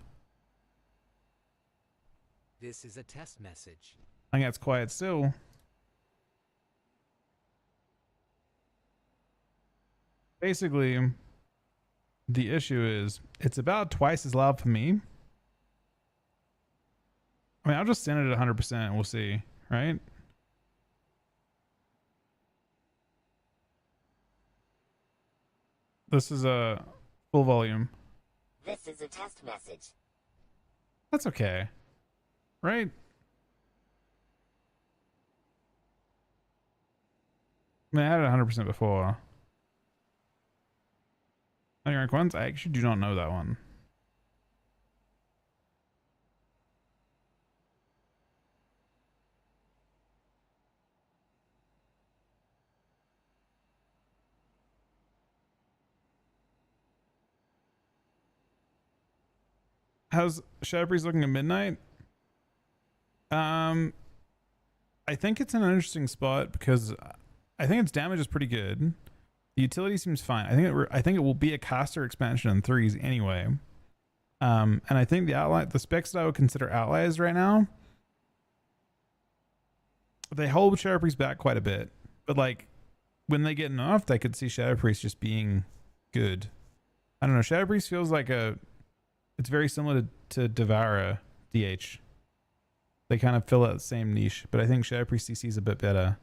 This is a test message. I think it's quiet still. Basically, the issue is it's about twice as loud for me. I mean, I'll just send it at 100% and we'll see, right? This is a full volume. This is a test message. That's okay, right? I mean, I had it 100% before. Rank ones? I actually do not know that one. How's Shadow Priest looking at midnight? I think it's in an interesting spot because I think its damage is pretty good. The utility seems fine. I think it will be a caster expansion in 3s anyway. And I think the specs that I would consider outliers right now, they hold Shadow Priest back quite a bit. But like when they get nerfed, I could see Shadow Priest just being good. I don't know. Shadow Priest feels like it's very similar to Devour DH. They kind of fill out the same niche, but I think Shadow Priest CC is a bit better.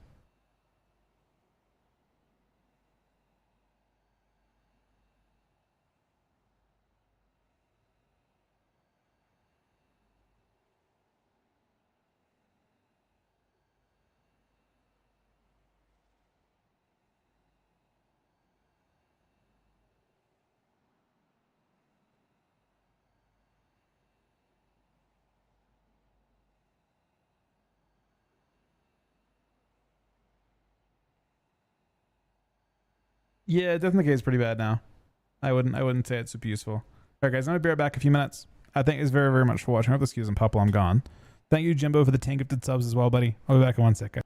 Yeah, Death in the Cave is pretty bad now. I wouldn't say it's super useful. All right, guys, I'm gonna be right back in a few minutes. I thank you very, very much for watching. I hope this queues and pop while I'm gone. Thank you, Jimbo, for the 10 gifted subs as well, buddy. I'll be back in 1 second.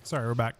Sorry, we're back.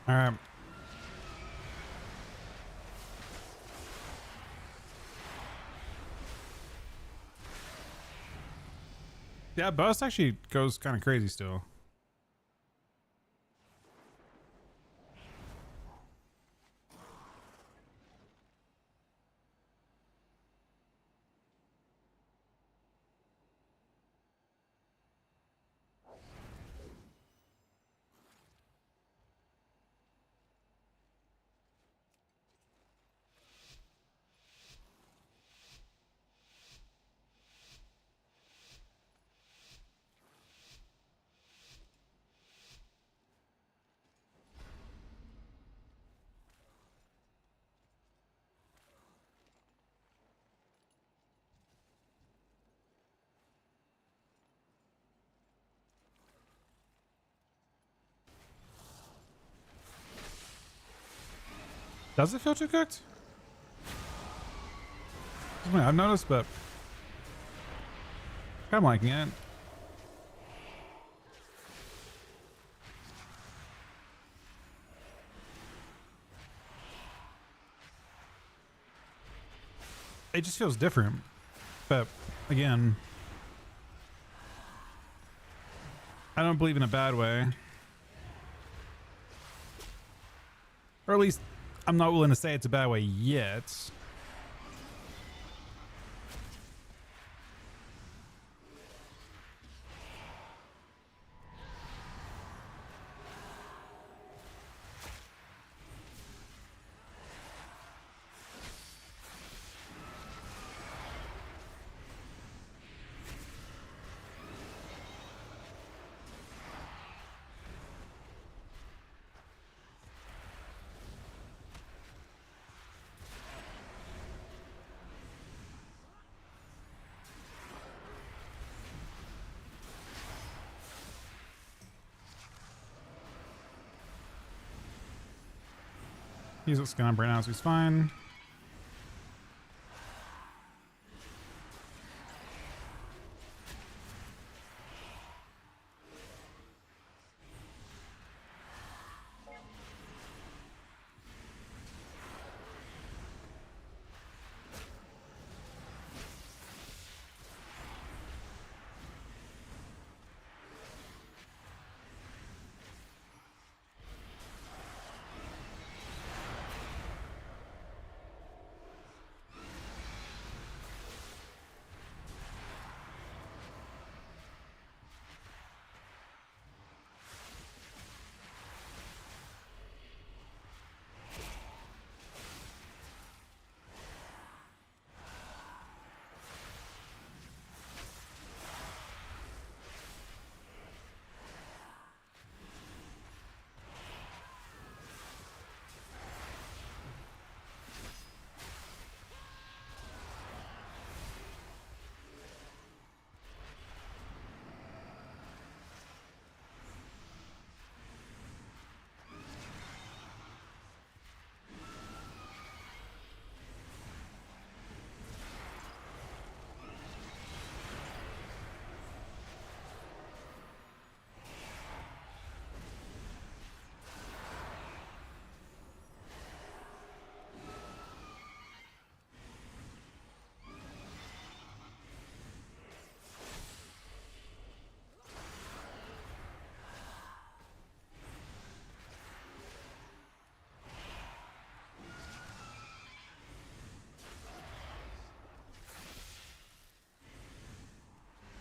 All right. Yeah, boss actually goes kind of crazy still. Does it feel too cooked? I've noticed, but I'm liking it. It just feels different. But again, I don't believe in a bad way. Or at least I'm not willing to say it's a bad way yet. He's what's going on right now, so he's fine.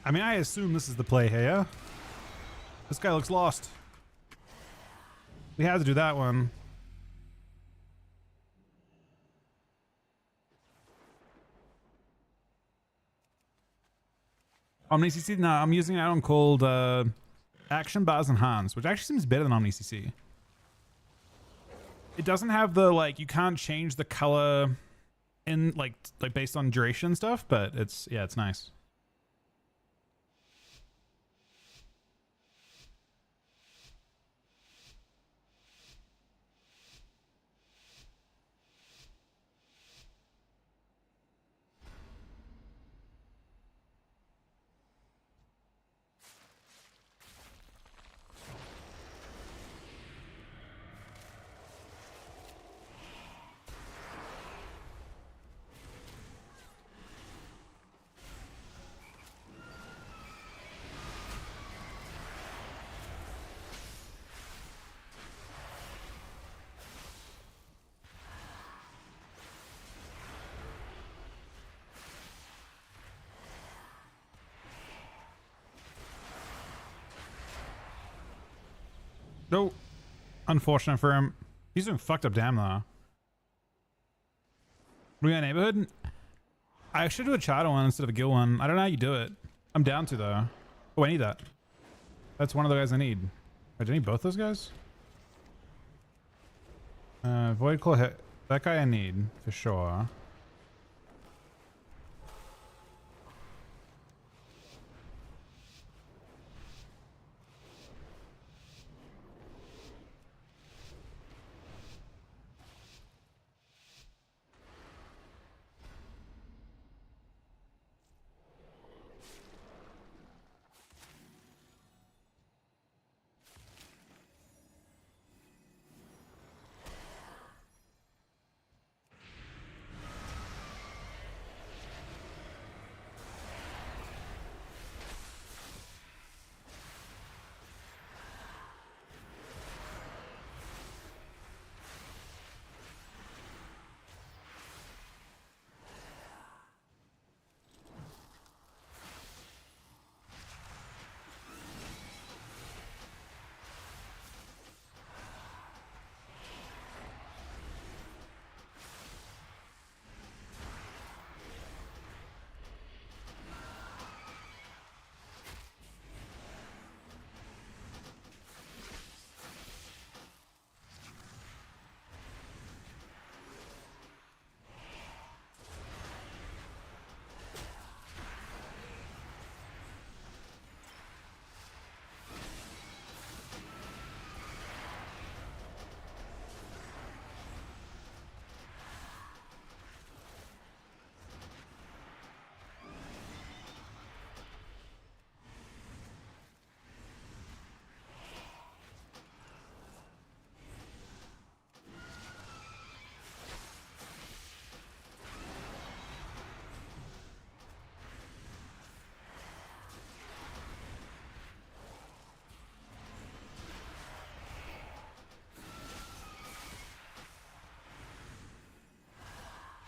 I mean, I assume this is the play here. This guy looks lost. We had to do that one. OmniCC? No, I'm using an add-on called Action Bars Enhanced, which actually seems better than OmniCC. It doesn't have the, like, you can't change the color in, like based on duration and stuff, but it's, yeah, it's nice. No, unfortunate for him. He's doing fucked up damn though. We got a neighborhood? I should do a charter one instead of a guild one. I don't know how you do it. I'm down to though. Oh, I need that. That's one of the guys I need. Wait, do I need both those guys? Void Claw hit. That guy I need for sure.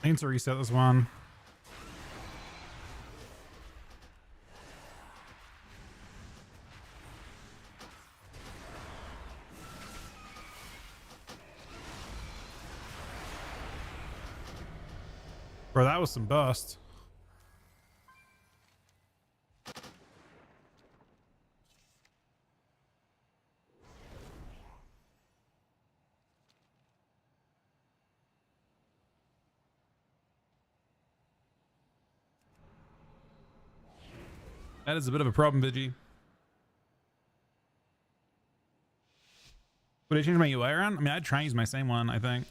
I need to reset this one. Bro, that was some bust. That is a bit of a problem, Vigi. Would I change my UI around? I mean, I'd try and use my same one, I think.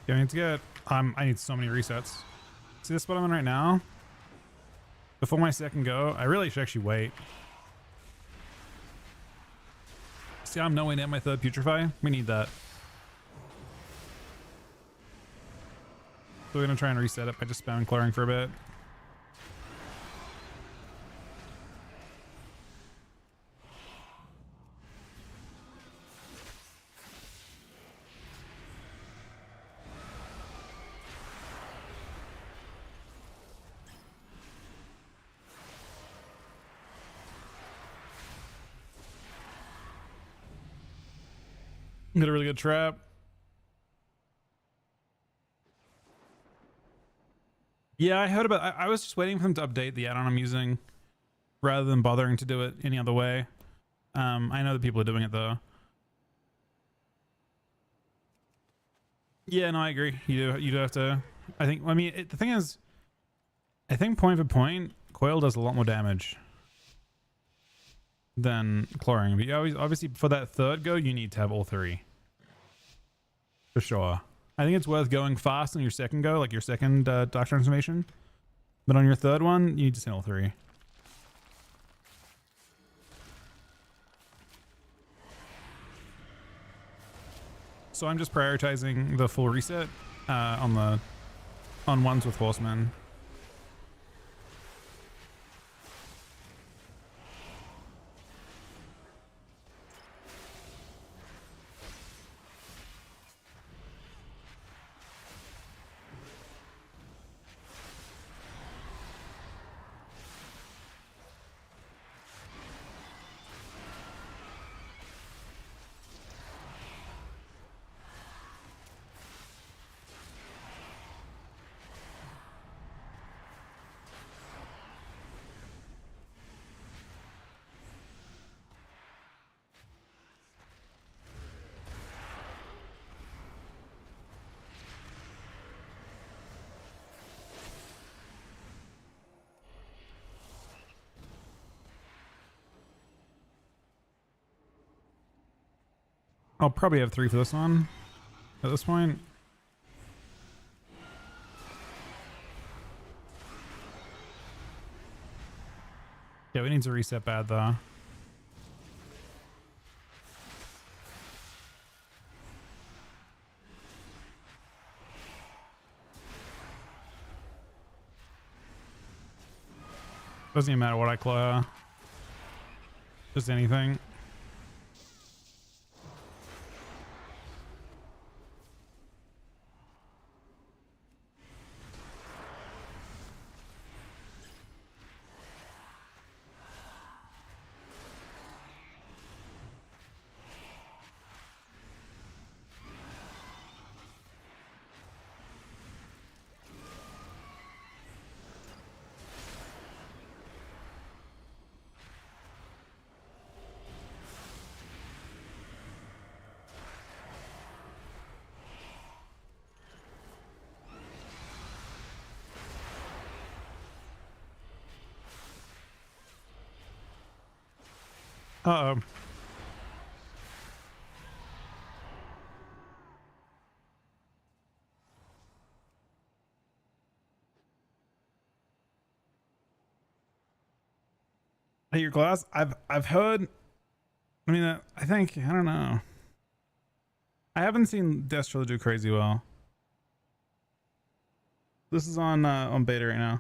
Yeah, I need to get I need so many resets. See this spot I'm in right now? Before my second go, I really should actually wait. See, I'm nowhere near my third putrefy. We need that. So we're gonna try and reset it by just spamming clearing for a bit. Get a really good trap. Yeah, I heard about. I was just waiting for them to update the add-on I'm using, rather than bothering to do it any other way. I know that people are doing it though. Yeah, no, I agree. You do have to. I think. I mean, the thing is, I think point for point, coil does a lot more damage than chlorine. But you always, obviously, for that third go, you need to have all three. For sure. I think it's worth going fast on your second go, like your second Dark Transformation. But on your third one, you need to send all three. So I'm just prioritizing the full reset on ones with horsemen. I'll probably have 3 for this one at this point. Yeah, we need to reset bad though. Doesn't even matter what I clear. Just anything. Uh-oh. Hey, your glass. I've heard. I mean, I think I don't know. I haven't seen Destro do crazy well. This is on beta right now.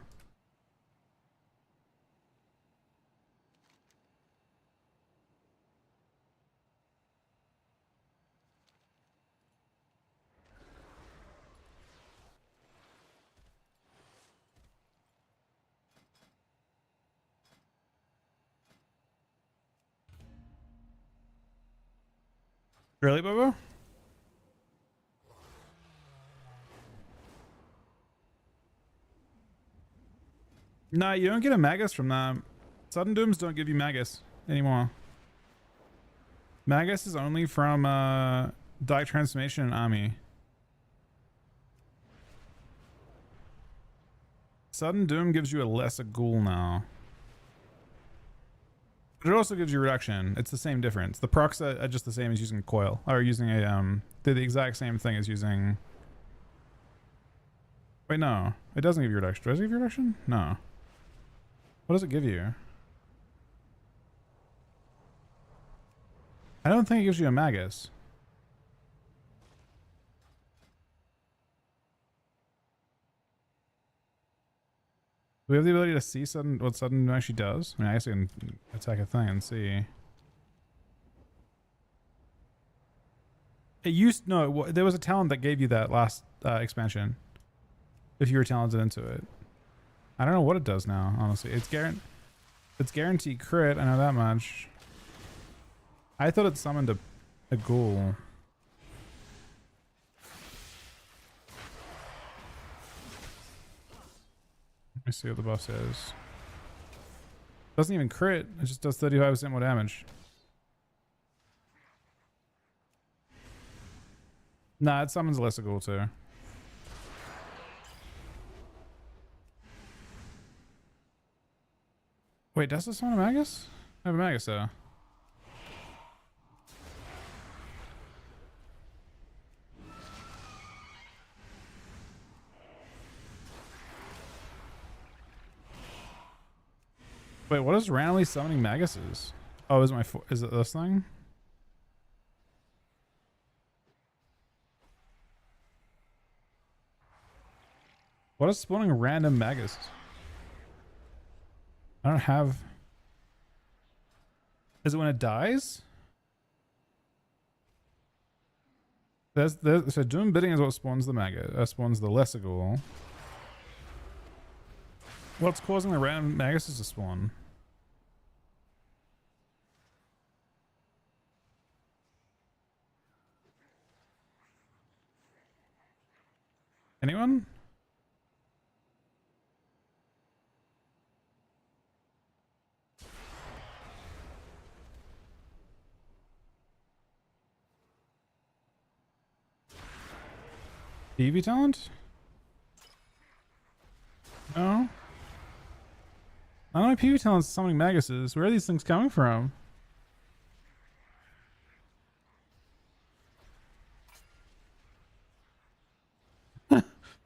Really, Bobo? Nah, you don't get a Magus from that. Sudden Dooms don't give you Magus anymore. Magus is only from Dark Transformation and Army. Sudden Doom gives you a lesser ghoul now. But it also gives you reduction. It's the same difference. The procs are just the same as using coil. Or using a they're the exact same thing as using Wait, no. It doesn't give you reduction. Does it give you reduction? No. What does it give you? I don't think it gives you a Magus. Do we have the ability to see sudden what sudden actually does? I mean, I guess I can attack a thing and see. It used no. There was a talent that gave you that last expansion. If you were talented into it, I don't know what it does now. Honestly, it's guaranteed crit. I know that much. I thought it summoned a ghoul. Let me see what the buff says. Doesn't even crit. It just does 35% more damage. Nah, it summons a lesser ghoul too. Wait, does this summon a Magus? I have a Magus though. Wait, what is randomly summoning Maguses? Oh, is it this thing? What is spawning random Magus? I don't have. Is it when it dies? So doing bidding is what spawns the Magus. Spawns the lesser ghoul. What's causing the random Maguses to spawn? Anyone? PvP talent? No. I don't know PvP talent's summoning Maguses. Where are these things coming from?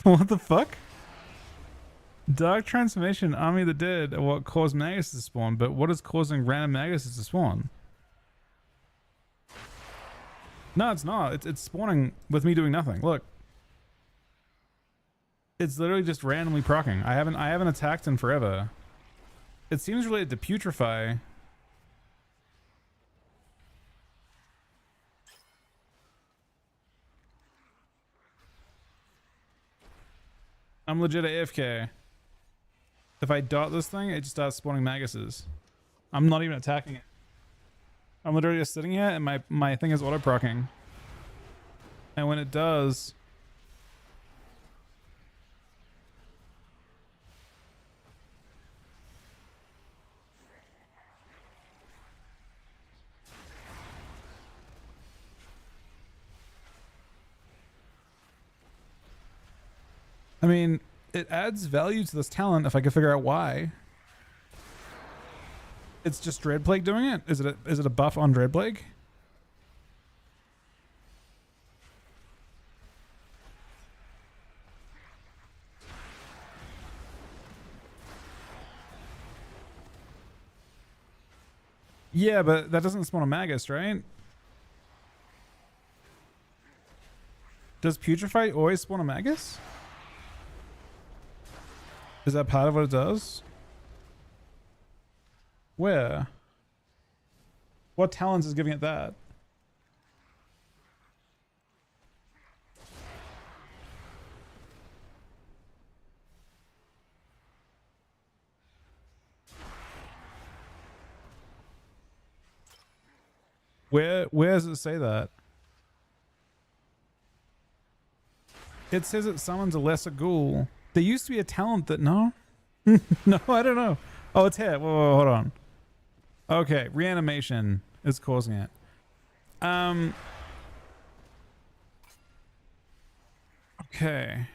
What the fuck? Dark Transformation, Army of the Dead are what caused Maguses to spawn, but what is causing random Maguses to spawn? No, it's not. It's spawning with me doing nothing. Look. It's literally just randomly proccing. I haven't attacked in forever. It seems related to putrefy. I'm legit AFK. If I dot this thing, it just starts spawning Maguses. I'm not even attacking it. I'm literally just sitting here and my thing is auto-procking. And when it does... I mean, it adds value to this talent if I can figure out why. It's just Dreadplague doing it? Is it a buff on Dreadplague? Yeah, but that doesn't spawn a Magus, right? Does Putrefy always spawn a Magus? Is that part of what it does? Where? What talents is giving it that? Where does it say that? It says it summons a lesser ghoul. There used to be a talent that no? No, I don't know. Oh, it's here. Whoa, hold on. Okay, reanimation is causing it. Okay.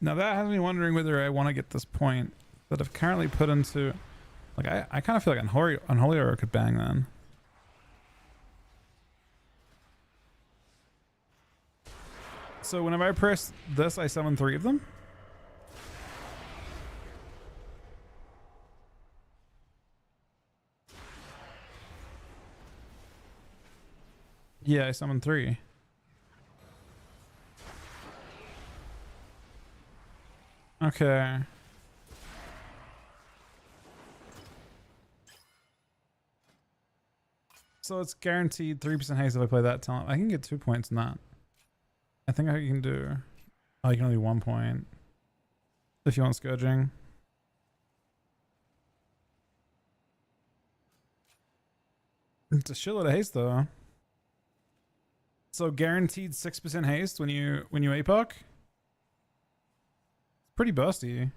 Now that has me wondering whether I want to get this point that I've currently put into... Like, I kind of feel like Unholy Aura could bang then. So whenever I press this, I summon 3 of them. Yeah, I summoned 3. Okay. So it's guaranteed 3% haste if I play that talent. I can get 2 points in that. I think I can do... Oh, you can only do 1 point. If you want Scourging. It's a shitload of haste though. So guaranteed 6% haste when you APOC. It's pretty busty.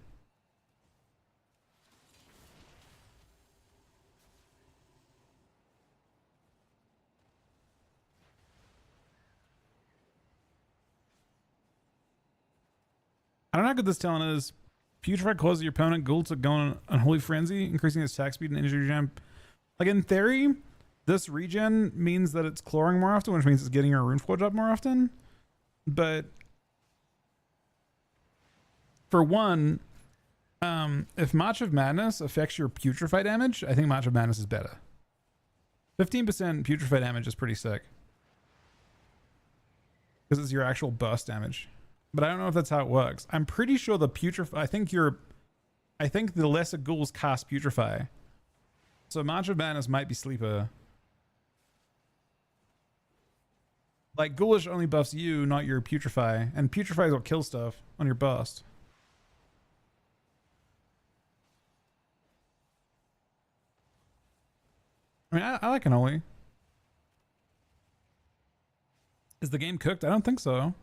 I don't know how good this talent is. Putrefy causes your opponent ghoul to go on Unholy Frenzy, increasing its attack speed and energy regen. Like in theory, this regen means that it's clawing more often, which means it's getting your Rune Forge up more often. But for one, if March of Madness affects your Putrefy damage, I think March of Madness is better. 15% Putrefy damage is pretty sick. Because it's your actual burst damage. But I don't know if that's how it works. I'm pretty sure the Putrefy... I think the lesser ghouls cast Putrefy. So March of Madness might be sleeper. Like, Ghoulish only buffs you, not your Putrefy. And Putrefy is what kills stuff on your burst. I mean, I like Unholy. Is the game cooked? I don't think so.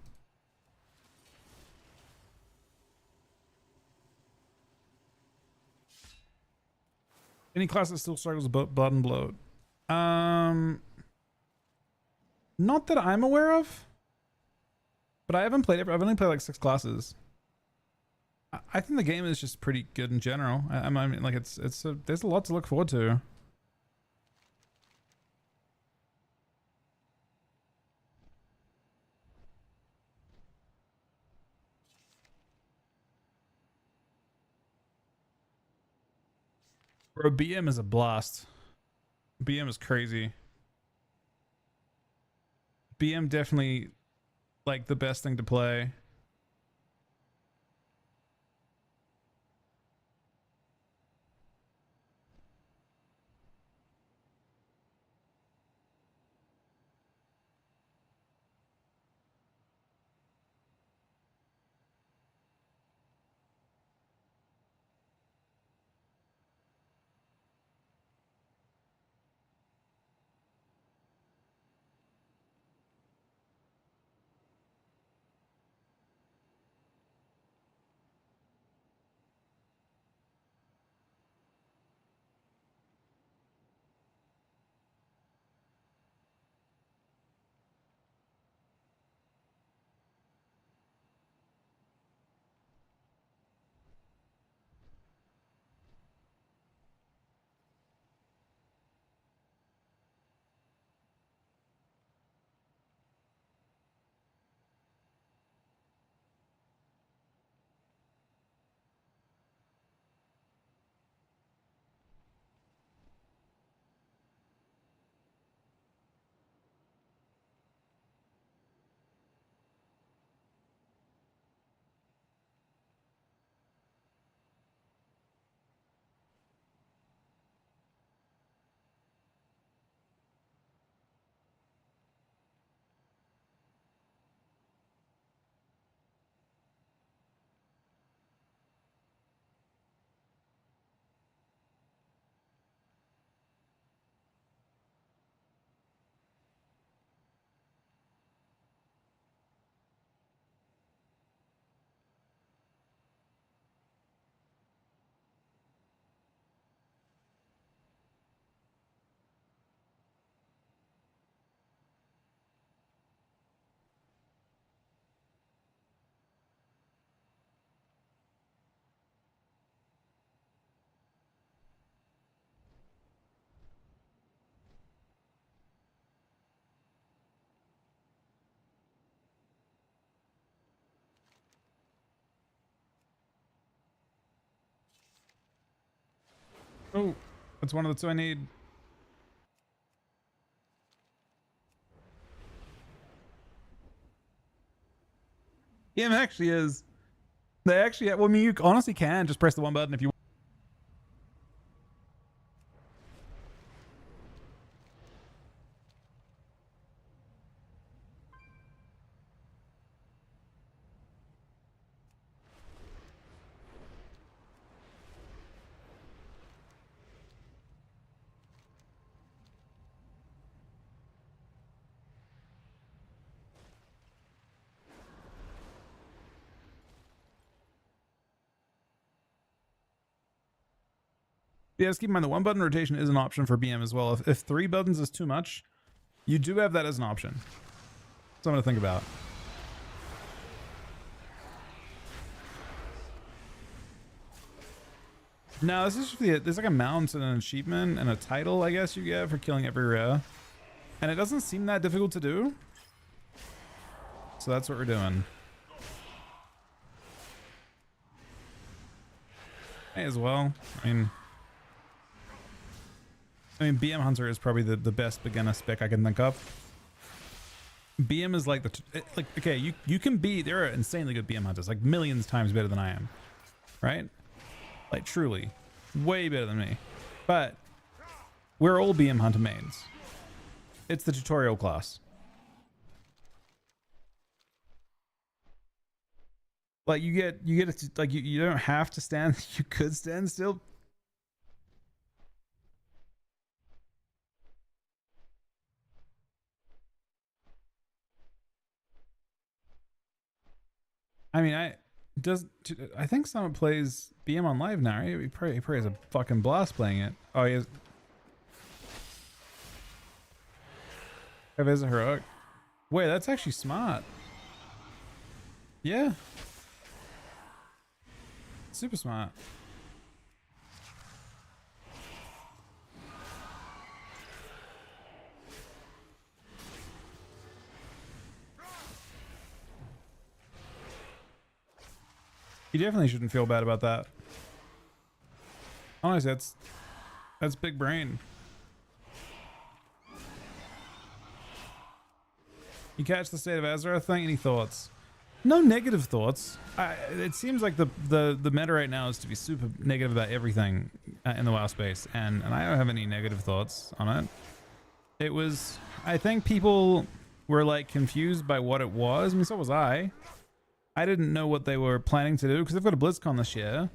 Any class that still struggles with blood and bloat? Not that I'm aware of. But I haven't played it. I've only played like 6 classes. I think the game is just pretty good in general. I mean, like there's a lot to look forward to. Bro, BM is a blast. BM is crazy. BM definitely like the best thing to play. Oh, that's one of the two I need. Yeah, it actually is. They actually, well, I mean, you honestly can just press the one button if you. Yeah, just keep in mind the one button rotation is an option for BM as well. If 3 buttons is too much, you do have that as an option. Something to think about. No, this is just there's like a mount and an achievement and a title, I guess you get for killing every rare. And it doesn't seem that difficult to do. So that's what we're doing. May as well. I mean, BM Hunter is probably the best beginner spec I can think of. BM is like okay, you can be, there are insanely good BM Hunters, like millions times better than I am, right? Like truly, way better than me. But we're all BM Hunter mains. It's the tutorial class. Like you get it, like you don't have to stand. You could stand still. I mean, I think someone plays BM on live now, right? He probably has a fucking blast playing it. Oh, he has. If it's a heroic. Wait, that's actually smart. Yeah. Super smart. You definitely shouldn't feel bad about that. Honestly, that's big brain. You catch the state of Azeroth thing? Any thoughts? No negative thoughts. It seems like the meta right now is to be super negative about everything in the WoW space, and I don't have any negative thoughts on it. It was, I think people were like confused by what it was. I mean, so was I. I didn't know what they were planning to do because they've got a BlizzCon this year,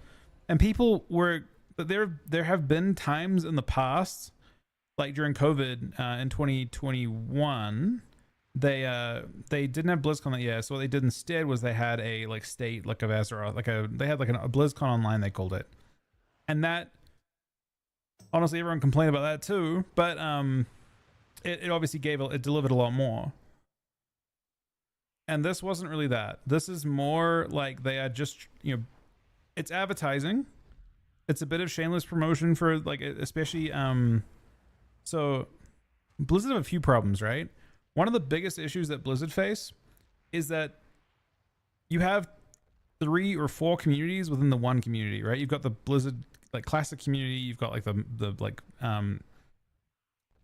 and people were there have been times in the past, like during COVID in 2021. They didn't have BlizzCon that year, so what they did instead was they had a like state like of Azeroth, they had like a BlizzCon online, they called it, and that honestly everyone complained about that too, but it obviously it delivered a lot more. And this wasn't really that. This is more like they are just, it's advertising. It's a bit of shameless promotion for like, especially so Blizzard have a few problems, right? One of the biggest issues that Blizzard face is that you have 3 or 4 communities within the one community, right? You've got the Blizzard like classic community, you've got like the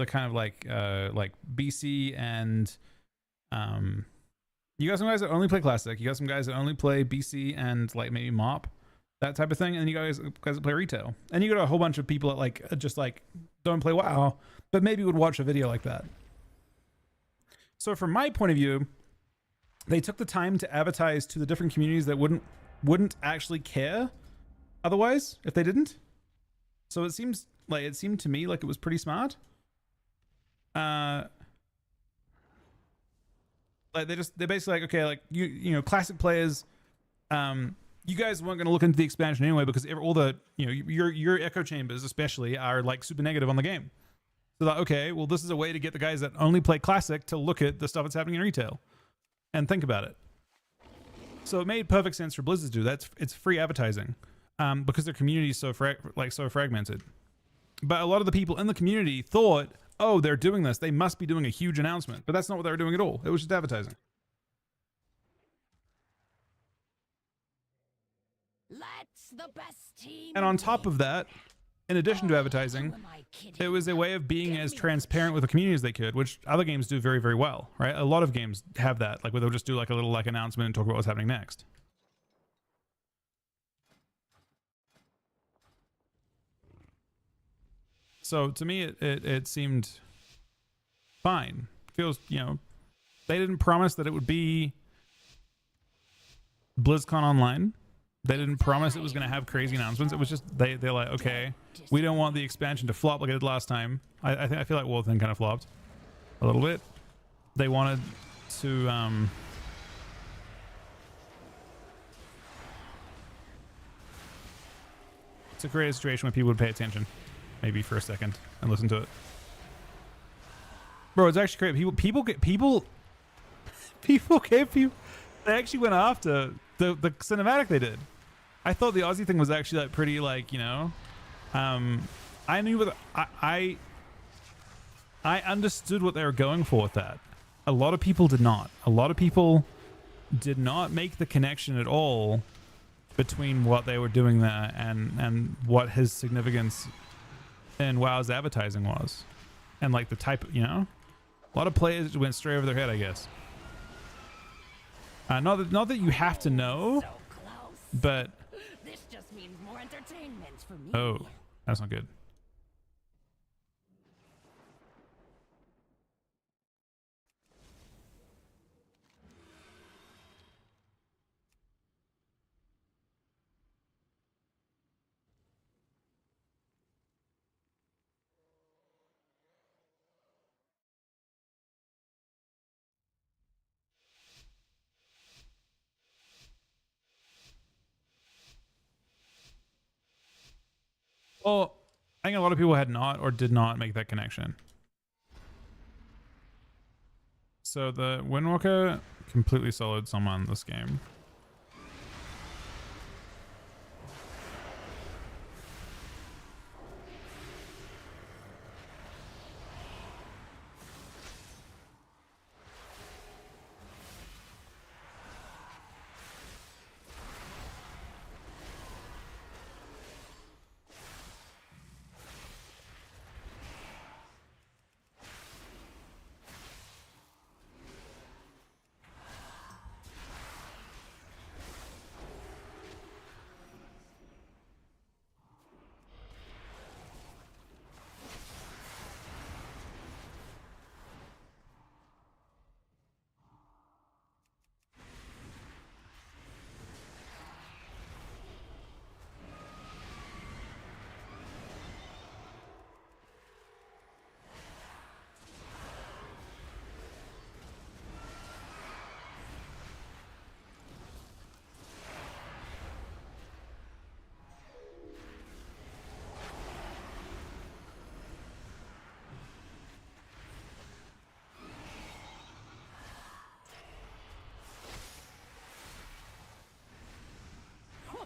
kind of like BC and you got some guys that only play classic, you got some guys that only play BC and like maybe MOP, that type of thing, and then you guys that play retail, and you got a whole bunch of people that like just like don't play WoW but maybe would watch a video like that. So from my point of view, they took the time to advertise to the different communities that wouldn't actually care otherwise if they didn't. So it seemed to me like it was pretty smart. Like they're basically like, okay, like you know classic players, you guys weren't going to look into the expansion anyway because all the your echo chambers especially are like super negative on the game. So that, okay, well this is a way to get the guys that only play classic to look at the stuff that's happening in retail and think about it. So it made perfect sense for Blizzard to do that. It's free advertising because their community is so fragmented. But a lot of the people in the community thought, oh, they're doing this, they must be doing a huge announcement. But that's not what they were doing at all. It was just advertising. Let's the best team. And on top of that, in addition to advertising, it was a way of being as transparent with the community as they could, which other games do very, very well, right? A lot of games have that, like where they'll just do like a little like announcement and talk about what's happening next. So to me, it seemed fine. Feels, you know, they didn't promise that it would be BlizzCon Online. They didn't promise it was going to have crazy announcements. It was just they're like, okay, we don't want the expansion to flop like it did last time. I feel like Wolfen kind of flopped a little bit. They wanted to create a situation where people would pay attention, maybe for a second, and listen to it. Bro, it's actually great. People gave you. They actually went after the cinematic they did. I thought the Aussie thing was actually like pretty, like, you know, I knew what I understood what they were going for with that. A lot of people did not. A lot of people did not make the connection at all between what they were doing there and what his significance in WoW's advertising was, and like the type, you know, a lot of players went straight over their head, I guess. Not that you have to know, but This just means more entertainment for me. oh, that's not good. Well, I think a lot of people had not or did not make that connection. So the Windwalker completely soloed someone this game.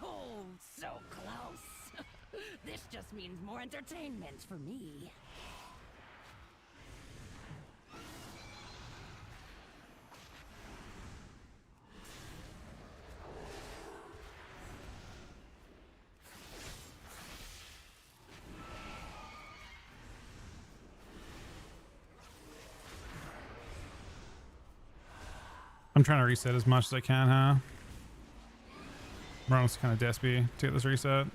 Oh, so close. This just means more entertainment for me. I'm trying to reset as much as I can, huh? Ronald's kind of despy to get this reset.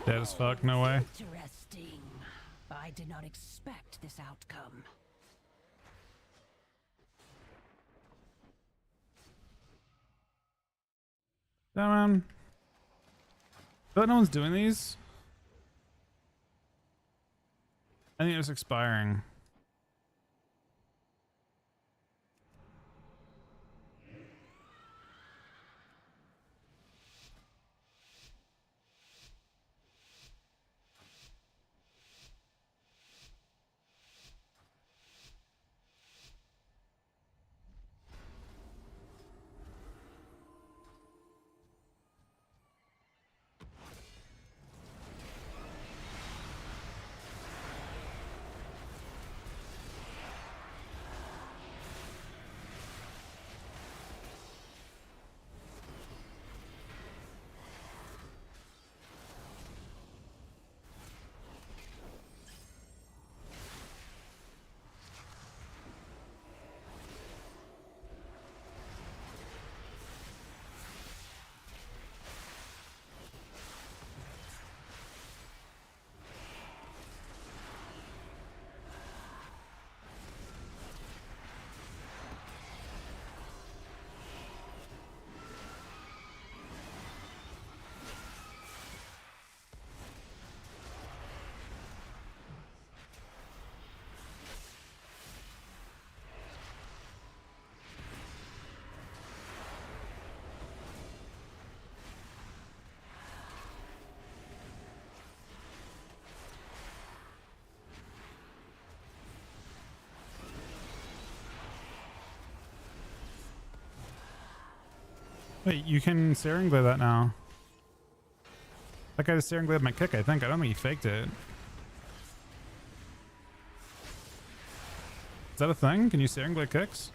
Dead as fuck, no way. Interesting. I did not expect this outcome. Damn, man. But no one's doing these. I think it's expiring. Wait, you can Searing Blade that now. That guy just Searing Blade my kick, I think. I don't think he faked it. Is that a thing? Can you Searing Blade kicks?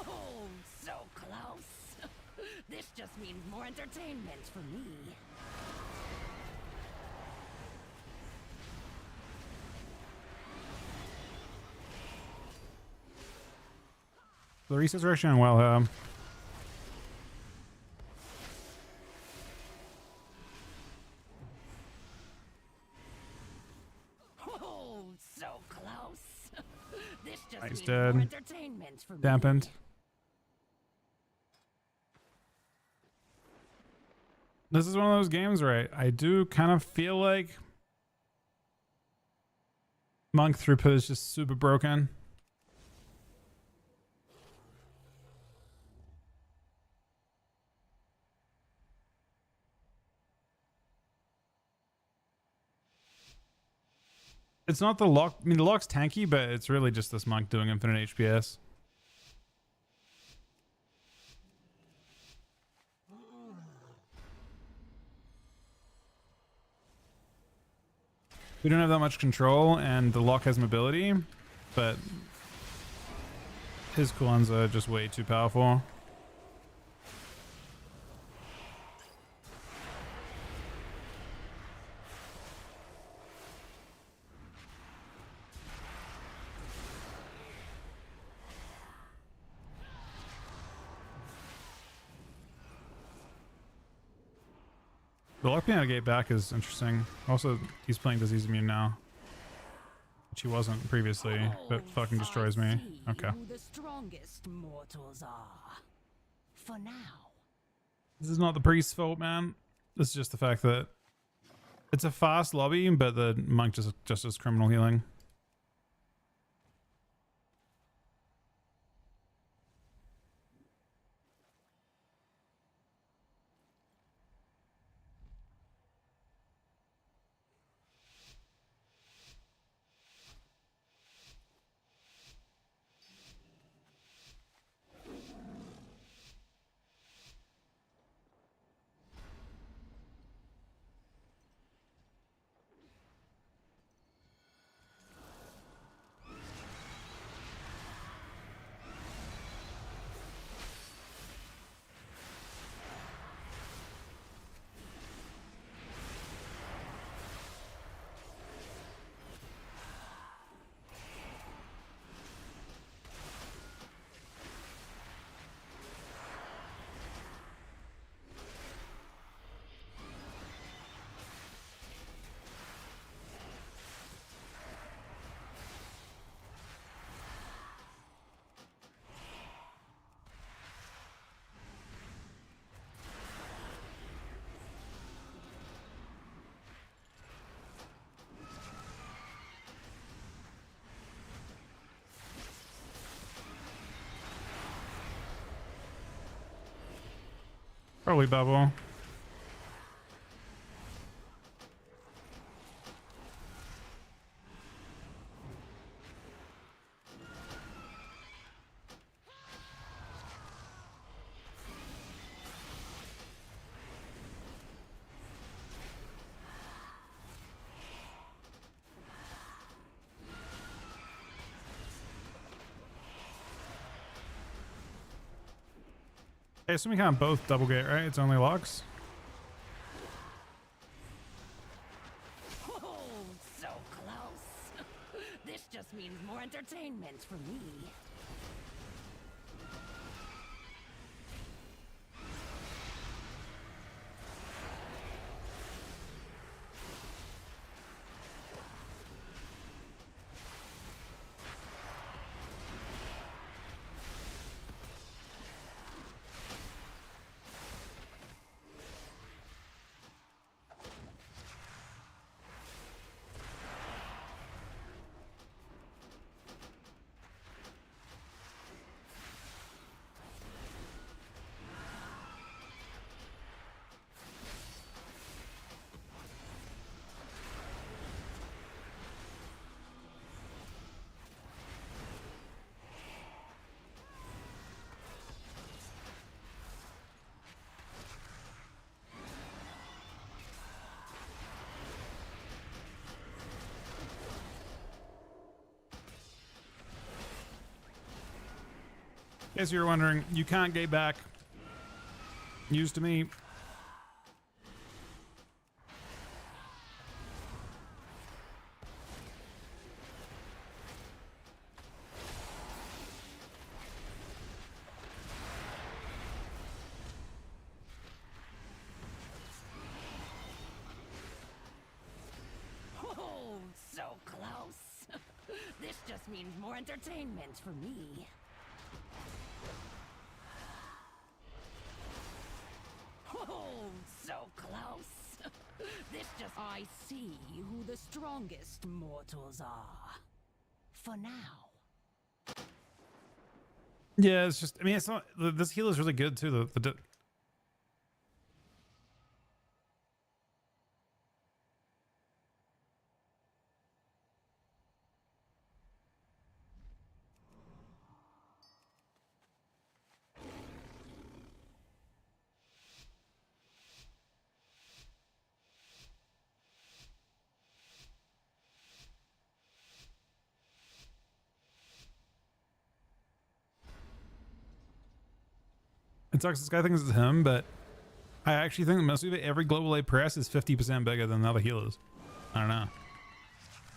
Oh, so close. This just means more entertainment for me. The resets are actually on well. Oh, so close. This just Nice, means dead. more entertainment for me. Dampened. This is one of those games where I do kind of feel like Monk throughput is just super broken. It's not the lock. I mean, the lock's tanky, but it's really just this Monk doing infinite HPS. We don't have that much control, and the lock has mobility, but his cooldowns are just way too powerful. The lock being out of gate back is interesting. Also, he's playing disease immune now, which he wasn't previously, but fucking destroys me. Okay. Who the strongest mortals are. For now. This is not the priest's fault, man. This is just the fact that it's a fast lobby, but the monk just does criminal healing. Probably bubble. Okay, so we can't both double gate, right? It's only locks. Oh, so close. This just means more entertainment for me. In case you're wondering, you can't get back. Used to me. Oh, so close. This just means more entertainment for me. Oh, so close. This just... I see who the strongest mortals are. For now. Yeah, it's just. I mean, it's not. This heal is really good too. It sucks. This guy thinks it's him, but I actually think that most of it, every global A press is 50% bigger than the other healers. I don't know.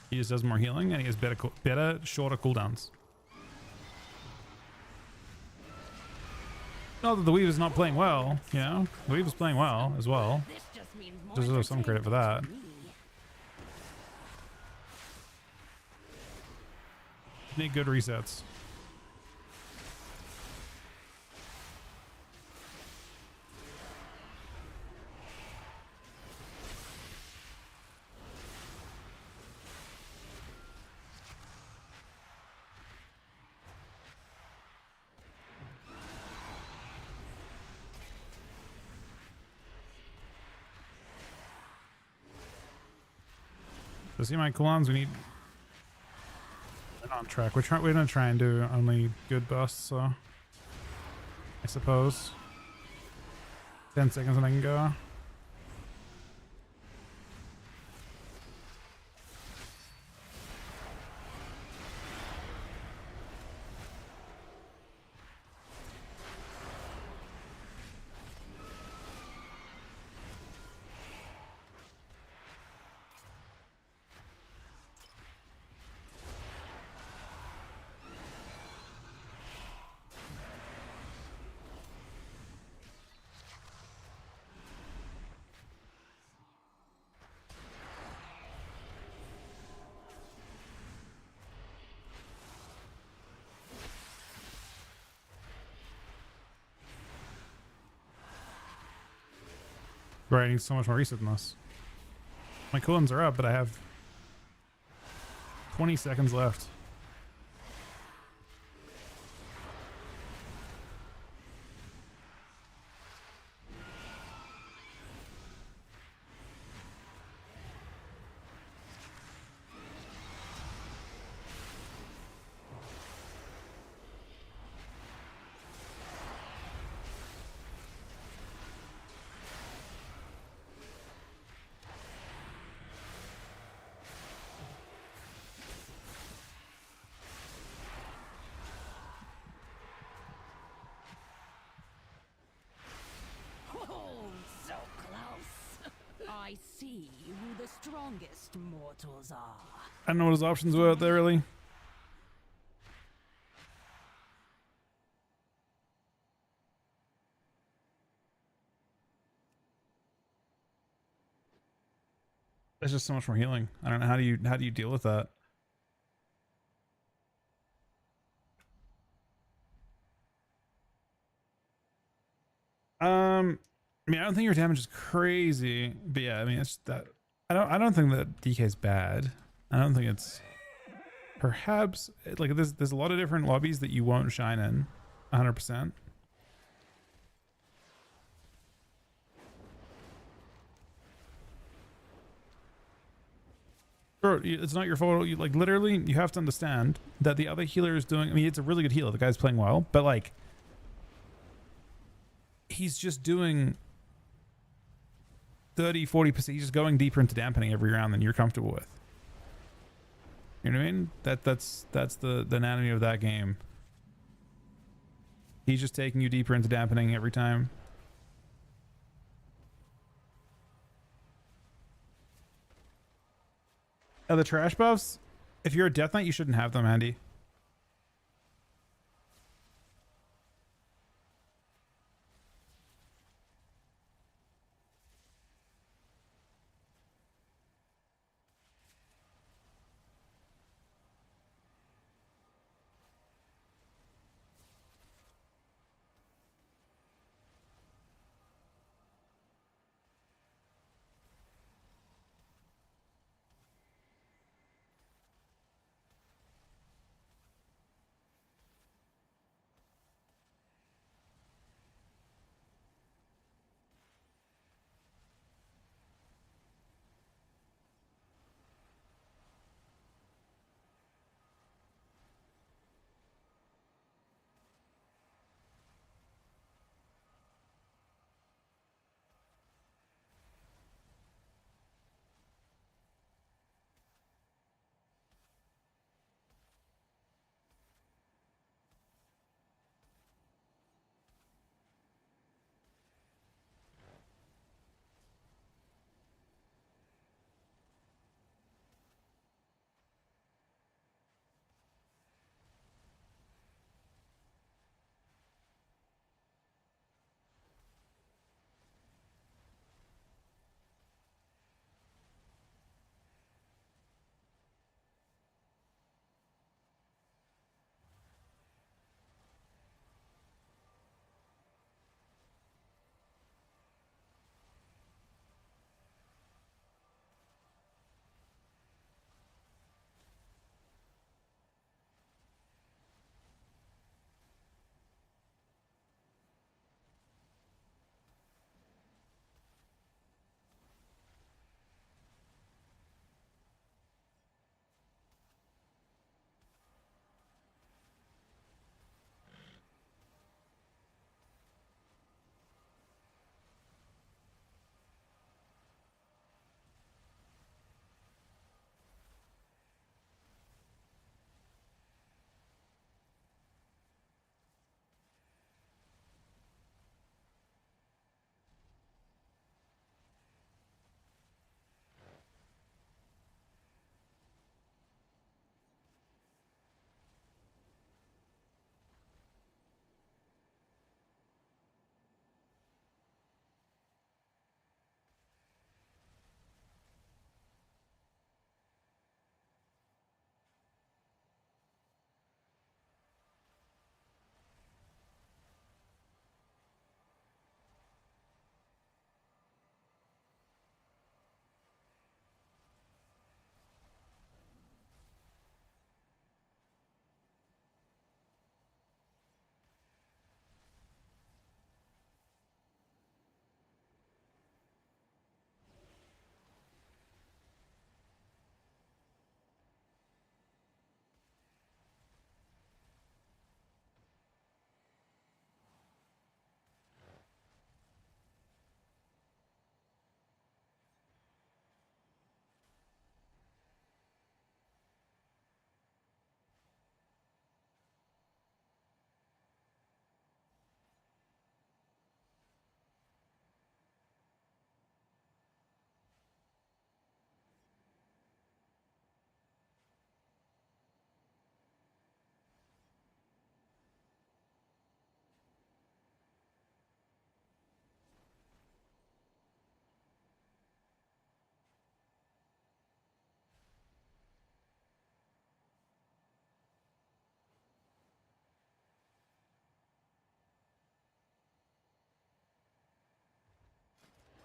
He just does more healing and he has better, shorter cooldowns. Not that the Weaver's not playing well, you know? The Weaver's playing well as well. This just means more Deserves some credit for that. entertainment for me. Need good resets. To see my cooldowns, we need. We're on track. We're gonna try and do only good busts, so I suppose 10 seconds and I can go. Right, I need so much more reset than this. My cooldowns are up, but I have 20 seconds left. Oh, so close. I see who the strongest mortals are. I don't know what his options were out there, really. It's just so much more healing. I don't know, how do you deal with that? I mean, I don't think your damage is crazy, but yeah, I mean, it's that I don't think that DK is bad. I don't think it's perhaps like there's a lot of different lobbies that you won't shine in 100%. Bro, it's not your fault. You like literally you have to understand that the other healer is doing, I mean, it's a really good heal. The guy's playing well, but like he's just doing 30-40%. He's just going deeper into dampening every round than you're comfortable with. You know what I mean? That's the anatomy of that game. He's just taking you deeper into dampening every time. The trash buffs, if you're a Death Knight, you shouldn't have them, Andy.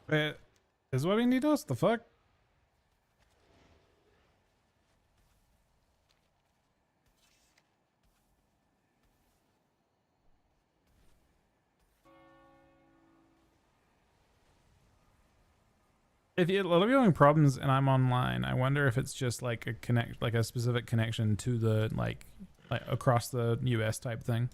Wait, is webbing DDoS? The fuck? If you, a lot of you having problems and I'm online, I wonder if it's just like like a specific connection to the like across the US type thing.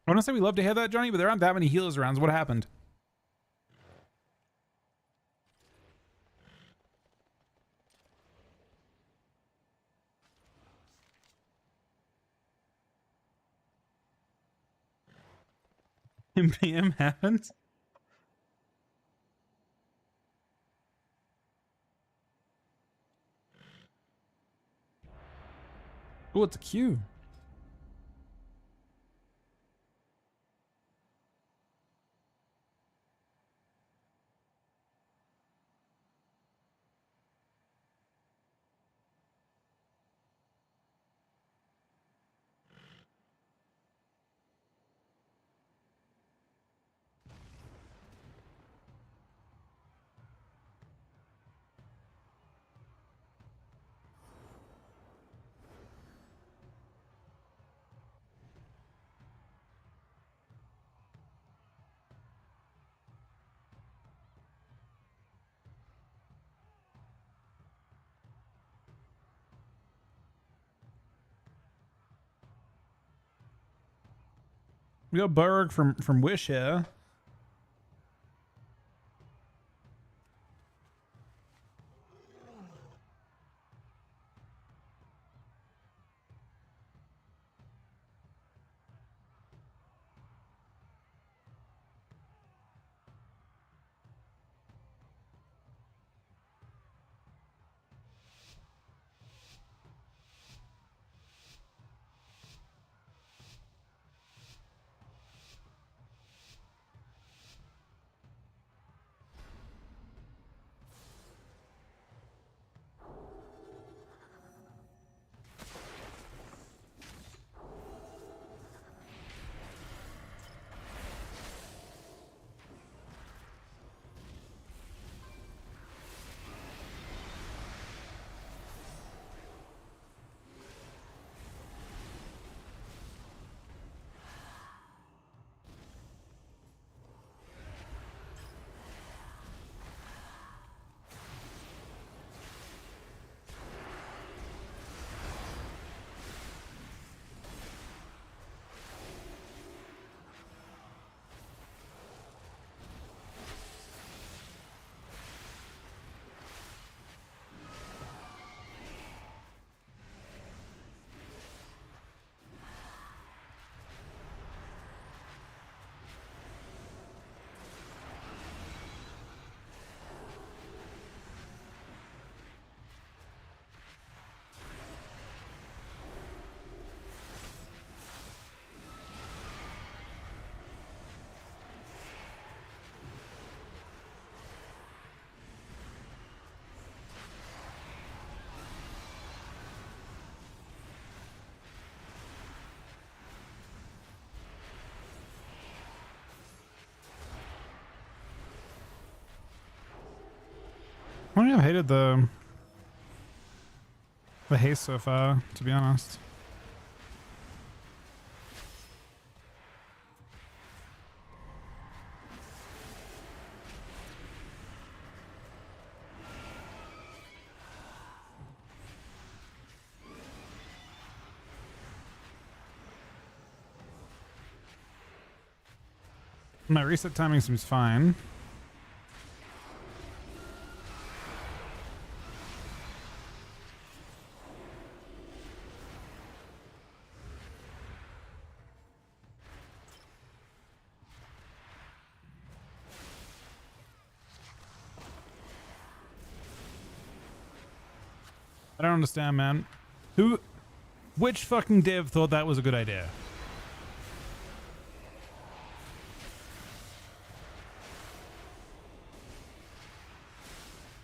I want to say we love to hear that, Johnny, but there aren't that many healers around. What happened? PM happened? Oh, it's a queue. We got Burg from Wish here. I think I've hated the haste so far, to be honest. My reset timing seems fine. I don't understand, man. Which fucking dev thought that was a good idea?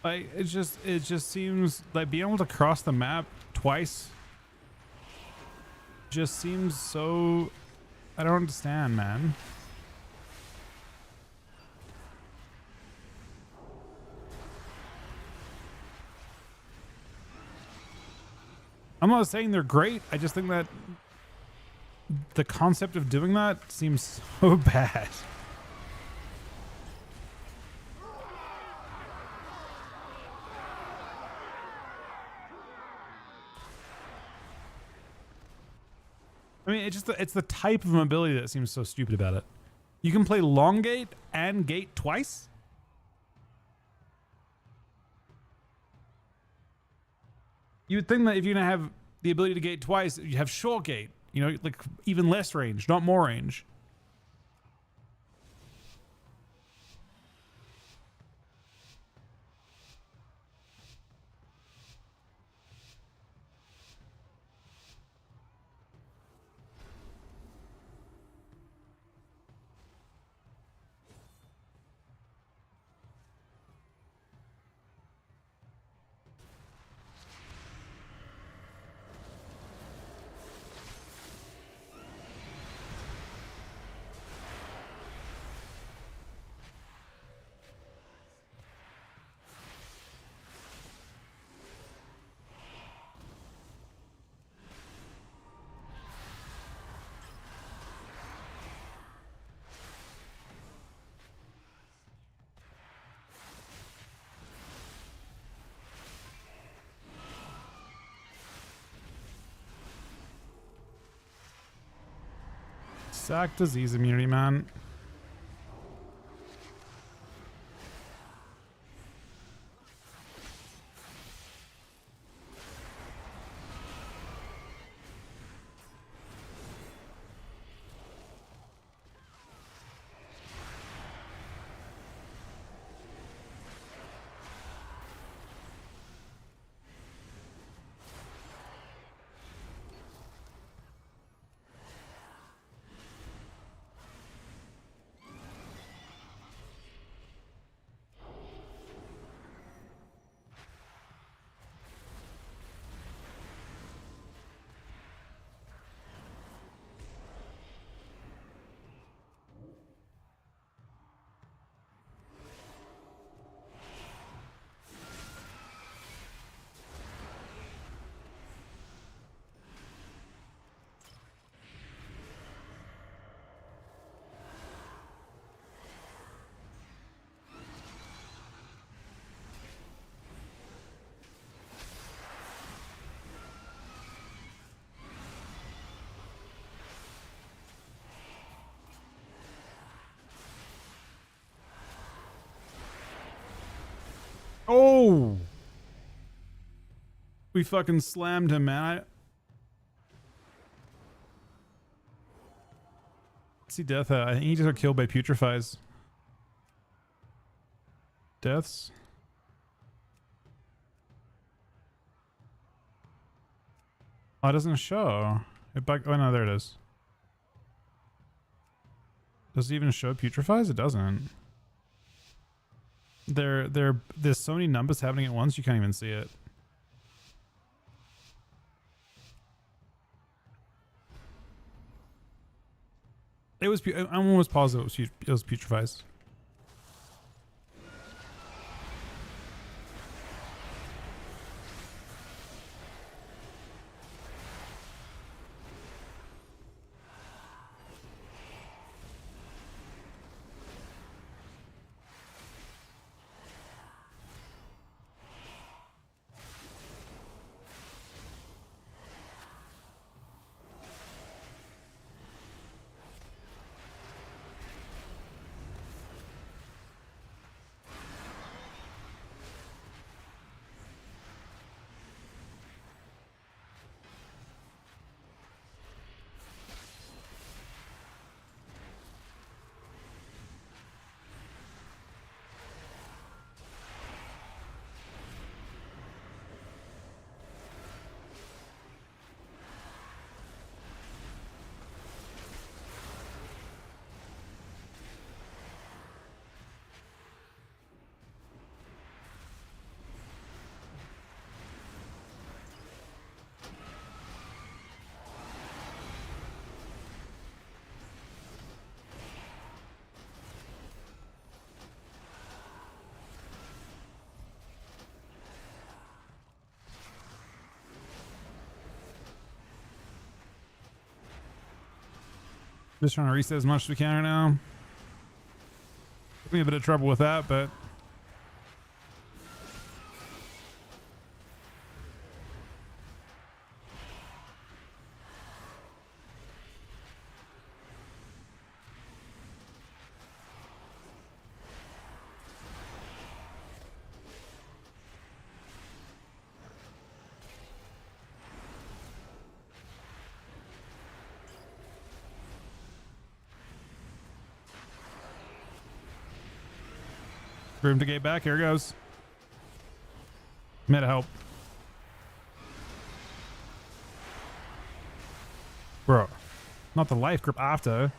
Like, it just seems like being able to cross the map twice just seems so, I don't understand, man. I'm not saying they're great. I just think that the concept of doing that seems so bad. I mean, it's the type of mobility that seems so stupid about it. You can play long gate and gate twice? You would think that if you're going to have the ability to gate twice, you have short gate, you know, like even less range, not more range. Sack disease immunity, man. Oh, we fucking slammed him, man. See death. I think he just got killed by putrefies. Deaths. Oh, it doesn't show. Oh no, there it is. Does it even show putrefies? It doesn't. There's so many numbers happening at once you can't even see it. I'm almost positive it was putrefies. Just trying to reset as much as we can right now. Having a bit of trouble with that, but room to get back. Here it goes. Meta help. Bro. Not the life grip after.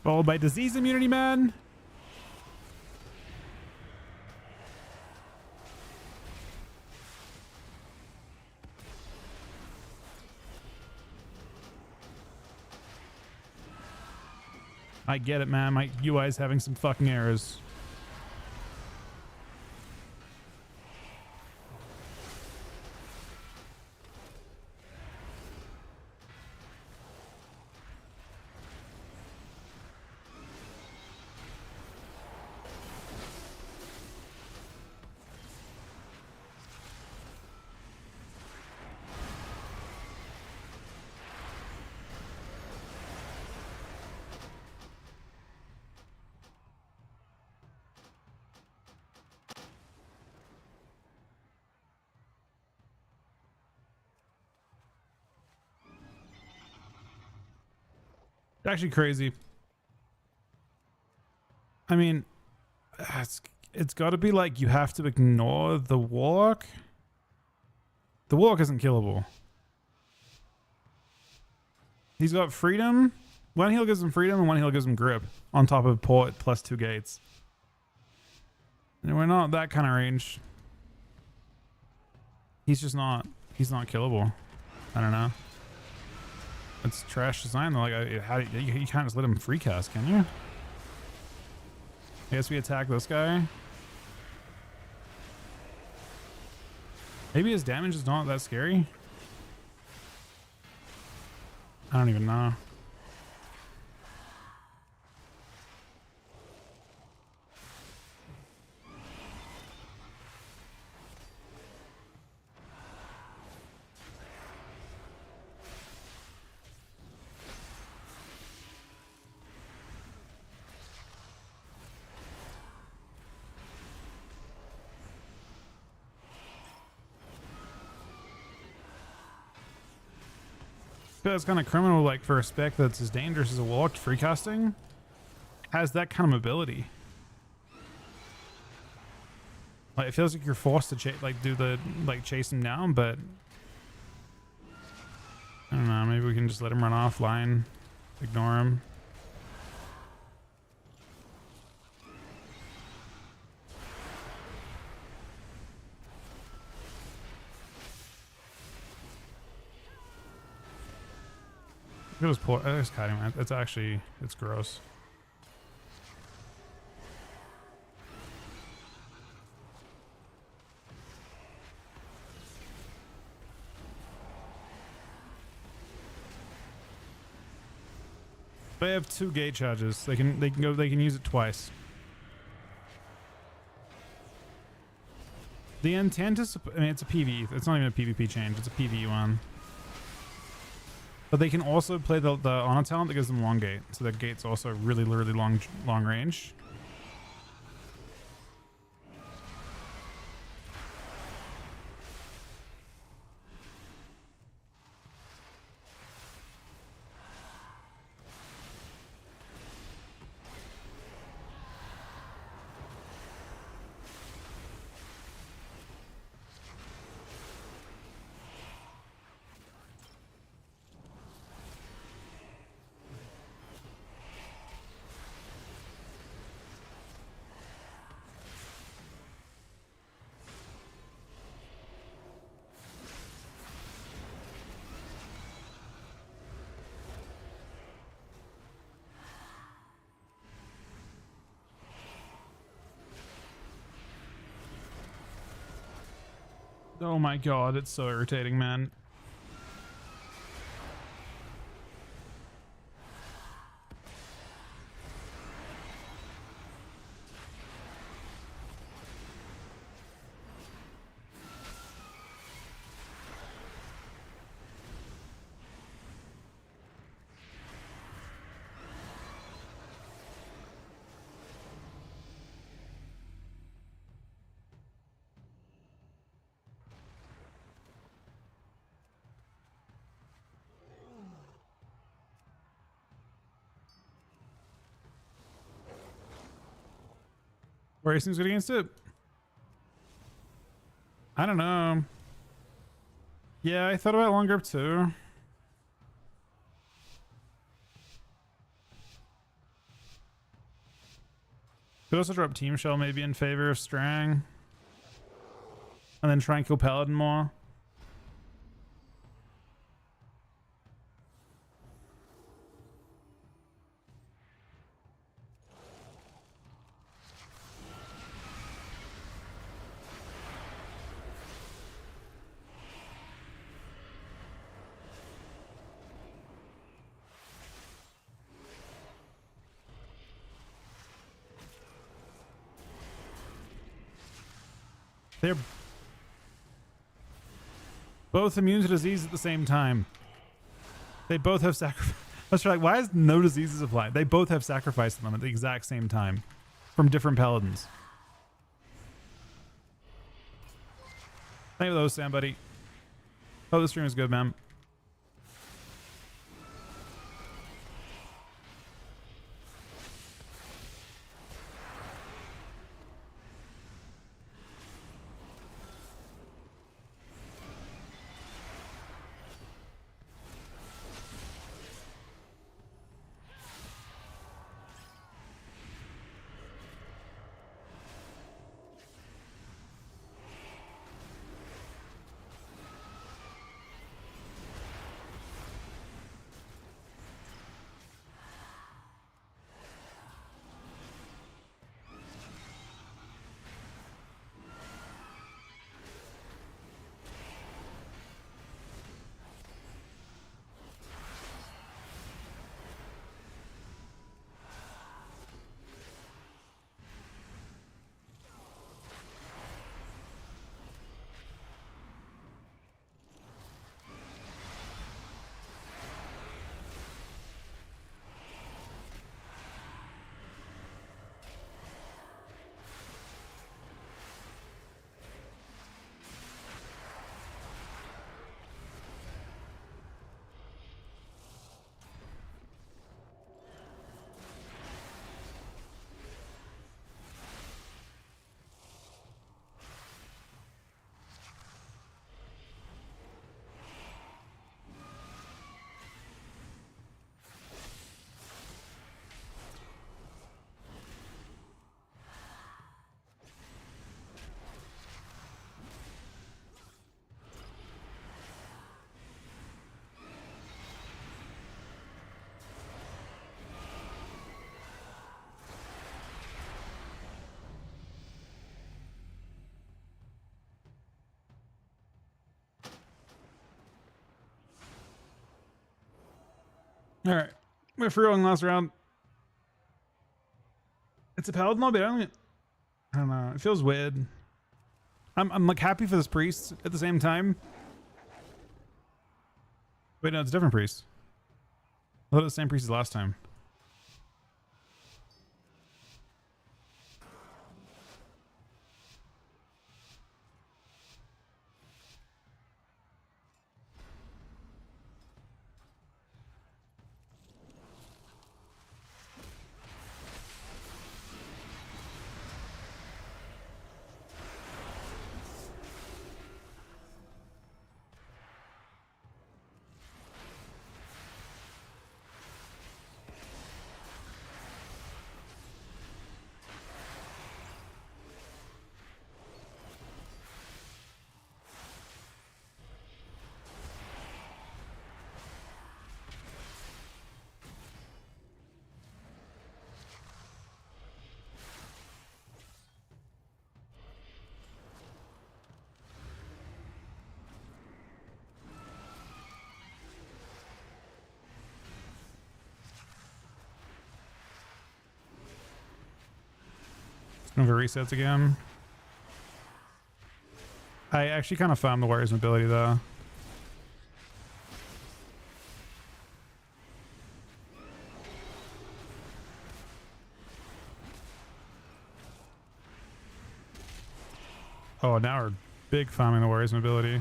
Followed by disease immunity, man. I get it, man. My UI is having some fucking errors. Actually crazy. I mean, it's got to be like you have to ignore the warlock. The warlock isn't killable. He's got freedom. One heal gives him freedom and one heal gives him grip on top of port plus 2 gates. And we're not that kind of range. He's just not. He's not killable. I don't know. It's trash design though. Like, you can't just let him free cast, can you? I guess we attack this guy. Maybe his damage is not that scary. I don't even know. It's kind of criminal, like, for a spec that's as dangerous as a warlock free casting has that kind of ability. Like, it feels like you're forced to chase him down, but I don't know, maybe we can just let him run offline, ignore him. Look at this poor. It's kiting, man. It's actually, it's gross. They have 2 gate charges. They can use it twice. The intent is, I mean, it's a PvE. It's not even a PvP change. It's a PvE one. But they can also play the honor talent that gives them long gate. So that gate's also really long range. Oh my god, it's so irritating, man. Racing's good against it? I don't know. Yeah, I thought about long grip too. Could also drop Team Shell maybe in favor of Strang. And then try and kill Paladin more. They're both immune to disease at the same time. They both have sacrifice. That's right. Why is no diseases applied? They both have sacrifice to them at the exact same time from different paladins. Thank you for those, Sam, buddy. Oh, the stream is good, man. All right, we're free rolling last round. It's a paladin lobby. I don't know. It feels weird. I'm like happy for this priest at the same time. Wait, no, it's a different priest. I thought it was the same priest as last time. Never resets again. I actually kind of found the warrior's mobility though. Oh, now we're big farming the warrior's mobility.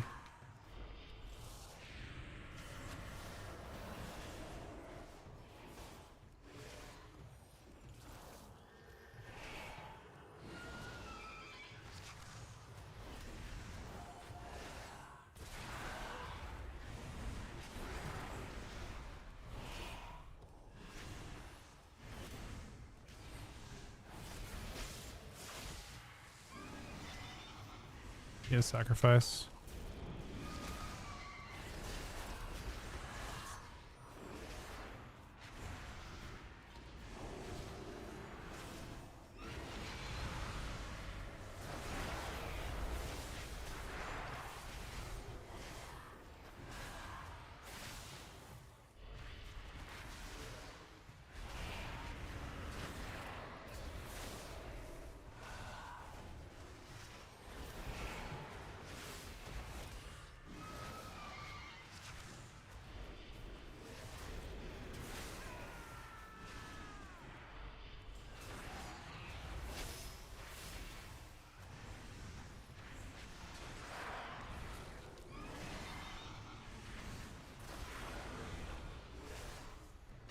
Yes, sacrifice.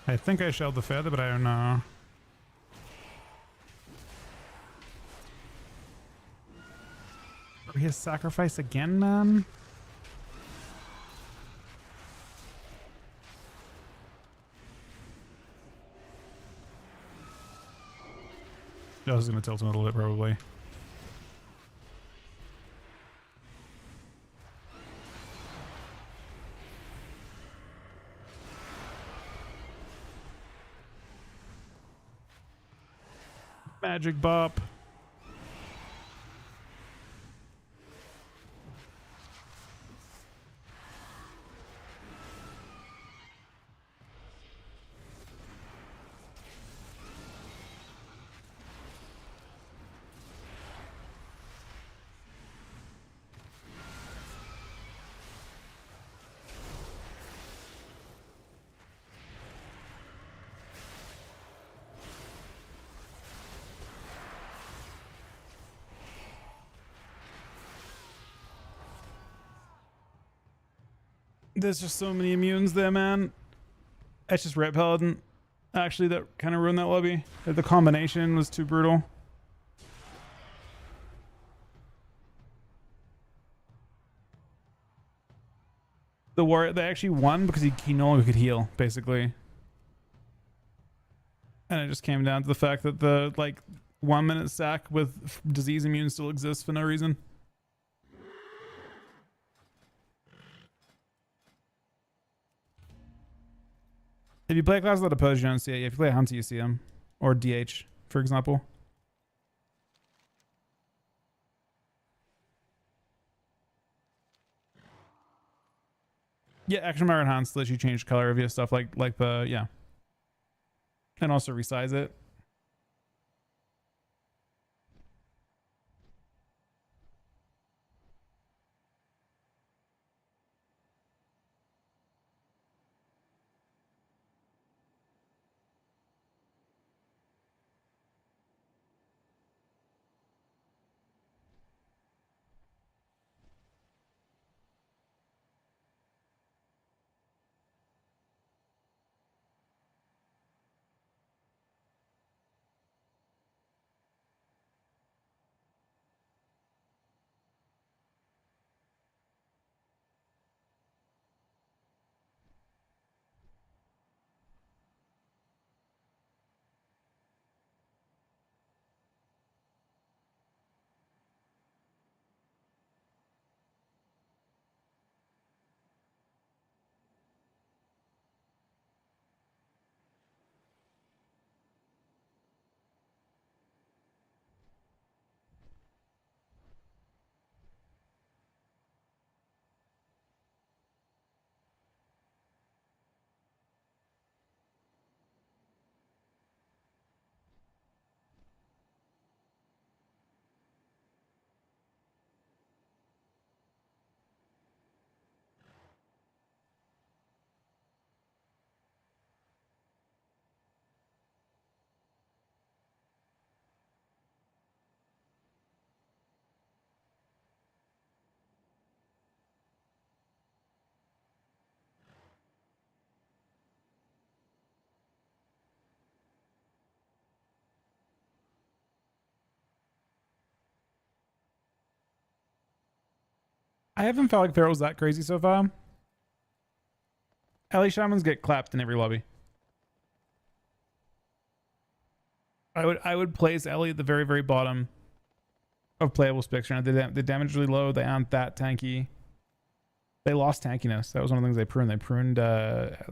I think I shelled the feather, but I don't know. His sacrifice again, man? I was gonna tilt him a little bit, probably. Magic bop. There's just so many immunes there, man. That's just Red Paladin. Actually, that kind of ruined that lobby. The combination was too brutal. The war, they actually won because he no longer could heal, basically. And it just came down to the fact that the, like, 1 minute sack with disease immune still exists for no reason. If you play a class that opposes, you don't see it. If you play a Hunter, you see him. Or DH, for example. Yeah, action bar enhanced lets you change color of your stuff like the, yeah. And also resize it. I haven't felt like Feral's that crazy so far. Ellie Shamans get clapped in every lobby. I would place Ellie at the very, very bottom of playable specs. Right? The damage really low. They aren't that tanky. They lost tankiness. That was one of the things they pruned. They pruned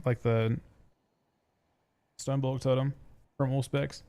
like the Stonebullock totem from all specs.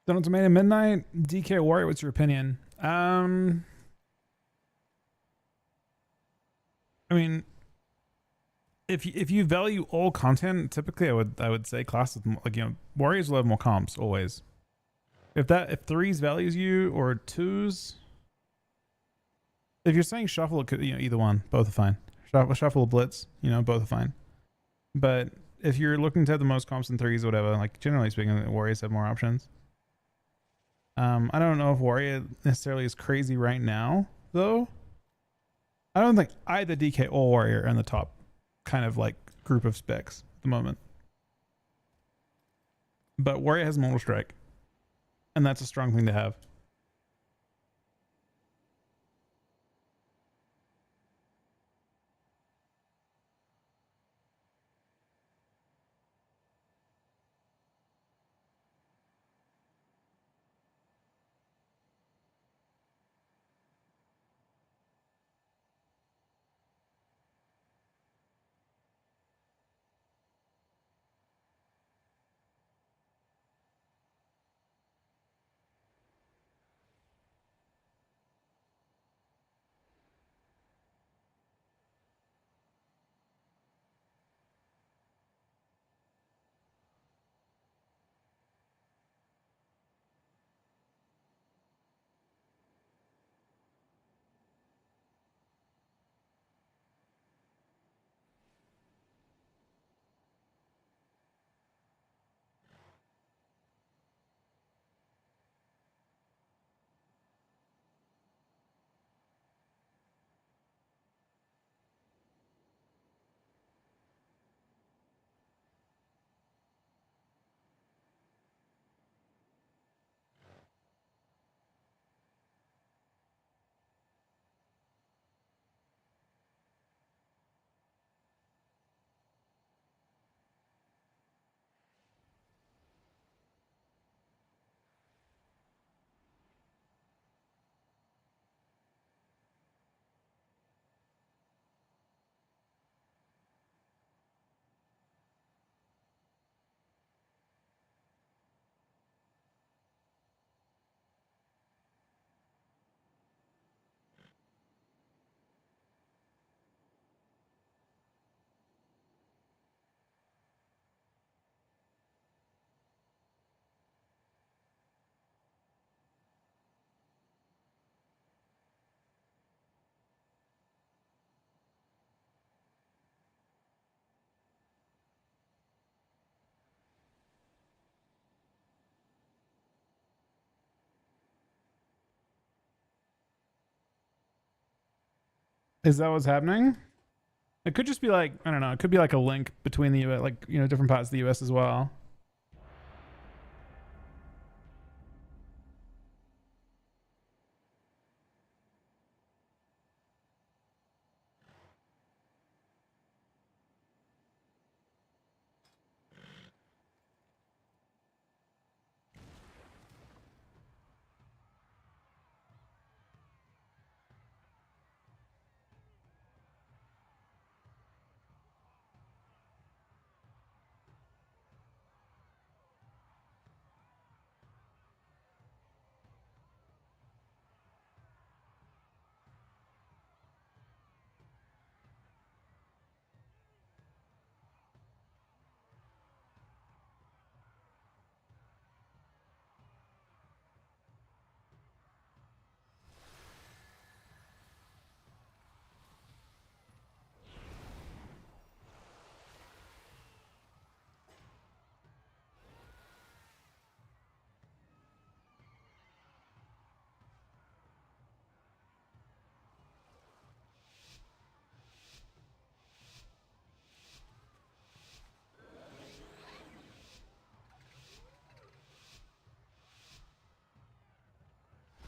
Donald Tomato Midnight, DK Warrior, what's your opinion? I mean, if you value all content, typically I would say classes like warriors will have more comps always. If threes values you or twos, if you're saying shuffle, it could, either one, both are fine. Shuffle or blitz, both are fine. But if you're looking to have the most comps in threes or whatever, like generally speaking, warriors have more options. I don't know if warrior necessarily is crazy right now though. I don't think either DK or warrior are in the top kind of like group of specs at the moment. But warrior has mortal strike, and that's a strong thing to have. Is that what's happening? It could just be like, I don't know, it could be like a link between the US, like, you know, different parts of the US as well.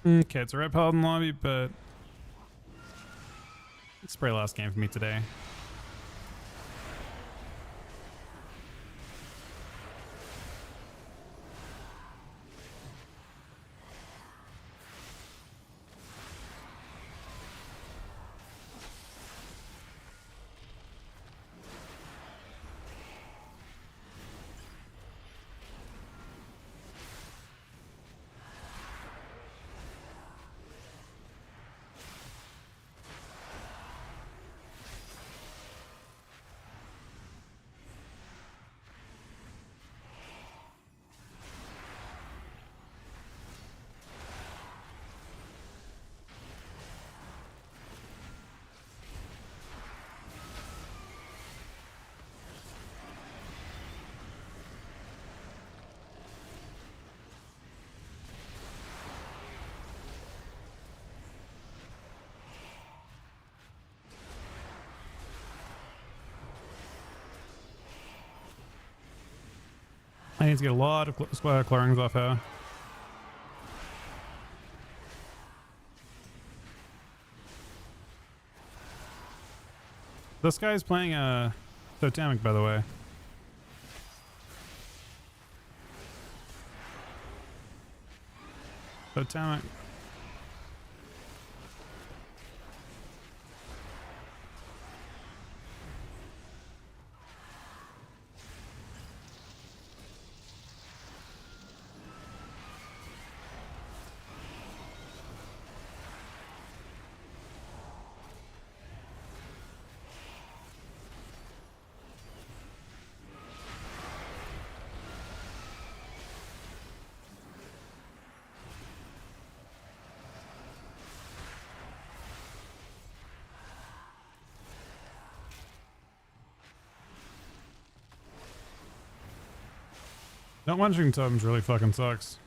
Okay, it's a Red Paladin lobby, but it's probably last game for me today. I need to get a lot of clearings off her. This guy's playing a totemic, by the way. Totemic. Not munching totems really fucking sucks.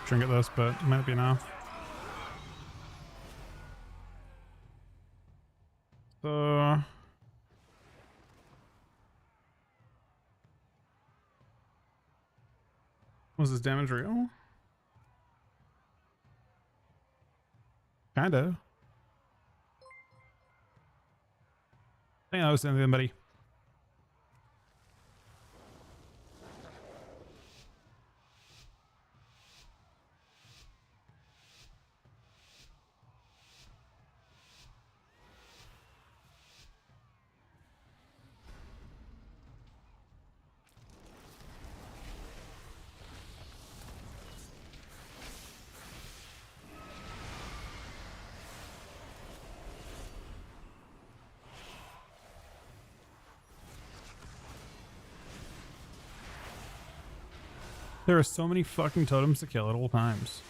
Trinket this, but it might be enough. So was this damage real? Kinda. Hang on, I was saying anything, buddy. There are so many fucking totems to kill at all times.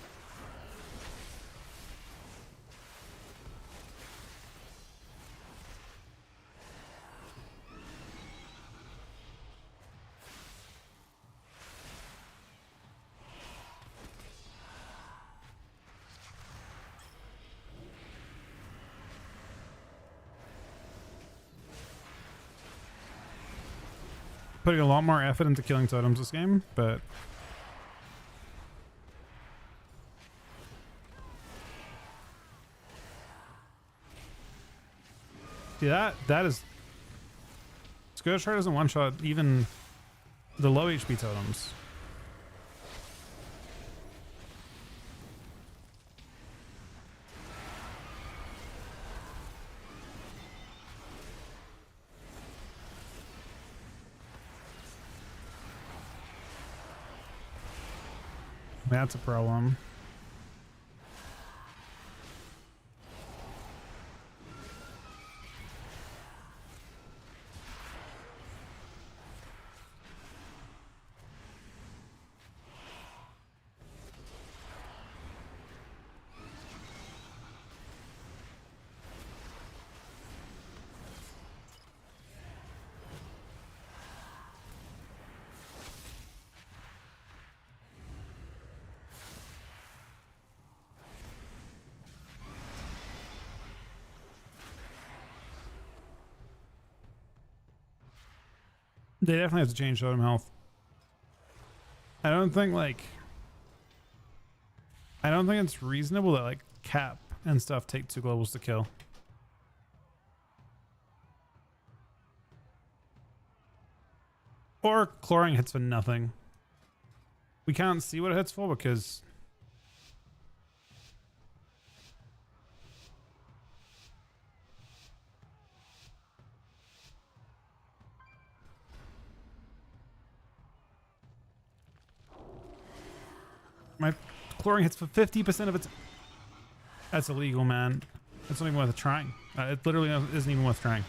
Putting a lot more effort into killing totems this game, but see that is Scourge Try doesn't one shot even the low HP totems. That's a problem. They definitely have to change totem health. I don't think it's reasonable that like Cap and stuff take 2 globals to kill. Or Chlorine hits for nothing. We can't see what it hits for because my Chlorine hits for 50% of its... That's illegal, man. That's not even worth trying. It literally isn't even worth trying.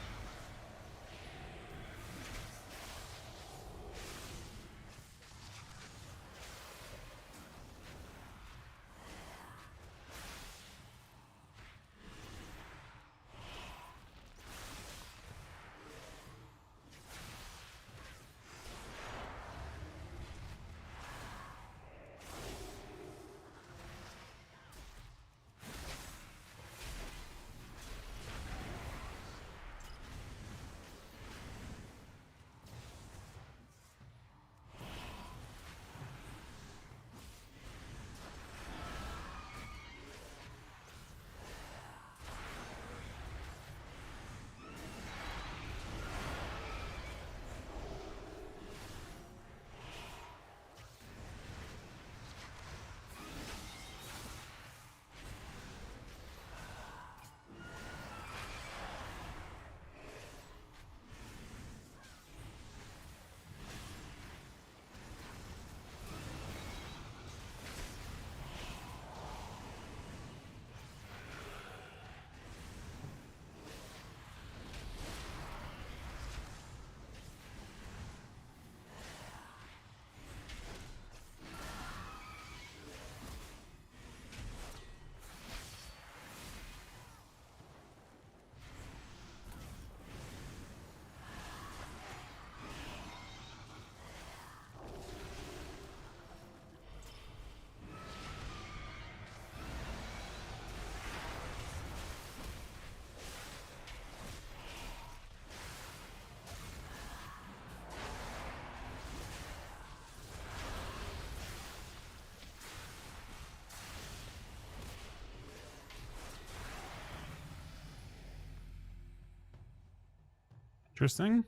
Interesting.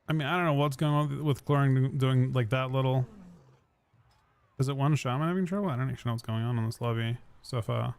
I mean, I don't know what's going on with Chlorine doing like that little. Is it one shaman having trouble? I don't actually know what's going on in this lobby so far.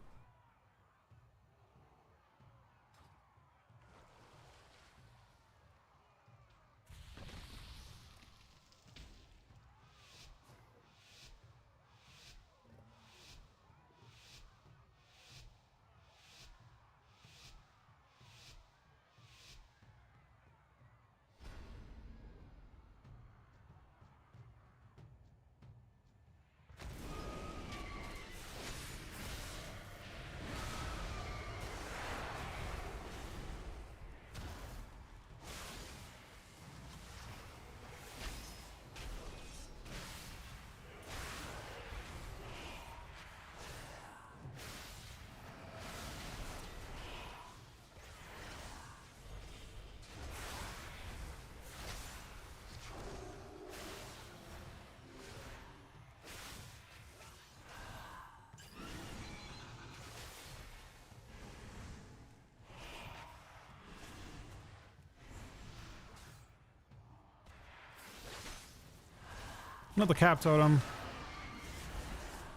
Another cap totem.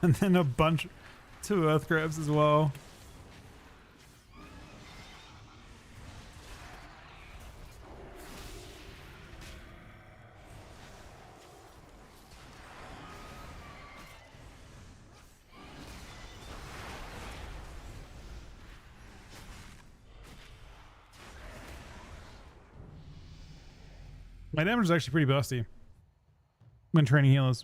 And then a bunch, 2 earth crabs as well. My damage is actually pretty busty when training healers.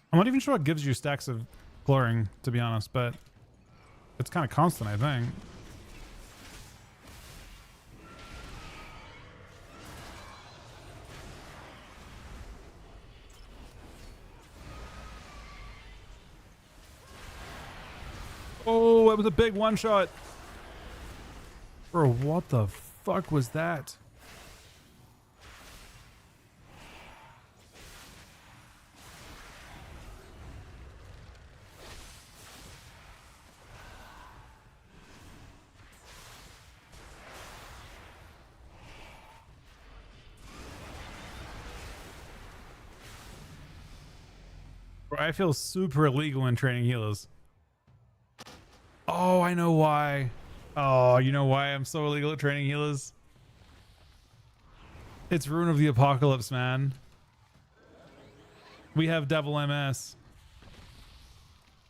I'm not even sure what gives you stacks of glorying, to be honest, but it's kind of constant, I think. Oh, it was a big one shot. Bro, what the fuck was that? I feel super illegal in training healers. Oh, I know why. Oh, you know why I'm so illegal at training healers? It's Rune of the Apocalypse, man. We have double MS.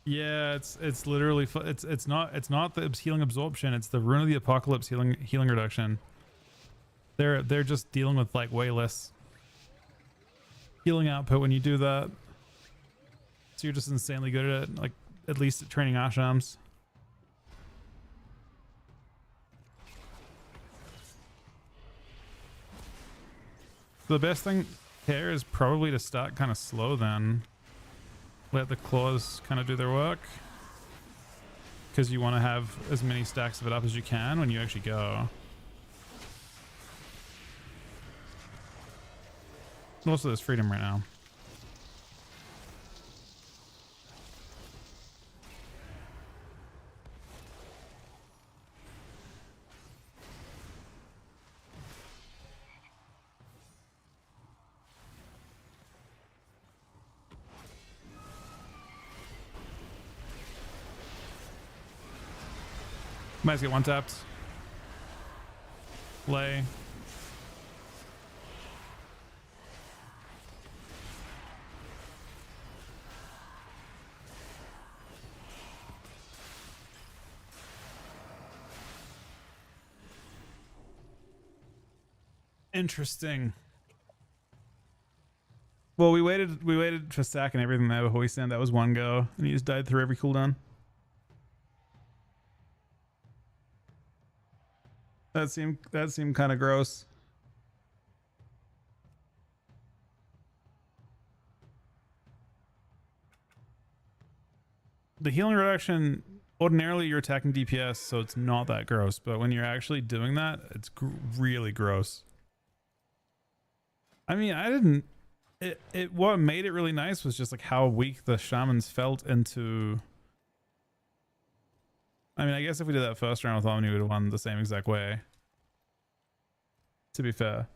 Yeah, it's literally it's not the healing absorption. It's the Rune of the Apocalypse healing reduction. They're just dealing with like way less healing output when you do that. So you're just insanely good at it, like at least at training ashrams. The best thing here is probably to start kind of slow then. Let the claws kind of do their work. Because you want to have as many stacks of it up as you can when you actually go. Also, there's freedom right now. Might just get one tapped. Lay. Interesting. Well, we waited for Sack and everything there before we sent. That was one go, and he just died through every cooldown. That seemed kind of gross. The healing reduction, ordinarily you're attacking DPS, so it's not that gross, but when you're actually doing that, it's really gross. I mean, what made it really nice was just like how weak the shamans felt into. I mean, I guess if we did that first round with Omni, we would have won the same exact way. To be fair.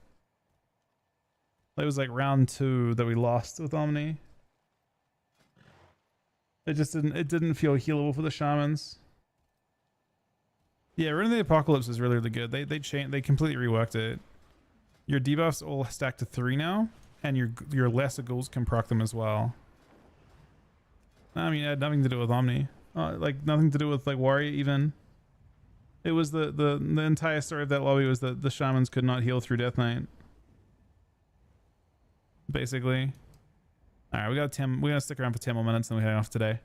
It was like round 2 that we lost with Omni. It didn't feel healable for the shamans. Yeah, Rune of the Apocalypse is really, really good. They completely reworked it. Your debuffs all stack to 3 now, and your lesser ghouls can proc them as well. I mean, it had nothing to do with Omni. Like nothing to do with like Warrior even. It was the entire story of that lobby was that the shamans could not heal through Death Knight. Basically. Alright, we're gonna stick around for 10 more minutes and then we head off today.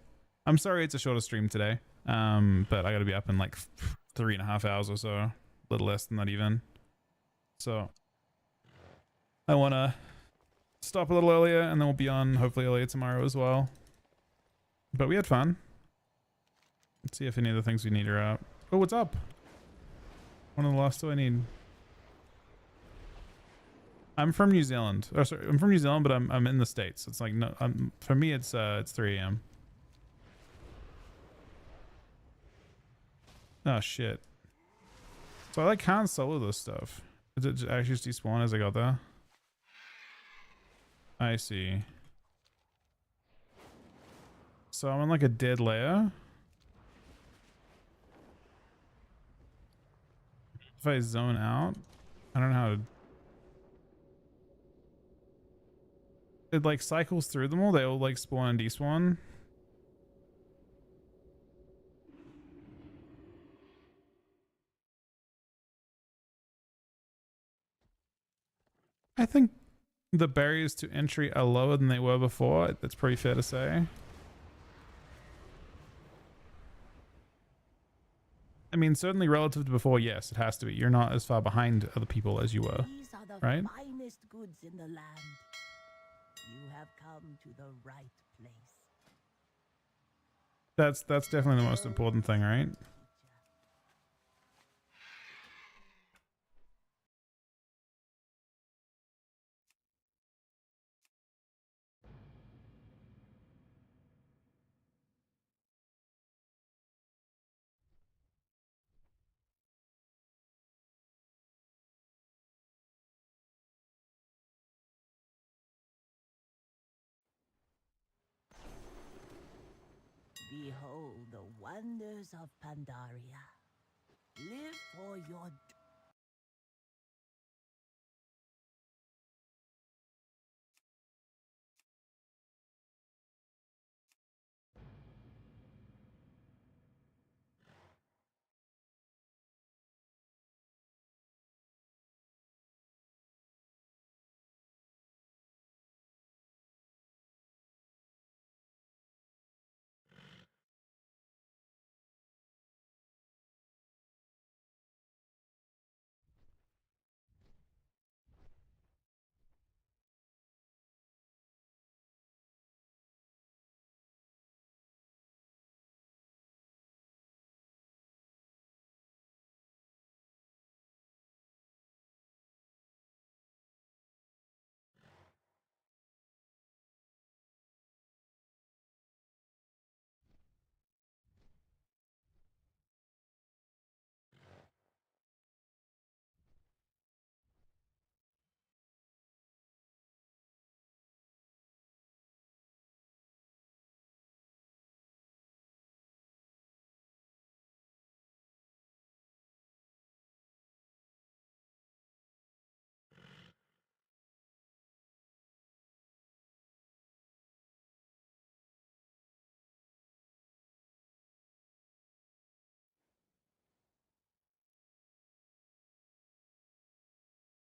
I'm sorry it's a shorter stream today. But I gotta be up in like 3.5 hours or so. A little less than that even. So I wanna stop a little earlier, and then we'll be on hopefully earlier tomorrow as well. But we had fun. Let's see if any of the things we need are out. Oh, what's up? One of the last two I need. I'm from New Zealand. Oh, sorry, I'm from New Zealand, but I'm in the States. It's like no, for me it's 3 a.m. Oh shit. So I like can't solo this stuff. Is it just actually just despawn as I got there? I see. So I'm in like a dead layer. If I zone out, I don't know how to. It like cycles through them all. They all like spawn and despawn. I think the barriers to entry are lower than they were before. That's pretty fair to say. I mean, certainly relative to before, yes, it has to be. You're not as far behind other people as you were. These are the right? finest goods in the land. You have come to the right place. That's definitely the most important thing, right? Behold the wonders of Pandaria. Live for your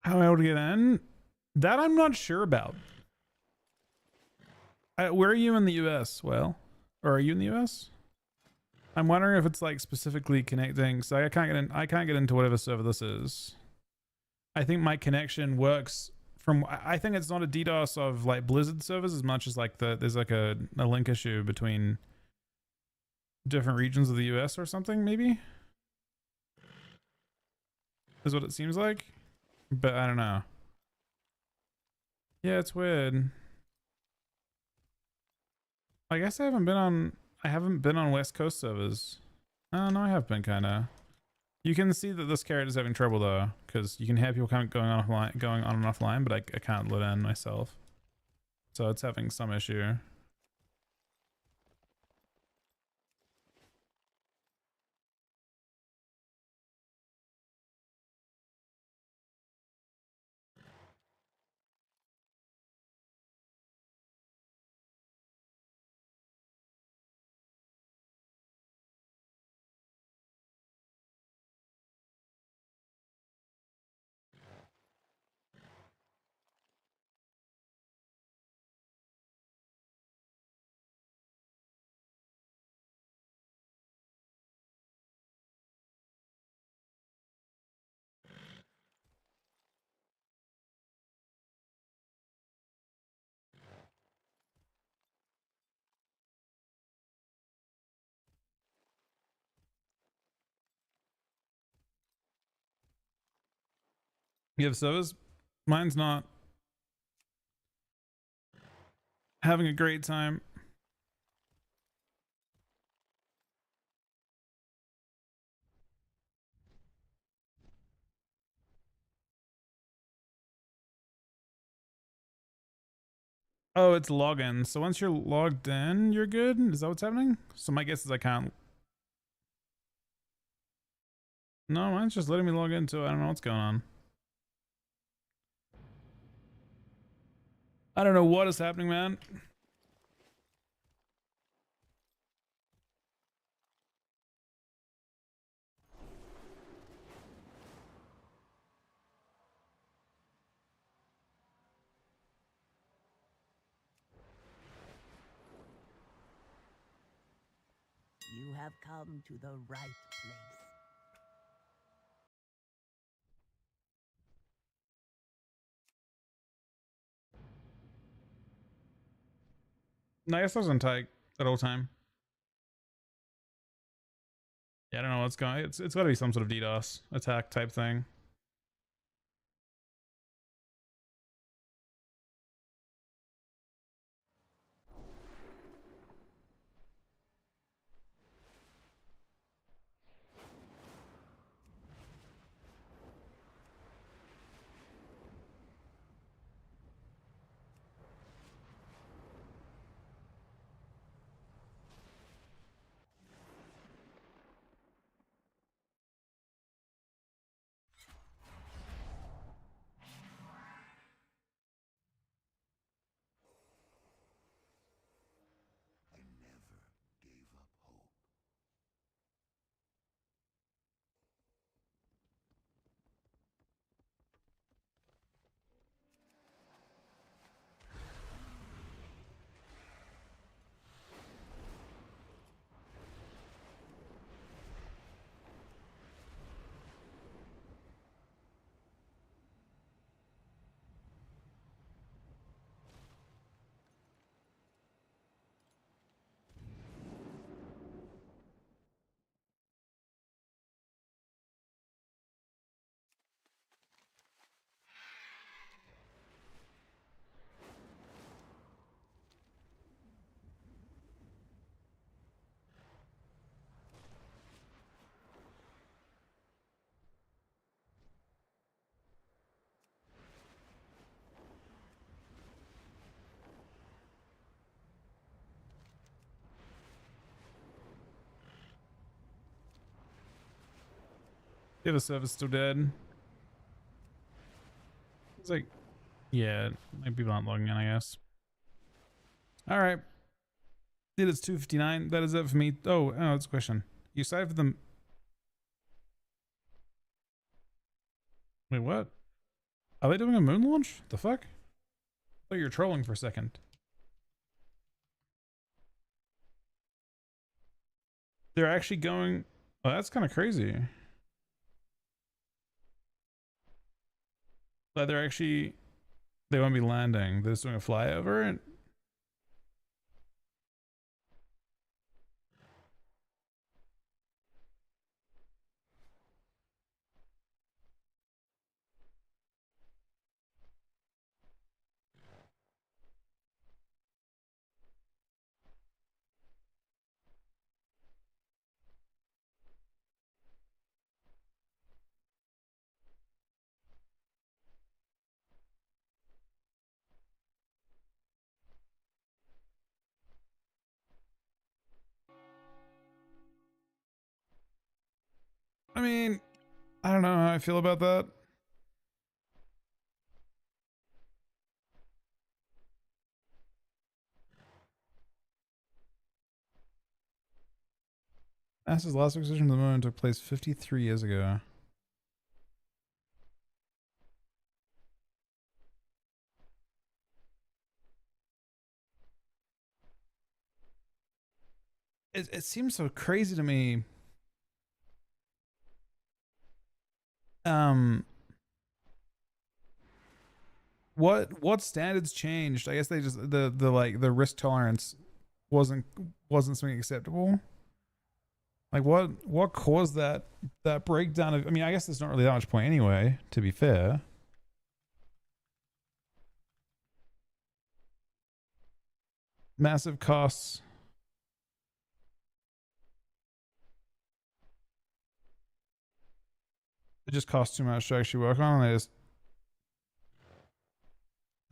How am I able to get in? That I'm not sure about. Where are you in the US? Well, or are you in the US? I'm wondering if it's like specifically connecting. So I can't get in. I can't get into whatever server this is. I think my connection works from. I think it's not a DDoS of like Blizzard servers as much as like there's like a link issue between different regions of the US or something. Maybe is what it seems like, but I don't know. Yeah, it's weird. I guess I haven't been on West Coast servers. Oh no, I have been kind of. You can see that this character's having trouble though, because you can have people going on and offline, but I can't let in myself. So it's having some issue. You have servers? Mine's not having a great time. Oh, it's login. So once you're logged in, you're good? Is that what's happening? So my guess is I can't. No, mine's just letting me log into it. I don't know what's going on. I don't know what is happening, man. You have come to the right place. No, I guess I was on tight at all time. Yeah, I don't know what's going. It's got to be some sort of DDoS attack type thing. If a server's still dead. It's like, yeah, like people aren't logging in, I guess. All right. It is 2:59. That is it for me. Oh, that's a question. You excited for them? Wait, what? Are they doing a moon launch? The fuck? I thought you were trolling for a second. They're actually going. Oh, that's kind of crazy. But they're actually. They won't be landing. They're just doing a flyover. And I mean, I don't know how I feel about that. NASA's last acquisition of the moon took place 53 years ago. It seems so crazy to me. What standards changed? I guess they just the like the risk tolerance wasn't something acceptable. Like what caused that breakdown of? I mean, I guess there's not really that much point anyway. To be fair, Massive costs. It just costs too much to actually work on. It just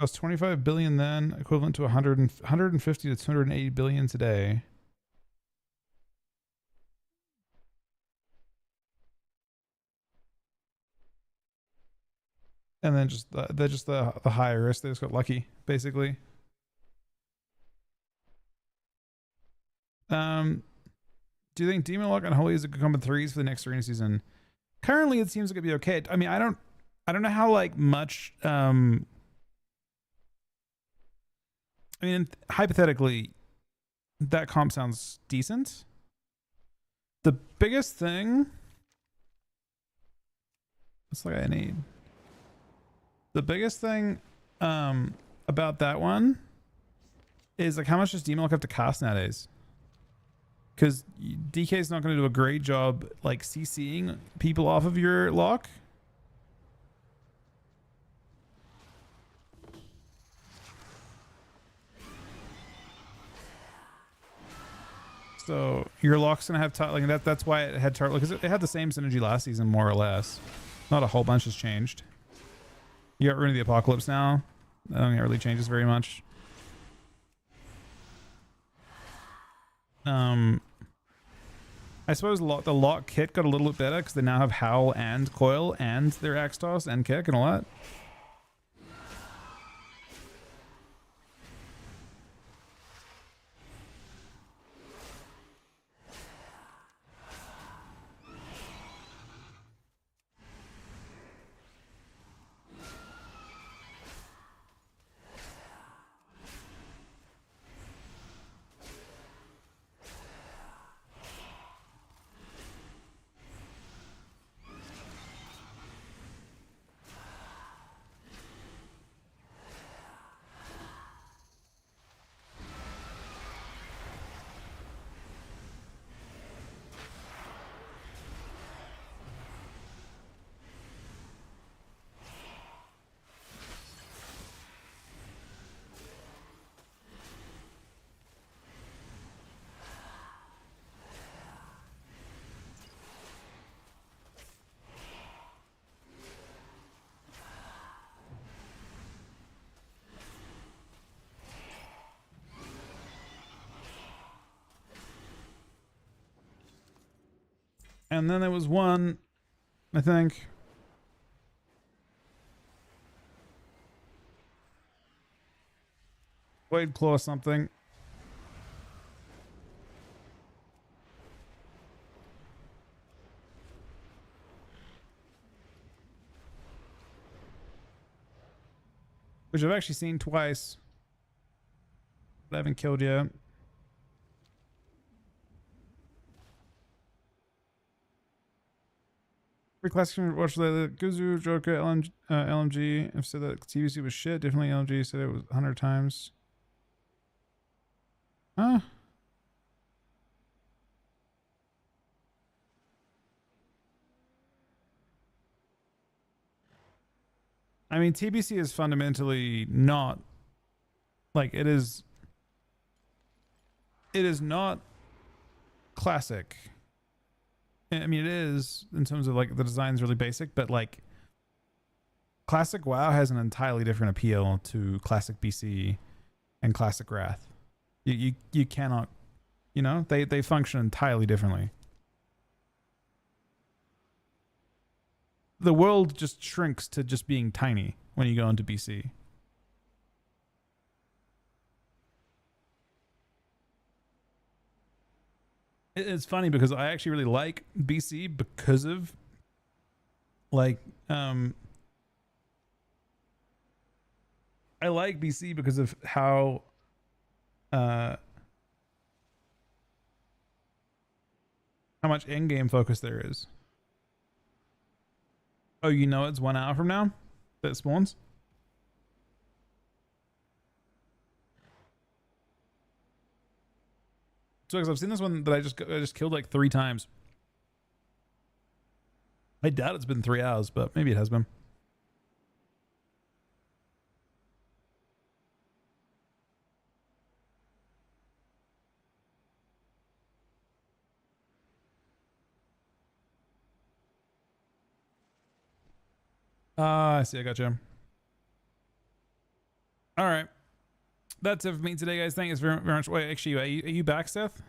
cost 25 billion then, equivalent to 150 to 280 billion today. And then they're just the higher risk. They just got lucky, basically. Do you think Demon Lock and Holy is a good combo 3s for the next arena season? Currently, it seems like it'd be okay. I mean, I don't know how like much. I mean, hypothetically, that comp sounds decent. The biggest thing. What's like I need? The biggest thing about that one is like how much does Demon Lock have to cost nowadays? Because DK is not going to do a great job like CCing people off of your lock. So your lock's gonna have like that's why it had because it had the same synergy last season more or less. Not a whole bunch has changed. You got Rune of the Apocalypse now. I don't think it really changes very much. I suppose the lock kit got a little bit better because they now have Howl and Coil and their Axe Toss and Kick and all that. And then there was one, I think. Blade Claw something. Which I've actually seen twice. But I haven't killed yet. Classic watch the Guzu, Joker, LMG have said that TVC was shit. Definitely LMG said it was 100 times. I mean, TBC is fundamentally not like it is not classic. I mean, it is in terms of like the design's really basic, but like classic WoW has an entirely different appeal to classic BC and classic Wrath. You cannot, you know, they function entirely differently. The world just shrinks to just being tiny when you go into BC. It's funny because I actually really like BC because of like I like BC because of how much in-game focus there is. Oh, you know it's 1 hour from now that it spawns? So I've seen this one that I just killed like 3 times. I doubt it's been 3 hours, but maybe it has been. I see. I gotcha. All right. That's it for me today, guys. Thank you very much. Wait, actually, are you back, Seth?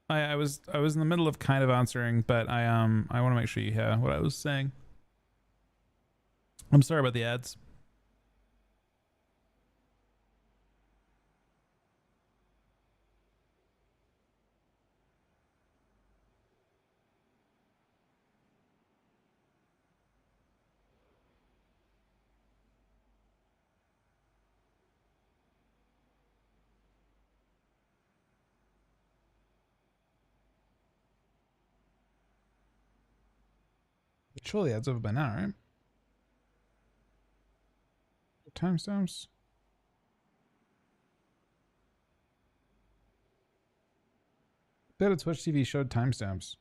I was in the middle of kind of answering, but I want to make sure you hear what I was saying. I'm sorry about the ads. Surely ads over by now, right? Timestamps. Bet it's Twitch TV showed timestamps.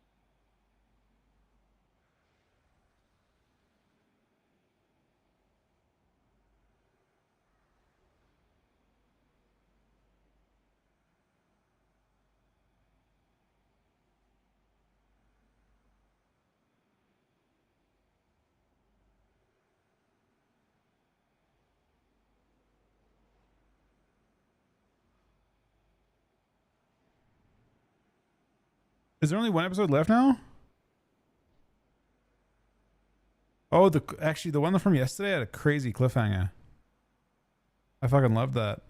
Is there only one episode left now? Oh, actually the one from yesterday had a crazy cliffhanger. I fucking loved that.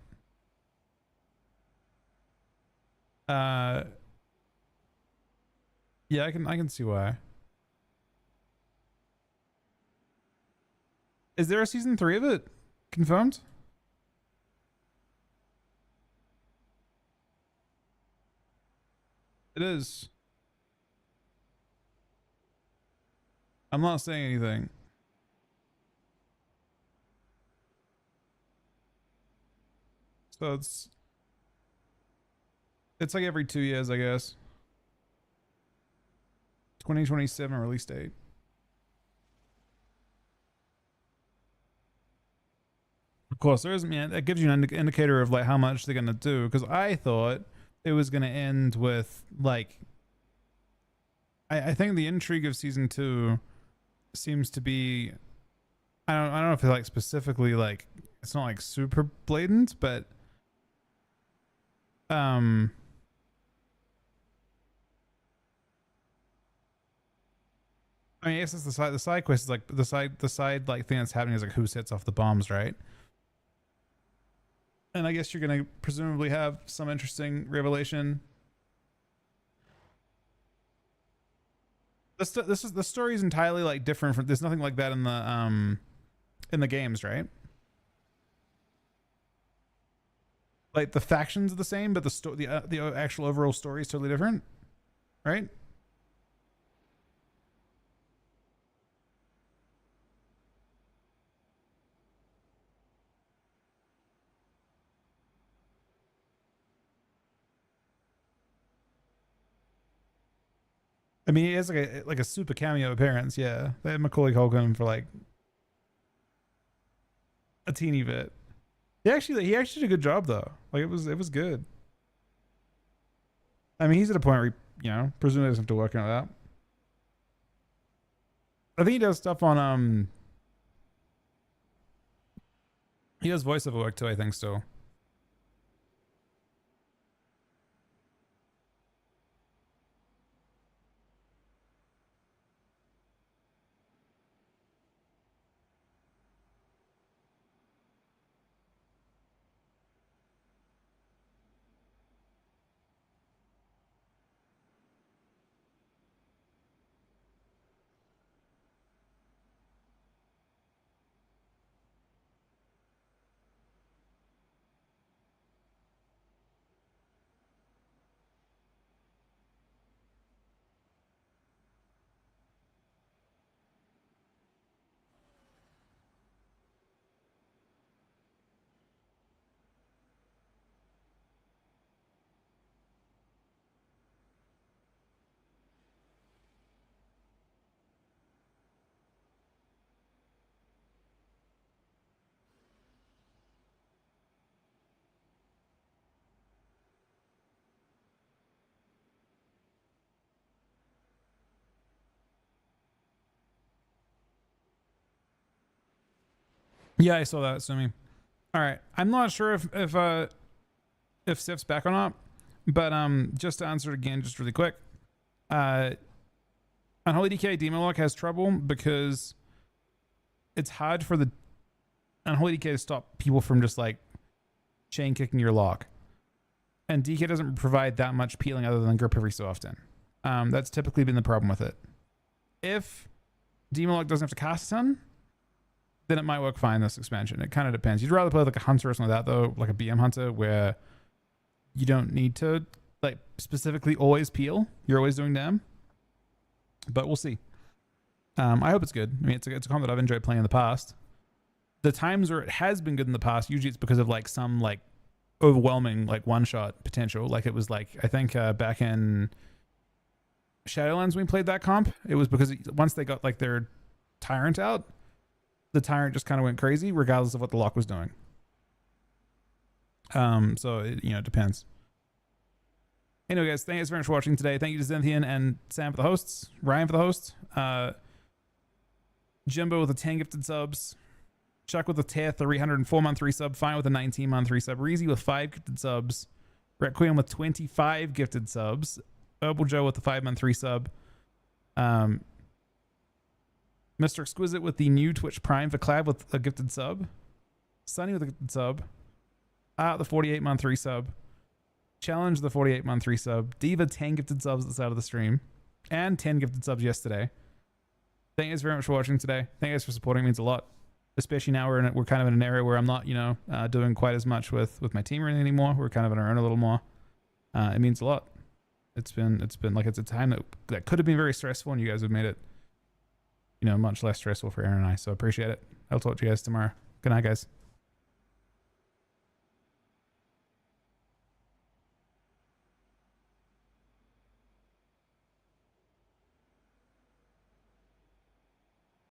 Yeah, I can see why. Is there a season 3 of it confirmed? It is. I'm not saying anything. So it's like every 2 years, I guess. 2027 release date. Of course, there isn't. Man, that gives you an indicator of like how much they're gonna do. Because I thought it was gonna end with like. I think the intrigue of season 2 seems to be. I don't know if it's like specifically like it's not like super blatant, but I mean, I guess it's the side quest is like the side like thing that's happening is like who sets off the bombs, right? And I guess you're gonna presumably have some interesting revelation. The story is entirely like different from. There's nothing like that in the games, right? Like the factions are the same, but the actual overall story is totally different, right? I mean, he has like a super cameo appearance. Yeah, they had Macaulay Culkin for like a teeny bit. He actually did a good job though. Like it was good. I mean, he's at a point where presumably doesn't have to work on that. I think he does stuff on he does voiceover work too. I think still. Yeah, I saw that, Sumi. All right. I'm not sure if Sif's back or not, but just to answer it again, just really quick. Unholy DK Demon Lock has trouble because it's hard for the Unholy DK to stop people from just like chain kicking your lock. And DK doesn't provide that much peeling other than grip every so often. That's typically been the problem with it. If Demon Lock doesn't have to cast a ton, then it might work fine this expansion. It kind of depends. You'd rather play like a hunter or something like that though, like a BM hunter where you don't need to like specifically always peel. You're always doing damn. But we'll see. I hope it's good. I mean, it's a comp that I've enjoyed playing in the past. The times where it has been good in the past, usually it's because of like some like overwhelming like one-shot potential. Like it was like, I think back in Shadowlands when we played that comp, it was because once they got like their Tyrant out, the Tyrant just kind of went crazy regardless of what the lock was doing. So it, you know, it depends. Anyway, guys, thank you guys very much for watching today. Thank you to Zenithian and Sam for the hosts, Ryan for the host, Jimbo with the 10 gifted subs, Chuck with the 304-month resub, Fine with a 19-month resub, Reezy with 5 gifted subs, Requiem with 25 gifted subs, Herbal Joe with the 5-month resub, Mr. Exquisite with the new Twitch Prime for Clav with a gifted sub, Sunny with a gifted sub, the 48-month resub, Challenge the 48-month resub, Diva 10 gifted subs at the start of the stream, and 10 gifted subs yesterday. Thank you guys very much for watching today. Thank you guys for supporting. It means a lot, especially now we're kind of in an area where I'm not, you know, doing quite as much with my team or anything anymore. We're kind of on our own a little more. It means a lot. It's been like it's a time that could have been very stressful, and you guys have made it, you know, much less stressful for Aaron and I. So I appreciate it. I'll talk to you guys tomorrow. Good night, guys.